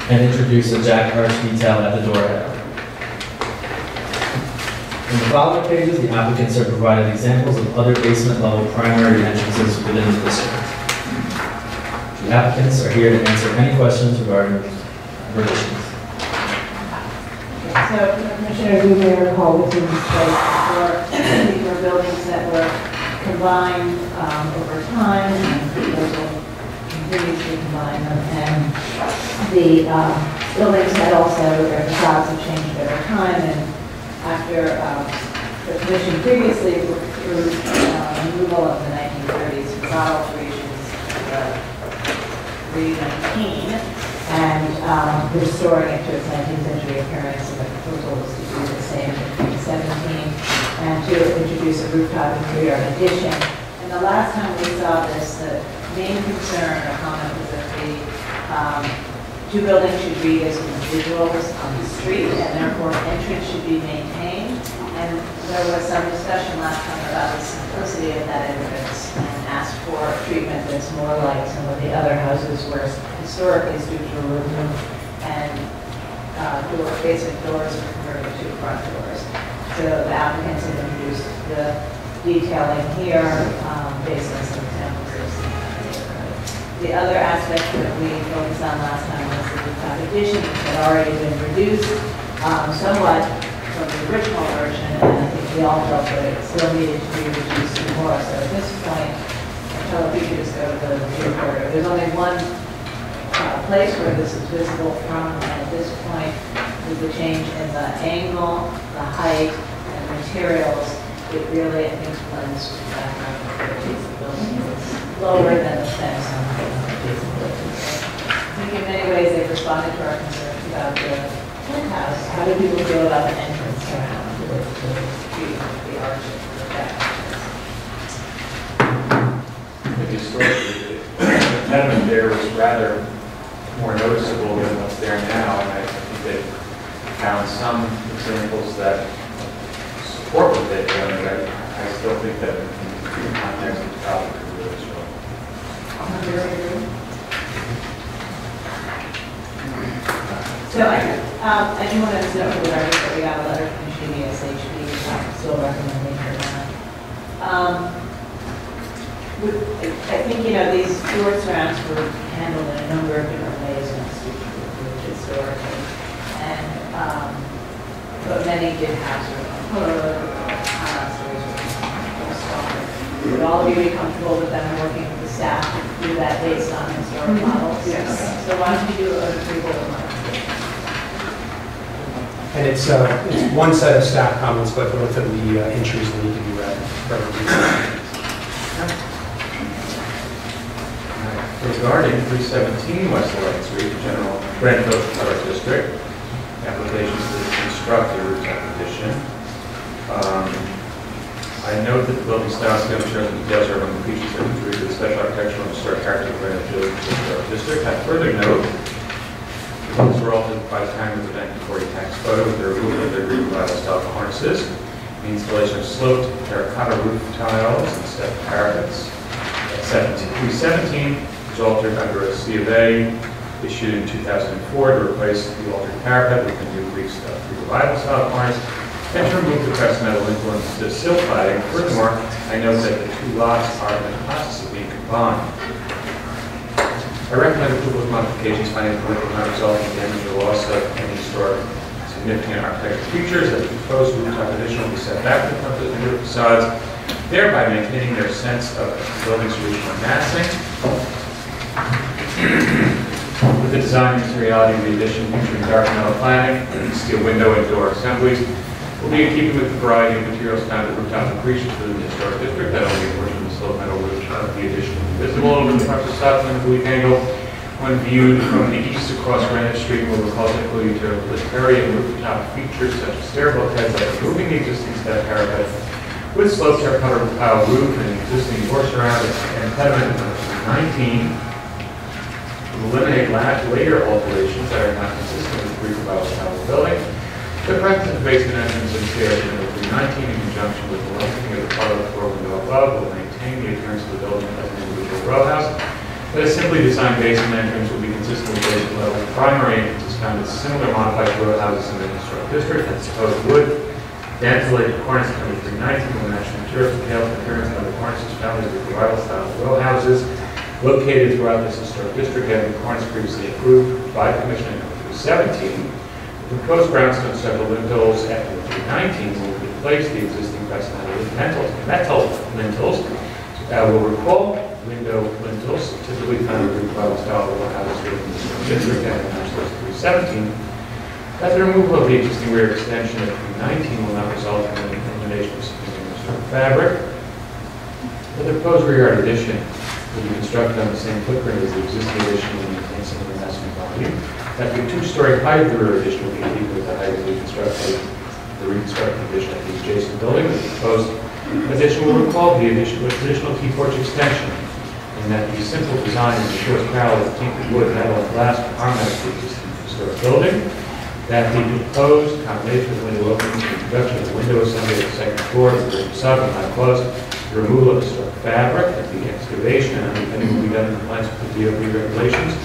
and introduce a jack arch detail at the door header. In the following pages, the applicants are provided examples of other basement level primary entrances within the district. The applicants are here to answer any questions regarding revisions. So, Commissioner, you may recall within this place before, these were buildings that were combined over time, and the proposal continues to combine them. And the buildings had also, their facades have changed over time, and after the Commission previously worked through removal of the 1930s facade alterations, Greene and restoring it to its 19th century appearance, and the proposal was to do the same in 2017 and to introduce a rooftop interior addition. And the last time we saw this, the main concern or comment was that the two buildings should read as individuals on the street, and therefore entrance should be maintained. And there was some discussion last time about the simplicity of that entrance and asked for treatment that's more like some of the other houses where historically streets were removed and basic doors were converted to front doors. So the applicants have introduced the detailing here based on some examples of the other aspect that we focused on last time was the rooftop addition, which had already been reduced somewhat from the original version, and I think we all felt that it still needed to be reduced more. So at this point, if you could just go to the recorder, there's only one place where this is visible from, and at this point, with the change in the angle, the height, and materials, it really, I think, blends with the background of the adjacent building. It's lower than the fence on the adjacent building. I think in many ways they've responded to our concerns about the penthouse. How do people feel about the entrance around the arch of the back? Historically, the tenement there was rather more noticeable than what's there now, and I think they found some examples that support what they've done, but I still think that in the context of the topic is really strong. So I do want to note for the record that we got a letter from GDSHB I think, you know, these door surrounds were handled in a number of different ways in the city, historically. And, but many did have sort of a hood or pilasters or smaller. Would all of you be comfortable with them working with the staff to do that based on historic models? Yes. Okay. So why don't you do a three-bullet modification? And it's one set of staff comments, but both of the entries will need to be read. Regarding 317 West 11th Street, General Brentwood Park District, applications to construct a rooftop addition. I note that the building style scheme shows the details are among the features that contribute to the special architectural and historic character of Greenwich District. I further note that these were altered by time of the 1940 tax photo with the removal of their Greene style cornices, the installation of sloped terracotta roof tiles and step parapets. At 317 was altered under a C of A issued in 2004 to replace the altered parapet with the new Greek revival style cornice and to remove the pressed metal influences of sill cladding. Furthermore, I note that the two lots are in the process of being combined. I recommend approval of modifications finding that will not result in damage or loss of any historic significant architectural features. That the proposed rooftop addition will be set back from the window facades, thereby maintaining their sense of the building's original massing. With the design materiality of the addition featuring dark metal cladding, steel window and door assemblies, will be in keeping with the variety of materials found at rooftop accretions within the historic district. That only a portion of the sloped metal roof of the addition will be visible over the front facade from an oblique angle. When viewed from the east across Greenwich Street, will recall typical utilitarian rooftop features such as stairwell heads like removing the existing step parapet with sloped terracotta tile roof and existing door surround and pediment in 19. Will eliminate later alterations that are not consistent with the Greek revival style of the building. The presence of basement entrance and stairs in 319 in conjunction with the lengthening of the part of the floor window above will maintain the appearance of the building as an individual row house. But a simply designed basement entrance will be consistent with basement level primary entrances found in similar modified row houses in the historic district. And supposed wood, ventilated cornice number 319 will match the material details and appearance of the cornices found in the revival style row houses located throughout this historic district and the cornice previously approved by the Commission in 317. The proposed brownstone several lintels at 319 will replace the existing pressed metal lintels. Will recall window lintels typically found in revival style row houses within the district and in 317. As the removal of the existing rear extension at 319 will not result in the elimination of significant fabric. But the proposed rear yard addition will be constructed on the same footprint as the existing addition and maintain similar massing volume. That the two-story height of the rear addition will be equal with the height of the reconstructed addition of the adjacent building. The proposed addition will recall the additional T-porch extension, and that the simple design ensures parallel with tinted wood, metal, and glass to harmonize the existing historic building. That the proposed combination of window openings and introduction of the window assembly of the second floor, the facade will not close, the removal of historic fabric, that the excavation and underpinning will be done in compliance with the DOB regulations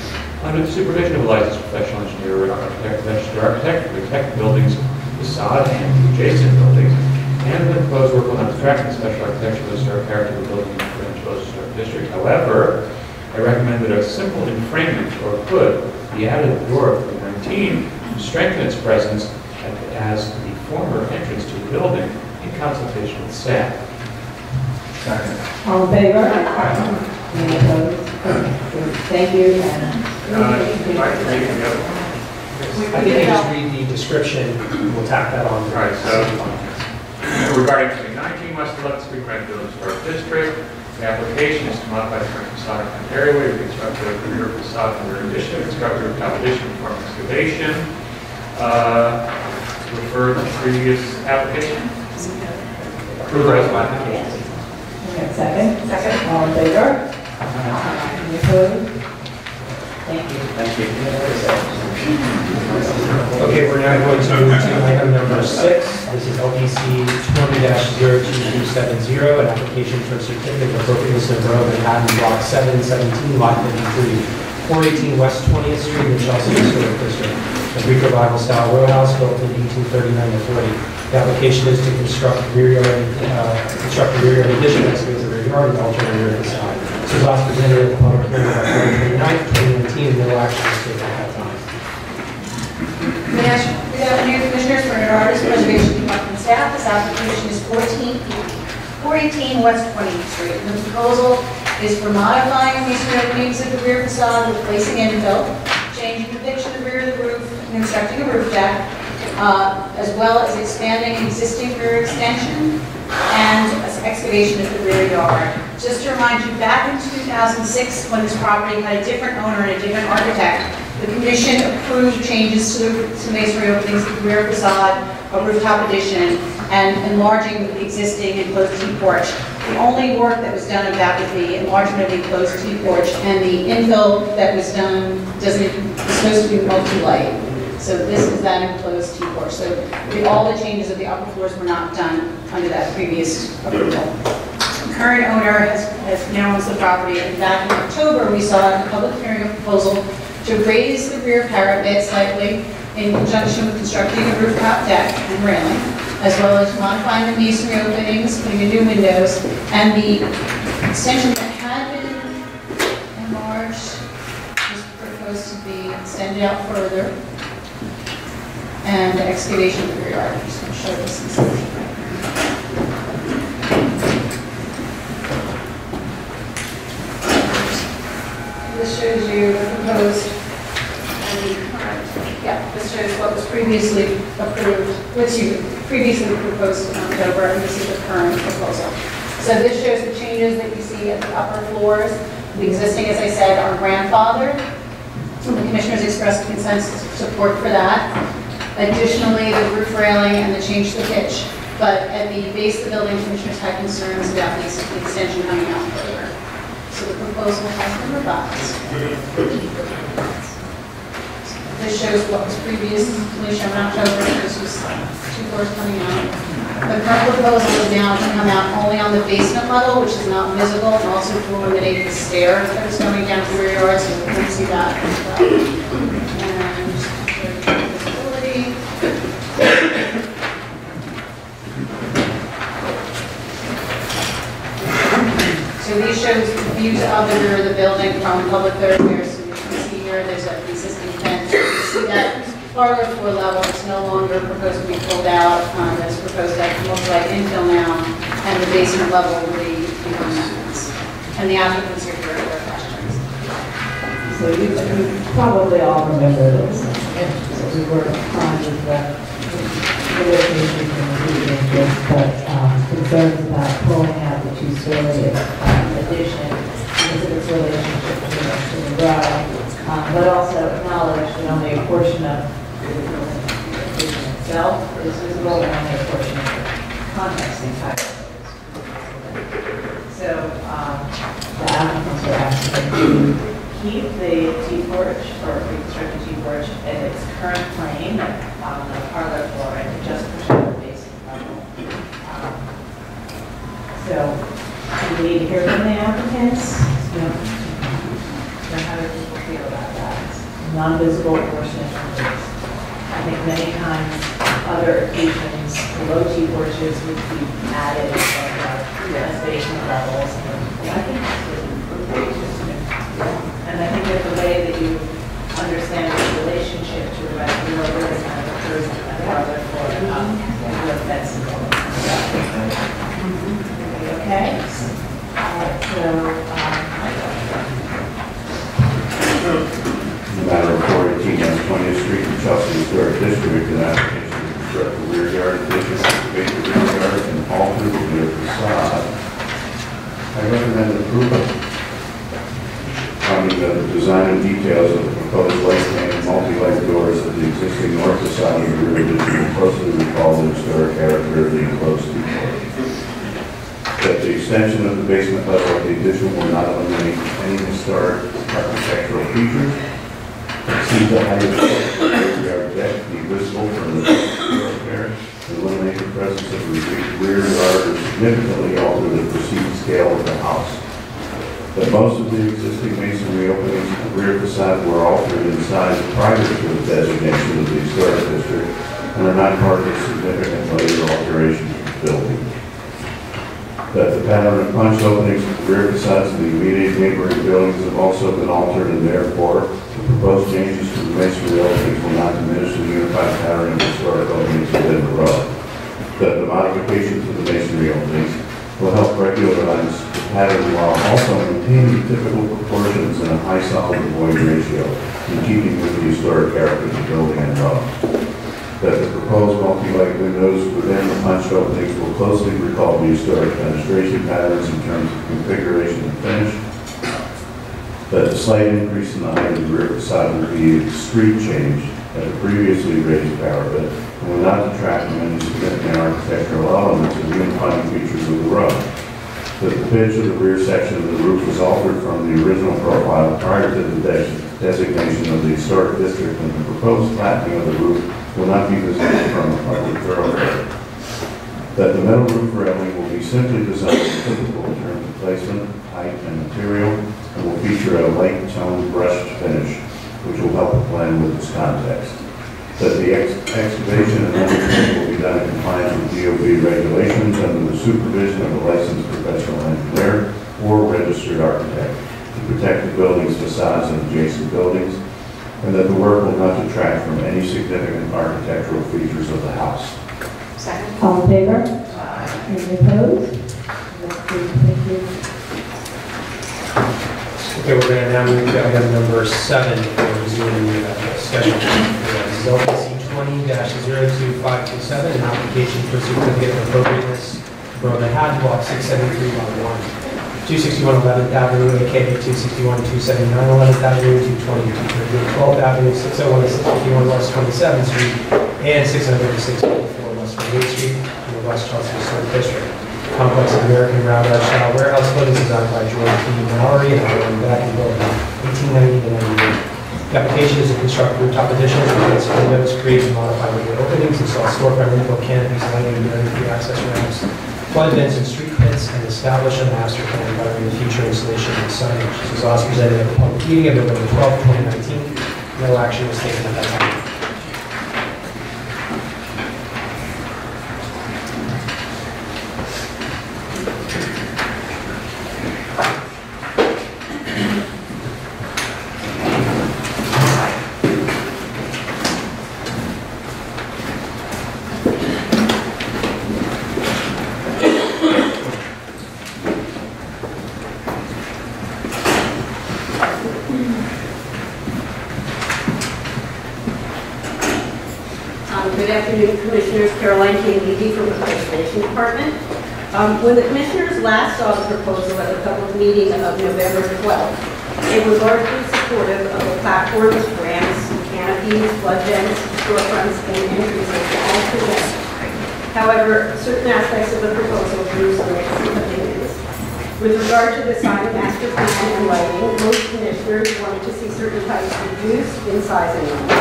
under the supervision of a licensed professional engineer or registered architect to protect the building's facade and the adjacent buildings. And the proposed work will not detract from the special architectural or historic character of the building in the Greenwich Historic District. However, I recommend that a simple enframement or hood be added at the door of 319 to strengthen its presence as the former entrance to the building in consultation with staff. Second. All in favor? Any opposed? Thank you. I think you just read the description, we'll tack that on. All right, so regarding 319 West 11th Street, Greenwich Historic District, the application is to modify the current facade and areaway, reconstruct the rear facade and rear addition, construct a rooftop addition, perform excavation, refer to the previous application. Approve the rest of my application. Okay, second. Second. All in favor? Any opposed? Thank you. Thank you. Okay, we're now going to move to item number 6. This is LPC 20-02270, an application for a certificate of appropriateness of borough of Manhattan, block 717, lot 53. 418 West 20th Street in the Chelsea Historic District, a Greek Revival style row house built in 1839 to 40. The application is to construct a rear yard addition, excavate the rear yard, and alter the rear facade. This was last presented at the public hearing on February 29th, 2019, and no action was taken at that time. Good afternoon, Commissioners. For an artist preservation department staff, this application is 418 West 20th Street. The proposal is for modifying the masonry openings of the rear facade, replacing infill, changing the pitch of the rear of the roof, and constructing a roof deck, as well as expanding existing rear extension and excavation of the rear yard. Just to remind you, back in 2006, when this property had a different owner and a different architect, the Commission approved changes to the masonry openings of the rear facade, a rooftop addition, and enlarging the existing enclosed T-porch. The only work that was done of that was the enlargement of the enclosed T-porch, and the infill that was done is supposed to be multi-light. So this is that enclosed T-porch. So all the changes of the upper floors were not done under that previous approval. The current owner has now owns the property, and back in October we saw a public hearing a proposal to raise the rear parapet slightly in conjunction with constructing a rooftop deck and railing, as well as modifying the masonry openings, putting in new windows, and the extension that had been enlarged was proposed to be extended out further, and the excavation of the rear yard. I'm just going to show this in section. This shows you the proposed and the current. Yeah, this shows what was previously approved, previously proposed in October, and this is the current proposal. So this shows the changes that you see at the upper floors. The existing, as I said, are grandfathered. So the Commissioners expressed consensus support for that. Additionally, the roof railing and the change to the pitch. But at the base of the building, Commissioners had concerns about the extension coming out further. So the proposal has been revised. This shows what was previously shown in October. This was 2 floors coming out. The current proposal is now to come out only on the basement level, which is not visible, and also to eliminate the stair that is coming down to the rear yard, so we can see that as well. And visibility. So these shows views of the rear of the building from public thoroughfares. So you can see here there's an existing fence. You can see that parlor floor level is no longer proposed to be pulled out. It's proposed that it looks like infill now, and the basement level will be behind that fence. And the applicants are here for their questions. So you probably all remember this. So we were trying to negotiations and reading this, but concerns about pulling out the 2-story addition because of its relationship to the garage, but also acknowledge that only a portion of the addition itself is visible and only a portion of the contexting type. So the applicants are asking to keep the T-porch or reconstruct the T-porch at its current plane on the parlor floor and just push out the basic level. So we need to hear from the applicants. How do people feel about that? Non-visible portion. I think many times other occasions below T-porches would be added as basement levels. And I think that's really and I think that the way that you understand the relationship to the rest of the world really kind of occurs in the parlor floor with that's okay? Matter of 418 on 20th Street in Chelsea Historic District, an application to construct a rear yard addition, excavate the rear yard, and alter the rear facade. I recommend approval. Finding that the design and details of the proposed light and multi-light doors of the existing north facade of the rear addition closely recall the historic character of the enclosed T-porch. That the extension of the basement level of the addition will not eliminate any historic architectural features. Exceed the height of the rear yard deck, be visible from the thoroughfare, and eliminate the presence of the rear yard or significantly alter the perceived scale of the house. That most of the existing masonry openings the rear facade were altered in size prior to the designation of the historic district and are not part of the significant later alteration to the building. That the pattern of punch openings of the rear facades of the immediate neighboring buildings have also been altered, and therefore the proposed changes to the masonry openings will not diminish the unified pattern of historic openings within the row. That the modifications to the masonry openings will help regularize the pattern while also maintaining typical proportions and a high solid to void ratio in keeping with the historic character of the building and row. That the proposed multi-light windows within the punched openings will closely recall the historic fenestration patterns in terms of configuration and finish. That the slight increase in the height of the rear facade will be a street change at the previously raised parapet and will not detract from any significant architectural elements and unifying features of the row. That the pitch of the rear section of the roof was altered from the original profile prior to the designation of the historic district, and the proposed flattening of the roof will not be visible from a public thoroughfare. That the metal roof railing will be simply designed and typical in terms of placement, height, and material, and will feature a light toned brushed finish, which will help blend with this context. That the excavation and underpinning will be done in compliance with DOB regulations under the supervision of a licensed professional engineer or registered architect to protect the building's facades and adjacent buildings, and that the work will not detract from any significant architectural features of the house. Second. All in favor? Any opposed? Thank you. Okay, we're going to now move to item number 7 for resuming schedule. This is LPC 20-02527, an application for certificate of appropriateness for Manhattan Block 673, Lot 1. 261 11th Avenue, aka 261 279 11th Avenue, 220 238 12th Avenue, 601 651 West 27th Street, and 636 54 West 28th Street in the West Chelsea Historic District. Complex of American Roundhouse Style Warehouse Building designed by George P. Mallory and Howard Beck and built in 1890 to 98. The application is a construct rooftop addition to enhance windows, create and modify window openings, install storefront roof canopies, lighting, and free access ramps, flood vents and street pits, and establish a master plan governing the future installation of signage. This was also presented at the public meeting of November 12, 2019. No action was taken at that time. Good afternoon, Commissioners. Caroline King-Levy from the Conservation Department. When the Commissioners last saw the proposal at the public meeting of November 12th, they were largely supportive of the platforms, ramps, canopies, flood vents, storefronts, and entrances all together. However, certain aspects of the proposal drew some mixed opinions. With regard to the sign master plan and lighting, most Commissioners wanted to see certain types reduced in size and number.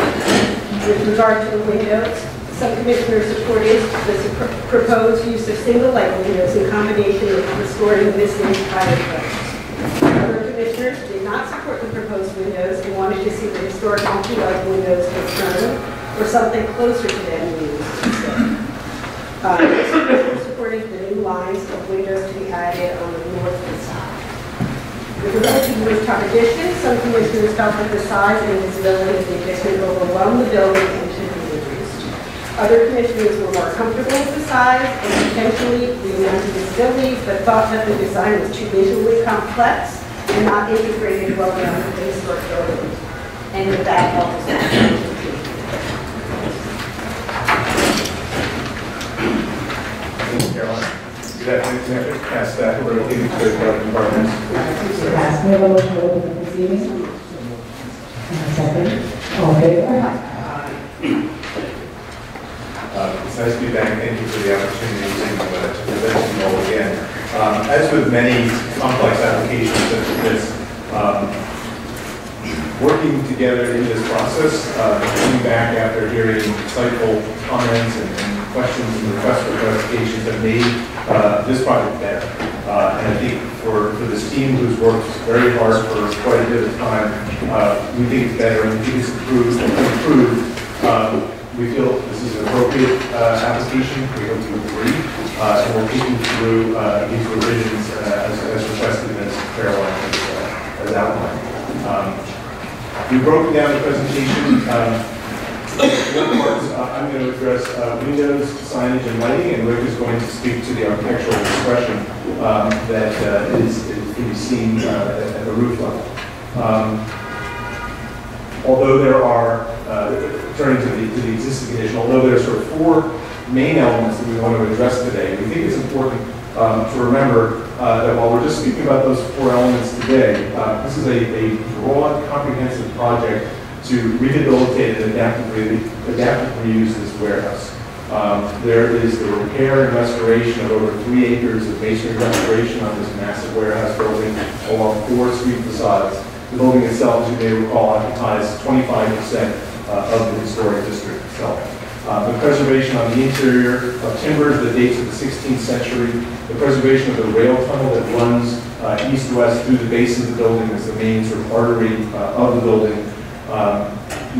With regard to the windows, some Commissioners supported the proposed use of single light windows in combination with restoring missing tile frames. Other Commissioners did not support the proposed windows and wanted to see the historic multi-light windows returned or something closer to them used instead. Most Commissioners supported the new lines of windows to be added on the north facade. With regard to the rooftop addition, some Commissioners felt that the size and visibility of the addition overwhelmed the building and should be reduced. Other Commissioners were more comfortable with the size and potentially the amount of visibility, but thought that the design was too visually complex and not integrated well enough with the historic building. And with that, I'll just Good afternoon, Commissioner. Ask staff to rotate to the departments. Pass. We have a motion to open the proceedings. Second. All in favor? It's nice to be back. Thank you for the opportunity to present you all again. As with many complex applications such as this, working together in this process, coming back after hearing insightful comments and questions and requests for clarifications have made this project better. And I think for this team, team who's worked very hard for quite a bit of time. We think it's better, and we think it's improved. We feel this is an appropriate application. We hope you agree. And we'll take you through these revisions as requested, as Caroline has outlined. We broke down the presentation. One part I'm going to address windows, signage, and lighting, and Rick is going to speak to the architectural expression that can be seen at the roof level. Although there are, turning to the existing condition, although there are sort of four main elements that we want to address today, we think it's important to remember that while we're just speaking about those four elements today, this is a broad, comprehensive project to rehabilitate and adaptively reuse this warehouse. There is the repair and restoration of over 3 acres of masonry restoration on this massive warehouse building along 4 street facades. The building itself, as you may recall, occupies 25% of the historic district itself. The preservation on the interior of timbers that date to the 16th century, the preservation of the rail tunnel that runs east-west through the base of the building as the main sort of artery of the building,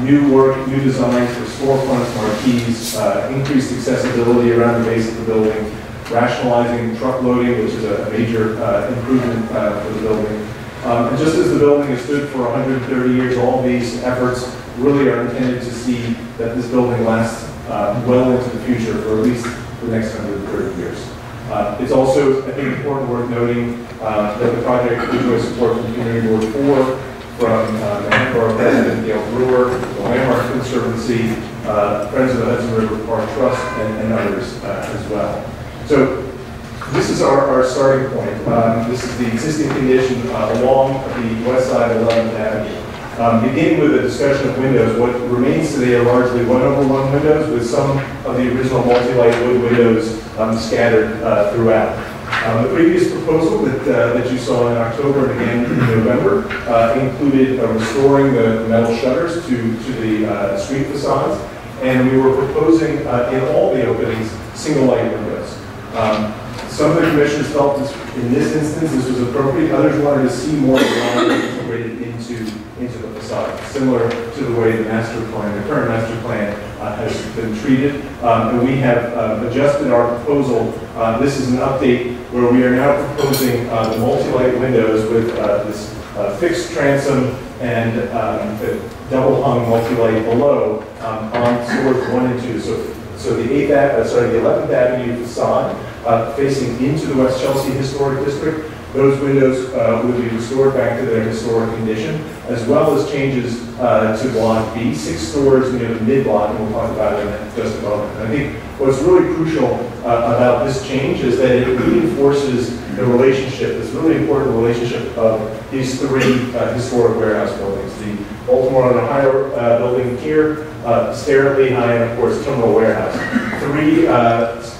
new work, new designs for storefronts, marquees, increased accessibility around the base of the building, rationalizing truck loading, which is a major improvement for the building. And just as the building has stood for 130 years, all these efforts really are intended to see that this building lasts well into the future, for at least the next 130 years. It's also, I think, important worth noting that the project enjoys support from Community Board 4, from Manhattan President Gail Brewer, the Landmark Conservancy, Friends of the Hudson River Park Trust, and others as well. So this is our starting point. This is the existing condition along the west side of 11th Avenue. Beginning with a discussion of windows, what remains today are largely 1-over-1 windows with some of the original multi-light wood windows scattered throughout. The previous proposal that you saw in October and again in November included restoring the metal shutters to the street facades, and we were proposing in all the openings single light windows. Some of the commissioners felt in this instance this was appropriate. Others wanted to see more design integrated into the facade, similar to the way the current master plan has been treated. And we have adjusted our proposal. This is an update where we are now proposing the multi-light windows with this fixed transom and double-hung multi-light below on stores 1 and 2. So the 11th Avenue facade facing into the West Chelsea Historic District, those windows will be restored back to their historic condition, as well as changes to Block B, 6 stores near the mid-block, and we'll talk about it in just a moment. And I think what's really crucial about this change is that it reinforces the relationship, this really important relationship of these 3 historic warehouse buildings. The Baltimore and Ohio building here, Sterling Lehigh, and of course Kimball Warehouse. 3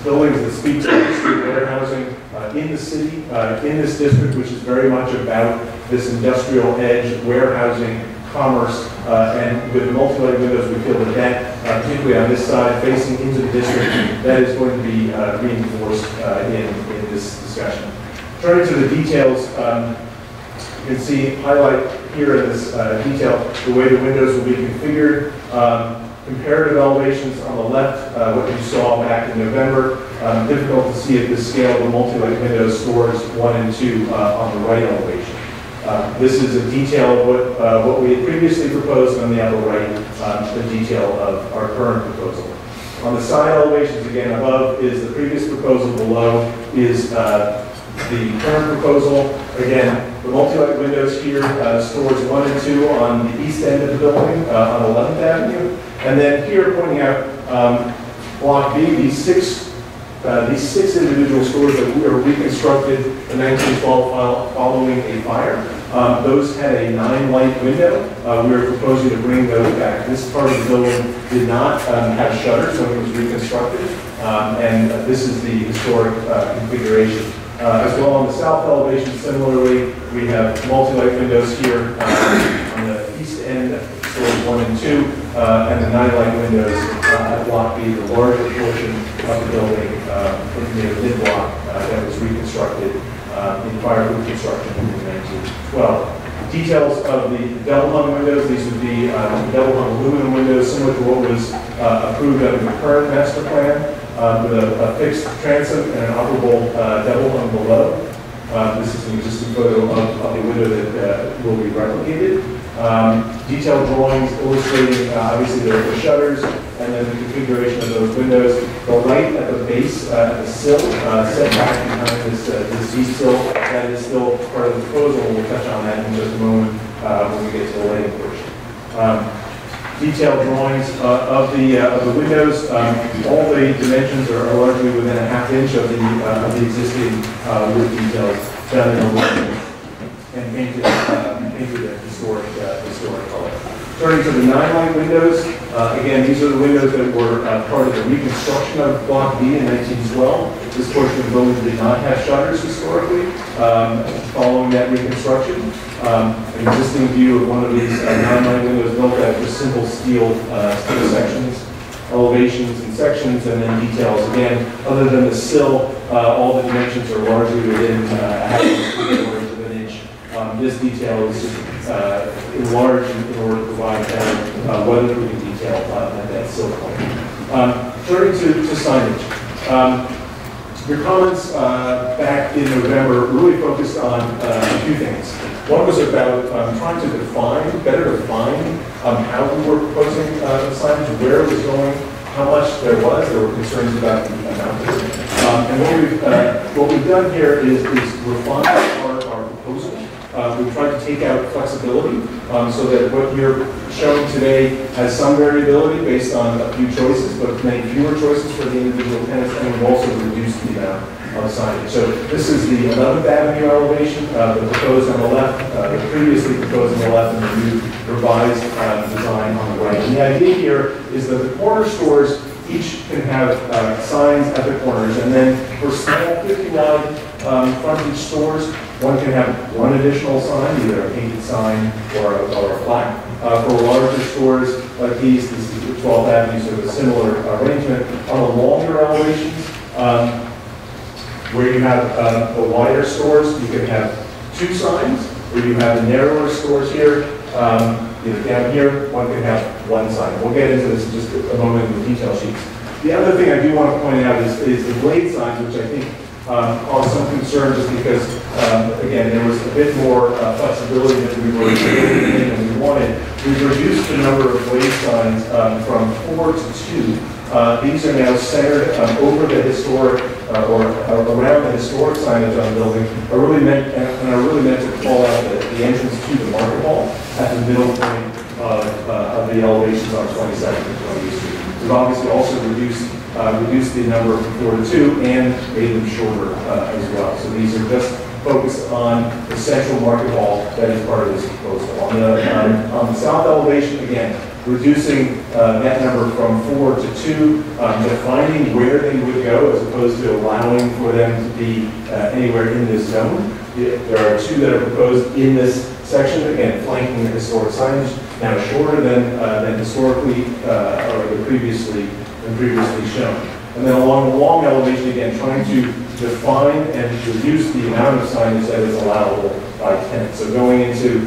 buildings that speak to district warehousing in the city, in this district, which is very much about this industrial edge, warehousing, commerce, and with multi-light windows, we feel that particularly on this side, facing into the district, that is going to be reinforced in this discussion. Turning to the details, you can see, highlight here in this detail, the way the windows will be configured. Comparative elevations on the left, what you saw back in November. Difficult to see at this scale, the multi-light windows stores 1 and 2 on the right elevation. This is a detail of what we had previously proposed, and on the upper right, the detail of our current proposal. On the side elevations, again, above is the previous proposal, below is the current proposal. Again, the multi-light windows here, stores 1 and 2 on the east end of the building on 11th Avenue. And then here, pointing out Block B, these six individual stores that were reconstructed in 1912 following a fire. Those had a 9-light window. We were proposing to bring those back. This part of the building did not have shutters when it was reconstructed, and this is the historic configuration. As well on the south elevation, similarly, we have multi-light windows here on the east end, stores 1 and 2, and the 9-light windows at Block B, the larger portion of the building in the mid-block that was reconstructed in fireproof construction in 1912. Details of the double hung windows, these would be double hung aluminum windows similar to what was approved under the current master plan, with a fixed transom and an operable double hung below. This is an existing photo of the window that will be replicated. Detailed drawings illustrating obviously the shutters and then the configuration of those windows. The light at the base, at the sill, set back behind this V-sill, that is still part of the proposal. We'll touch on that in just a moment when we get to the lighting portion. Detailed drawings of the windows. All the dimensions are largely within a ½ inch of the existing wood details done in aluminum and painted a historic color. Turning to the 9-light windows, again, these are the windows that were part of the reconstruction of Block B in 1912. This portion of the building did not have shutters historically. Following that reconstruction, an existing view of one of these 9-light windows built out of simple steel sections, elevations and sections, and then details. Again, other than the sill, all the dimensions are largely within ½ of an inch. This detail is enlarged in order to provide better weatherproofing detail at that sill point. Turning to signage. Your comments back in November really focused on a few things. One was about trying to better define how we were proposing the signage, where it was going, how much there was. There were concerns about the amount of it. And what we've done here is refine our proposal. We've tried to take out flexibility so that what you're showing today has some variability based on a few choices, but many fewer choices for the individual tenants, and we've also reduced the amount of signage. So this is the 11th Avenue elevation, the proposed on the left, the previously proposed on the left, and the new revised design on the right. And the idea here is that the corner stores each can have signs at the corners, and then for small 50-wide frontage stores, one can have one additional sign, either a painted sign or a plaque. For larger stores like these, this is the 12th Avenue, so a similar arrangement. On the longer elevations, where you have the wider stores, you can have 2 signs. Where you have the narrower stores here, down here, one can have 1 sign. We'll get into this in just a moment in the detail sheets. The other thing I do want to point out is the blade signs, which I think caused some concern just because, again, there was a bit more flexibility that we were getting than we wanted. We've reduced the number of blade signs from 4 to 2. These are now centered over the historic or around the historic signage on the building, are really meant to call out the entrance to the market hall at the middle point of the elevations on 22nd and 20th Street. We've obviously also reduced the number from 4 to 2 and made them shorter as well. So these are just focused on the central market hall that is part of this proposal. On the south elevation, again, reducing that number from 4 to 2, defining where they would go as opposed to allowing for them to be anywhere in this zone. There are 2 that are proposed in this section, again, flanking the historic signage, now shorter than historically or previously shown. And then along the long elevation, again, trying to define and reduce the amount of signage that is allowable by tenants. So going into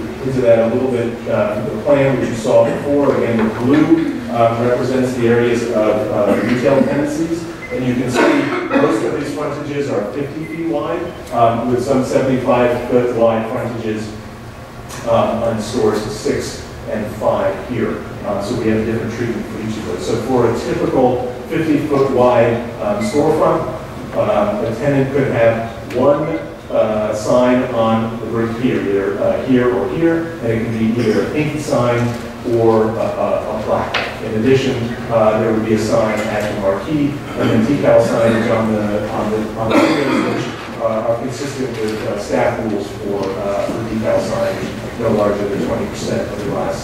that a little bit, the plan which you saw before, again, the blue represents the areas of retail tenancies. And you can see most of these frontages are 50 feet wide, with some 75-foot wide frontages on stores 6 and 5 here. So we have different treatment for each of those. So for a typical 50-foot wide storefront, a tenant could have 1 sign on the brick here, either here or here, and it can be either a painted sign or a plaque. In addition, there would be a sign at the marquee, and then decal signage on the windows, which are consistent with staff rules for decal signage, no larger than 20% of the glass.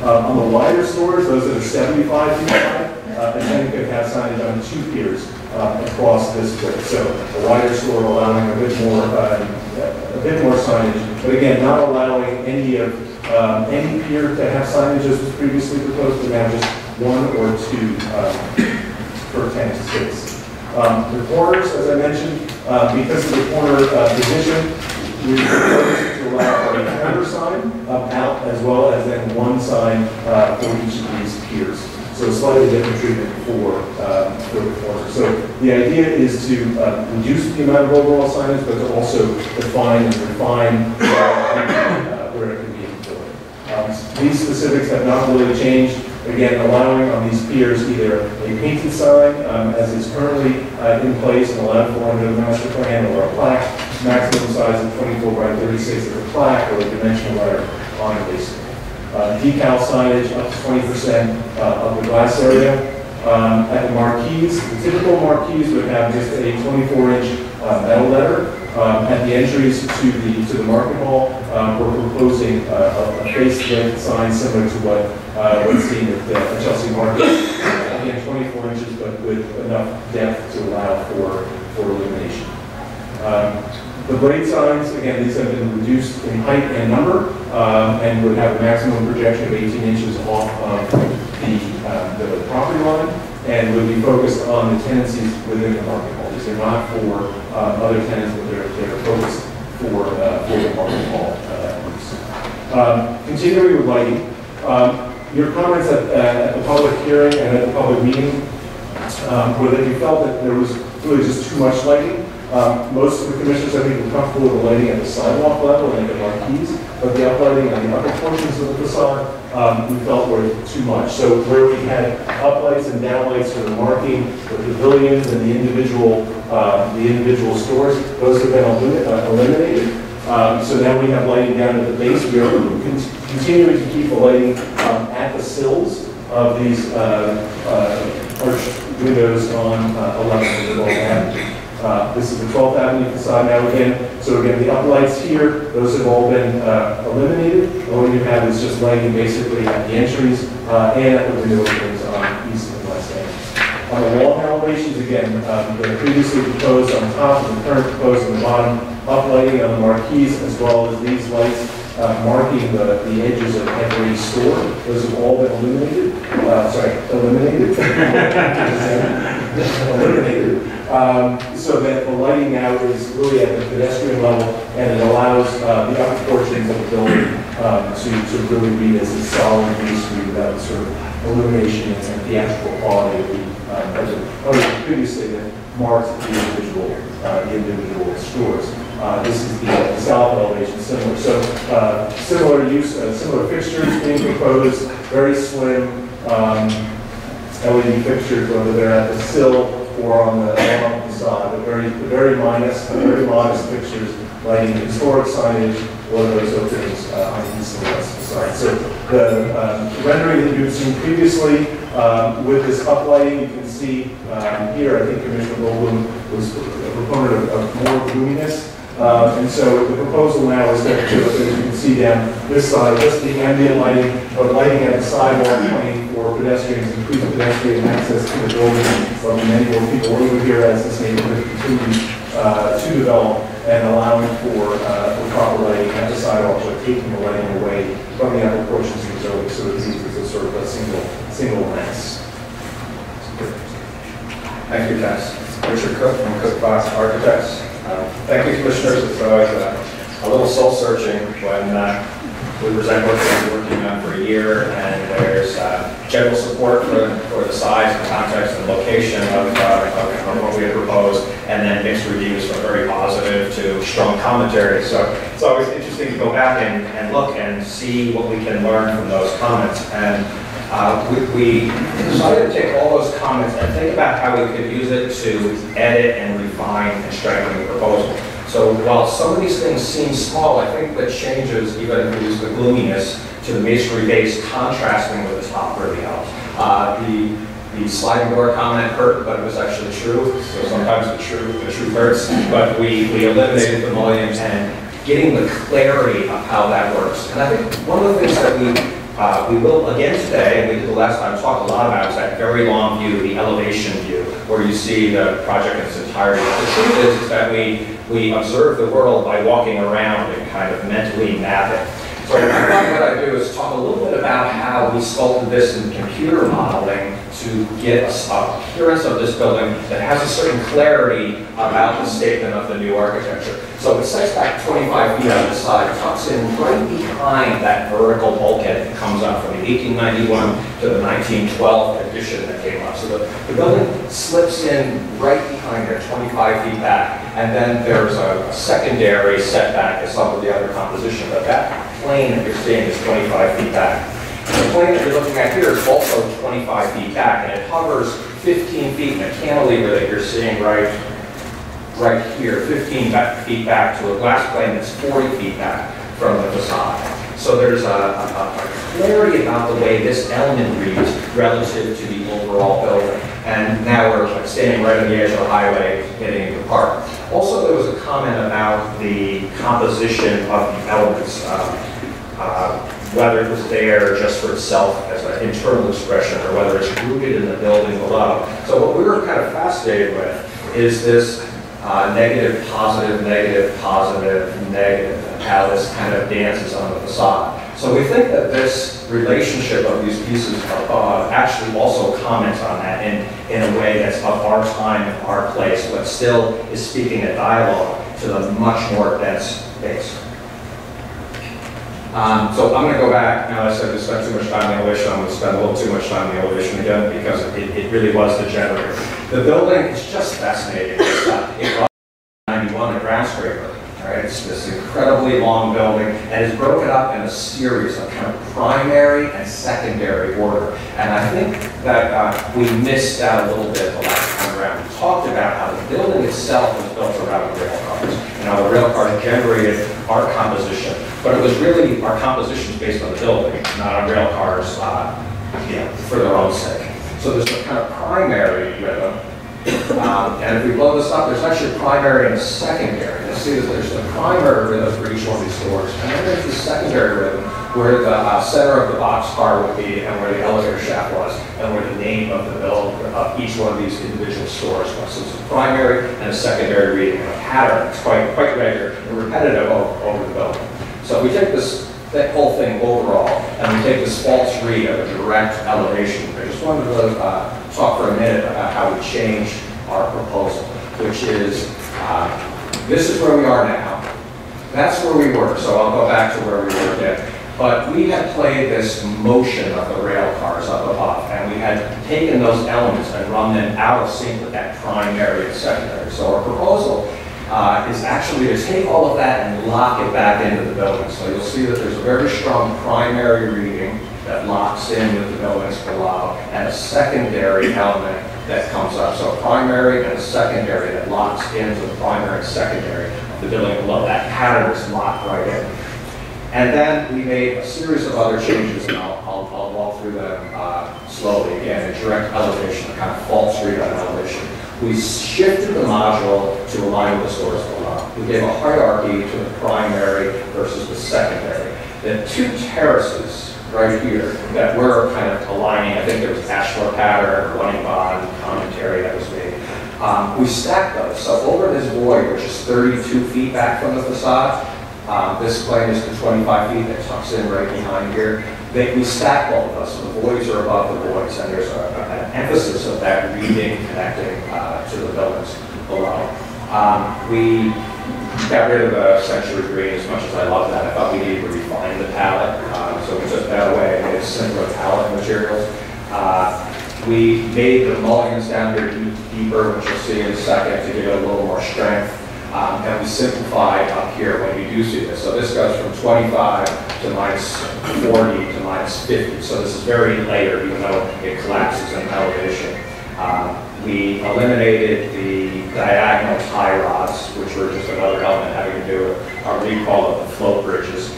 On the wider stores, those that are 75 feet wide, a tenant could have signage on 2 piers across this brick. So a wider store allowing a bit more signage, but again, not allowing any pier to have signage as was previously proposed, but now just 1 or 2 per tenant space. The corners, as I mentioned, because of the corner position, we propose to allow for a corner sign out as well as then one sign for each of these piers. So slightly different treatment for the corner. So the idea is to reduce the amount of overall signage, but to also define and refine where it can be employed. These specifics have not really changed. Again, allowing on these piers either a painted sign, as is currently in place and allowed for under the master plan, or a plaque, maximum size of 24 by 36 of a plaque, or a dimensional letter on a base. Decal signage up to 20% of the glass area. At the marquees, the typical marquees would have just a 24-inch metal letter. At the entries to the market hall, we're proposing a facelift sign similar to what's seen at Chelsea Market. Again, 24 inches, but with enough depth to allow for illumination. The blade signs, again, these have been reduced in height and number, and would have a maximum projection of 18 inches off of the property line, and would be focused on the tenancies within the market hall. These are not for other tenants, but they're focused for the market hall use. Continuing with lighting, your comments at the public hearing and at the public meeting were that you felt that there was really just too much lighting. Most of the commissioners, I think, were comfortable with the lighting at the sidewalk level and at the marquees, but the uplighting on the upper portions of the facade we felt were too much. So where we had uplights and downlights for the marking, the pavilions, and the individual stores, those have been eliminated. So now we have lighting down at the base. We are continuing to keep the lighting at the sills of these arched windows on 11th and 12th Avenue. This is the 12th Avenue facade now again. So again, the uplights here, those have all been eliminated. All you have is just lighting basically at the entries and at the window openings on east and west end. On the wall elevations, again, the previously proposed on top and the current proposed on the bottom, uplighting on the marquees, as well as these lights marking the edges of every store. Those have all been eliminated. Eliminated. So that the lighting now is really at the pedestrian level, and it allows the upper portions of the building to really read as a solid masonry without the sort of illumination and theatrical quality of the previously that marked the individual stores. This is the south elevation, similar. So similar use, similar fixtures being proposed, very slim LED fixtures, whether they're at the sill or on the facade, very modest fixtures, lighting historic signage, or those openings on the east and west facade. So the rendering that you've seen previously with this uplighting, you can see here, I think Commissioner Goldblum was a proponent of more gloominess. And so the proposal now is that, as you can see down this side, just the ambient lighting, or lighting at the sidewalk plane for pedestrians, increase pedestrian access to the building from many more people over here as this neighborhood continues to develop, and allowing for proper lighting at the sidewalk, but taking the lighting away from the upper portions of the building, so that these is sort of a single mass. Thank you, Dennis. Richard Cook from Cook Fox Architects. Thank you, commissioners. It's always a little soul-searching when we present work that we've been working on for a year, and there's general support for the size and context and location of what we have proposed, and then mixed reviews from very positive to strong commentary. So it's always interesting to go back and look and see what we can learn from those comments. And we decided to take all those comments and think about how we could use it to edit and refine and strengthen the proposal. So while some of these things seem small, I think the changes, even if we use the gloominess to the masonry-based contrasting with the top really helps. The sliding door comment hurt, but it was actually true. So sometimes the truth hurts. But we eliminated the mullions and getting the clarity of how that works. And I think one of the things that we will again today, and we did the last time, talk a lot about is that very long view, the elevation view, where you see the project in its entirety. The truth is that we observe the world by walking around and kind of mentally map it. So I thought what I'd do is talk a little bit about how we sculpted this in computer modeling to get a appearance of this building that has a certain clarity about the statement of the new architecture. So it sets back 25 feet on the side, tucks in right behind that vertical bulkhead that comes up from the 1891 to the 1912 addition that came up. So the building slips in right behind there, 25 feet back. And then there's a secondary setback as some of the other composition. But that plane that you're seeing is 25 feet back. The plane that you're looking at here is also 25 feet back, and it hovers 15 feet in a cantilever that you're seeing right here, 15 feet back to a glass plane that's 40 feet back from the facade. So there's a clarity about the way this element reads relative to the overall building. And now we're standing right on the edge of the highway, hitting the park. Also, there was a comment about the composition of the elements, whether it was there just for itself as an internal expression or whether it's rooted in the building below. So what we were kind of fascinated with is this negative, positive, negative, positive, negative, and how this kind of dances on the facade. So we think that this relationship of these pieces actually also comments on that in a way that's of our time and our place, but still is speaking a dialogue to the much more dense base. So I'm going to go back. Now I said we spent too much time on the elevation. I'm going to spend a little too much time on the elevation again because it really was the generator. The building is just fascinating. It was 91, a ground scraper. Right? It's this incredibly long building and is broken up in a series of kind of primary and secondary order. And I think that we missed out a little bit the last time around. We talked about how the building itself was built around the rail cars. And how the rail cars generated our composition. But it was really our composition based on the building, not on rail cars for their own sake. So there's a kind of primary rhythm. And if we blow this up, there's actually a primary and a secondary. You'll see that there's the primary rhythm for each one of these stores. And then there's the secondary rhythm where the center of the boxcar would be and where the elevator shaft was and where the name of the build of each one of these individual stores was. So it's a primary and a secondary reading, and a pattern that's quite regular and repetitive over the building. So we take that whole thing overall, and we take this false read of a direct elevation. I just wanted to talk for a minute about how we changed our proposal, which is, this is where we are now. That's where we were, so I'll go back to where we were then. But we had played this motion of the rail cars up above, and we had taken those elements and run them out of sync with that primary and secondary. So our proposal is actually to take all of that and lock it back into the building. So you'll see that there's a very strong primary reading that locks in with the buildings below, and a secondary element that comes up. So a primary and a secondary that locks into the primary and secondary of the building below. That pattern is locked right in. And then we made a series of other changes, and I'll walk through them slowly. Again, a direct elevation, a kind of false read on elevation. We shifted the module to align with the stores below. We gave a hierarchy to the primary versus the secondary. The two terraces right here that we're kind of aligning, I think there was ashlar pattern or running bond commentary that was made. We stacked those. So over this void, which is 32 feet back from the facade, this plane is to 25 feet that tucks in right behind here. We stack all of those, so the voids are above the voids, and there's an emphasis of that reading connecting to the buildings below. We got rid of the Century Greene. As much as I love that, I thought we needed to refine the palette, so we took that away and made simpler palette materials. We made the mulligans down here deeper, which you'll see in a second, to give it a little more strength. And we simplified up here when you do see this. So this goes from 25 to minus 40 to minus 50. So this is very layered, even though it collapses in elevation. We eliminated the diagonal tie rods, which were just another element having to do with our recall of the float bridges.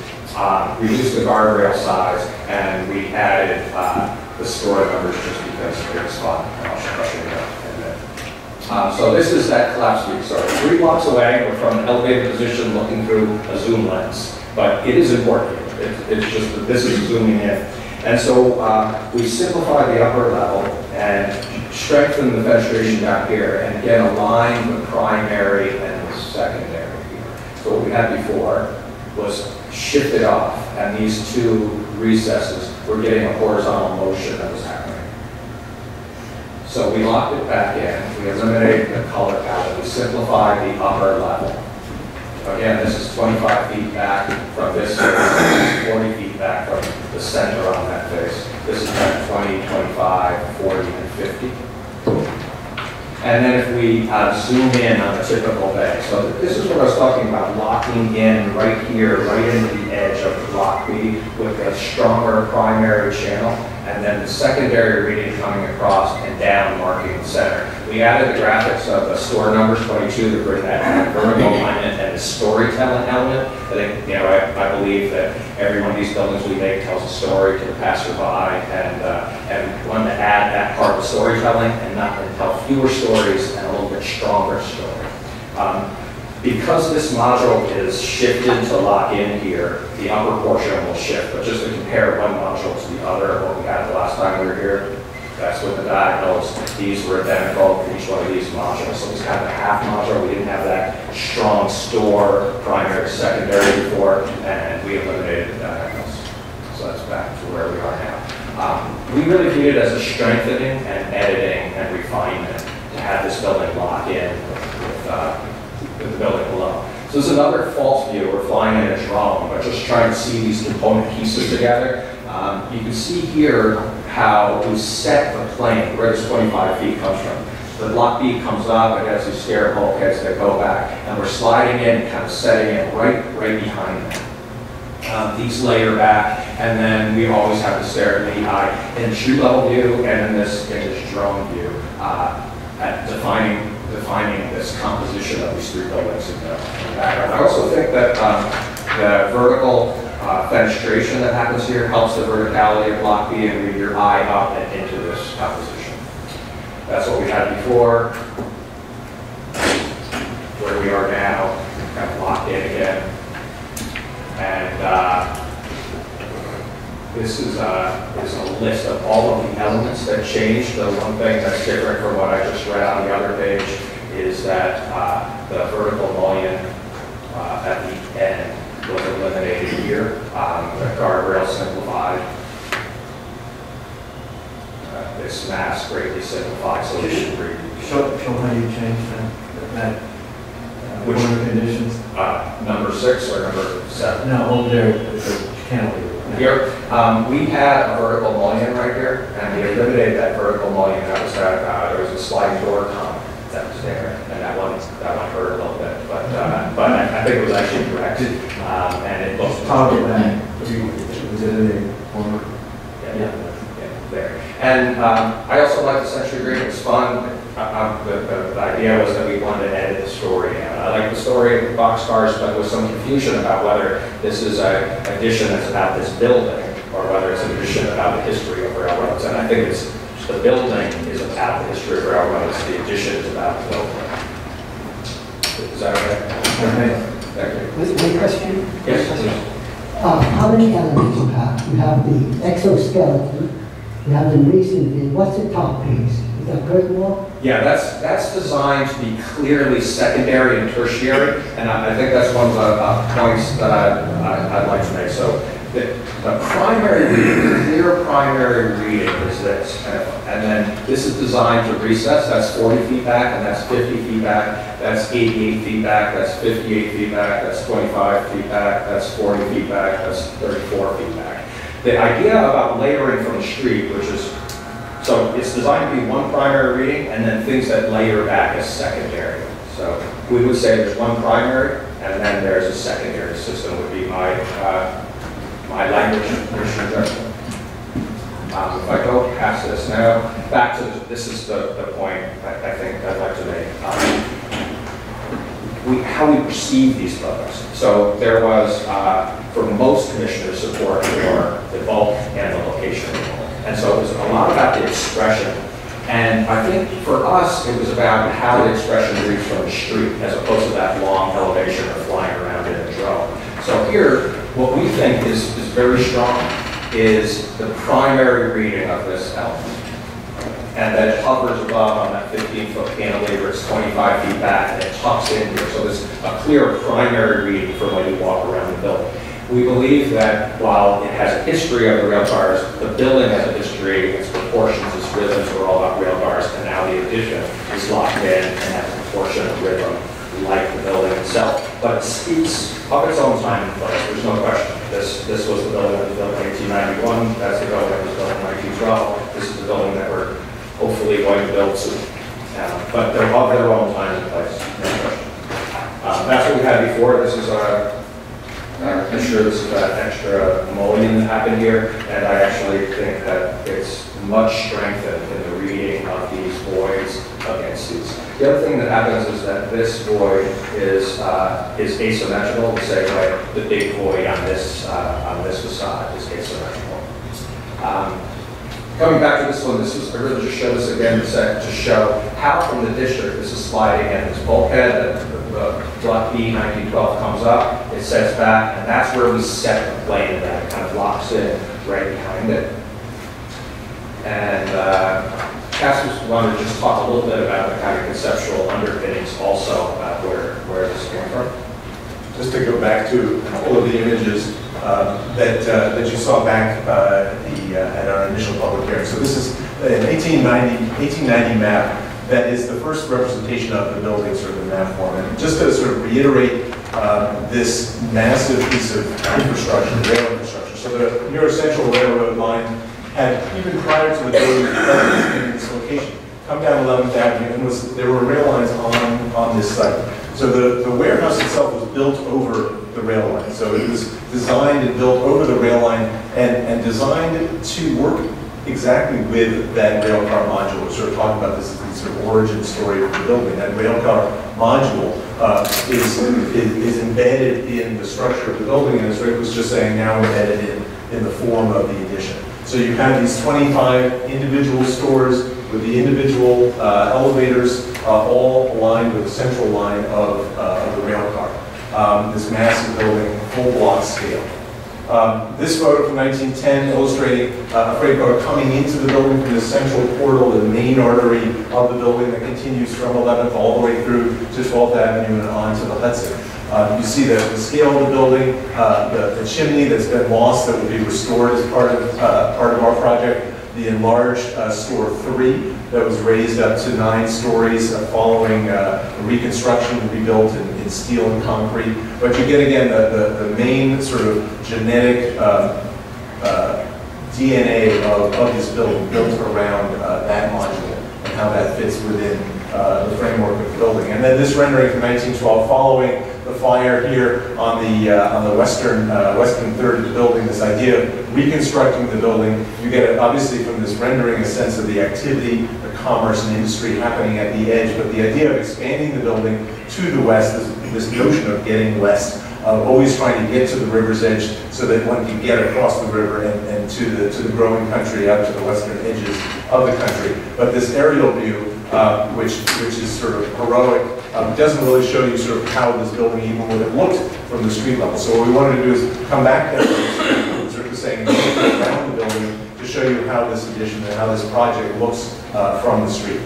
Reduced the guardrail size, and we added the store numbers just because it's fun. I'll show you that in a minute. So this is that collapse view. So 3 blocks away, we're from an elevated position looking through a zoom lens. But it is important. It's just that this is zooming in. And so we simplify the upper level and strengthen the fenestration down here, and again align the primary and the secondary here. So what we had before was shifted off, and these two recesses were getting a horizontal motion that was happening. So we locked it back in, we eliminated the color palette, we simplified the upper level. Again, this is 25 feet back from this face, 40 feet back from the center on that face. This is at 20, 25, 40, and 50. And then if we zoom in on a typical bay, so this is what I was talking about, locking in right here, right into the edge of the block B with a stronger primary channel, and then the secondary reading coming across and down marking the center. We added the graphics of the store numbers 22 to bring that vertical alignment and the storytelling element. I think, you know, I believe that every one of these buildings we make tells a story to the passerby, and wanted to add that part of the storytelling and tell fewer stories and a little bit stronger story. Because this module is shifted to lock in here, the upper portion will shift, but just to compare one module to the other, what we had the last time we were here, that's with the diagonals. These were identical for each one of these modules. So it's kind of a half module. We didn't have that strong store, primary, secondary before, and we eliminated the diagonals. So that's back to where we are now. We really viewed it as a strengthening and editing and refinement to have this building lock in with the building below. So this is another false view. We're flying in a drone, but just trying to see these component pieces together. You can see here how we set the plane, where this 25 feet comes from. The block B comes up, it has these stair bulkheads that go back, and we're sliding in, kind of setting it right behind them. These layer back, and then we always have the stair in the eye in true level view and in this drone view, at defining this composition of these three buildings in the background. I also think that the vertical fenestration that happens here helps the verticality of block B and read your eye up and into this composition. That's what we had before. Where we are now, kind of locked in again. And this is a list of all of the elements that changed. The one thing that's different from what I just read on the other page is that the vertical mullion at the end was eliminated here. The guardrail simplified. This mass greatly simplified, so it should read. Show how you changed that Which conditions? Number 6 or number 7? No, over there, the cantilever. Here, we had a vertical mullion right here, and we eliminated that vertical mullion. That was that. There was a sliding door comment that was there, and that one hurt a little bit, but I think it was actually corrected, and it looks top of that. Was it in the corner? Yeah, there. And I also like the Century Green. It was fun. The idea was that we wanted to edit the story. I like the story of the boxcars, but there was some confusion about whether this is an addition that's about this building or whether it's an addition about the history of railroads. And I think it's the building is about the history of railroads. The addition is about the building. Is that okay? Okay. Thank you. One question? Yes, please. How many elements you have? You have the exoskeleton, you have the masonry. What's the top piece? Is that curtain wall? Yeah, that's designed to be clearly secondary and tertiary, and I think that's one of the points that I'd like to make. So the primary reading, the clear primary reading is this, and then this is designed to recess. That's 40 feet back, and that's 50 feet back. That's 88 feet back. That's 58 feet back. That's 25 feet back. That's 40 feet back. That's 34 feet back. The idea about layering from the street, which is so it's designed to be one primary reading and then things that layer back as secondary. So we would say there's one primary and then there's a secondary system would be my language. If I go past this now, back to this is the point I think I'd like to make. How we perceive these buildings. So there was, for most commissioners, support for the bulk and the location of the bulk. And so it was a lot about the expression. And I think for us, it was about how the expression reads from the street as opposed to that long elevation or flying around in a drone. So here, what we think is very strong is the primary reading of this element. and then it hovers above on that 15-foot cantilever. It's 25 feet back, and it tucks in here. So there's a clear primary reading for when you walk around the building. We believe that while it has a history of the rail cars, the building has a history, its proportions, its rhythms are all about rail cars, and now the addition is locked in and has a proportion of rhythm like the building itself. But it speaks of its own time and place, there's no question. This was the building that was built in 1891, that's the building that was built in 1912, this is the building that we're hopefully going to build soon. But they're of their own time and place, no question. That's what we had before. This is I'm sure this is that extra mullion that happened here, and I actually think that it's much strengthened in the reading of these voids against these. The other thing that happens is that this void is asymmetrical, the same way the big void on this facade is asymmetrical. Coming back to this one, I really just show this again to show how from the district this is sliding in. This bulkhead, the block B 1912 comes up, it sets back, and that's where we set the plane that it kind of locks in right behind it. And Cass wanted to just talk a little bit about the kind of conceptual underpinnings also about where this came from. Just to go back to all of the images that you saw back at our initial public hearing. So this is an 1890 map that is the first representation of the building, sort of the map form. And just to sort of reiterate this massive piece of infrastructure, rail infrastructure. So the New York Central Railroad line had, even prior to the building in this location, come down 11th Avenue, and there were rail lines on this site. So the warehouse itself was built over the rail line. So it was designed and built over the rail line and designed to work exactly with that rail car module. We're sort of talking about this as the sort of origin story of the building. That rail car module is embedded in the structure of the building, and as Rick was just saying, now embedded in the form of the addition. So you have these 25 individual stores with the individual elevators all aligned with the central line of the rail car. This massive building, full block scale. This photo from 1910 illustrating a freight car coming into the building from the central portal, the main artery of the building that continues from 11th all the way through to 12th Avenue and on to the Hudson. You see the scale of the building, the chimney that's been lost that will be restored as part of our project, the enlarged store 3 that was raised up to 9 stories following reconstruction and rebuilt in steel and concrete. But you get again the main sort of genetic DNA of this building built around that module and how that fits within the framework of the building. And then this rendering from 1912 following the fire here on the western third of the building, this idea of reconstructing the building. You get, obviously, from this rendering a sense of the activity, the commerce and industry happening at the edge, but the idea of expanding the building to the west, this notion of getting west, always trying to get to the river's edge so that one can get across the river and to the growing country, out to the western edges of the country. But this aerial view, which is sort of heroic, doesn't really show you sort of how this building even would have looked from the street level. So what we wanted to do is come back down and sort of saying around the building to show you how this addition and how this project looks from the street.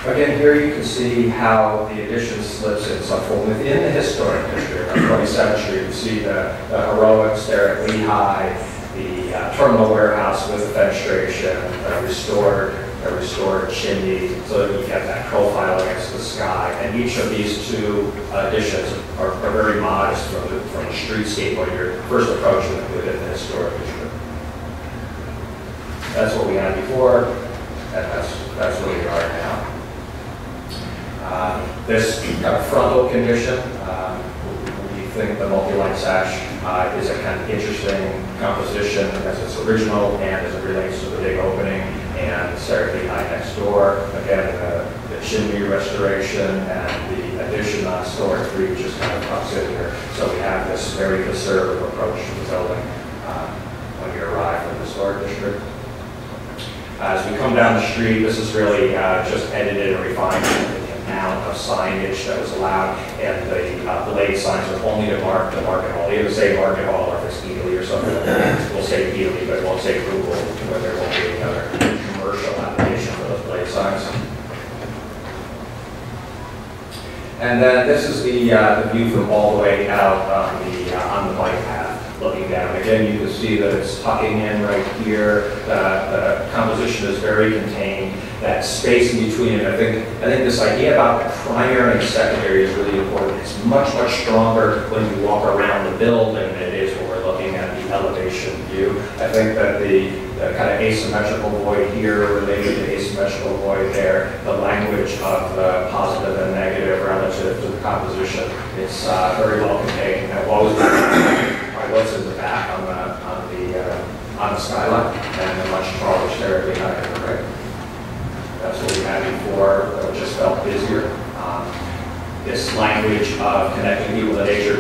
Again, here you can see how the addition slips in. So from within the historic district on 27th Street, you see the heroics there at Lehigh, the terminal warehouse with the fenestration, a restored chimney, so that you get that profile against the sky. And each of these two additions are very modest from the streetscape when you're first approaching it within the historic district. That's what we had before, and that's where we are now. This kind of frontal condition, we think the multi-line sash is a kind of interesting composition as it's original and as it relates to the big opening and Sarah High next door. Again, the chimney restoration and the addition on store 3 just kind of tucks in here. So we have this very conservative approach to the building when you arrive from the historic district. As we come down the street, this is really just edited and refined amount of signage that was allowed, and the blade signs are only to mark the market hall. Either say market hall or if it's Ely or something like that. We'll say Ely, but it won't say Google, where there won't be another commercial application for those blade signs. And then this is the view from all the way out on the bike path, looking down. Again, you can see that it's tucking in right here. The composition is very contained. That space in between, I think this idea about the primary and secondary is really important. It's much, much stronger when you walk around the building than it is when we're looking at the elevation view. I think that the kind of asymmetrical void here related to asymmetrical void there, the language of the positive and negative relative to the composition, it's very well contained. And what was in the back on the skyline, and a much taller stair behind it, right? That's what we had before. It just felt busier. This language of connecting people to nature,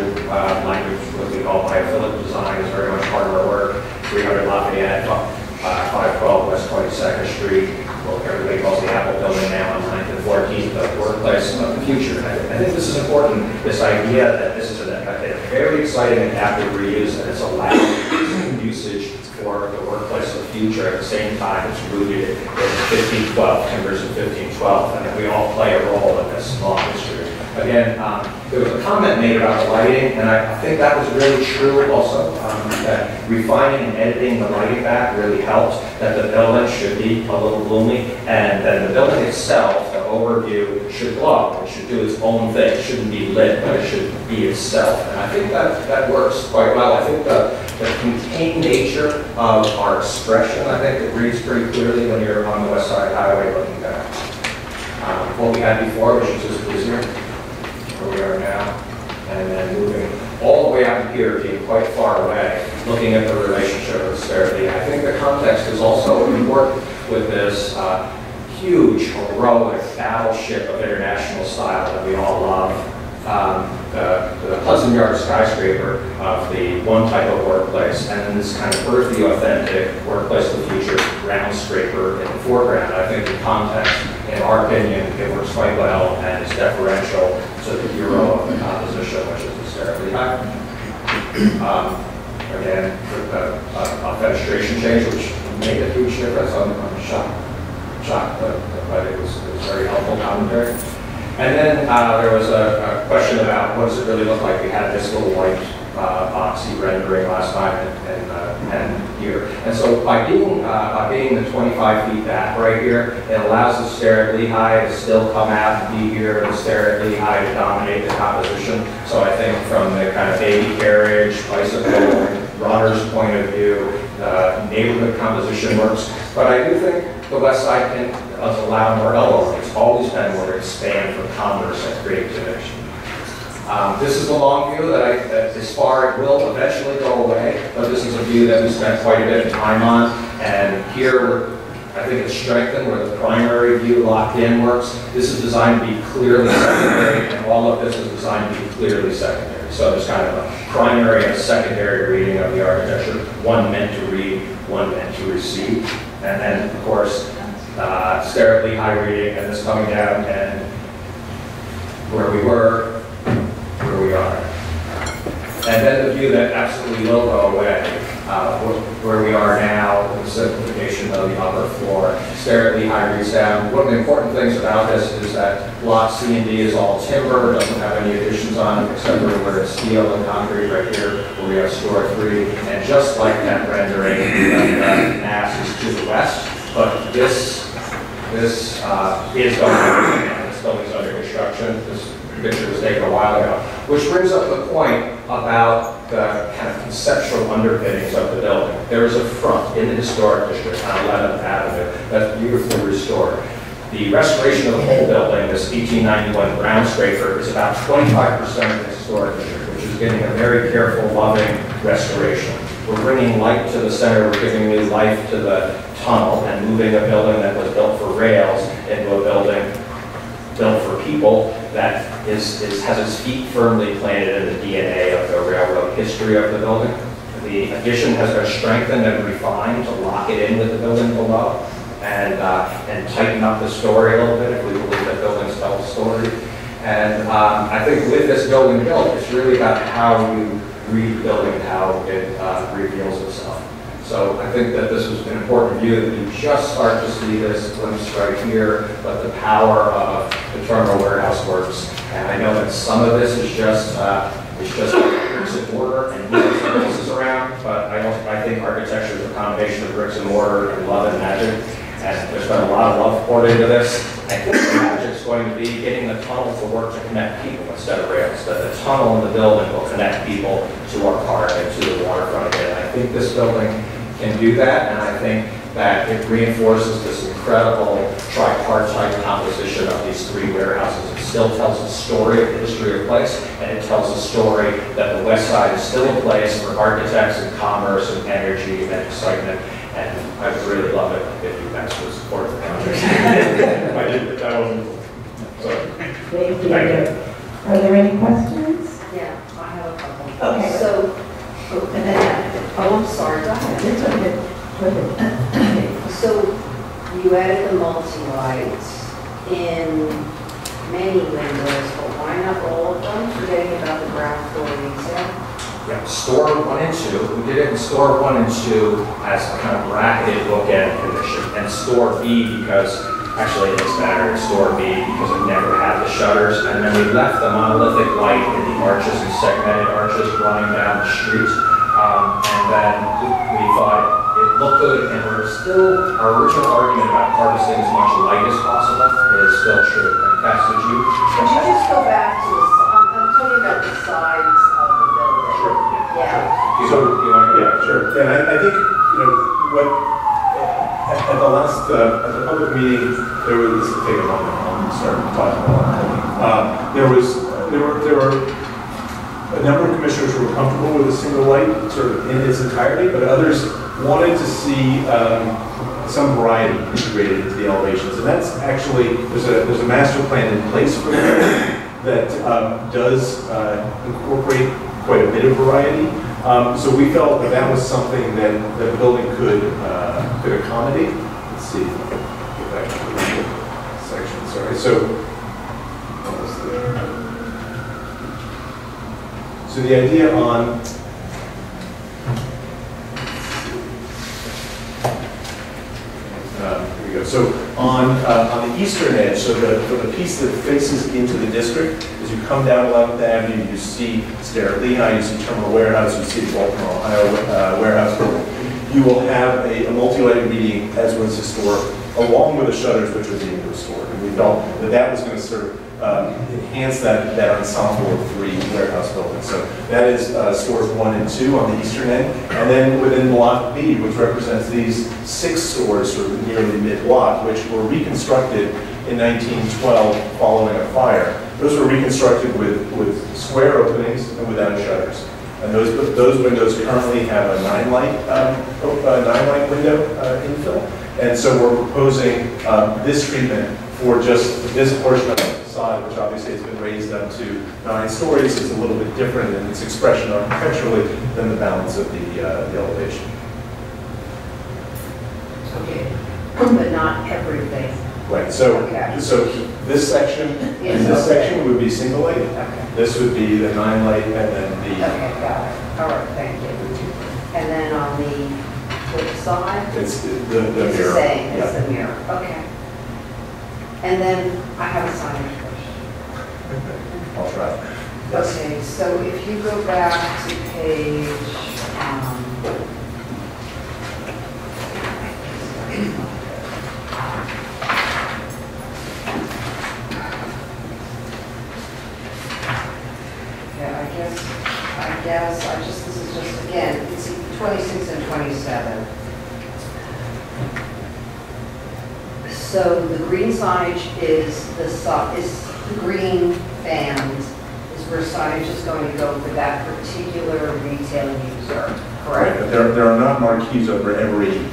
language what we call biophilic design, is very much part of our work. 300 Lafayette, 512 West 22nd Street. Well, everybody calls the Apple Building now on 9th and 14th, the workplace of the future. I think this is important, this idea that this is a very exciting adaptive reuse, and it's allowed usage for the workplace of the future. At the same time, it's rooted in 1512, timbers of 1512, and that we all play a role in this long history. Again, there was a comment made about the lighting, and I think that was really true also, that refining and editing the lighting back really helped, that the building should be a little gloomy, and then the building itself, the overview, should glow. It should do its own thing. It shouldn't be lit, but it should be itself. And I think that works quite well. I think the contained nature of our expression, I think it reads pretty clearly when you're on the West Side Highway looking back. What we had before, which is just busier, where we are now, and then moving all the way out here, being quite far away, looking at the relationship of the stair. I think the context is also important with this huge, heroic battleship of international style that we all love. The Hudson Yard skyscraper of the one type of workplace, and then this kind of earthy, authentic workplace of the future ground scraper in the foreground. I think the context, in our opinion, it works quite well and is deferential to the hero of the composition, which is hysterically high. Again, a fenestration change, which made a huge difference. I'm shocked, but it was very helpful commentary. And then there was a question about what does it really look like. We had this little white boxy rendering last time and here. And so by being the 25 feet back right here, it allows the stair at Lehigh to still come out and be here, and the stair at Lehigh to dominate the composition. So I think from the kind of baby carriage, bicycle, runner's point of view, neighborhood composition works. But I do think the West Side can allow more elbow. It's always been more to expand from commerce and creativity. This is the long view that is far, it will eventually go away, but this is a view that we spent quite a bit of time on. And here, I think it's strengthened where the primary view locked in works. This is designed to be clearly secondary, and all of this is designed to be clearly secondary. So there's kind of a primary and a secondary reading of the architecture, one meant to read, one meant to receive. And then, of course, stair at Lehigh reading, and this coming down, and where we were, where we are. And then the view that absolutely will go away, where we are now, the simplification of the upper floor. Stair at Lehigh reads down. One of the important things about this is that block C and D is all timber, doesn't have any additions on it, except for where it's steel and concrete right here, where we have store 3. And just like that rendering, the mass is to the west, but this is going on, and this building's under construction. This picture was taken a while ago, which brings up the point about the kind of conceptual underpinnings of the building. There is a front in the historic district on 11th Avenue that's beautifully restored. The restoration of the whole building, this 1891 ground scraper, is about 25% of the historic district, which is getting a very careful, loving restoration. We're bringing light to the center, we're giving new life to the tunnel, and moving a building that was built for rails into a building built for people that has its feet firmly planted in the DNA of the railroad history of the building. The addition has been strengthened and refined to lock it in with the building below. and tighten up the story a little bit if we believe that buildings tell a story. And I think with this building built, it's really about how you read the building and how it reveals itself. So I think that this was an important view that you just start to see this glimpse right here, but the power of the terminal warehouse works. And I know that some of this is just bricks and mortar and pieces around, but I think architecture is a combination of bricks and mortar and love and magic. And there's been a lot of love poured into this. I think the magic's going to be getting the tunnel to work to connect people instead of rails. That the tunnel in the building will connect people to our park and to the waterfront again. I think this building can do that, and I think that it reinforces this incredible tripartite composition of these three warehouses. It still tells a story of the history of the place, and it tells a story that the West Side is still a place for architects and commerce and energy and excitement. And I would really love it if you guys would support the project. If I did, that wasn't. So, thank you. Are there any questions? Yeah, I have a couple. Okay. So, and then, I'm sorry, go ahead. It's okay. Go ahead. So, you added the multi-lights in many windows, but why not all of them? Forgetting about the ground floor retail. Yeah, store 1 and 2. We did it in store 1 and 2 as a kind of bracketed bookend condition, and store B because actually it's better in store B because it never had the shutters, and then we left the monolithic light in the arches and segmented arches running down the street, and then we thought it looked good, and our original argument about harvesting as much light as possible is still true. And Cass, did you? Could you just go back to I'm talking about the sides of the building. Sure. Yeah. So, yeah, sure. And I think, what, at the last, at the public meeting, there was, take a moment, I'll start talking about there were a number of commissioners who were comfortable with a single light sort of in its entirety, but others wanted to see some variety integrated into the elevations. And that's actually, there's a master plan in place for that that does incorporate quite a bit of variety. So we felt that that was something that the building could accommodate. Let's see. Get back to the section. Sorry. So the idea on here we go. So on the eastern edge, so the piece that faces into the district, as you come down 11th Avenue, you see Stair Lehigh, you see Terminal Warehouse, you see the Baltimore, Ohio warehouse building. You will have a multi-lighted meeting as was historic, along with the shutters which are being restored. And we felt that that was going to sort of enhance that ensemble of three warehouse buildings. So that is stores 1 and 2 on the eastern end. And then within Block B, which represents these 6 stores sort of nearly mid-block, which were reconstructed in 1912 following a fire. Those were reconstructed with square openings and without shutters. And those windows currently have a 9-light window infill. And so we're proposing this treatment for just this portion of the facade, which obviously has been raised up to 9 stories. It's a little bit different in its expression architecturally than the balance of the elevation. Okay, but not everything. Right. So, okay. So this section and this section would be single light. Okay. This would be the 9-light, and then the. Okay, got it. All right, thank you. And then on the flip side, it's the it's mirror. The same. It's Yeah. the mirror. Okay. And then I have a signage question. I'll try. Okay, so if you go back to page. This is just, again, it's 26 and 27. So the green signage is the green band is where signage is going to go for that particular retail user, correct? Right, but there are not marquees over every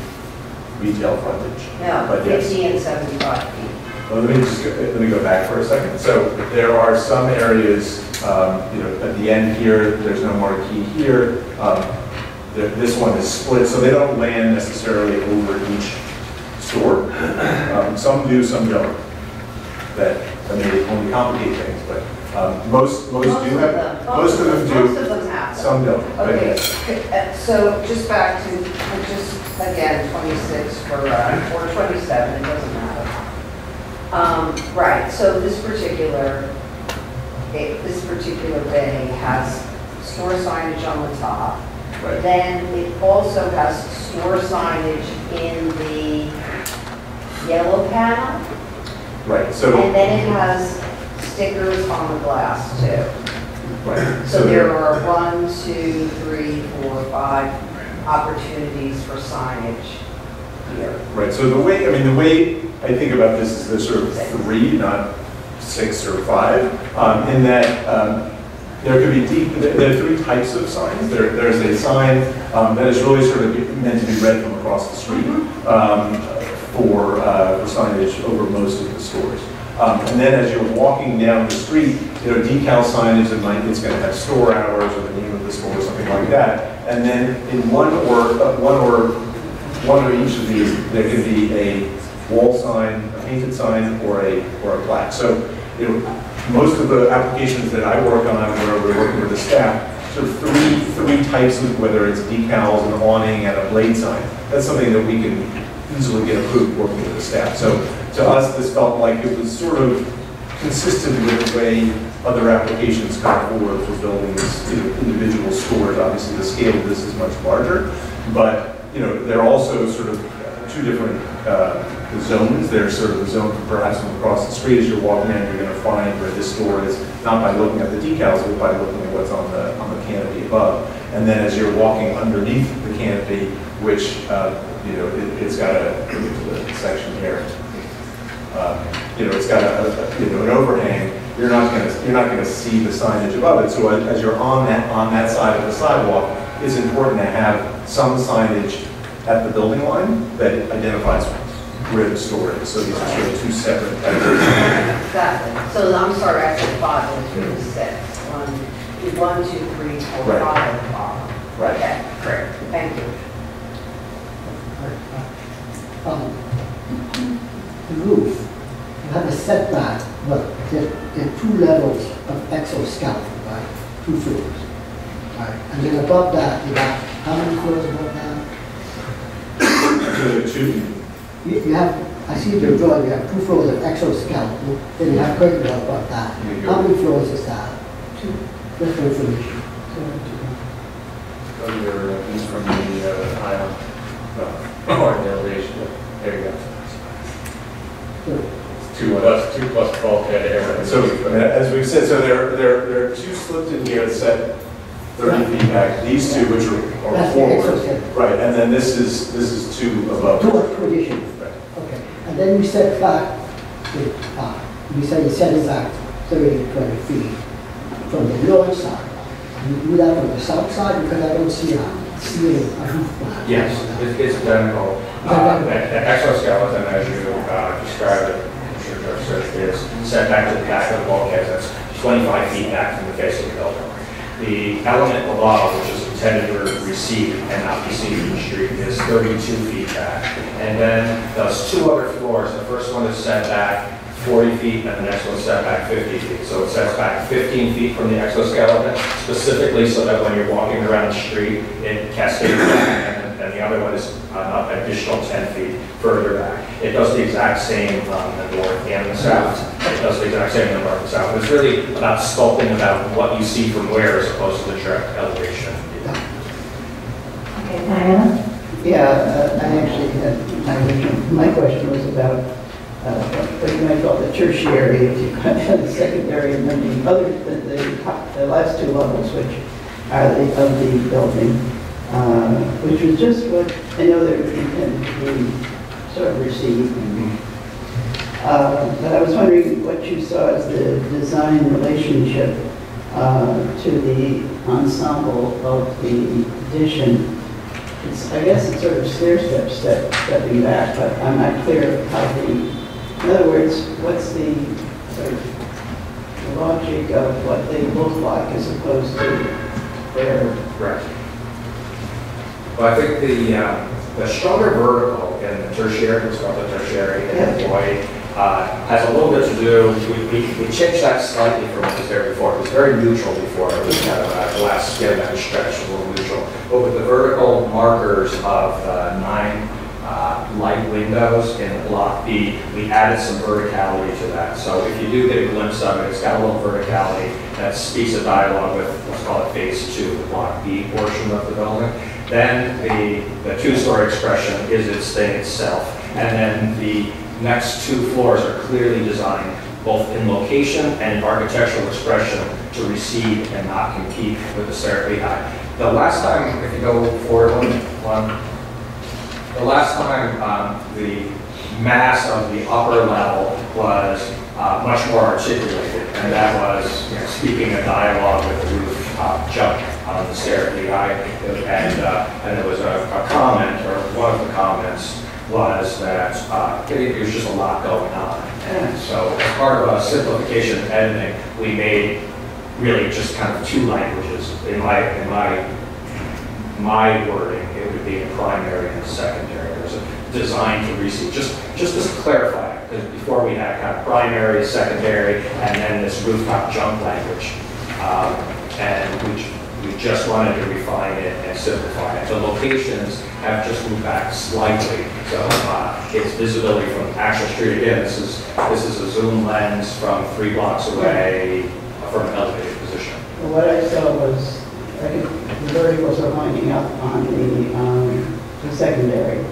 retail frontage. No, but 50 yes. and 75 feet. Well, let me go back for a second. So there are some areas, at the end here, there's no marquee here. This one is split, so they don't land necessarily over each store. Some do, some don't. That may only complicate things, but most do have. Most of them do. Most of them have. Some don't. Okay. So just back to just again 26 for or 27. It doesn't matter. Right. So this particular bay has store signage on the top. Right. Then it also has store signage in the yellow panel. Right. So. And then it has stickers on the glass too. Right. So there are 1, 2, 3, 4, 5 opportunities for signage here. Right. So the way I think about this is there's sort of 3, not 6 or 5, in that there could be there are 3 types of signs. There's a sign that is really sort of meant to be read from across the street for signage over most of the stores. And then as you're walking down the street, decal signage, it's going to have store hours or the name of the store or something like that. And then in one or each of these, there can be a wall sign, a painted sign, or a plaque. So most of the applications that I work on, where we're working with the staff, sort of three types of, whether it's decals, an awning, and a blade sign. That's something that we can easily get approved working with the staff. So to us, this felt like it was sort of consistent with the way other applications come forward for building these individual stores. Obviously, the scale of this is much larger, but they're also sort of 2 different zones. There's sort of a zone perhaps from across the street as you're walking in, you're going to find where this store is, not by looking at the decals, but by looking at what's on the canopy above. And then as you're walking underneath the canopy, which it's got a section here. It's got an overhang. You're not going to see the signage above it. So as you're on that side of the sidewalk, it's important to have some signage at the building line that identifies where the store is. So these are sort of 2 separate items. Exactly. So I'm sorry, I said 5, but it's 6. 1, 2, 3, 4, Right. 5 at the bottom. Right. Okay, great. Thank you. The roof, you have a setback, but there are 2 levels of exoskeleton, right? 2 floors. Right. And then above that, you have how many floors above that? So there are 2. You have, I see your drawing, you have 2 floors of exoskeleton, then you have curtain wall above that. How many floors is that? 2. Just for information. Go to your piece from the island. Or the elevation. There you go. It's 2 plus bulkhead area. So as we've said, so there are 2 slips in here that set 30 feet back. These 2, which are forward, right? And then this is 2 above. 2 addition. Right. Okay. And then you set back. You say you set it back 30 to 20 feet from the north side. You do that from the south side because I don't see a ceiling, a roof line. Yes, it's identical. The exoskeleton, as you described it, is set back to the back of the bulkhead. That's 25 feet back from the face of the building. The element below, which is intended to receive and not be seen from the street, is 32 feet back. And then those 2 other floors, the first one is set back 40 feet, and the next one is set back 50 feet. So it sets back 15 feet from the exoskeleton, specifically so that when you're walking around the street, it cascades back, and the other one is an additional 10 feet further back. It does the exact same on the north and the south. It does the exact same on the north and south. It's really about sculpting about what you see from where as opposed to the direct elevation. Okay, Diana? Yeah, I actually my question was about what you might call the tertiary, if you have the secondary, and then the last 2 levels, which are of the building, which was just what I know they were intended to be sort of received. But I was wondering what you saw as the design relationship to the ensemble of the addition. I guess it's sort of stepping back, but I'm not clear how in other words, what's the sort of logic of what they look like as opposed to their... Right. Well, I think the stronger vertical in the tertiary, what's called the tertiary employee, has a little bit to do, we changed that slightly from what was there before. It was very neutral before. It was kind of a glass skin that was stretched, a little neutral. But with the vertical markers of 9 light windows in Block B, we added some verticality to that. So if you do get a glimpse of it, it's got a little verticality that speaks a dialogue with, let's call it phase 2, the Block B portion of the building. Then the 2-story expression is its thing itself. And then the next 2 floors are clearly designed both in location and in architectural expression to recede and not compete with the stairway height. The last time, if you go forward one, the last time the mass of the upper level was much more articulated, and that was speaking a dialogue with the rooftop jump on the stairway height. And there was a comment, or one of the comments was that there was just a lot going on. And so as part of a simplification and editing, we made really just kind of 2 languages. In my wording, it would be a primary and a secondary. There's a design to receive, just to clarify, because before we had kind of primary, secondary, and then this rooftop jump language. And we just wanted to refine it and simplify it. The locations have just moved back slightly. So it's visibility from the actual street. Again, this is a zoom lens from 3 blocks away from an elevated position. Well, what I saw was, I think the verticals are winding up on the secondary.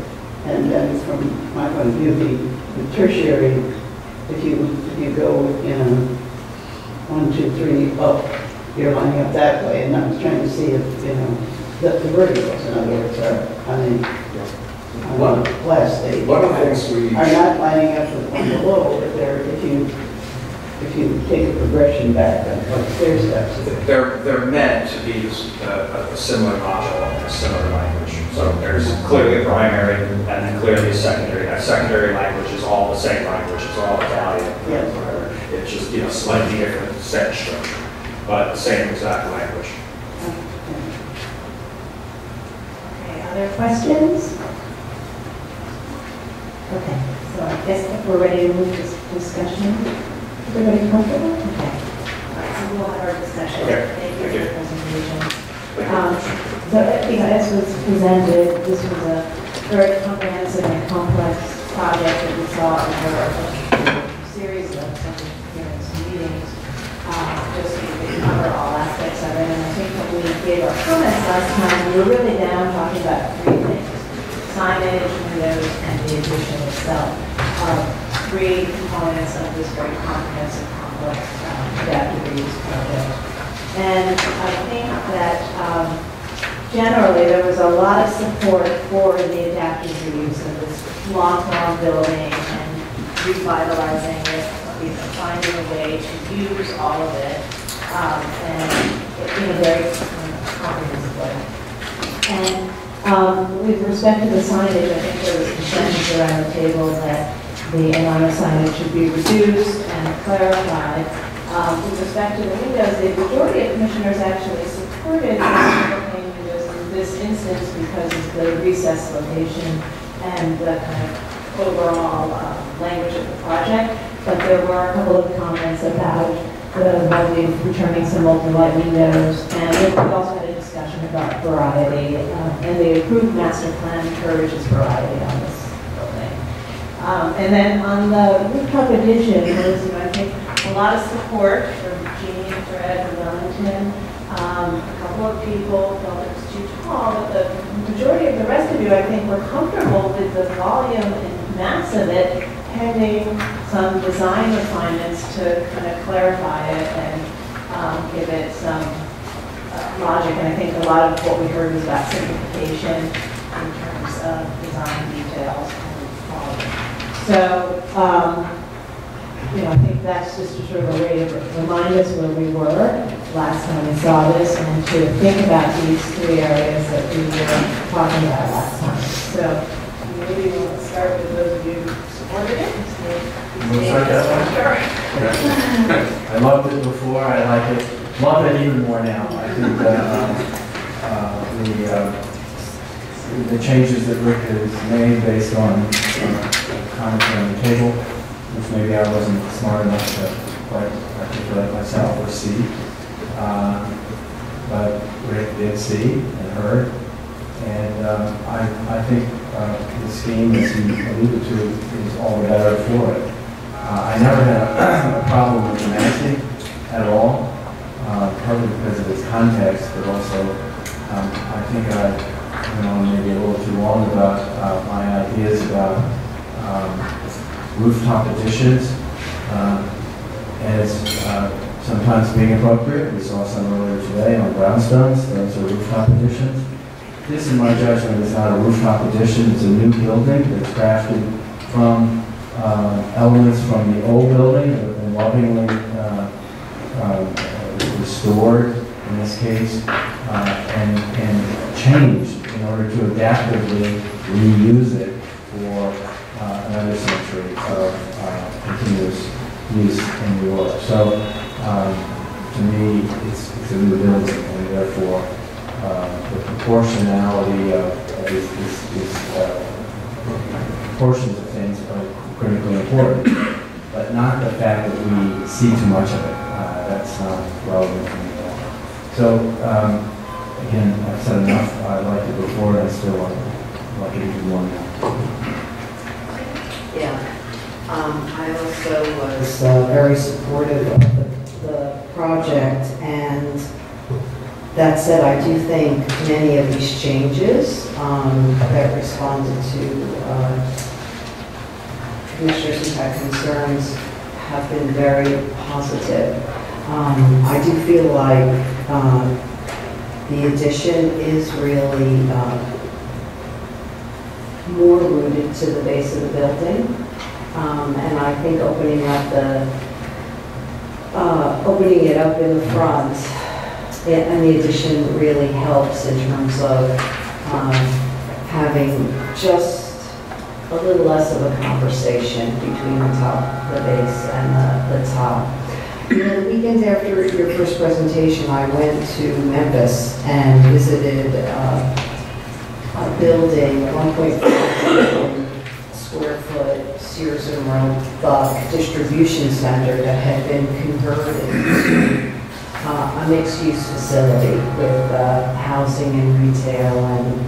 And then from my point of view, the tertiary, if you go in 1, 2, 3 up, you're lining up that way. And I was trying to see if, the verticals, in other words, are on the last stage. One of the things we are not lining up with one below, but they're, if you take a progression back, like stair steps. They're meant to be a similar module, a similar language. So there's clearly a primary and then clearly a secondary. That secondary language is all the same language. It's all Italian, whatever. It's just slightly different sentence structure, but the same exact language. Okay, other questions? Okay, so I guess if we're ready to move to discussion. Is everybody comfortable? Okay. All right, so we'll have our discussion. Okay. Thank you for the presentation. So, as was presented, this was a very comprehensive and complex project that we saw over a series of hearings and meetings, just to cover all aspects of it. And I think when we gave our comments last time, we were really down talking about 3 things: signage, windows, and the addition itself. 3 components of this very comprehensive, complex adaptive reuse project. And I think that generally there was a lot of support for the adaptive reuse of this long-term building and revitalizing it, finding a way to use all of it in a very comprehensive way. And with respect to the signage, I think there was consensus around the table that the amount of signage should be reduced and clarified. With respect to the windows, the majority of commissioners actually supported the windows in this instance because of the recessed location and the kind of overall language of the project. But there were a couple of comments about returning some multi-light windows, and we also had a discussion about variety, and the approved master plan encourages variety on this building. And then on the rooftop addition, there was, I think, a lot of support from Jeannie, Fred, and Wellington. A couple of people felt it was too tall, but the majority of the rest of you, I think, were comfortable with the volume and mass of it, pending some design refinements to kind of clarify it and give it some logic. And I think a lot of what we heard was about simplification in terms of design details and quality. So, I think that's just sort of a way to remind us where we were last time we saw this and to think about these 3 areas that we were talking about last time. So maybe we'll start with those of you who supported it. I loved it before. I like it. Love it even more now. I think the changes that Rick has made based on comments on the table, which maybe I wasn't smart enough to quite articulate myself or see. But Rick did see and heard. And I think the scheme, as he alluded to, is all the better for it. I never had a problem with the massing at all, partly because of its context, but also I think I went on maybe a little too long about my ideas about rooftop additions as sometimes being appropriate. We saw some earlier today on brownstones. Those are rooftop additions. This, in my judgment, is not a rooftop addition. It's a new building that's crafted from elements from the old building that have been lovingly restored, in this case, and changed in order to adaptively reuse it for another century of continuous use in New York. So, to me, it's a new building, and therefore the proportionality of proportions of things are critically important, but not the fact that we see too much of it. That's not relevant to me at all. So, again, I've said enough. I'd like to go forward. I still like to do more now. Yeah. I also was very supportive of the project, and that said, I do think many of these changes that responded to commissioners who had concerns have been very positive. I do feel like the addition is really more rooted to the base of the building, and I think opening it up in the front and the addition really helps in terms of having just a little less of a conversation between the base and the top. You know, the weekend after your first presentation, I went to Memphis and visited a building, 1.5 million square foot Sears and Roebuck distribution center that had been converted to a mixed-use facility with housing and retail and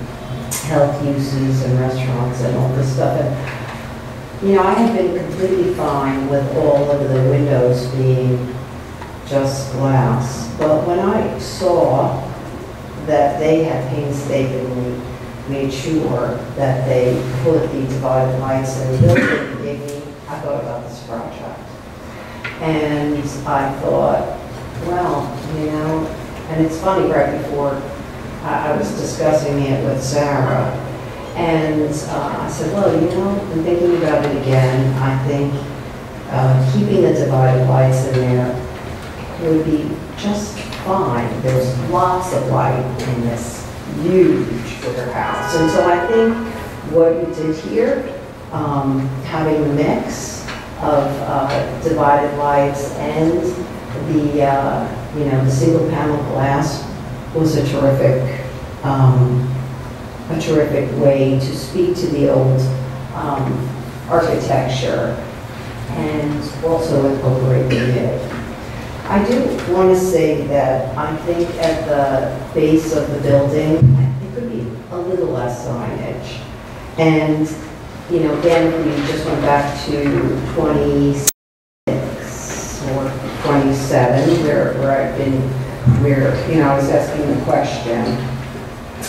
health uses and restaurants and all this stuff. And, you know, I had been completely fine with all of the windows being just glass. But when I saw that they had painstakingly made sure that they put the divided lights in the building, I thought about this project. And I thought, well, you know, and it's funny, right before I was discussing it with Sarah, and I said, well, you know, I'm thinking about it again. I think keeping the divided lights in there would be just fine. There's lots of light in this huge bigger house. And so I think what you did here, having the mix of divided lights and the you know, the single panel glass was a terrific way to speak to the old architecture and also incorporate the new. I do want to say that I think at the base of the building, it could be a little less signage. And, you know, again, if we just went back to 26 or 27, where you know, I was asking the question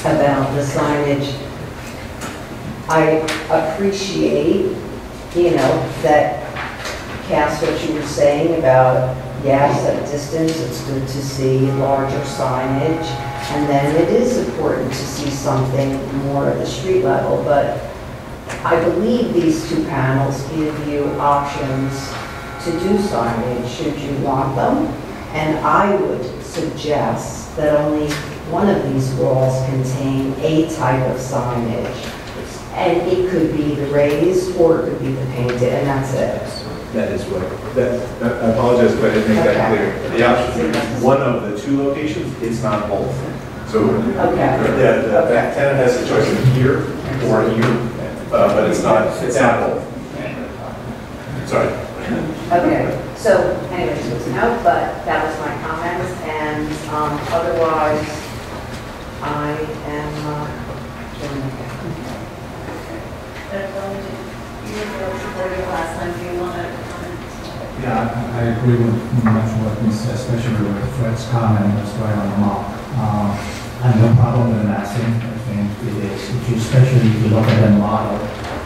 about the signage. I appreciate, you know, that, Cass, what you were saying about, yes, at a distance, it's good to see larger signage, and then it is important to see something more at the street level, but I believe these two panels give you options to do signage should you want them, and I would suggest that only one of these walls contain a type of signage, and it could be the raised or it could be the painted, and that's it. That is what, I apologize if I didn't make that clear. The option, one of the two locations, it's not both. So that tenant has a choice of here or here, but it's not, it's Apple. Sorry. Okay, so anyways, it was no, but that was my comments, and otherwise, I am doing okay. You were supporting last time, do you want to comment? Yeah, I agree with much what Ms. said, especially with Fred's comment, that's right on the mark. I have no problem with massing. I think it is, especially if you look at the model,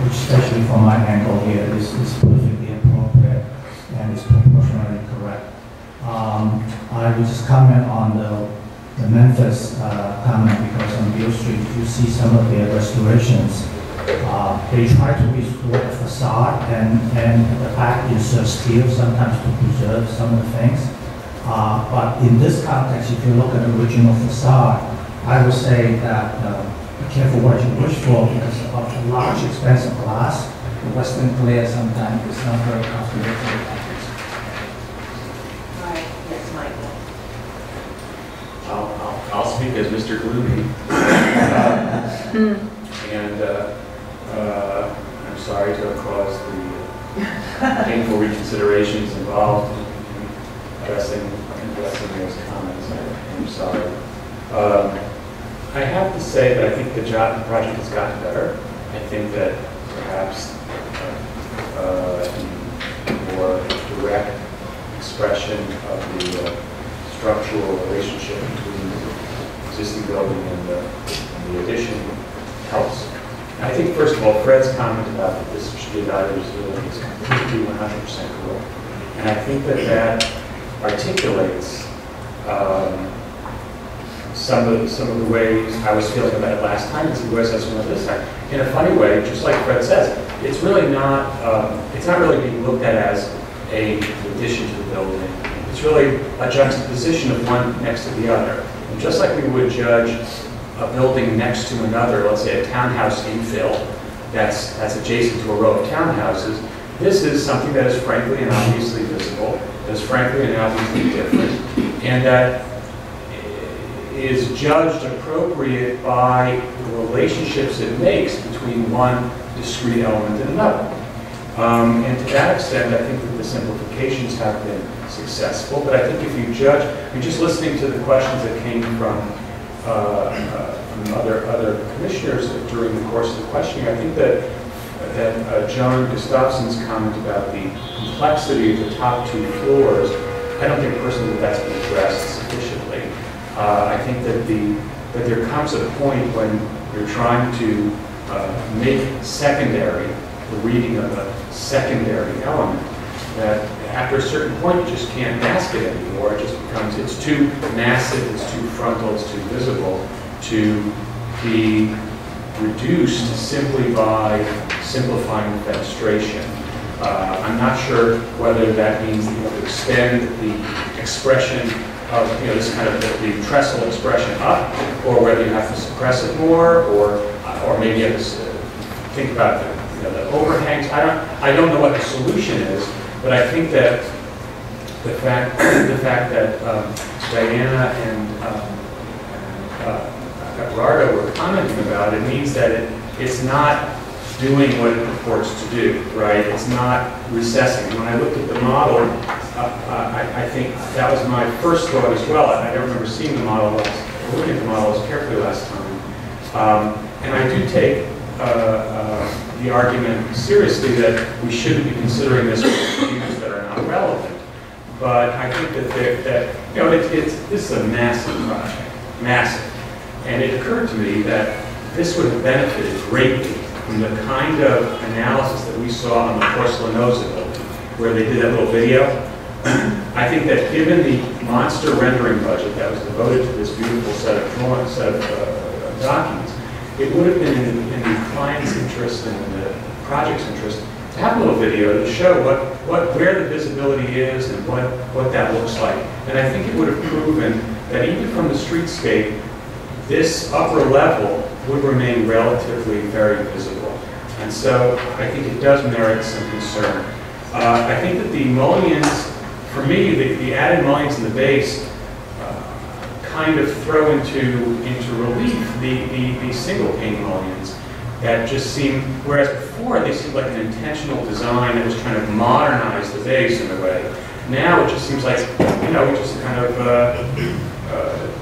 which especially from my angle here is perfectly appropriate and is proportionally correct. I would just comment on the Memphis comment, because on Beale Street you see some of their restorations. They try to restore the facade and the back is steel sometimes to preserve some of the things. But in this context, if you look at the original facade, I would say that be careful what you wish for, because of the large expensive glass, the Western glare sometimes is not very comfortable for the package. Right, yes, Michael. I'll speak as Mr. Gloomy. And I'm sorry to have caused the painful reconsiderations involved in addressing those comments. I'm sorry. I have to say that I think the project has gotten better. I think that perhaps more direct expression of the structural relationship between the existing building and the addition helps. I think, first of all, Fred's comment about that this should be evaluated is completely 100% correct. And I think that articulates some of the ways I was feeling about it last time, and some of the ways I was feeling this time. In a funny way, just like Fred says, it's really not, it's not really being looked at as an addition to the building. It's really a juxtaposition of one next to the other. And just like we would judge a building next to another, let's say a townhouse infill that's adjacent to a row of townhouses, this is something that is frankly and obviously visible, that is frankly and obviously different, and that is judged appropriate by the relationships it makes between one discrete element and another. And to that extent, I think that the simplifications have been successful, but I think if you judge, I mean, just listening to the questions that came from other commissioners during the course of the questioning, I think that John Gustafson's comment about the complexity of the top two floors, I don't think personally that that's been addressed sufficiently. I think that there comes a point when you're trying to make secondary the reading of a secondary element, that after a certain point you just can't mask it anymore. It just becomes, it's too massive, it's too frontal, it's too visible to be reduced simply by simplifying the fenestration. I'm not sure whether that means that you have to extend the expression of, you know, this kind of the trestle expression up, or whether you have to suppress it more, or maybe you have to think about the overhangs. I don't know what the solution is, but I think that the fact that Diana and Gerardo were commenting about it means that it's not doing what it purports to do, right? It's not recessing. When I looked at the model, I think that was my first thought as well. I don't remember seeing the model, looking at the model as carefully last time. And I do take the argument seriously that we shouldn't be considering this for views that are not relevant. But I think that you know, this is a massive project, massive. And it occurred to me that this would have benefited greatly from the kind of analysis that we saw on the Porcelanosa building, where they did that little video. I think that given the monster rendering budget that was devoted to this beautiful set of documents, it would have been in the client's interest and the project's interest to have a little video to show where the visibility is and what that looks like. And I think it would have proven that even from the streetscape, this upper level would remain relatively very visible. And so I think it does merit some concern. I think that the mullions, for me, the added mullions in the base kind of throw into relief the single pane mullions that just seem, whereas before they seemed like an intentional design that was trying to modernize the base in a way. Now it just seems like, you know, we just kind of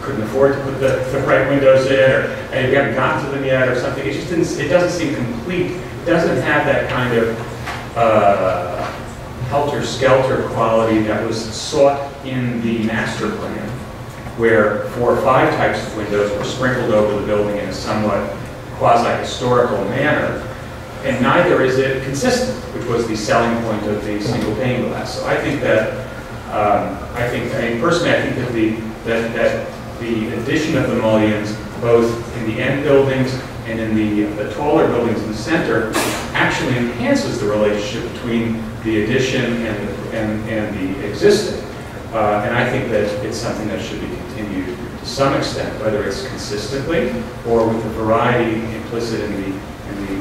couldn't afford to put the right windows in, or and we haven't gotten to them yet, or something. It just didn't. It doesn't seem complete. It doesn't have that kind of helter-skelter quality that was sought in the master plan, where 4 or 5 types of windows were sprinkled over the building in a somewhat quasi-historical manner, and neither is it consistent, which was the selling point of the single pane glass. So I think that, personally, I think that the addition of the mullions, both in the end buildings and in the taller buildings in the center, actually enhances the relationship between the addition and the existing. And I think that it's something that should be continued to some extent, whether it's consistently or with the variety implicit in the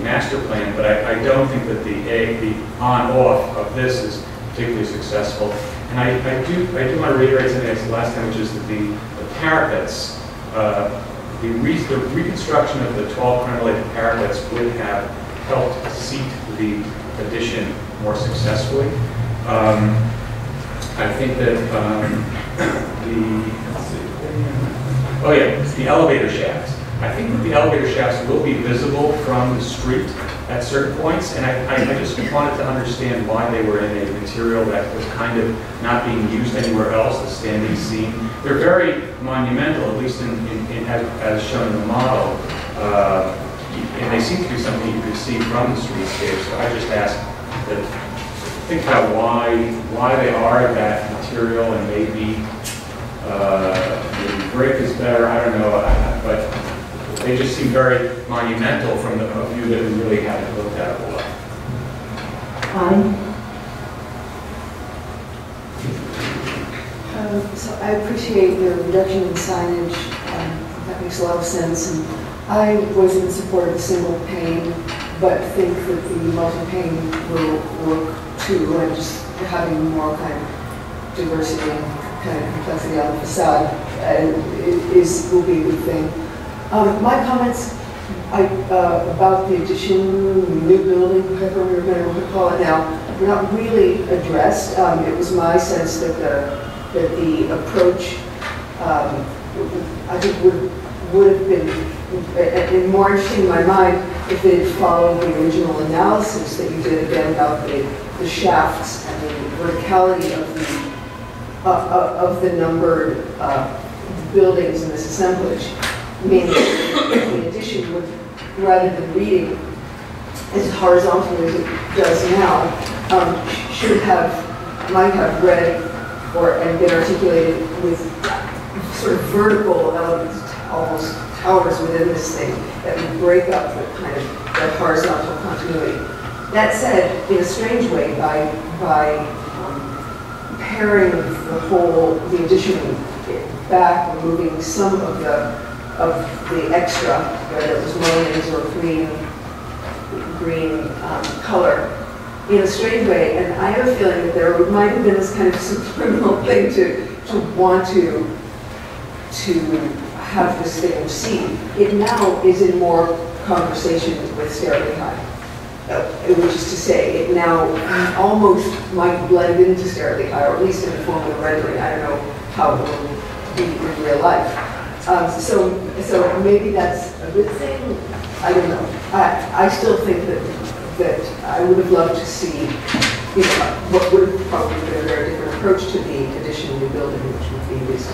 master plan. But I don't think that the on-off of this is particularly successful. And I do want to reiterate something I said last time, which is that the parapets, the reconstruction of the tall crenellated parapets would have helped seat the addition more successfully. I think that the elevator shafts. I think that the elevator shafts will be visible from the street at certain points, and I just wanted to understand why they were in a material that was kind of not being used anywhere else, the standing seam. They're very monumental, at least as shown in the model, and they seem to be something you could see from the streetscape. So I just asked that think about why they are that material, and maybe brick is better. I don't know, but they just seem very monumental from the view that we really haven't looked at a lot. So I appreciate the reduction in signage. That makes a lot of sense. And I was in support of the single pane, but think that the multi-pane will work too, and just having more kind of diversity and kind of complexity on the facade will be a good thing. My comments about the addition, new building, whatever we're going to call it now, were not really addressed. It was my sense that the approach, I think, would have been more interesting in my mind if they had followed the original analysis that you did again about the shafts and the verticality of the numbered buildings in this assemblage. Meaning the addition would, rather than reading as horizontally as it does now, might have read and been articulated with sort of vertical elements, almost towers within this thing that would break up the kind of that horizontal continuity. That said, in a strange way, by paring the addition back, removing some of the extra, whether it was mullions or green color, in a strange way. And I have a feeling that there might have been this kind of subliminal thing to want to have this thing seen. It now is in more conversation with Stairway High, which is to say, it now almost might blend into Stairway High, or at least in the form of rendering. I don't know how it will be in real life. So maybe that's a good thing. I don't know. I still think that I would have loved to see, what would have probably been a very different approach to the addition of the building, which would be this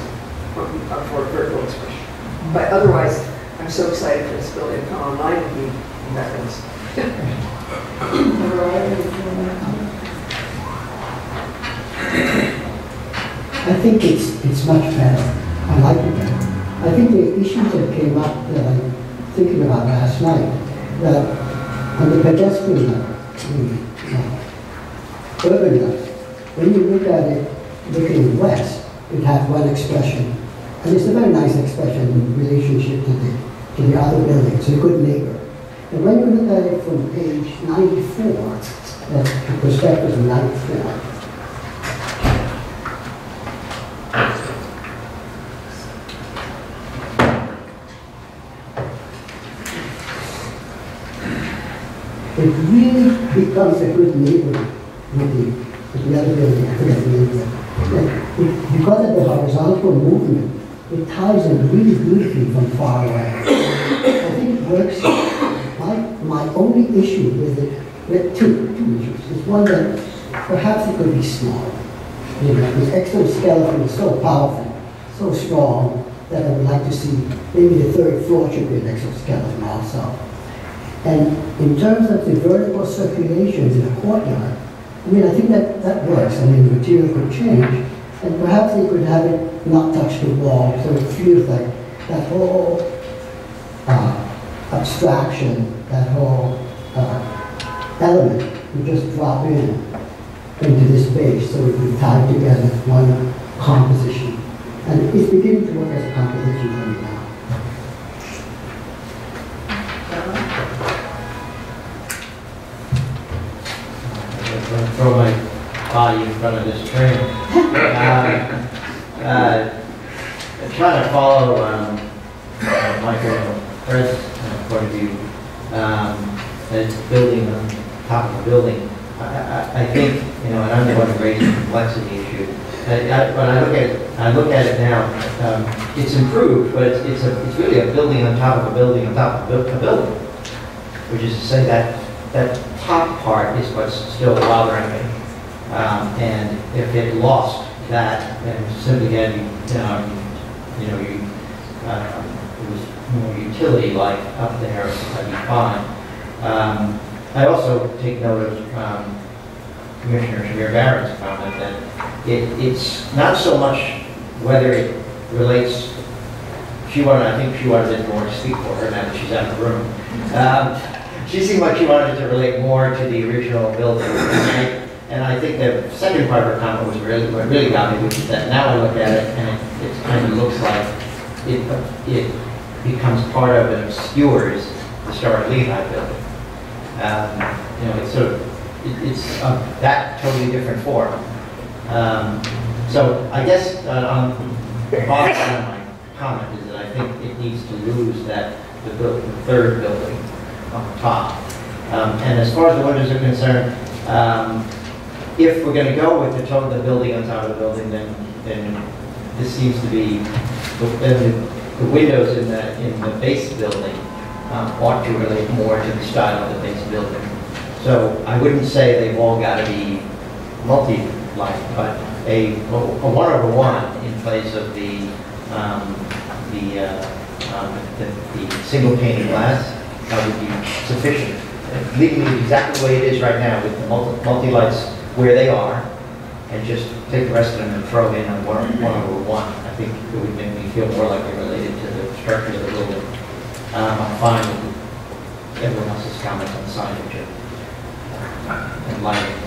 for vertical expression. But otherwise, I'm so excited for this building to come online and be fabulous. I think it's much better. I like it better. I think the issues that came up that I'm thinking about last night, that on the pedestrian level, urban level, when you look at it looking west, it has one expression. And it's a very nice expression in relationship to the other buildings, a good neighbor. And when you look at it from page 94, that's the perspective of 94, it really becomes a good neighborhood with the other building. I forget the name of it. Because of the horizontal movement, it ties in really beautifully from far away. I think it works. My only issue with it, with two issues, is one that perhaps it could be smaller. You know, this exoskeleton is so powerful, so strong, that I would like to see maybe the third floor should be an exoskeleton also. And in terms of the vertical circulation in the courtyard, I mean, I think that works. I mean, the material could change, and perhaps they could have it not touch the wall, so it feels like that whole abstraction, that whole element would just drop into this space, so it would tie together as one composition. And it's beginning to work as a composition for me now. I'm going to throw my body in front of this train. Trying to follow Michael and Fred's point of view, as building on top of a building. I think, you know, and I'm the one who raised the complexity issue. When I look at it now, it's improved, but it's really a building on top of a building on top of a building, which is to say that top part is what's still bothering me. And if it lost that and simply had it was more utility-like up there, I'd be fine. I also take note of Commissioner Shamir Barron's comment that it's not so much whether it relates. I think she wanted it more to speak for her now that she's out of the room. She seemed like she wanted it to relate more to the original building. And I think the second part of her comment was what really got me, which is that now I look at it and it kind of looks like it becomes part of and obscures the historic Lehigh building. It's sort of, it's that totally different form. So I guess on the bottom line of my comment is that I think it needs to lose the third building on the top. And as far as the windows are concerned, if we're going to go with the building on top of the building, then this seems to be the windows in the base building ought to relate more to the style of the base building. So I wouldn't say they've all got to be multi-like, but a 1/1 in place of the single pane of glass would be sufficient. Leaving it exactly the way it is right now with the multi-lights where they are, and just take the rest of them and throw in a 1/1. I think it would make me feel more like they're related to the structure of the building. I'm fine with everyone else's comments on signage and lighting.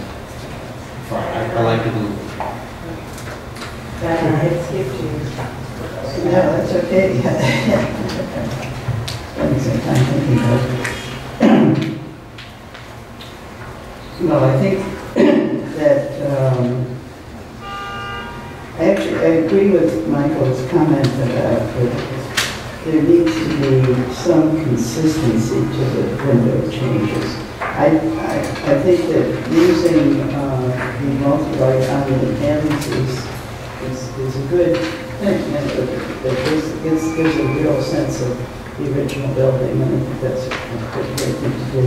I like to do. I skipped you. No, that's okay. Spending some time thinking about it. No, I think that I agree with Michael's comment about there needs to be some consistency to the window changes. I think that using the multi-light on the ends is a good thing. That gives a real sense of the original building, and I think that's a great thing to do.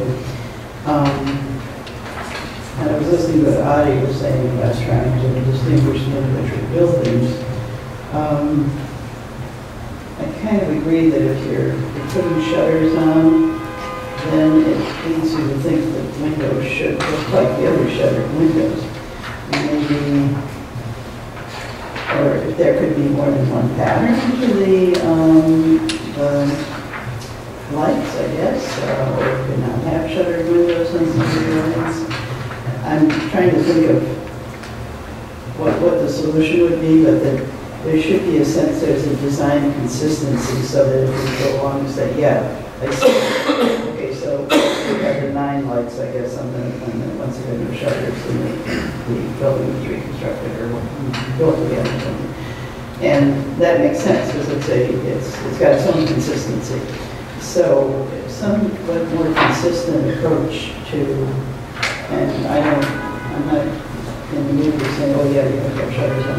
And I was listening to what Adi was saying about trying to distinguish the individual buildings. I kind of agree that if you're putting shutters on, then it leads you to think that windows should look like the other shuttered windows. Maybe, or if there could be more than one pattern to the lights, I guess, or if you not have shuttered windows on some of the buildings. I'm trying to think of what the solution would be, but that there should be a sense there's a design consistency so that if we go along and say, yeah, I see. Okay, so we have the 9 lights, I guess, on the once again the shutters, and the building was reconstructed or built again or something. And that makes sense because it's got its own consistency. So somewhat more consistent approach to, and I'm not in the mood of saying, oh yeah, you have to have shutters on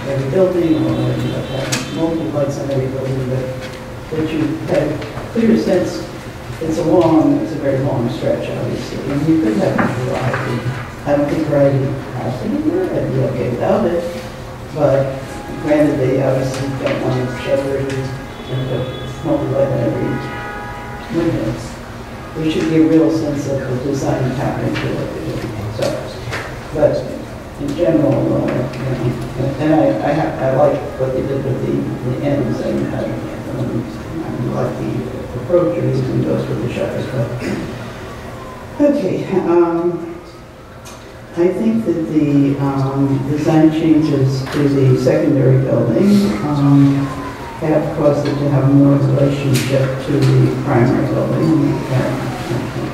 every building, or you have to have multiple lights on every building, but you have a clear sense. It's a very long stretch, obviously, and you could have a variety. I don't think variety has to be there. I'd be okay without it, but granted, they obviously don't want to shutters and put multi-light on every window. There should be a real sense of the design happening to what they're doing. So, but in general, and I like what they did with the ends. I like the approach you're using goes with the shutters. But okay, I think that the design changes to the secondary building have caused it to have more relationship to the primary building,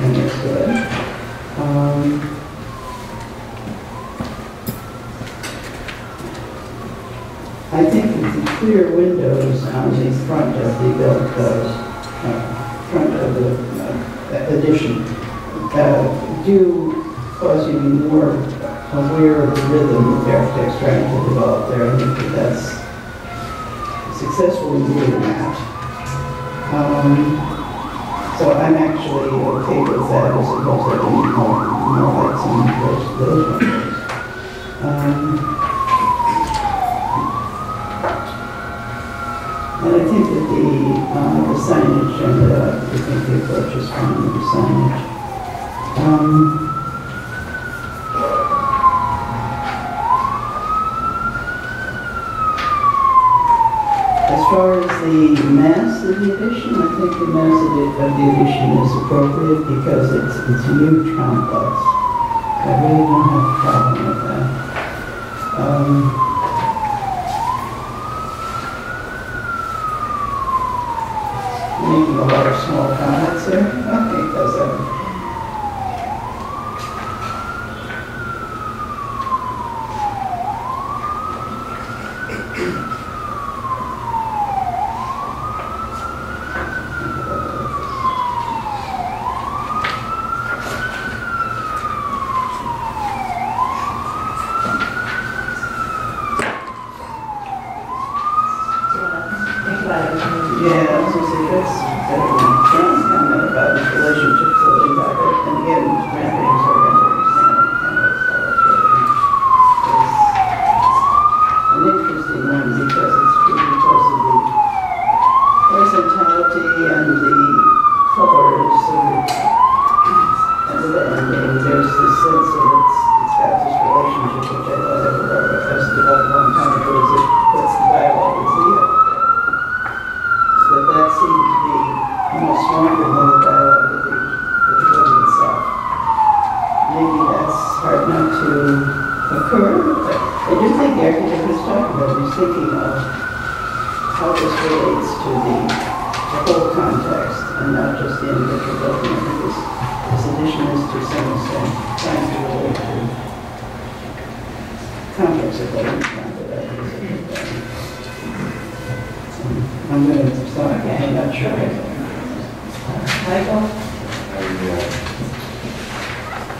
and that's good. I think that the clear windows on the front of the addition do cause you to be more aware of the rhythm that the architect's trying to develop there. I think that that's successfully doing that. So I'm actually okay with that as opposed to having more lights on those windows. And I think that the signage, and I think the approach is fine with the signage. As far as the mass of the addition, I think the mass of the addition is appropriate because it's a huge complex. I really don't have a problem with that. Making a lot of small comments here. Okay, does that?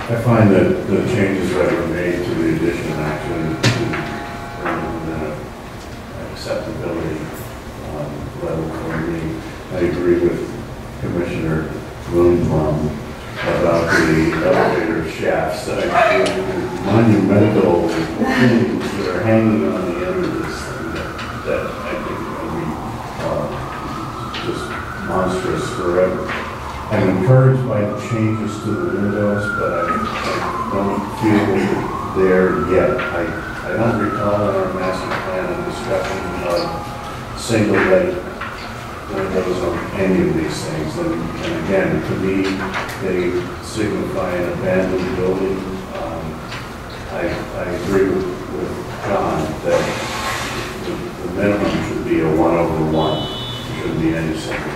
I find that the changes that were made to the addition actually bring the acceptability level for me. I agree with Commissioner Bloomblum about the elevator shafts. Monumental things that are hanging on the end of this thing that I think will be just monstrous forever. I'm encouraged by the changes to the windows, but I don't feel there yet. I don't recall in our master plan a discussion of single light windows on any of these things. And again, to me, they signify an abandoned building. I agree with John that the minimum should be a 1/1. There shouldn't be any single.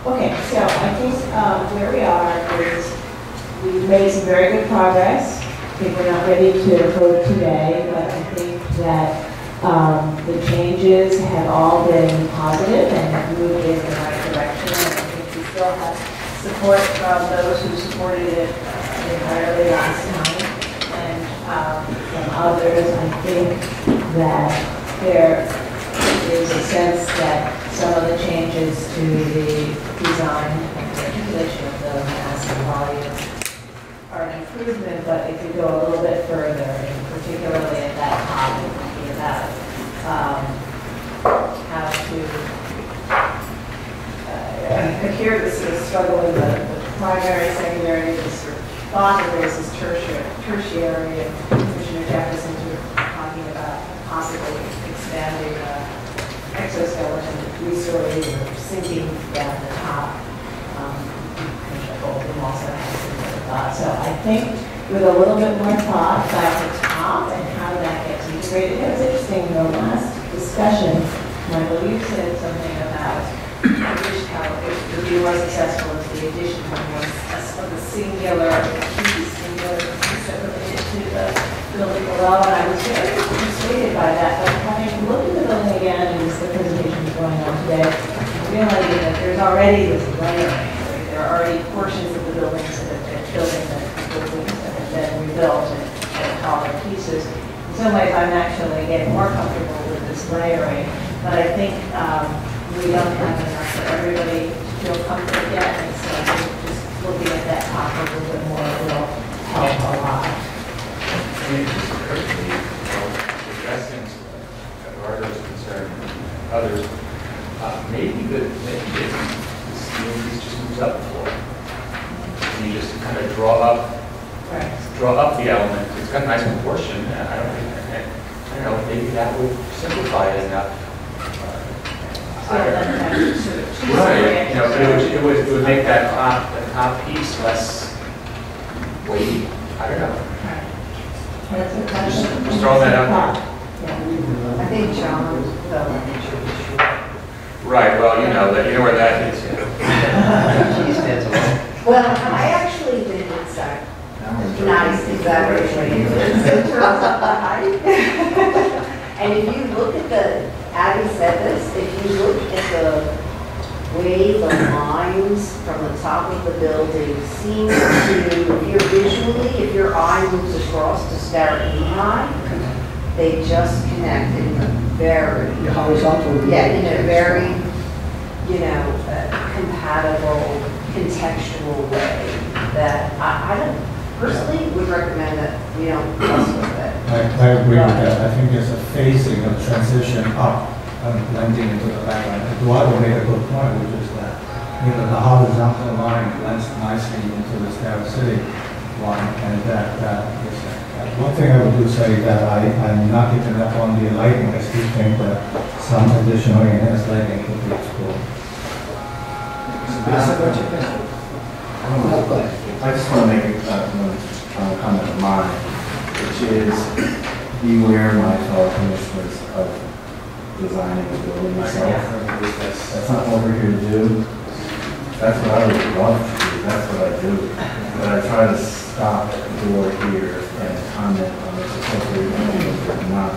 Okay, so I think where we are is we've made some very good progress. I think we're not ready to vote today, but I think that The changes have all been positive and have moved in the right direction. And I think we still have support from those who supported it entirely last time. And from others, I think that there is a sense that some of the changes to the design and articulation of the mass and volume are an improvement, but if you go a little bit further, and particularly at that top, and thinking about how to, I hear this sort of struggle with the primary, secondary, the sort of thought that there's this tertiary, and Commissioner Jefferson sort of talking about possibly expanding exoskeleton 3 stories or sinking down the top. Commissioner Goldblum also has similar thought. So I think with a little bit more thought about the top and how that gets integrated. It was interesting in the last discussion, Michael, you said something about how it would be more successful if the addition of the singular piece separately into the building below, and I was very persuaded by that. But having looked at the building again, and as the presentation is going on today, I'm realizing that there's already this layering. Right? There are already portions of the buildings that have been buildings that have been rebuilt and taller pieces. In some ways, I'm actually getting more comfortable with this layering, but I think we don't have enough for everybody to feel comfort yet, and so I think just looking at that top a little bit more will help a lot. It just occurred to me, addressing as far as concerned others, maybe the steel piece just moves up the floor. And you just kind of draw up the element. It's got a nice proportion. I don't know, maybe that would simplify it enough. Right, it would make that top piece less weighty. I don't know. Just throw that out there. I think John felt like it should be short. Right, well, you know where that is. Well, I actually think it's not exactly what it is in terms of the height. And if you look at Abby said this, if you look at the way the lines from the top of the building seem to, if your eye moves across to stare at knee-high, they just connect in a very, horizontal. yeah, in a very, compatible, contextual way that I don't personally would recommend that we don't mess with it. I agree with that. I think there's a phasing of transition up and blending into the background. Eduardo made a good point, which is that the horizontal line blends nicely into the Star City line, and that is one thing I would do say that I'm not giving up on the lighting. I still think that some additional enhanced lighting could be explored. I just want to make a comment of mine, which is beware, my fellow commissioners, of designing a building myself. That's not what we're here to do. That's what I would love to do. That's what I do. But I try to stop at the door here and comment on this appropriate or not.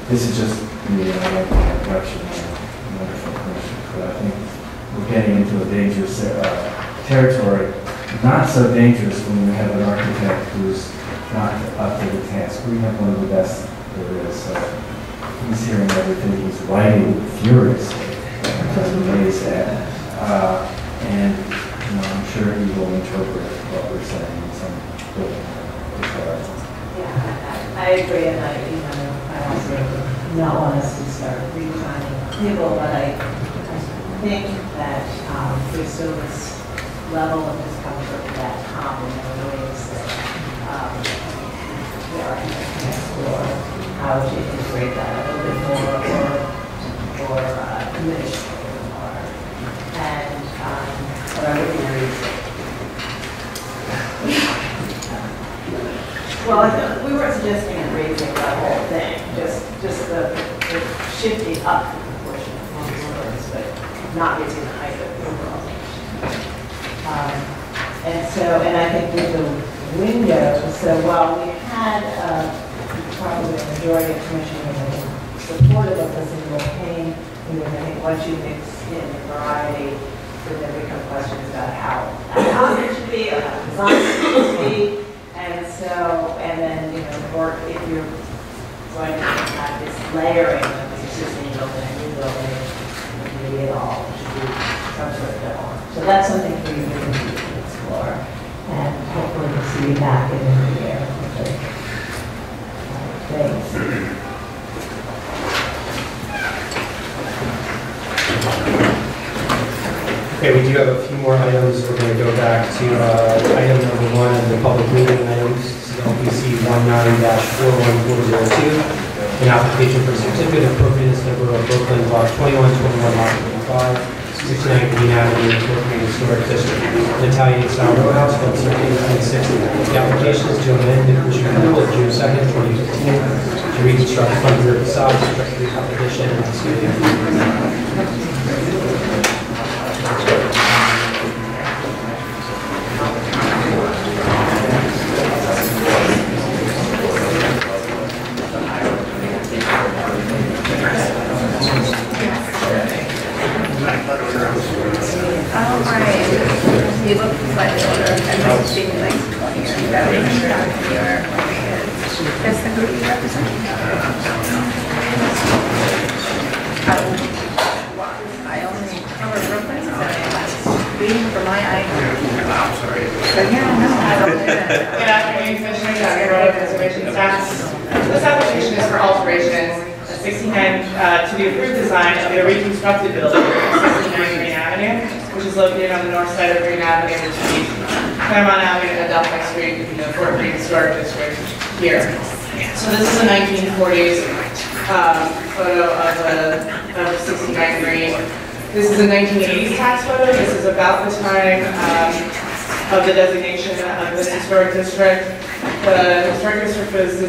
This is just me, and I like the direction of wonderful commissioners. But I think we're getting into a dangerous territory. Not so dangerous when you have an architect who's not up to the task. We have one of the best there is. So he's hearing everything. He's writing furiously. That's amazing. And I'm sure he will interpret what we're saying in some good way. Yeah, I agree, and I also not want us to start redesigning the table, but I think that there's still this level of discomfort with that top in ways that the architect can explore how to integrate that a little bit more or diminish it a little more. And but I wouldn't agree. Well, I thought we weren't suggesting raising the whole thing, just the shifting up the proportion of one floors, but not raising the height of the overall. And I think with the windows, so while we had probably a majority of commissioners supportive of the single pane, because I think once you mix in variety, then there become questions about how it should be, or how designed it should be. And so, and then, you know, or if you're going to have this layering of the existing building and new building, maybe it all should be some sort of demo. So that's something for you to explore. And hopefully we'll see you back in the new year. Thanks. Okay, we do have a few more items. We're going to go back to item number 1 of the public meeting items. This is LPC 19-41402, an application for certificate of appropriateness number of Brooklyn Block 2121 Lot 5, 69 Greene Avenue, Brooklyn Historic District, an Italian style row house built circa 1860. The application is to amend the Commission Rule of June 2nd, 2015, to reconstruct front and rear facades, construct rooftop addition, and exterior. You look slightly older, and I speak like 20 years ago. That's the group you represent. I only cover Brooklyn, so Greene for my eye. So yeah, no, I don't do that. Good afternoon, Commissioners, Road Reservation staff. This application is for alterations of 69 to the approved design of the reconstructed building at 69 Greene Avenue, which is located on the north side of Greene Avenue, which is Claremont Avenue and Adelphi Street in the Fort Greene Historic District here. So this is a 1940s photo of 69 Greene. This is a 1980s tax photo. This is about the time of the designation of this historic district. The historic district was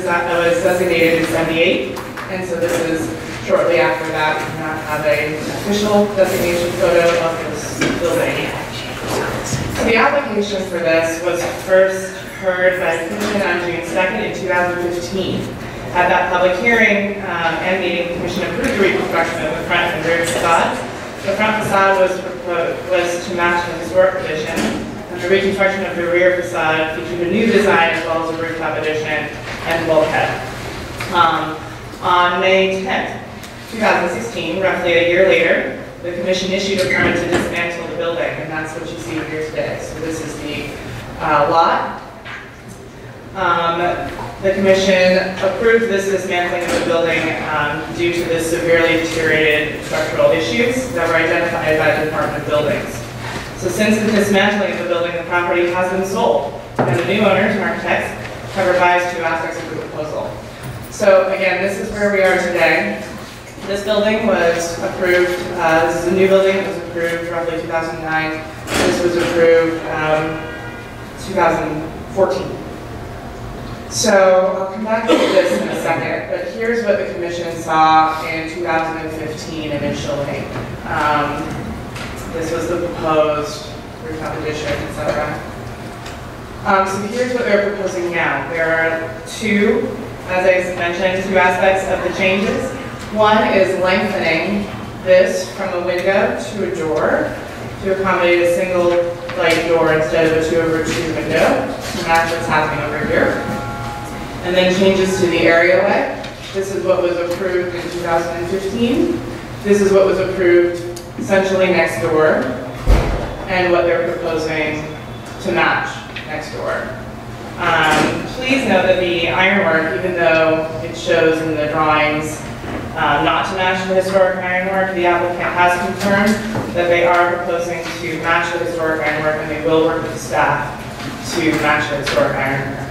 designated in 78, and so this is shortly after that. We do not have an official designation photo of this building. So the application for this was first heard by the Commission on June 2nd in 2015. At that public hearing and meeting, the Commission approved the reconstruction of the front and rear facades. The front facade was to match the historic addition, and the reconstruction of the rear facade featured a new design as well as a rooftop addition and bulkhead. On May 10th, 2016, roughly a year later, the Commission issued a permit to dismantle the building, and that's what you see here today. So this is the lot. The Commission approved this dismantling of the building due to the severely deteriorated structural issues that were identified by the Department of Buildings. So since the dismantling of the building, the property has been sold, and the new owners and architects have revised 2 aspects of the proposal. So again, this is where we are today. This building was approved, this is a new building, it was approved roughly 2009. This was approved 2014. So I'll come back to this in a second, but here's what the Commission saw in 2015 initially. This was the proposed rooftop addition, etc. So here's what they're proposing now. There are two, as I mentioned, 2 aspects of the changes. One is lengthening this from a window to a door to accommodate a single light door instead of a 2-over-2 window to match what's happening over here. And then changes to the areaway. This is what was approved in 2015. This is what was approved essentially next door, and what they're proposing to match next door. Please note that the ironwork, even though it shows in the drawings not to match the historic ironwork, the applicant has confirmed that they are proposing to match the historic ironwork, and they will work with the staff to match the historic ironwork.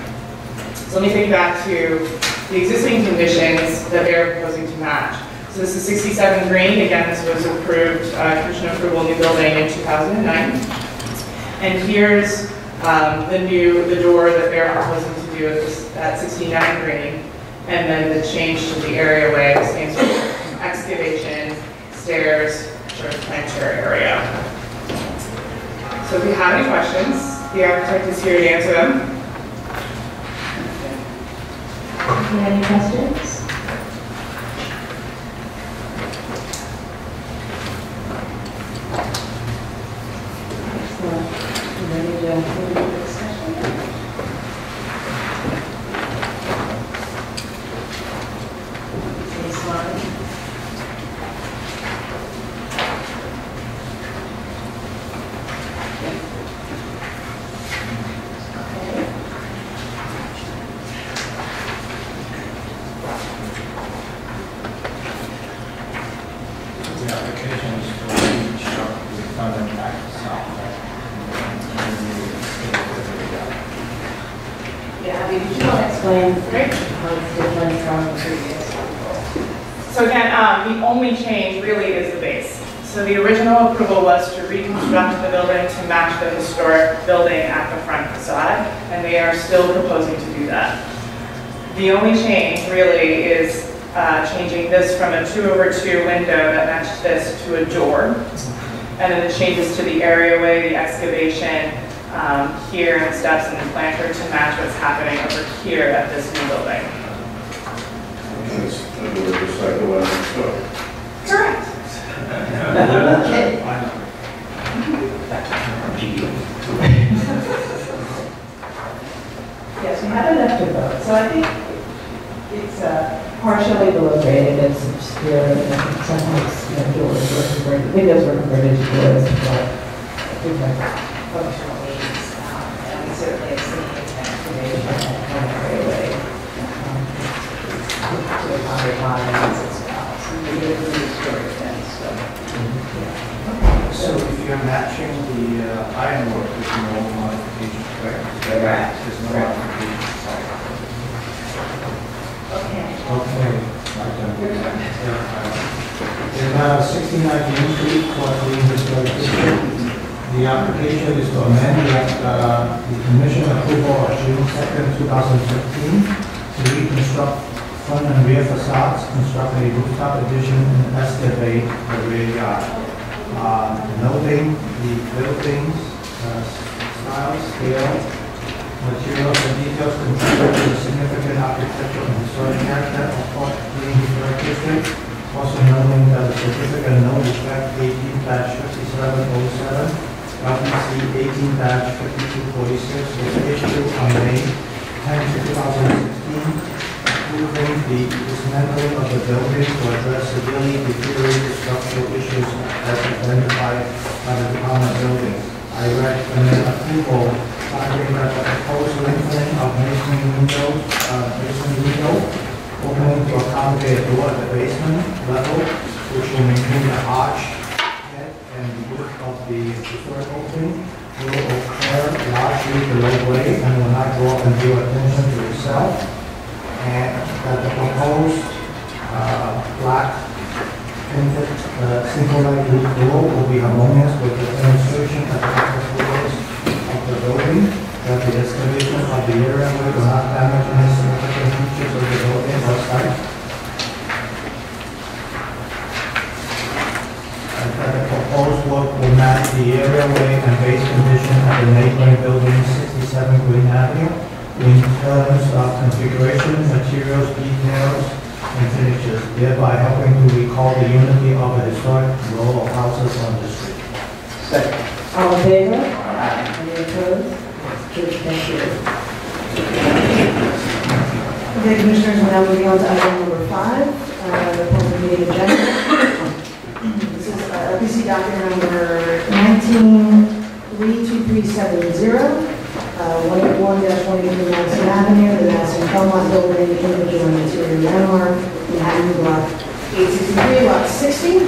So let me take you back to the existing conditions that they are proposing to match. So this is 67 Greene. Again, this was approved, Commission approval new building in 2009. And here's the door that they're proposing to do at 69 Greene. And then the change to the areaway, the same sort of excavation, stairs, sort of planter area. So if you have any questions, the architect is here to answer them. Any questions? Kathy, did you want to explain how it's different from the previous? So again, the only change really is the base. So the original approval was to reconstruct the building to match the historic building at the front facade, and they are still proposing to do that. The only change really is changing this from a 2/2 window that matched this to a door. And then the changes to the areaway, the excavation here, and steps and the planter to match what's happening over here at this new building. Just like the one next door. Correct. Yes, we have enough to vote. So I think it's partially below grade, it's obscure, and sometimes doors were converted, windows were converted to doors, but Functional needs, and we certainly have seen excavation and primary way to accommodate modern needs as well. So we need a new storage then, so. So if you're matching the ironwork with no modification, correct? Correct. There's no modification. Okay. Okay. In 69 Greene Street, Greene Historic District, the application is to amend the commission approval of June 2nd, 2015 to reconstruct front and rear facades, construct a rooftop addition and excavate the rear yard. Noting the buildings, style, scale, materials, and details contributed to the significant architectural and historic character of Fort Greene Historic District. Also noting that the certificate no defect 18-5707, LPC 18-5246 was issued on May 10, 2016, approving the dismantling of the building to address severely deteriorated structural issues as identified by the Department of Buildings. I recommend approval, finding that the proposed lengthening of basement window, opening to accommodate a door at the basement level, which will maintain the arch head and the width of the historic opening, will occur largely below grade and will not draw undue attention to itself. And that the proposed black painted single-leg roof door will be harmonious with the demonstration at the upper floors of the building, that the excavation of the area will not damage any significant features of the building or site, and that the proposed work will match the areaway and base condition at the neighboring building 67 Greene Avenue, in terms of configuration, materials, details, and finishes, thereby helping to recall the unity of the historic row of houses on the street. Second. All in favor? Any opposed? Thank you. Okay, Commissioners, we're now moving on to item number 5, the public meeting agenda. This is LPC document number 19-32370. 181-183 Madison Avenue, the Madison Belmont Building, individual and interior landmark, Manhattan Block 863, Lot 60,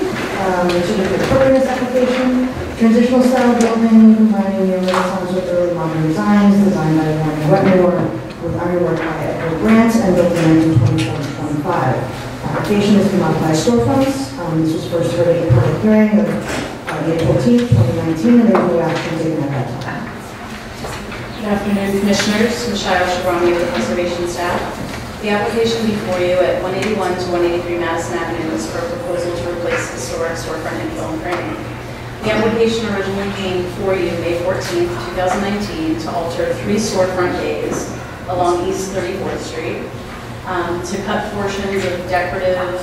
certificate of appropriateness application, transitional style building, combining Renaissance with early modern designs, designed by Warren Wetmore, with ironwork by Edward Grant, and built in 1924-25. Application is to modify storefronts. This was first heard at the public hearing of May 14th, 2019, and there was no action taken at that time. Good afternoon, Commissioners. Michelle Shabroni with the Conservation staff. The application before you at 181 to 183 Madison Avenue is for a proposal to replace historic storefront and film framing. The application originally came before you May 14, 2019 to alter 3 storefront bays along East 34th Street, to cut portions of decorative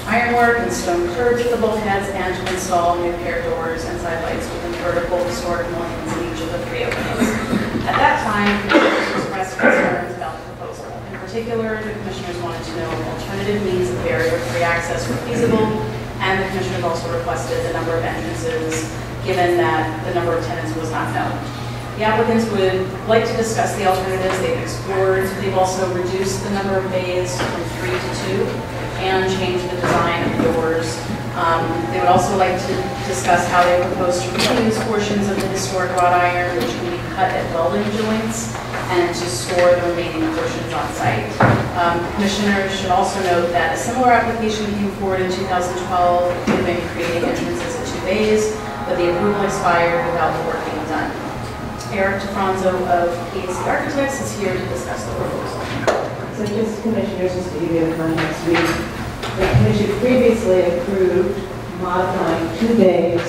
ironwork and stone curbs at the bulkheads, and to install new pair doors and side lights within vertical historic mullions in each of the 3 openings. At that time, Commissioners expressed concerns about the proposal. In particular, the Commissioners wanted to know if alternative means of barrier-free access were feasible, and the Commissioners also requested the number of entrances, given that the number of tenants was not known. The applicants would like to discuss the alternatives they've explored. They've also reduced the number of bays from 3 to 2 and changed the design of doors. They would also like to discuss how they propose to reuse portions of the historic wrought iron, which can be cut at welding joints and to store the remaining portions on site. Commissioners should also note that a similar application came forward in 2012, including creating entrances at 2 bays, but the approval expired without the work being done. Eric DeFranzo of KAC Architects is here to discuss the proposal. So just commissioners, just to give you a context, the commission previously approved modifying 2 bays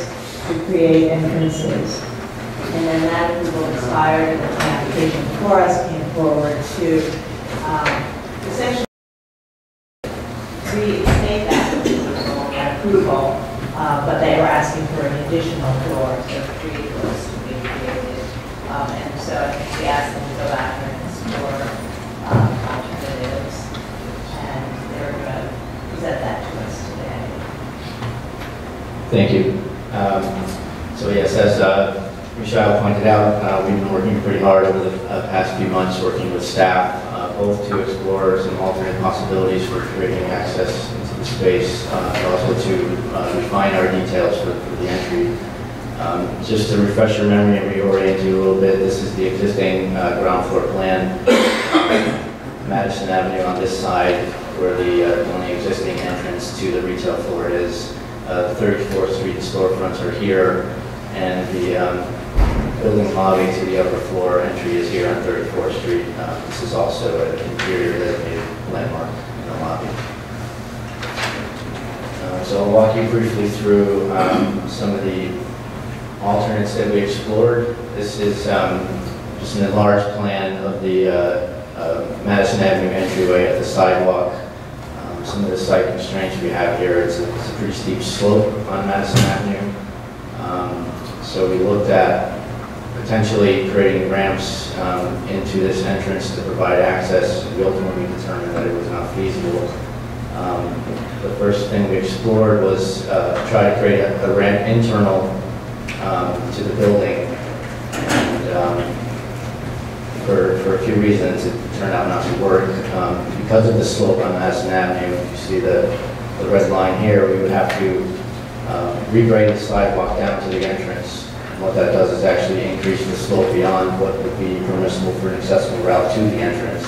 to create entrances. And then that approval expired and the application before us came forward to essentially reinstate that approval, but they were asking for an additional floor, so 3 floors to be created. And so I think we asked them to go back and explore alternatives, and they're going to present that to us today. Thank you. So yes, as Michelle pointed out, we've been working pretty hard over the past few months working with staff, both to explore some alternate possibilities for creating access into the space, and also to refine our details for the entry. Just to refresh your memory and reorient you a little bit, this is the existing ground floor plan. Madison Avenue on this side, where the only existing entrance to the retail floor is. The 34th Street storefronts are here, and the building lobby to the upper floor entry is here on 34th Street. This is also an interior designated landmark in the lobby. So I'll walk you briefly through some of the alternates that we explored. This is just an enlarged plan of the Madison Avenue entryway at the sidewalk. Some of the site constraints we have here, it's a pretty steep slope on Madison Avenue. So we looked at potentially creating ramps into this entrance to provide access. We ultimately determined that it was not feasible. The first thing we explored was try to create a ramp internal to the building. And for a few reasons, it turned out not to work. Because of the slope on Madison Avenue, you see the red line here, we would have to regrade the sidewalk down to the entrance. And what that does is actually increase the slope beyond what would be permissible for an accessible route to the entrance.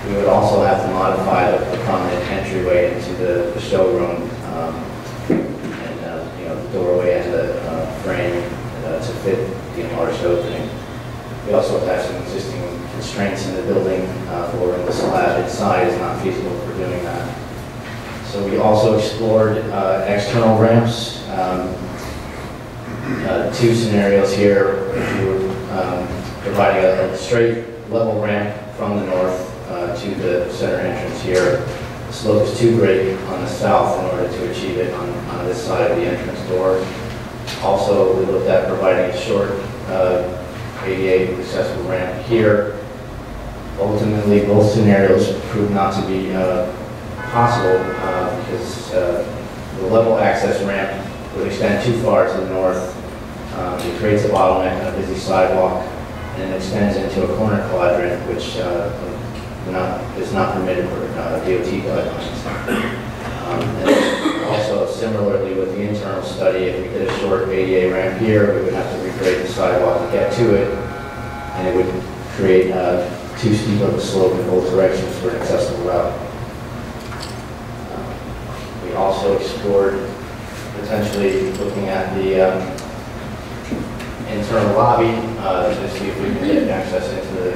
We would also have to modify the prominent entryway into the showroom and the doorway and the frame to fit the enlarged opening. We also have some existing constraints in the building. Lowering the slab inside is not feasible for doing that. So we also explored external ramps. 2 scenarios here. We were providing a straight level ramp from the north to the center entrance here. The slope is too great on the south in order to achieve it on this side of the entrance door. Also, we looked at providing a short ADA accessible ramp here. Ultimately, both scenarios proved not to be possible because the level access ramp would extend too far to the north. It creates a bottleneck on a busy sidewalk, and it extends into a corner quadrant, which is not permitted for DOT guidelines. And also, similarly with the internal study, if we did a short ADA ramp here, we would have to regrade the sidewalk to get to it, and it would create too steep of a slope in both directions for an accessible route. We also explored potentially looking at the internal lobby to see if we can get access into the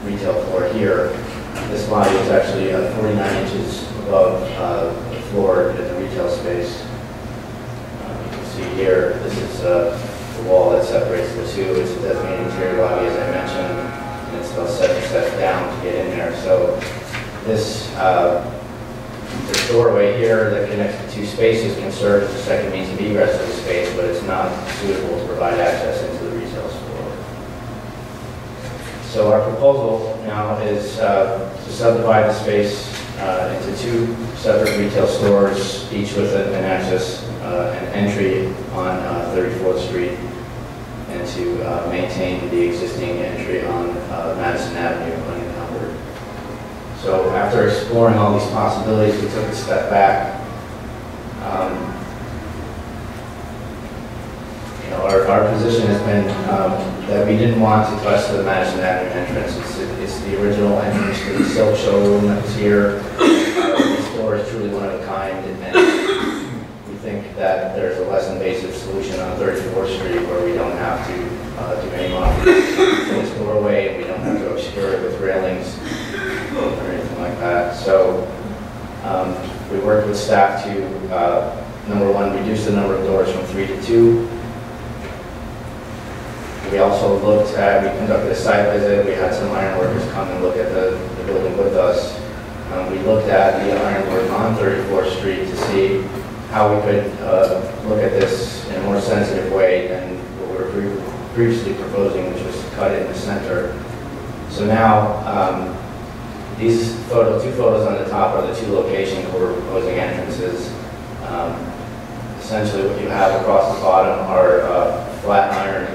retail floor here. This lobby is actually 49 inches above the floor in the retail space. You can see here, this is the wall that separates the two. It's a designated interior lobby, as I mentioned, and it's about 7 steps down to get in there. So this doorway here that connects the 2 spaces can serve as a second means of egress to the space, but it's not suitable to provide access into the retail floor. So our proposal now is to subdivide the space into 2 separate retail stores, each with an access, an entry on 34th Street, and to maintain the existing entry on Madison Avenue unencumbered. So after exploring all these possibilities, we took a step back. our position has been that we didn't want to touch the Madison Avenue entrance. It's the original entrance to the silk showroom that was here. The store is truly one of a kind, and we think that there's a less invasive solution on 34th Street where we don't have to do any modifications to this doorway, and we don't have to obscure it with railings or anything like that. So we worked with staff to, number one, reduce the number of doors from 3 to 2. We also we conducted a site visit. We had some iron workers come and look at the building with us. We looked at the ironwork on 34th Street to see how we could look at this in a more sensitive way than what we were previously proposing, which was to cut it in the center. So now, these two photos on the top are the two locations where we're proposing entrances. Essentially what you have across the bottom are flat iron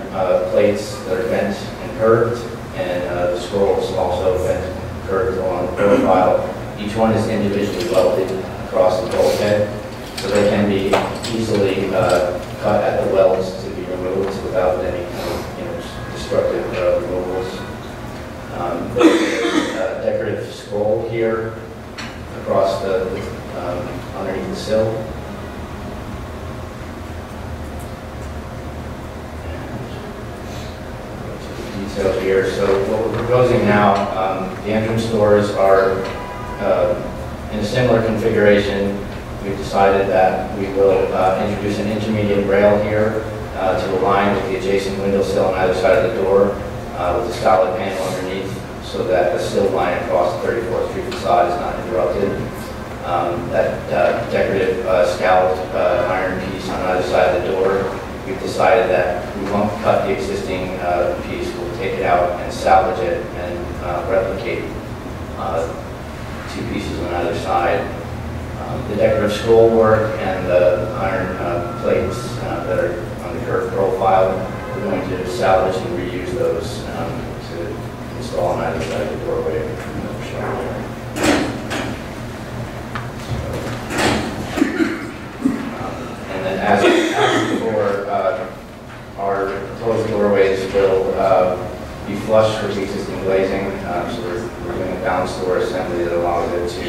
plates that are bent and curved, and the scrolls also bent and curved along the profile. Each one is individually welded across the bulkhead, so they can be easily cut at the welds to be removed without any kind of destructive removals. There's a decorative scroll here across underneath the sill. Details here. So what we're proposing now, the entrance doors are in a similar configuration. We've decided that we will introduce an intermediate rail here to align with the adjacent window sill on either side of the door with a solid panel underneath so that the sill line across the 34th Street facade is not interrupted. That decorative scalloped iron piece on either side of the door, we've decided that we won't cut the existing piece. We'll take it out and salvage it and replicate two pieces on either side. The decorative scroll work and the iron plates that are on the curved profile, we're going to salvage and reuse those to install on either side of the doorway. And then as before, our proposed doorways will be flush with the existing glazing, so we're doing a balanced door assembly that allows it to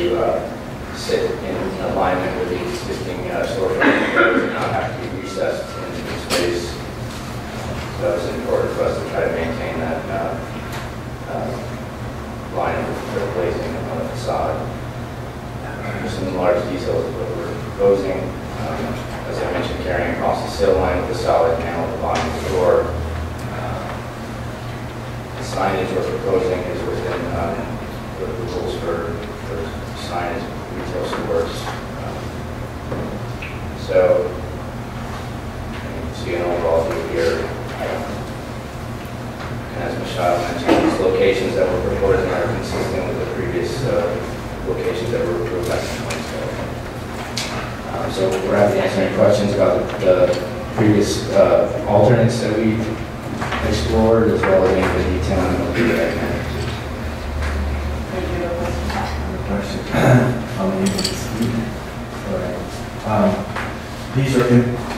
sit in alignment with the existing storefront doors and not have to be recessed into the space. So that was important for us to try to maintain that line of glazing on the facade. Some large details of what we're proposing. As I mentioned, carrying across the sill line with a solid panel at the bottom of the door. The signage we're proposing is within the rules for signage retail stores. So you can see an overall view here. And as Michelle mentioned, these locations that we're proposing are consistent with the previous locations that were approved back in 2012. So we're happy to answer any questions about the previous alternates that we explored, as well as any of the detail on the right now. Question.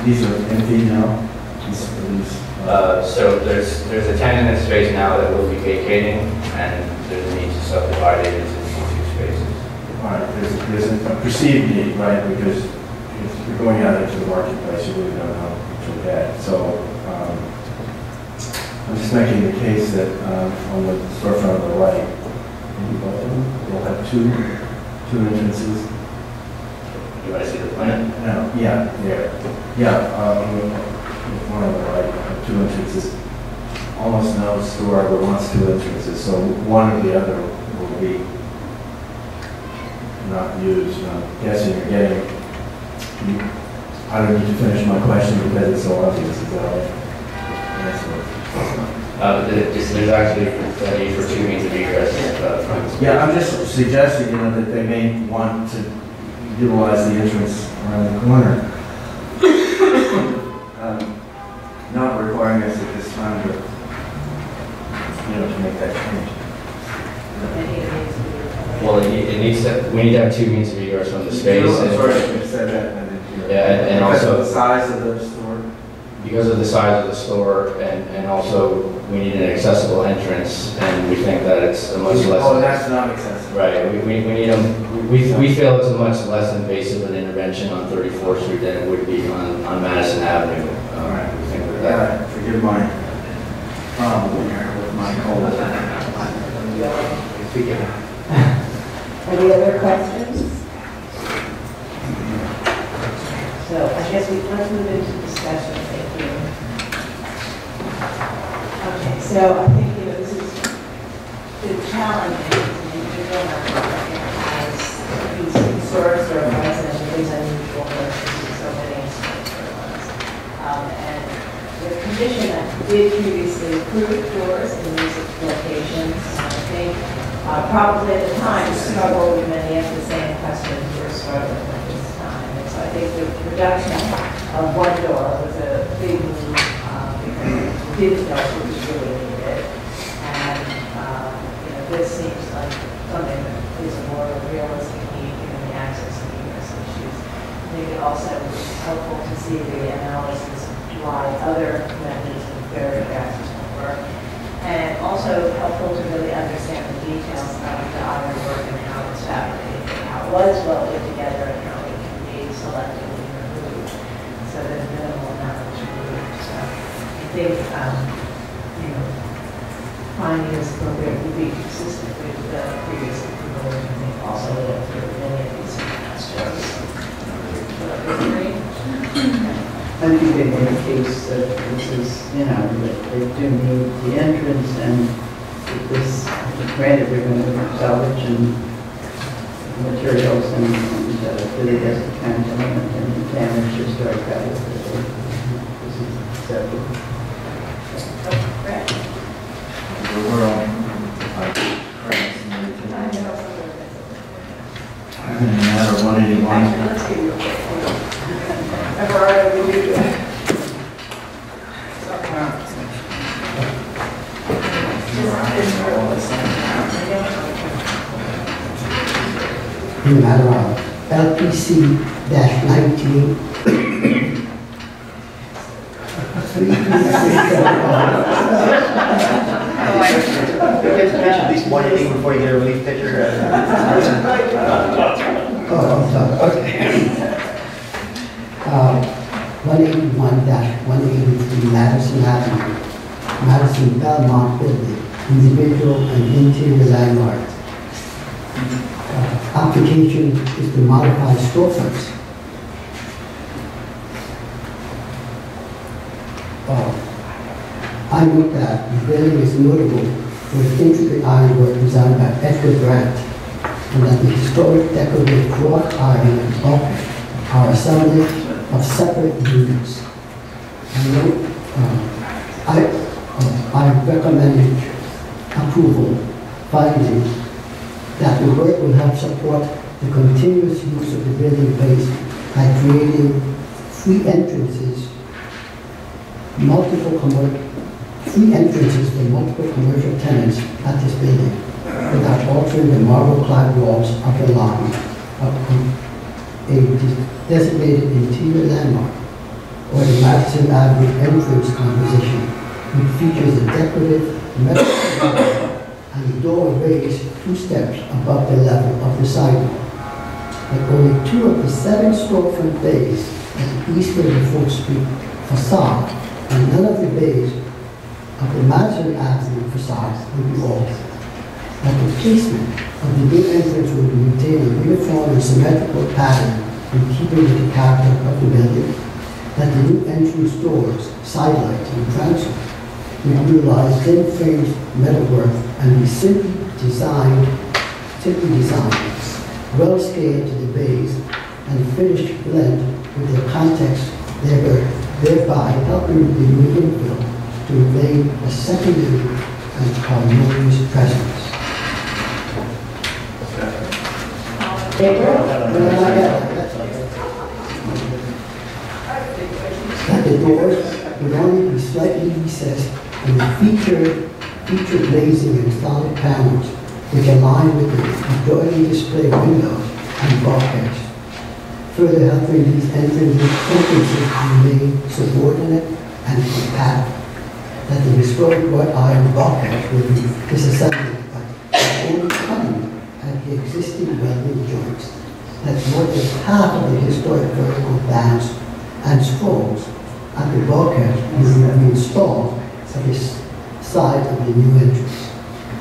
These are empty now. So there's a tenant in the space now that will be vacating, and there's a need to subdivide it into two spaces. All right. There's a perceived need, right? Because if you're going out into the marketplace, you really don't know what you'll get. So I'm just making the case that on the storefront on the right, you'll have two entrances. You want to see the plan? No, yeah, there. Yeah, one on the right, two entrances. Almost no store that wants two entrances, so one or the other will be not used. I'm guessing you're getting. I don't need to finish my question because it's so obvious. Is that right? There's actually a need for two means of egress. Yeah, I'm just suggesting, that they may want to utilize the entrance around the corner. Not requiring us at this time to, to make that change. Well, we need to have two means of egress from the space. I'm sorry, I said that. Yeah, and because also of the size of the store. because of the size of the store, and also we need an accessible entrance, and we think that it's a much less. Oh, that's not accessible. Right, we need them, we feel it's a much less invasive an intervention on 34th Street than it would be on Madison Avenue. We think that. Forgive my problem here with my cold. Any other questions? So I guess let's move into discussion. Thank you. Okay, so I think this is the challenge as an individual member as these historic storefronts, and it is unusual for us to see so many historic storefronts. And the commission did previously approve doors in these locations. I think probably at the time struggled with many of the same questions we're struggling with this time. And so I think the reduction of one door was a big move because we didn't know who was really needed. And this seems like something that is a more realistic need given the access and egress issues. I think it also was helpful to see the analysis of why other methods of barrier access won't work. And also helpful to really understand the details of the ironwork and how it's fabricated, and how it was welded together, and how it can be selectively removed, so there's minimal amount of removed. So I think, finding this appropriate would be consistent with the previous approval, and I think also look through many of these questions. I think they indicates that this is, that they do need the entrance, and this, granted, they're going to salvage and materials and do the best they can to limit any damage to historic values. This is acceptable. We're all credits and everything. I'm in a matter of 181. In the matter of LPC-19. At least one inning before you get a relief pitcher. Okay. 181-183 Madison Avenue, Madison Belmont Building, individual and interior landmark. Application is to modify storefronts. I note that the building is notable for its intricate ironwork designed by Edgar Grant, and that the historic decorative wrought iron and bulkhead are assembled of separate units. I recommend approval, finding that the work will help support the continuous use of the building base by creating free entrances for multiple commercial tenants at this building without altering the marble-clad walls of the lobby of a designated interior landmark, or the Madison Avenue entrance composition, which features a decorative metal and the door raised 2 steps above the level of the sidewalk. But only 2 of the 7 storefront bays at the east of the 4th Street facade and none of the bays of the Madison Avenue facades will be altered. That the placement of the new entrance will maintain a uniform and symmetrical pattern in keeping with the character of the building. That the new entrance doors, sidelights, and transom will utilize thin-framed metalwork and be simply designed, well scaled to the bays and finished blend with their context, thereby helping the new infill to remain a secondary and harmonious presence. That the doors would only be slightly recessed and feature glazing and solid panels which align with the embroidery display windows and bulkheads, further helping these entrances remain subordinate and compact, that the historic wrought iron bulkhead will be disassembled by only cutting at the existing welding joints, that more than half of the historic vertical bands and scrolls at the bulkhead will be reinstalled at the side of the new entrance,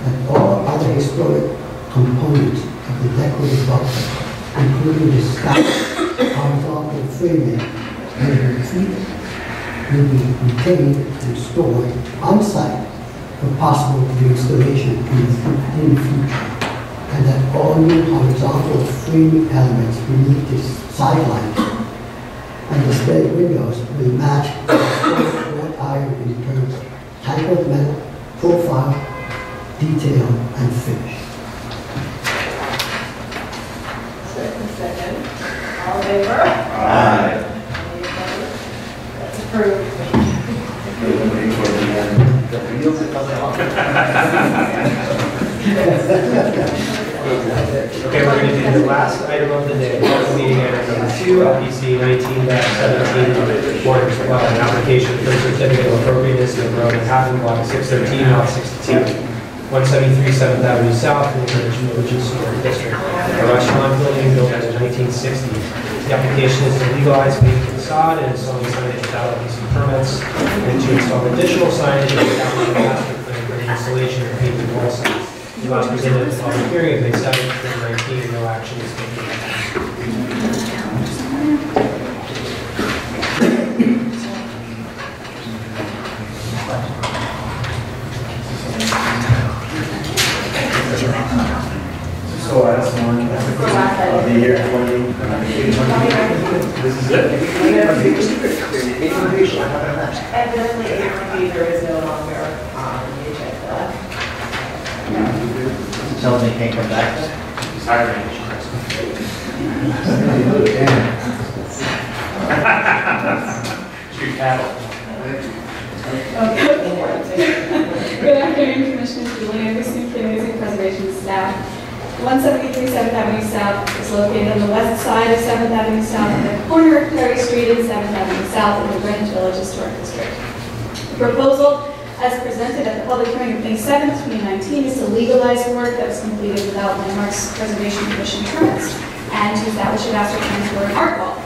that all other historic components of the decorative bulkhead, including the scout horizontal framing and retreat, will be retained and stored on site for possible reinstallation in the future, and that all new horizontal framing elements beneath the sideline and display windows will match the wrought iron in terms of type of metal, profile, detail, and finish. Second. All in favor? Aye. Any opposed? That's approved. Okay, we're going to do the last item of the day, meeting item number 2, LPC 19-17, Board of an application for certificate of appropriateness of road in Harlem, block 613, lot 62, 173 7th Avenue South, in the Village Historic District. A restaurant building built in 1960. The application is to legalize painting facade and installing signage without LPC permits, and to install additional signage without the master plan for the installation of painted wall signs. The last presented at the public hearing of May 7th, 2019, no action is taken. So last one, I'll be here for you. This is it? Evidently, there is no longer on the agenda. Tell me, can't come back. Shoot cattle. Good afternoon, Commissioners. Julie Anderson, Community Preservation staff. 173 7th Avenue South is located on the west side of 7th Avenue South at the corner of Perry Street and 7th Avenue South in the Greenwich Village Historic District. The proposal, as presented at the public hearing of May 7, 2019, is to legalize work that was completed without Landmarks Preservation Commission permits and to establish a master plan for an art wall.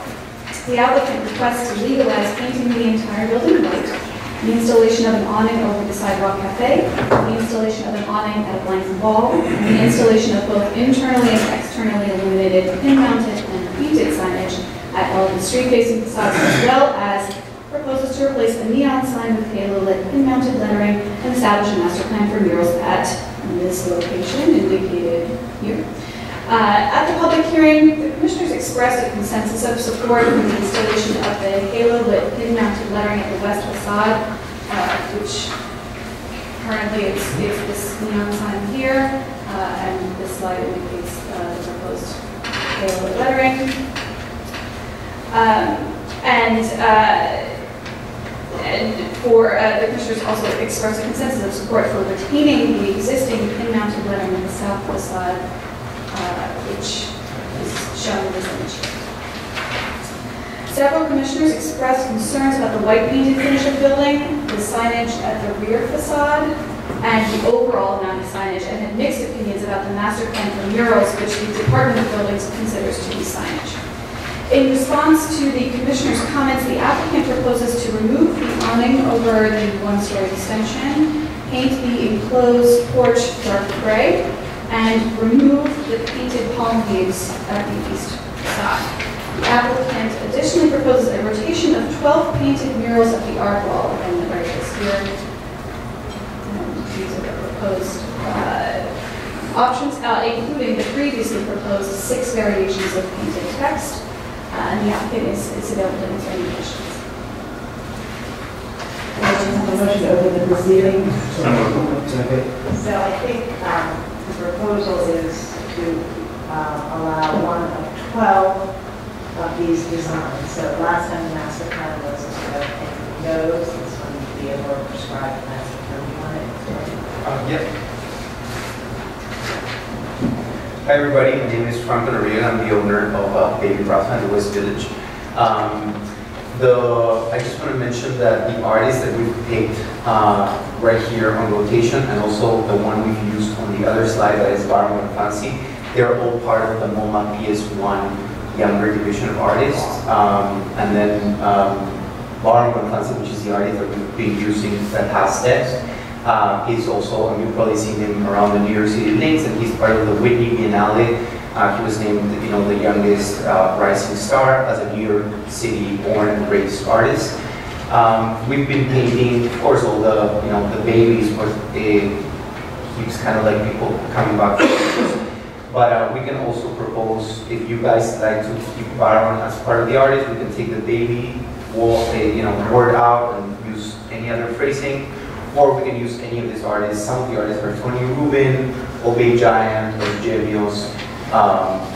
The applicant requests to legalize painting the entire building white, the installation of an awning over the Sidewalk Cafe, the installation of an awning at a blank wall, and the installation of both internally and externally illuminated pin-mounted and painted signage at all of the street-facing facades, as well as proposes to replace a neon sign with halo-lit pin-mounted lettering and establish a master plan for murals at this location indicated here. At the public hearing, the commissioners expressed a consensus of support for the installation of the halo-lit pin-mounted lettering at the west facade, which currently it's this neon sign here, and this slide indicates the proposed halo-lit lettering. And for the commissioners also expressed a consensus of support for retaining the existing pin-mounted lettering in the south facade, which is shown in this image. Several commissioners expressed concerns about the white painted finish of the building, the signage at the rear facade, and the overall amount of signage, and had mixed opinions about the master plan for murals, which the Department of Buildings considers to be signage. In response to the commissioner's comments, the applicant proposes to remove the awning over the one-story extension, paint the enclosed porch dark gray, and remove the painted palm leaves at the east side. The applicant additionally proposes a rotation of 12 painted murals at the art wall, again, the various here. These are the proposed options, including the previously proposed 6 variations of painted text. And the applicant is available to answer any questions. Motion to open the proceeding. So I think the proposal is to allow one of 12 of these designs. So last time the master plan was a sort of anything goes. This one would be a more prescribed master plan. You want it? Yep. Hi everybody, my name is Frank Noriega. I'm the owner of Baby Broth in the West Village. I just want to mention that the artists that we've picked right here on rotation, and also the one we've used on the other slide that is Barham and Fancy, they're all part of the MoMA PS1 younger division of artists. And then Barham and Fancy, which is the artist that we've been using that has steps, is also, and you've probably seen him around the New York City links, and he's part of the Whitney Biennale. He was named, the youngest rising star as a New York City born and raised artist. We've been painting, of course, all the, the babies, but it keeps kind of like people coming back. But we can also propose, if you guys like to keep Baron as part of the artist, we can take the baby word out and use any other phrasing, or we can use any of these artists. Some of the artists are Tony Rubin, Obey Giant, or Jemios,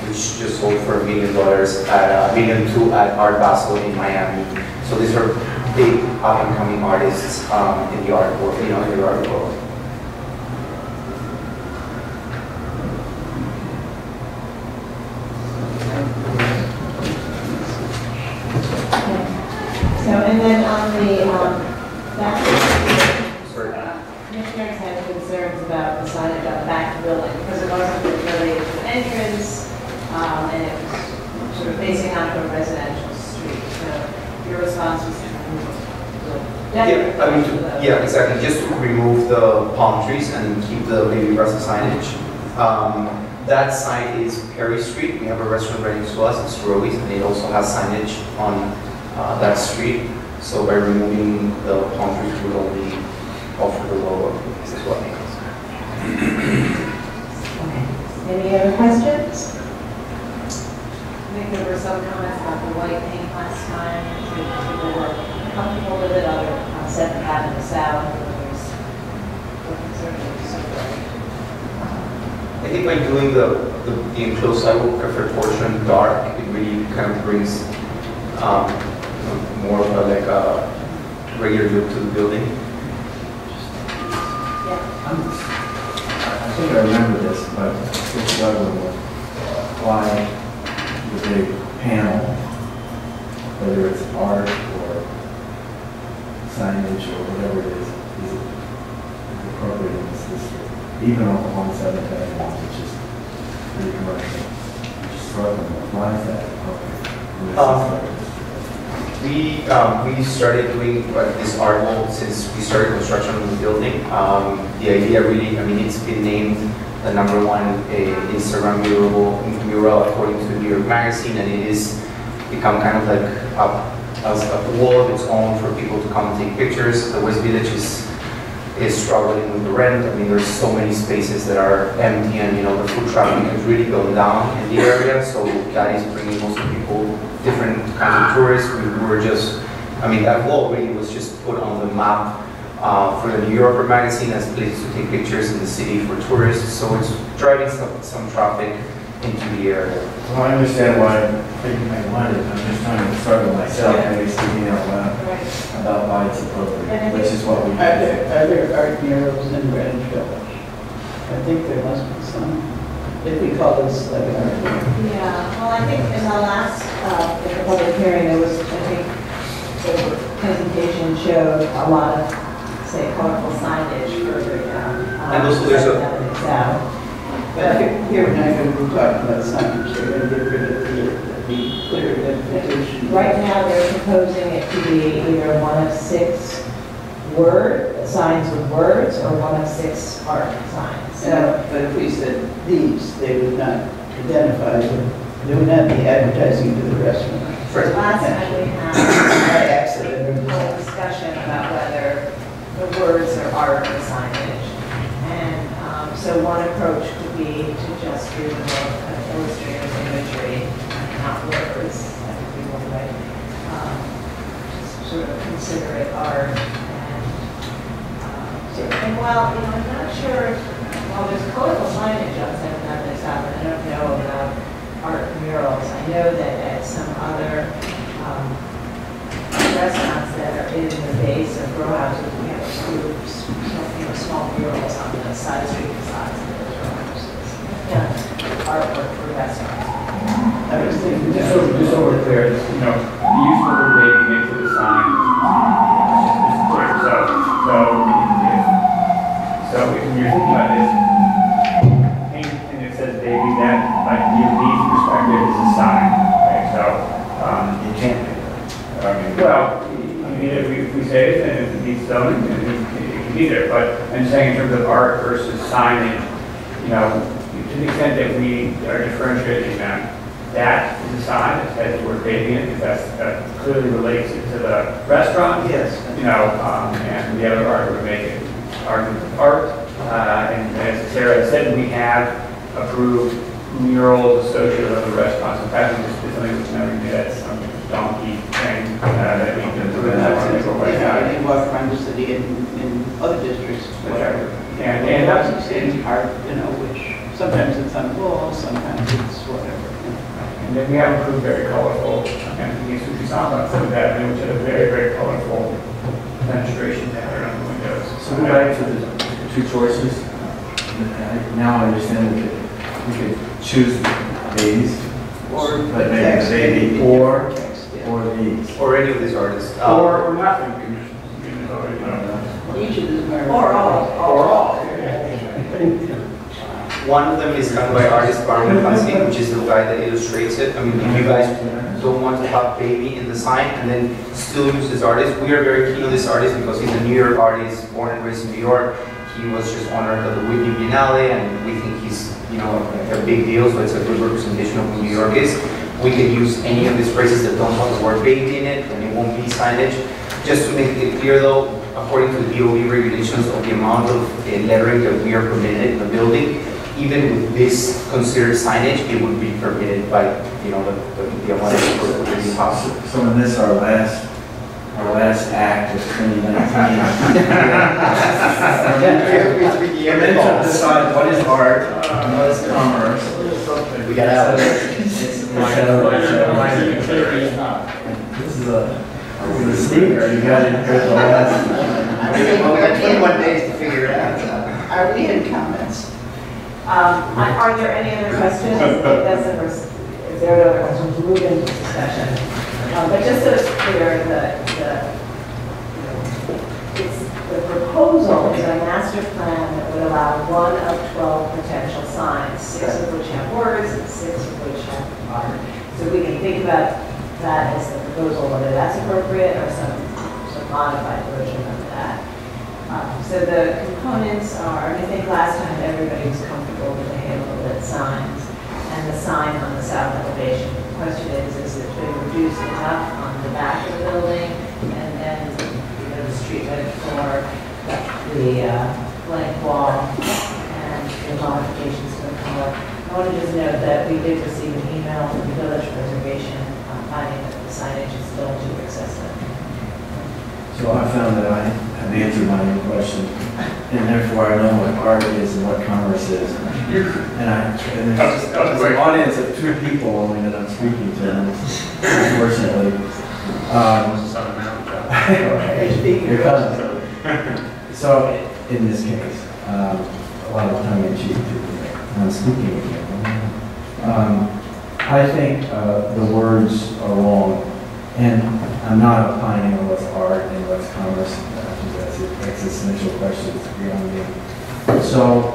which just sold for $1 million at $1.2 million at Art Basel in Miami. So these are big up-and-coming artists in the art world, in the art world. So, and then on the commissioners had concerns about the signage on the back of the building because it wasn't really an entrance, and it was sort of facing onto a residential street. So your response was to remove Yeah, exactly. Just to remove the palm trees and keep the baby Russell signage. That site is Perry Street. We have a restaurant right next to us, it's Rory's, and it also has signage on that street. So by removing the palm trees, we would only offer the logo. This is what makes sense. Okay. Any other questions? I think there were some comments about the white paint last time. People were comfortable with it. Other said that having the salad, others were concerned with the separate. I think by doing the enclosed sidewalk preferred portion dark, it really kind of brings more of a regular look to the building. I think I remember this, but it's why the big panel, whether it's art or signage or whatever it is appropriate in this district, even on 117, which is pretty commercial. Just struggling with why is that appropriate? We started doing this art wall since we started construction of the building. The idea really, it's been named the #1 Instagram mural according to New York Magazine, and it is become kind of like a wall of its own for people to come and take pictures. The West Village is struggling with the rent. There's so many spaces that are empty, and the foot traffic has really gone down in the area, so that is bringing most of people, different kinds of tourists. We were just, that wall really was just put on the map for the New Yorker magazine as places to take pictures in the city for tourists, so it's driving some traffic into the area. Well, I understand why I'm taking my money. I'm just trying to struggle myself, maybe speaking out loud about why it's appropriate, which is what we do. Are there art murals in Greenwich Village? I think there must be some. If we call this like an art mural. Yeah, well, I think in the last in the public hearing, there was, I think, the presentation showed a lot of, say, colorful signage further down. And also there's a... But here we're not going to be talking about signage. They're going to get rid of the clear identification. Right now, they're proposing it to be either one of 6 signs with words or one of 6 art signs. So, but if we said these, they would not identify them. They would not be advertising to the restaurant. Last time we had a discussion about whether the words are art or signage. And so one approach could be to just do the more illustrative imagery, not words. That would be one way. Just sort of consider it art. And while, I'm not sure, while there's colorful signage on 7th Avenue, I don't know about art murals. I know that at some other restaurants that are in the base of row houses, we have groups, small murals on the side street facades of those row houses. Artwork for restaurants. I was thinking, just so we're clear, use of the word baby makes it a sign. It's clear. So when you're thinking about this, and it says baby, that, like, DOD's perspective is a sign, right? So, It can't be. well, I mean, if we say it, then it needs zoning, then it can be there. But I'm saying in terms of art versus signage, you know, to the extent that we are differentiating them, that is a sign that says the word baby in it, because that clearly relates it to the restaurant. Yes. You know, and the other art would make it argument of art. And as Sarah said, we have approved murals associated with the restaurants. In fact, we just did something with Mary Ned, some donkey thing that we can do. You walk around the city in other districts, whatever. And that's it's hard to know which. Sometimes it's on the wall, sometimes it's whatever. And then we have approved very colorful, and the Sushi Samba, so that which had a very, very colorful fenestration pattern on the windows. So go back to the two choices. Now I understand we could choose these, Or but maybe the baby, or these. Or any of these artists. Or nothing. Each of them are. Or all. One of them is done by artist Barman Fancy, which is the guy that illustrates it. I mean, if you guys don't want to have baby in the sign and then still use this artist, we are very keen on this artist because he's a New York artist, born and raised in New York. He was just honored at the Whitney Biennale, and we think he's, you know, a big deal, so it's a good representation of who New York is. We can use any of these phrases that don't have the word baby in it, and it won't be signage. Just to make it clear though, according to the DOE regulations of the amount of lettering that we are permitted in the building, even with this considered signage, it would be permitted by, you know, the amount of the house. So in this, our last act of 2019. And then to decide what is art, what is commerce. We got out. This is a sneaker. You got it here the last. We got 21 days to figure it out. Are we in comments? Are there any other questions? If there are other questions, we'll move into discussion. But just so it's clear, the proposal is a master plan that would allow 1 of 12 potential signs, 6 of which have words and 6 of which have art. So we can think about that as the proposal, whether that's appropriate or some modified version of that. So the components are, I think last time everybody was comfortable with the halo-lit signs and the sign on the south elevation. The question is it been reduced enough on the back of the building and then, you know, the street lit for the blank wall and the modifications to the color. I want to just note that we did receive an email from the Village Preservation finding that the signage is still too excessive. So I found that I have answered my own question, and therefore I know what art is and what commerce is. And there's an audience of 2 people only that I'm speaking to, unfortunately. Here comes. So in this case, a lot of tongue in cheek when I'm speaking again. I think the words are wrong. And I'm not opining on what's art and what's commerce. That's existential questions beyond me. So,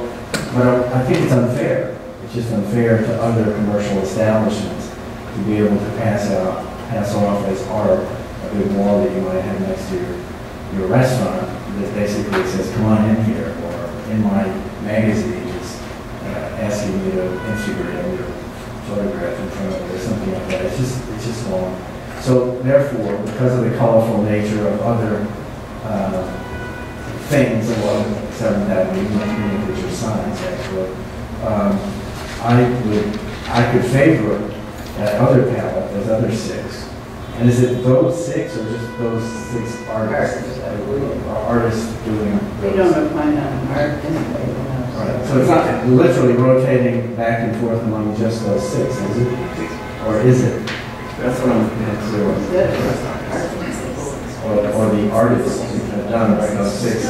but I think it's unfair. It's just unfair to other commercial establishments to be able to pass off as art a big wall that you might have next to your restaurant that basically says, "Come on in here," or in my magazine is asking me to Instagram your photograph in front of it or something like that. It's just wrong. So therefore, because of the colorful nature of other things along 7th Avenue, many picture signs actually, I could favor that other palette, those other 6. And is it those 6 or just those 6 artists? Artists doing We don't opine on art anyway. Right. So it's not literally rotating back and forth among just those 6, is it? Or is it? That's what I'm clear on. Or the artists have done right, those 6.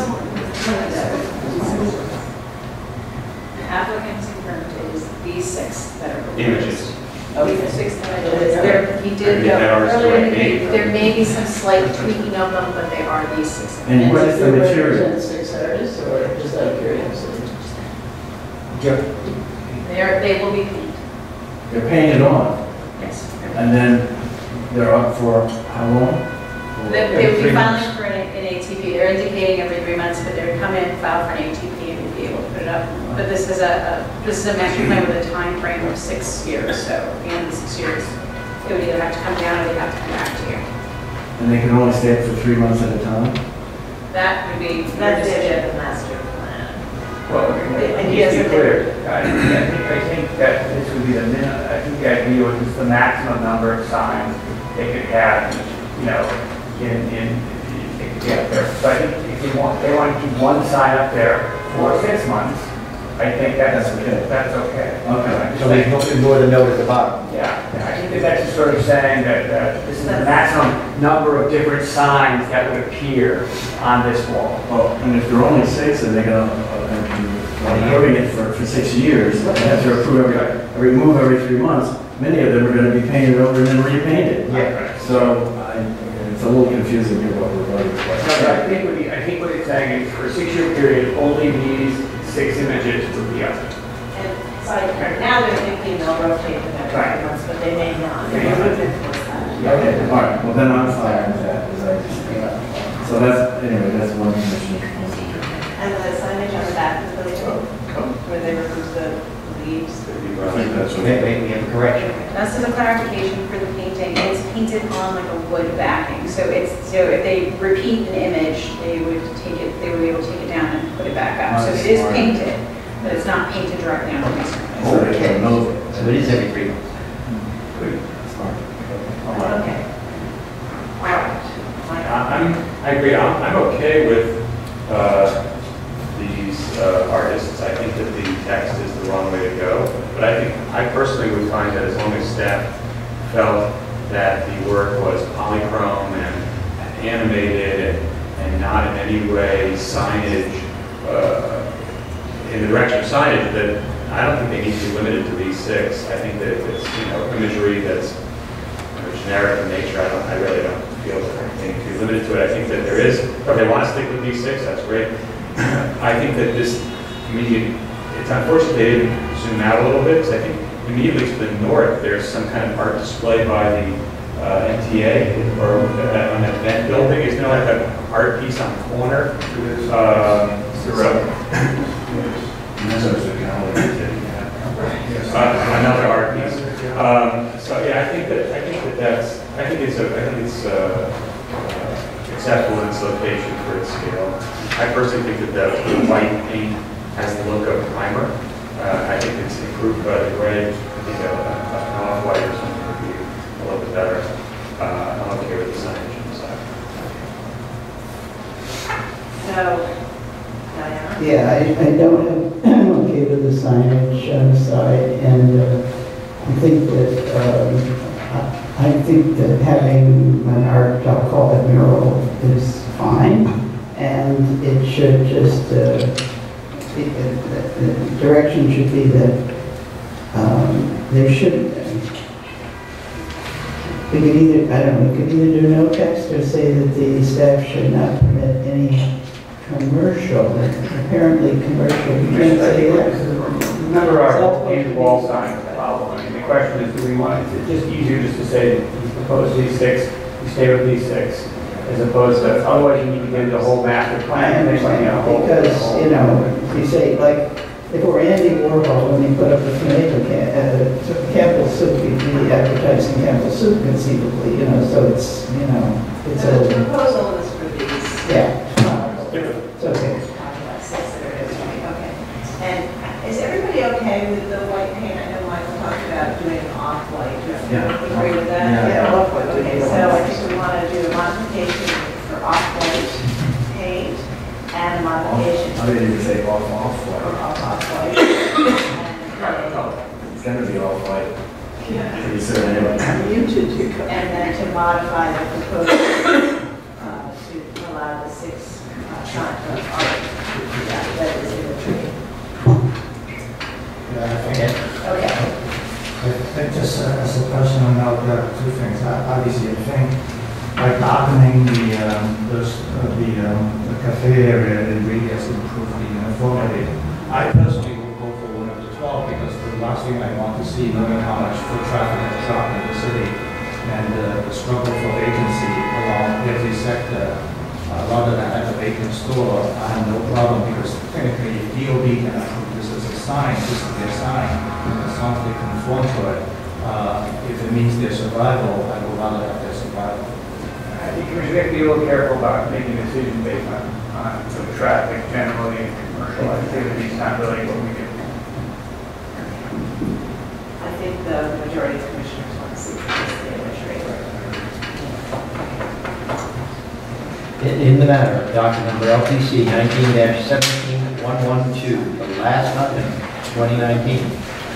The applicant's confirmed it is these 6 that are proposed. Images. These 6 images. He did Maybe that ours is earlier right in the date. meeting, there may be some slight tweaking of them, but they are these 6 And images. what is the material? Represent 6 artists, or just out of curiosity? They will be painted. They're painted on, Yes. and then they're up for how long? They Every would be 3 filing months. for an ATP. They're indicating every 3 months, but they would come in, file for an ATP, and we'd be able to put it up. But this is a master plan with a time frame of 6 years. So at the end of the 6 years, they would either have to come down or they'd have to come back to you. And they can only stay up for 3 months at a time? That would be That's the idea of the master plan. Well, And he just to be doesn't- clear, I think that this would be the minimum, I think the idea was just the maximum number of signs they could have, you know, they could get there. So I think if they want to keep one sign up there for 6 months, I think that's okay. That's okay. Okay. So we ignore the note at the bottom. Yeah, I think that that's just sort of saying that this is the maximum number of different signs that would appear on this wall. Well, and if there are only 6, then they're going to approving it for 6 years, and have to approve remove every 3 months. Many of them are going to be painted over and then repainted. Yeah. So it's a little confusing here what we're voting for. No, I think what it's saying is for a 6-year period, only these 6 images would be up. And it's like, now they're thinking they'll rotate them every 3 months, but they may not. They're moving towards that. Okay, all right, well then I'm fine with that, because I just, so that's, anyway, that's one commissioner. And the signage on the back of the building, where they remove the leaves. I think that's Okay, we have a correction. This is a clarification for the painting. It's painted on like a wood backing. So if they repeat an image, they would be able to take it down and put it back up. So it is painted, but it's not painted directly on the masonry. Okay, so it is every 3 months. Okay. All right. I agree. I'm okay with these artists. I think that the text is the wrong way to go. But I personally would find that as long as staff felt that the work was polychrome and animated and not in any way signage, in the direction of signage, that I don't think they need to be limited to these 6. I think that if it's, imagery that's generic in nature, I really don't feel that they need to be limited to it. I think that there is, if they want to stick with these 6, that's great. I think that this, it's unfortunate they didn't zoom out a little bit, because I think immediately to the north, there's some kind of art display by the MTA, or on that event building. Isn't there like an art piece on the corner? Another art piece. So yeah, I think it's acceptable in its location for its scale. I personally think that the white paint has the look of primer. I think it's improved by the gray. I think an off-white or something would be a little bit better. I'm okay with the signage on the side. So, Diana? Yeah, I don't have, I'm okay with the signage on the side, and I think that having an art, I'll call it mural, is fine, and it should just, the direction should be that there should, we could either, I don't know, we could either do no text or say that the staff should not permit any commercial, apparently commercial, you can't say that. Remember our painted wall sign problem. I mean, the question is, do we want, is it just easier just to say, you propose these 6, you stay with these 6, as opposed to, otherwise you need to get into a whole master plan. Because, you say, like, if it were Andy Warhol, when he put up the tomato Campbell soup, he'd be advertising Campbell soup conceivably, so it's, it's So the a, proposal is for these. yeah. It's okay. Okay. And is everybody okay with the white paint? I know Michael talked about doing an off-white. Do you agree with that? Yeah. Off-white. Okay, so I think we want to do a modification for off-white paint and a modification. I didn't even say off-white. For off-white. It's going to be off-white. Yeah. Pretty soon anyway. And then to modify the proposal to allow the 6 signs of art that is imagery. Okay. I just as a personal note, there are two things. Obviously, I think by darkening the cafe area, it really has improved the uniformity. I personally would go for one of the 12 because the last thing I want to see, knowing how much foot traffic has dropped in the city and the struggle for vacancy along every sector, rather than have a vacant store, I have no problem because technically DOB can approve this as a sign, this is their sign, and as long as they conform to it, if it means their survival, I would rather have their survival. I think we have to be a little careful about making decisions based on the traffic generally and commercial activities, not really what we do. I think the majority of commissioners want to see this illustrated. In the matter of docket number LPC 19-17112, the last nothing, 2019,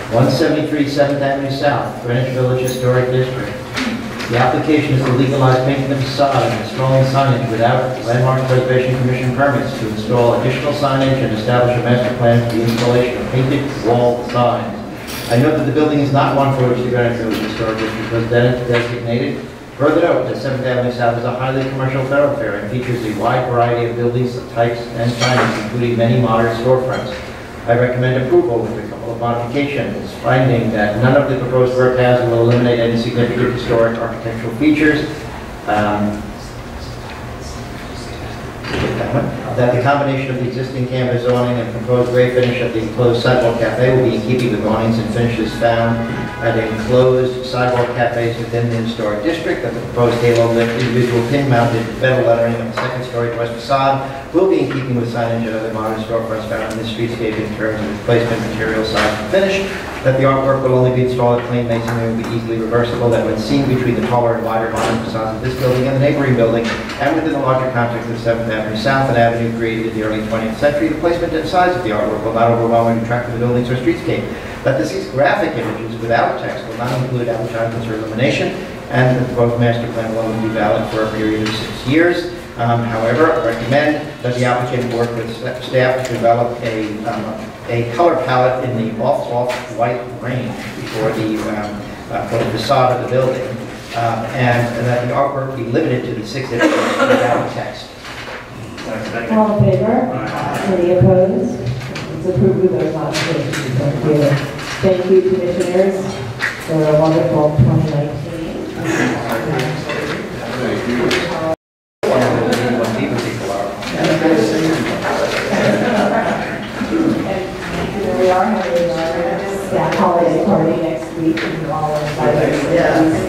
173 7th Avenue South, Greenwich Village Historic District. The application is to legalize painting the facade and installing signage without Landmark Preservation Commission permits to install additional signage and establish a master plan for the installation of painted wall signs. I note that the building is not one for which the Greenwich Village Historic District was designated. Further note that 7th Avenue South is a highly commercial thoroughfare and features a wide variety of buildings, types, and signage, including many modern storefronts. I recommend approval with a couple of modifications, finding that none of the proposed work has and will eliminate any significant historic architectural features. That the combination of the existing canvas awning and proposed gray finish at the enclosed sidewalk cafe will be in keeping with awnings and finishes found at enclosed sidewalk cafes within the historic district. That the proposed halo-lit individual pin-mounted metal lettering of the second-story west facade will be in keeping with signage and other modern storefronts found in the streetscape in terms of placement, material, size, and finish. That the artwork will only be installed at plain masonry and will be easily reversible. That when seen between the taller and wider modern facades of this building and the neighboring building, and within the larger context of 7th Avenue South, an avenue created in the early 20th century, the placement and size of the artwork will not overwhelm and detract from the buildings or streetscape. That the 6 graphic images without text will not include advertisements or illumination, and that both master plan will only be valid for a period of 6 years. However, I recommend that the applicant work with staff to develop a color palette in the off-white range for the facade of the building, and that the artwork be limited to the 6 images without text. All in favor? Any opposed? It's approved with those modifications. Thank you. Thank you, commissioners, for a wonderful 2019. Thank you. We are having our staff holiday party next week, and you all are invited.